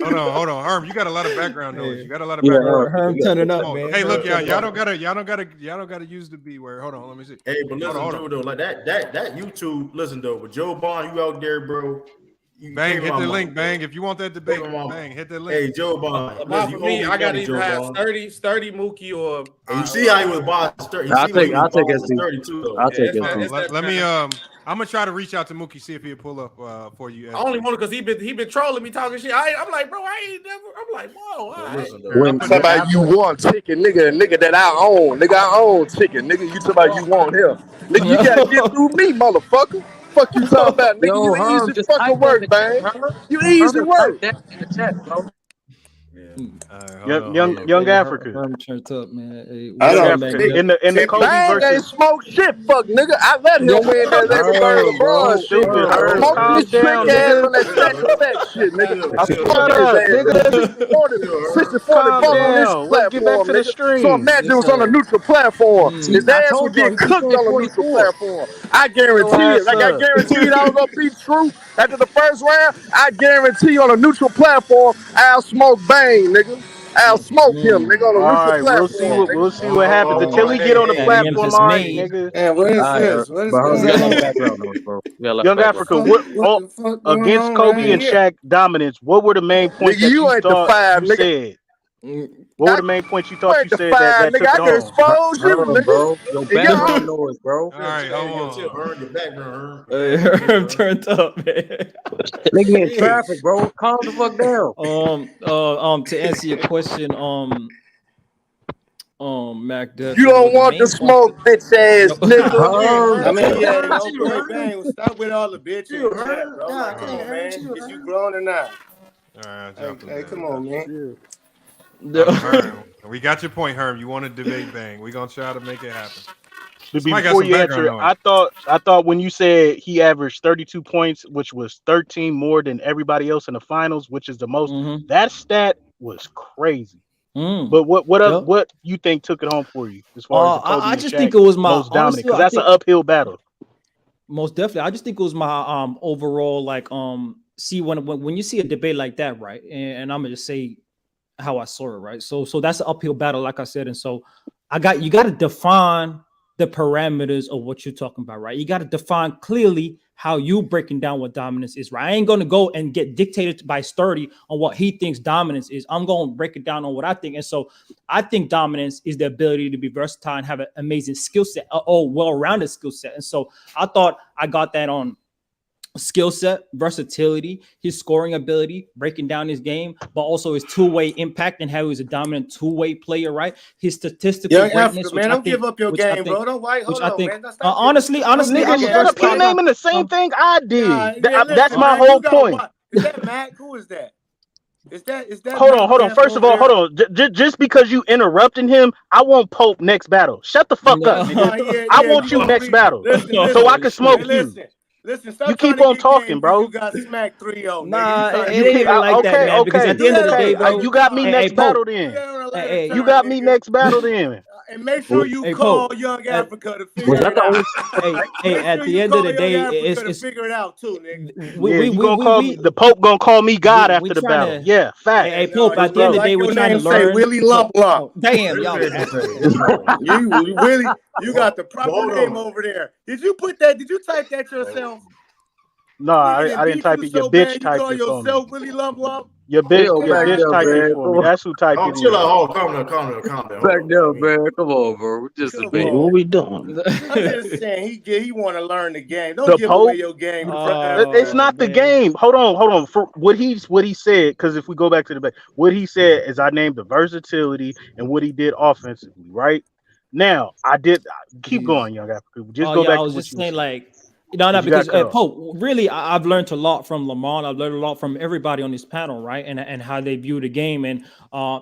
Hold on. Herm, you got a lot of background noise. You got a lot of background. Herm, turning up, man. Hey, look, y'all don't gotta use the B word. Hold on, let me see. Hey, but listen, though, like that YouTube, listen though, with Joe Bond, you out there, bro. Bang, hit the link, Bang. If you want that debate, Bang, hit the link. Hey, Joe Bond. For me, I gotta either have sturdy Mookie or. And you see how he was Bond sturdy. I'll take sturdy too, though. I'll take it. Let me I'm gonna try to reach out to Mookie, see if he'll pull up for you. I only want it because he been trolling me, talking shit. I'm like, bro, I ain't never. I'm like, whoa. When somebody you want ticket, nigga that I own, nigga I own ticket, nigga. You talking about you want him, nigga. You gotta get through me, motherfucker. Fuck you talking about, nigga. You easy fucking work, man. You easy work. That in the chat, bro. Young Africa. Herm turned up, man. Hey, Young Africa. In the Kobe Bang ain't versus smoke shit, fuck nigga. I let him win that Larry Bird LeBron shit. Smoke Calm this trick down, ass nigga. on that sack shit, nigga. I Shut fuck his up, ass, nigga. 60-40 Calm vote on this down. Let's get back platform, to the nigga. So stream. imagine it was on a neutral platform. His I ass would told y'all get he keep cooked saying on a neutral 44. platform. I Your guarantee it. ass Like I up. guarantee that was gonna be true after the first round. I guarantee on a neutral platform, I'll smoke Bang, nigga. I'll smoke him, nigga, on All a neutral right, platform. we'll see what happens until he get on the platform. All right, nigga. Man, what is this? What is going on? Background noise, bro. Young Africa, what the fuck going against on Kobe right and here? Shaq dominance? What were the main points Nigga, that you you ain't the thought five, you nigga. said? What were the main points you thought You you ain't the said five, that nigga. took I it can home? expose you, nigga. Bro, your And background y'all, noise, bro. All right, hold on. Your background, Herm turned up, man. Nigga in traffic, bro. Calm the fuck down. To answer your question, Mac Def, you don't want the smoke, bitch ass nigga. I mean, yeah, no point, Bang. Stop with all the bitch in the chat, bro. Like, come on, man. Is you grown or not? All right, Hey, come on, man. Herm, we got your point, Herm. You want to debate Bang? We're gonna try to make it happen. Somebody got Before some you background answer, noise. I thought when you said he averaged 32 points, which was 13 more than everybody else in the finals, which is the most, that stat was crazy. But what you think took it home for you as far as the Kobe I just and Shaq think it was my most dominant? honestly, Because that's an uphill battle. Most definitely. I just think it was my overall like see when you see a debate like that, right? And I'm gonna just say how I saw it, right? So that's an uphill battle, like I said, and so you got to define the parameters of what you're talking about, right? You got to define clearly how you breaking down what dominance is, right? I ain't gonna go and get dictated by Sturdy on what he thinks dominance is. I'm gonna break it down on what I think, and so I think dominance is the ability to be versatile and have an amazing skill set, or well-rounded skill set. And so I thought I got that on skill set, versatility, his scoring ability, breaking down his game, but also his two-way impact and how he was a dominant two-way player, right? His statistical Young greatness, Africa, man, don't give up your game, bro. Don't wait. Hold on, man. Honestly, Nigga, shut up. He naming the same thing I did. That's my whole point. Is that Mac? Who is that? Is that Hold on. First of all, hold on. Just because you interrupting him, I want Pope next battle. Shut the fuck up, nigga. I want you next battle, so I can smoke you. Listen, stop you keep on talking, bro. You got smacked 3-0. Nah, it ain't even like that, man. Because at the end of the day, bro, you got me next battle then. You got me next battle then. And make sure you call Young Africa to figure it out. Hey, at the end of the day, it's figure it out too, nigga. You gonna call me the Pope? Gonna call me God after the battle? Yeah, fact. Hey, Pope. At the end of the day, we're trying to learn. Willie Lump Lump. Damn, y'all. You got the proper name over there. Did you type that yourself? No, I didn't type it. Your bitch typed it for me. Willie Lump Lump? Your bitch typed it for me. That's who typed it. Chill out. Calm down. Back down, man. Come on, bro. We're just debating. What we doing? I'm just saying he want to learn the game. Don't give away your game. It's not the game. Hold on. For what he said, because if we go back to the debate, what he said is I named the versatility and what he did offensively. Right now, I did keep going, Young Africa. Just go back. I was just saying, like. No, because Pope, really, I've learned a lot from Lamont. I've learned a lot from everybody on this panel, right? And how they view the game. And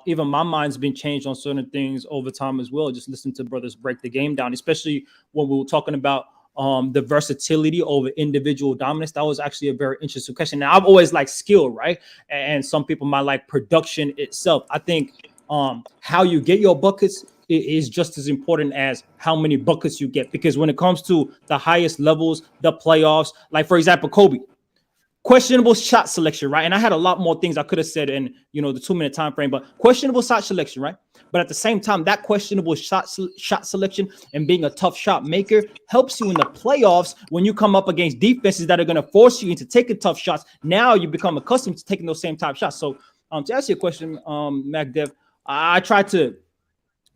even my mind's been changed on certain things over time as well. Just listen to brothers break the game down, especially when we were talking about the versatility over individual dominance. That was actually a very interesting question. Now, I've always liked skill, right? And some people might like production itself. I think how you get your buckets is just as important as how many buckets you get, because when it comes to the highest levels, the playoffs, like for example, Kobe, questionable shot selection, right? And I had a lot more things I could have said in the 2-minute time frame, but questionable shot selection, right? But at the same time, that questionable shot selection and being a tough shot maker helps you in the playoffs when you come up against defenses that are going to force you into taking tough shots. Now you become accustomed to taking those same type shots. So to answer your question, Mac Dev, I tried to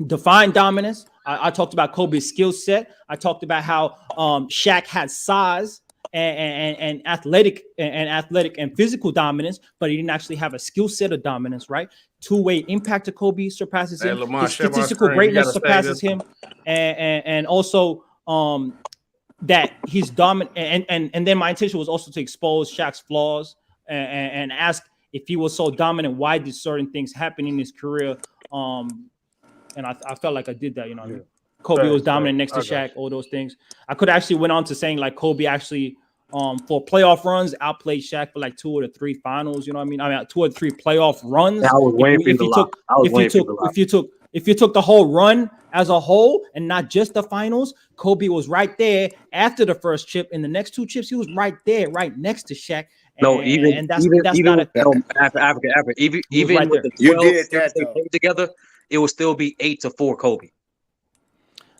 define dominance. I talked about Kobe's skill set. I talked about how Shaq had size and athletic and physical dominance, but he didn't actually have a skill set of dominance, right? Two-way impact to Kobe surpasses him. Lamar, His statistical greatness surpasses him, and also that he's dominant. And then my intention was also to expose Shaq's flaws and ask if he was so dominant, why did certain things happen in his career? And I felt like I did that, you know what I mean? Kobe was dominant next to Shaq, all those things. I could actually went on to saying like Kobe actually for playoff runs outplayed Shaq for like 2 or 3 finals, you know what I mean? 2 or 3 playoff runs. I was waiting for you If you took the whole run as a whole and not just the finals, Kobe was right there after the first chip. In the next 2 chips, he was right there, right next to Shaq. No, even that's even not a Africa. Even right with there. the 12 chips they played together, it would still be 8-4 Kobe.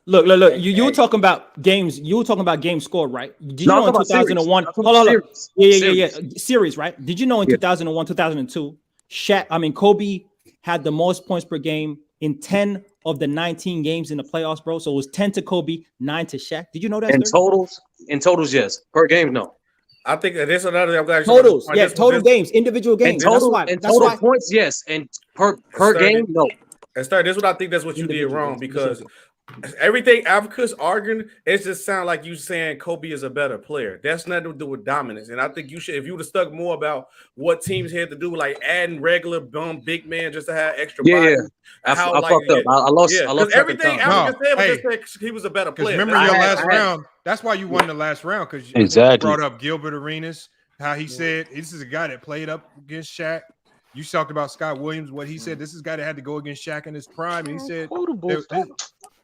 Look. You were talking about games. You were talking about game score, right? Did you know in 2001? Hold on. Yeah. Series, right? Did you know in 2001, 2002, Kobe had the most points per game in 10 of the 19 games in the playoffs, bro. So it was 10 to Kobe, 9 to Shaq. Did you know that? In totals, yes. Per game, no. I think that this is another. I'm glad totals, yeah, total games, individual games. Total points, yes. And per game, no. And start. This is what I think. That's what you did wrong because everything Africa's arguing, it just sound like you saying Kobe is a better player. That's nothing to do with dominance. And I think you should, if you would have stuck more about what teams had to do, like adding regular big man just to have extra body. Yeah. I fucked up. I lost. Everything Africa said was just say he was a better player. Remember your last round. That's why you won the last round because you brought up Gilbert Arenas. How he said this is a guy that played up against Shaq. You talked about Scott Williams. What he said, this is a guy that had to go against Shaq in his prime. And he said,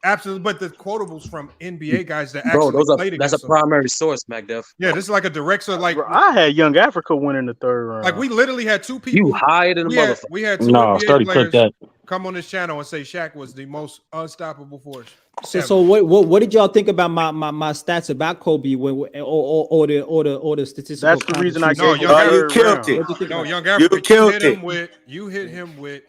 absolutely. But the quotables from NBA guys that actually played against that's a primary source, MacDuff. Yeah, this is like a direct. So like, I had Young Africa win in the 3rd round. Like we literally had 2 people. You hired in the motherfucker. We had 2 NBA players come on this channel and say Shaq was the most unstoppable force. So what did y'all think about my stats about Kobe or the statistical? That's the reason I gave you killed it. No, Young Africa, you hit him with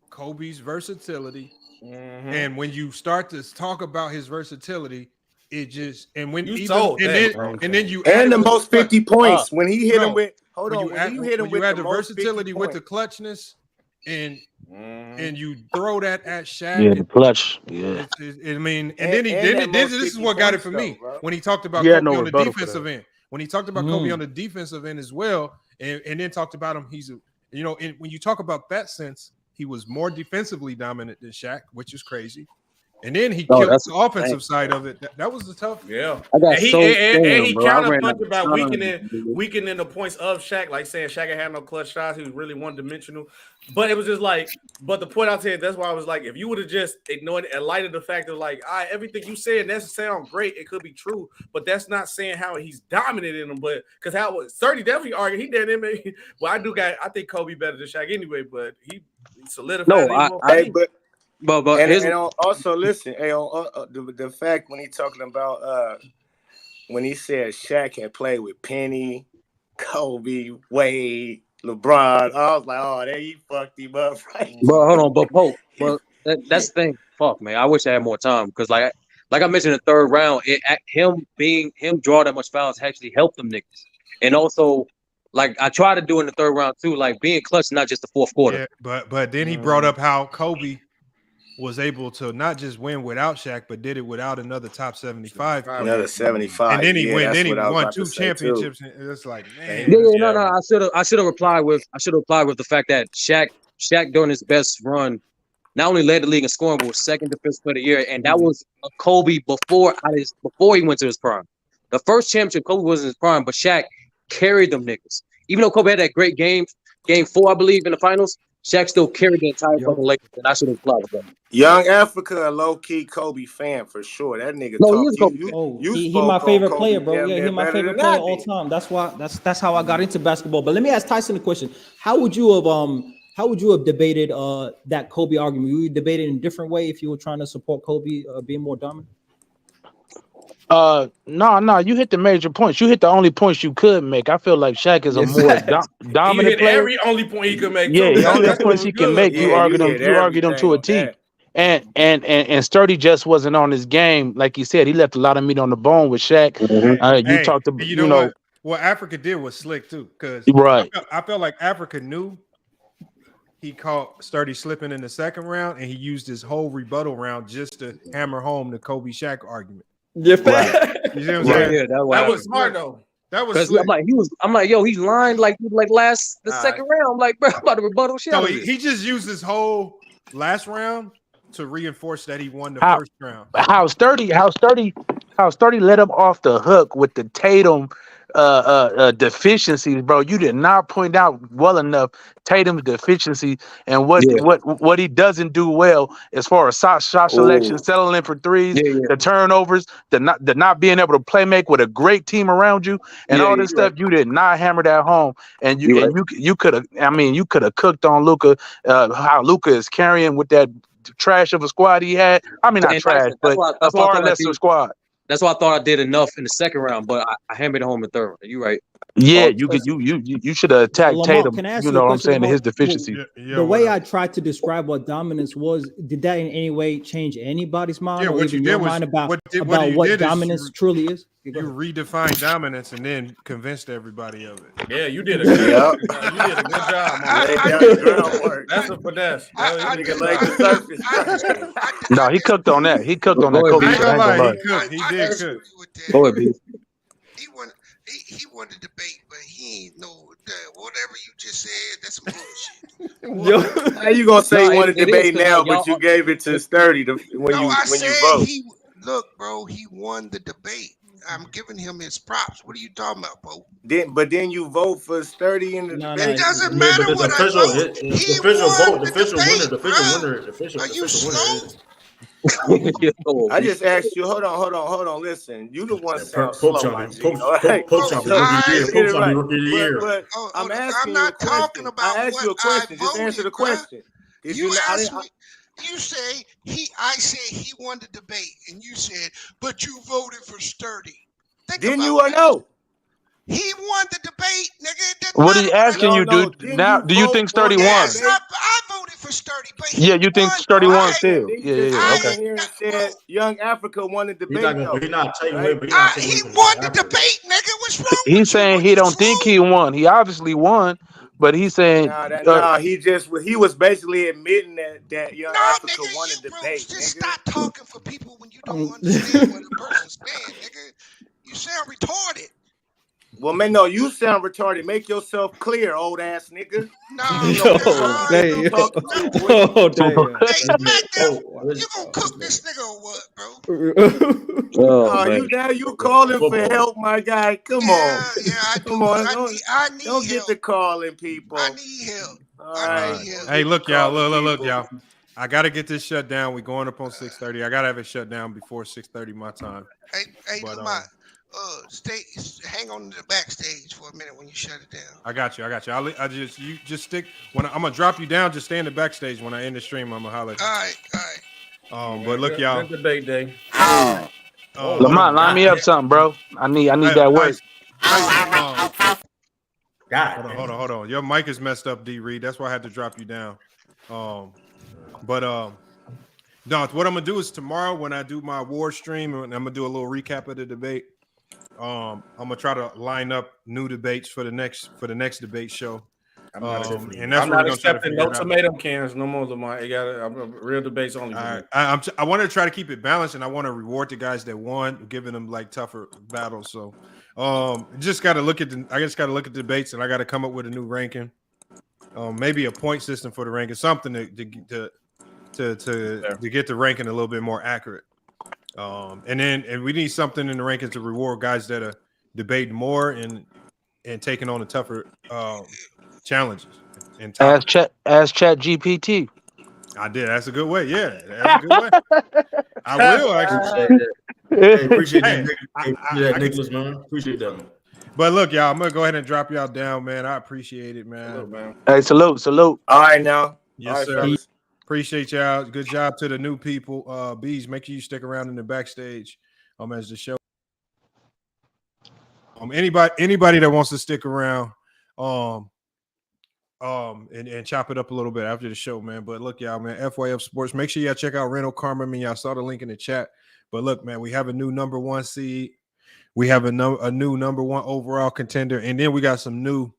Kobe's versatility. And when you start to talk about his versatility, it just and when you then you and the most 50 points when he hit him with you add the versatility with the clutchness and you throw that at Shaq. Yeah, the clutch. Yeah. I mean, and then this is what got it for me when he talked about Kobe on the defensive end. When he talked about Kobe on the defensive end as well, and then talked about him, when you talk about that sense, he was more defensively dominant than Shaq, which is crazy. And then he killed the offensive side of it. That was the tough. Yeah. And he counterpunched about weakening the points of Shaq, like saying Shaq had no clutch shots. He was really one-dimensional. But it was just like, but the point I said, that's why I was like, if you would have just ignored it, in light of the fact of like, everything you said, that sound great. It could be true, but that's not saying how he's dominating him. But because how was 30 definitely argued, he didn't make. Well, I think Kobe better than Shaq anyway, but he solidified. And also listen, the fact when he talking about when he said Shaq had played with Penny, Kobe, Wade, LeBron, I was like, oh, there you fucked him up, right? But hold on, but Pope, that's the thing. Fuck, man, I wish I had more time because like I mentioned in the 3rd round, him draw that much fouls actually helped them niggas, and also. Like I tried to do in the 3rd round too, like being clutch, not just the 4th quarter. Yeah, but then he brought up how Kobe was able to not just win without Shaq, but did it without another top 75. Another 75. And then he won 2 championships. Too. And it's like, man. No. I should have replied with the fact that Shaq during his best run not only led the league in scoring, but was 2nd defensive player of the year, and that was Kobe before he went to his prime. The first championship, Kobe was in his prime, but Shaq carried them niggas. Even though Kobe had that great game 4, I believe, in the finals, Shaq still carried the entire fucking Lakers, and I should have applied with that. Young Africa, a low-key Kobe fan for sure. That nigga he my favorite player, bro. Yeah, he's my favorite player all time. That's why that's how I got into basketball. But let me ask Tyson a question. How would you have debated that Kobe argument? Would you debate it in a different way if you were trying to support Kobe being more dominant? No, you hit the major points. You hit the only points you could make. I feel like Shaq is a more dominant player. Every only point he could make. Yeah, the only points he can make. You argued them to a T. And Sturdy just wasn't on his game, like he said. He left a lot of meat on the bone with Shaq. You talked about, what Africa did was slick too, because I felt like Africa knew he caught Sturdy slipping in the 2nd round, and he used his whole rebuttal round just to hammer home the Kobe Shaq argument. Yeah, right. You see what I'm saying? Yeah, that was smart though. That was because slick. I'm like, yo, he lined like the second round. I'm like, bro, I'm about to rebuttal shit. So out of this. he just used his whole last round to reinforce that he won the first round. How sturdy let him off the hook with the Tatum deficiencies, bro. You did not point out well enough Tatum's deficiency and what he doesn't do well as far as shot selection, settling for threes, the turnovers, the not being able to play make with a great team around you, and all this stuff. You did not hammer that home, and you could have. I mean, you could have cooked on Luka. How Luka is carrying with that trash of a squad he had. I mean, not trash, but a far lesser squad. That's why I thought I did enough in the second round, but I hammered it home in the third round. You right. Yeah, you should have attacked Lamar, Tatum. can I ask You you know a what I'm question, saying? Lamar? His deficiency. The way I tried to describe what dominance was, did that in any way change anybody's mind or even your mind about what dominance truly is? You redefined dominance and then convinced everybody of it. Yeah, you did a good job. You did a good job, man. That's a finesse. No, he cooked on that. He cooked on that. He did cook. Go ahead, B. He won the debate, but he ain't know that whatever you just said. That's some bullshit. How you gonna say you won the debate now, but you gave it to Sturdy when you vote? Look, bro, he won the debate. I'm giving him his props. What are you talking about, bro? Then you vote for Sturdy in the debate. It doesn't matter what I vote. The official vote, the official winner, the official winner is. I just asked you. Hold on. Listen, you the one sound slow. Pope Champion Rookie of the Year. But I'm asking you a question. I asked you a question. Just answer the question. You asked me. You say I said he won the debate, and you said, but you voted for Sturdy. Didn't you or no? He won the debate, nigga. What are you asking you, dude? Now, do you think Sturdy won? Yes, I voted for Sturdy, but you think Sturdy won still? Yeah. Okay. Here and said Young Africa won the debate. He won the debate, nigga. What's wrong? He's saying he don't think he won. He obviously won, but he's saying he was basically admitting that Young Africa won the debate. Just stop talking for people when you don't understand what a person's saying, nigga. You sound retarded. Well, man, no, you sound retarded. Make yourself clear, old ass nigga. You gonna cook this nigga or what, bro? You calling for help, my guy? Come on. Come on. I need don't get to calling people. I need help. All right. Hey, look, y'all. Look, y'all. I gotta get this shut down. We're going up on 6:30. I gotta have it shut down before 6:30 my time. Hey, hang on to the backstage for a minute when you shut it down. I got you. You just stick when I'm gonna drop you down. Just stay in the backstage when I end the stream. I'm gonna holler. All right. But look, y'all. Good debate day. Lamont, line me up something, bro. I need that work. Hold on. Your mic is messed up, D Reed. That's why I had to drop you down. No, what I'm gonna do is tomorrow when I do my award stream, and I'm gonna do a little recap of the debate. I'm gonna try to line up new debates for the next debate show. And that's I'm not accepting no tomato cans no more, Lamar. You got real debates only. All right. I want to try to keep it balanced, and I want to reward the guys that won, giving them like tougher battles. So, just got to look at the debates, and I got to come up with a new ranking. Maybe a point system for the ranking, something to get the ranking a little bit more accurate. And we need something in the rankings to reward guys that are debating more and taking on the tougher challenges. Ask Chat GPT. I did. That's a good way. Yeah, that's a good way. I will actually. Hey, appreciate that, Nicholas, man. Appreciate that, man. But look, y'all, I'm gonna go ahead and drop y'all down, man. I appreciate it, man. Hey, salute. All right, now. Yes, sir. Fellas. Appreciate y'all. Good job to the new people. Bees, make sure you stick around in the backstage as the show. Anybody that wants to stick around and chop it up a little bit after the show, man. But look, y'all, man, FYF Sports. Make sure y'all check out Rental Karma. I mean, y'all saw the link in the chat. But look, man, we have a new number 1 seed. We have a new number 1 overall contender, and then we got some new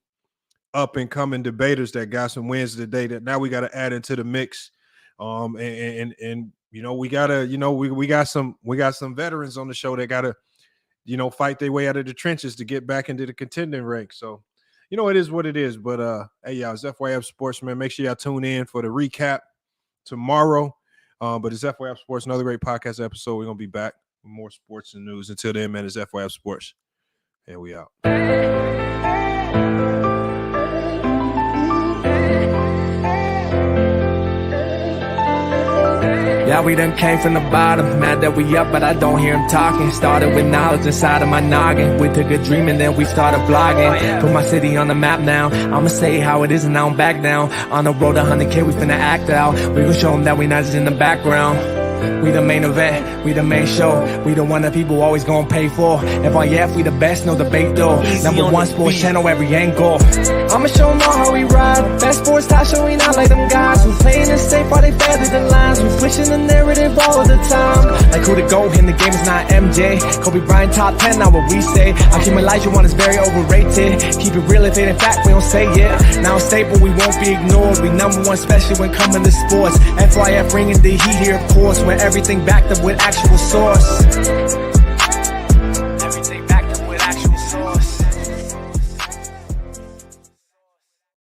up and coming debaters that got some wins today that now we got to add into the mix. And we got some veterans on the show that got to fight their way out of the trenches to get back into the contending ranks. So, it is what it is. But hey, y'all, it's FYF Sports, man. Make sure y'all tune in for the recap tomorrow. But it's FYF Sports, another great podcast episode. We're gonna be back with more sports and news. Until then, man, it's FYF Sports. And we out. Yeah, we done came from the bottom, mad that we up, but I don't hear him talking. Started with knowledge inside of my noggin. We took a dream and then we started vlogging. Put my city on the map now. I'ma say how it is and I don't back down. On the road to 100K, we finna act out. We gon' show them that we not just in the background. We the main event, we the main show. We the one that people always gonna pay for. FYF, we the best, no debate though. Number one sports channel, every angle. I'ma show them all how we ride. Best sports talk show, we not like them guys who playing it safe while they feather the lines. We pushing the narrative all the time. Like who to go in the game is not MJ. Kobe Bryant top 10, not what we say. Hakeem Olajuwon is very overrated. Keep it real if it ain't fact, we don't say it. Now stable, we won't be ignored. We number one special when coming to sports. FYF bringing the heat here, of course. Everything backed up with actual source.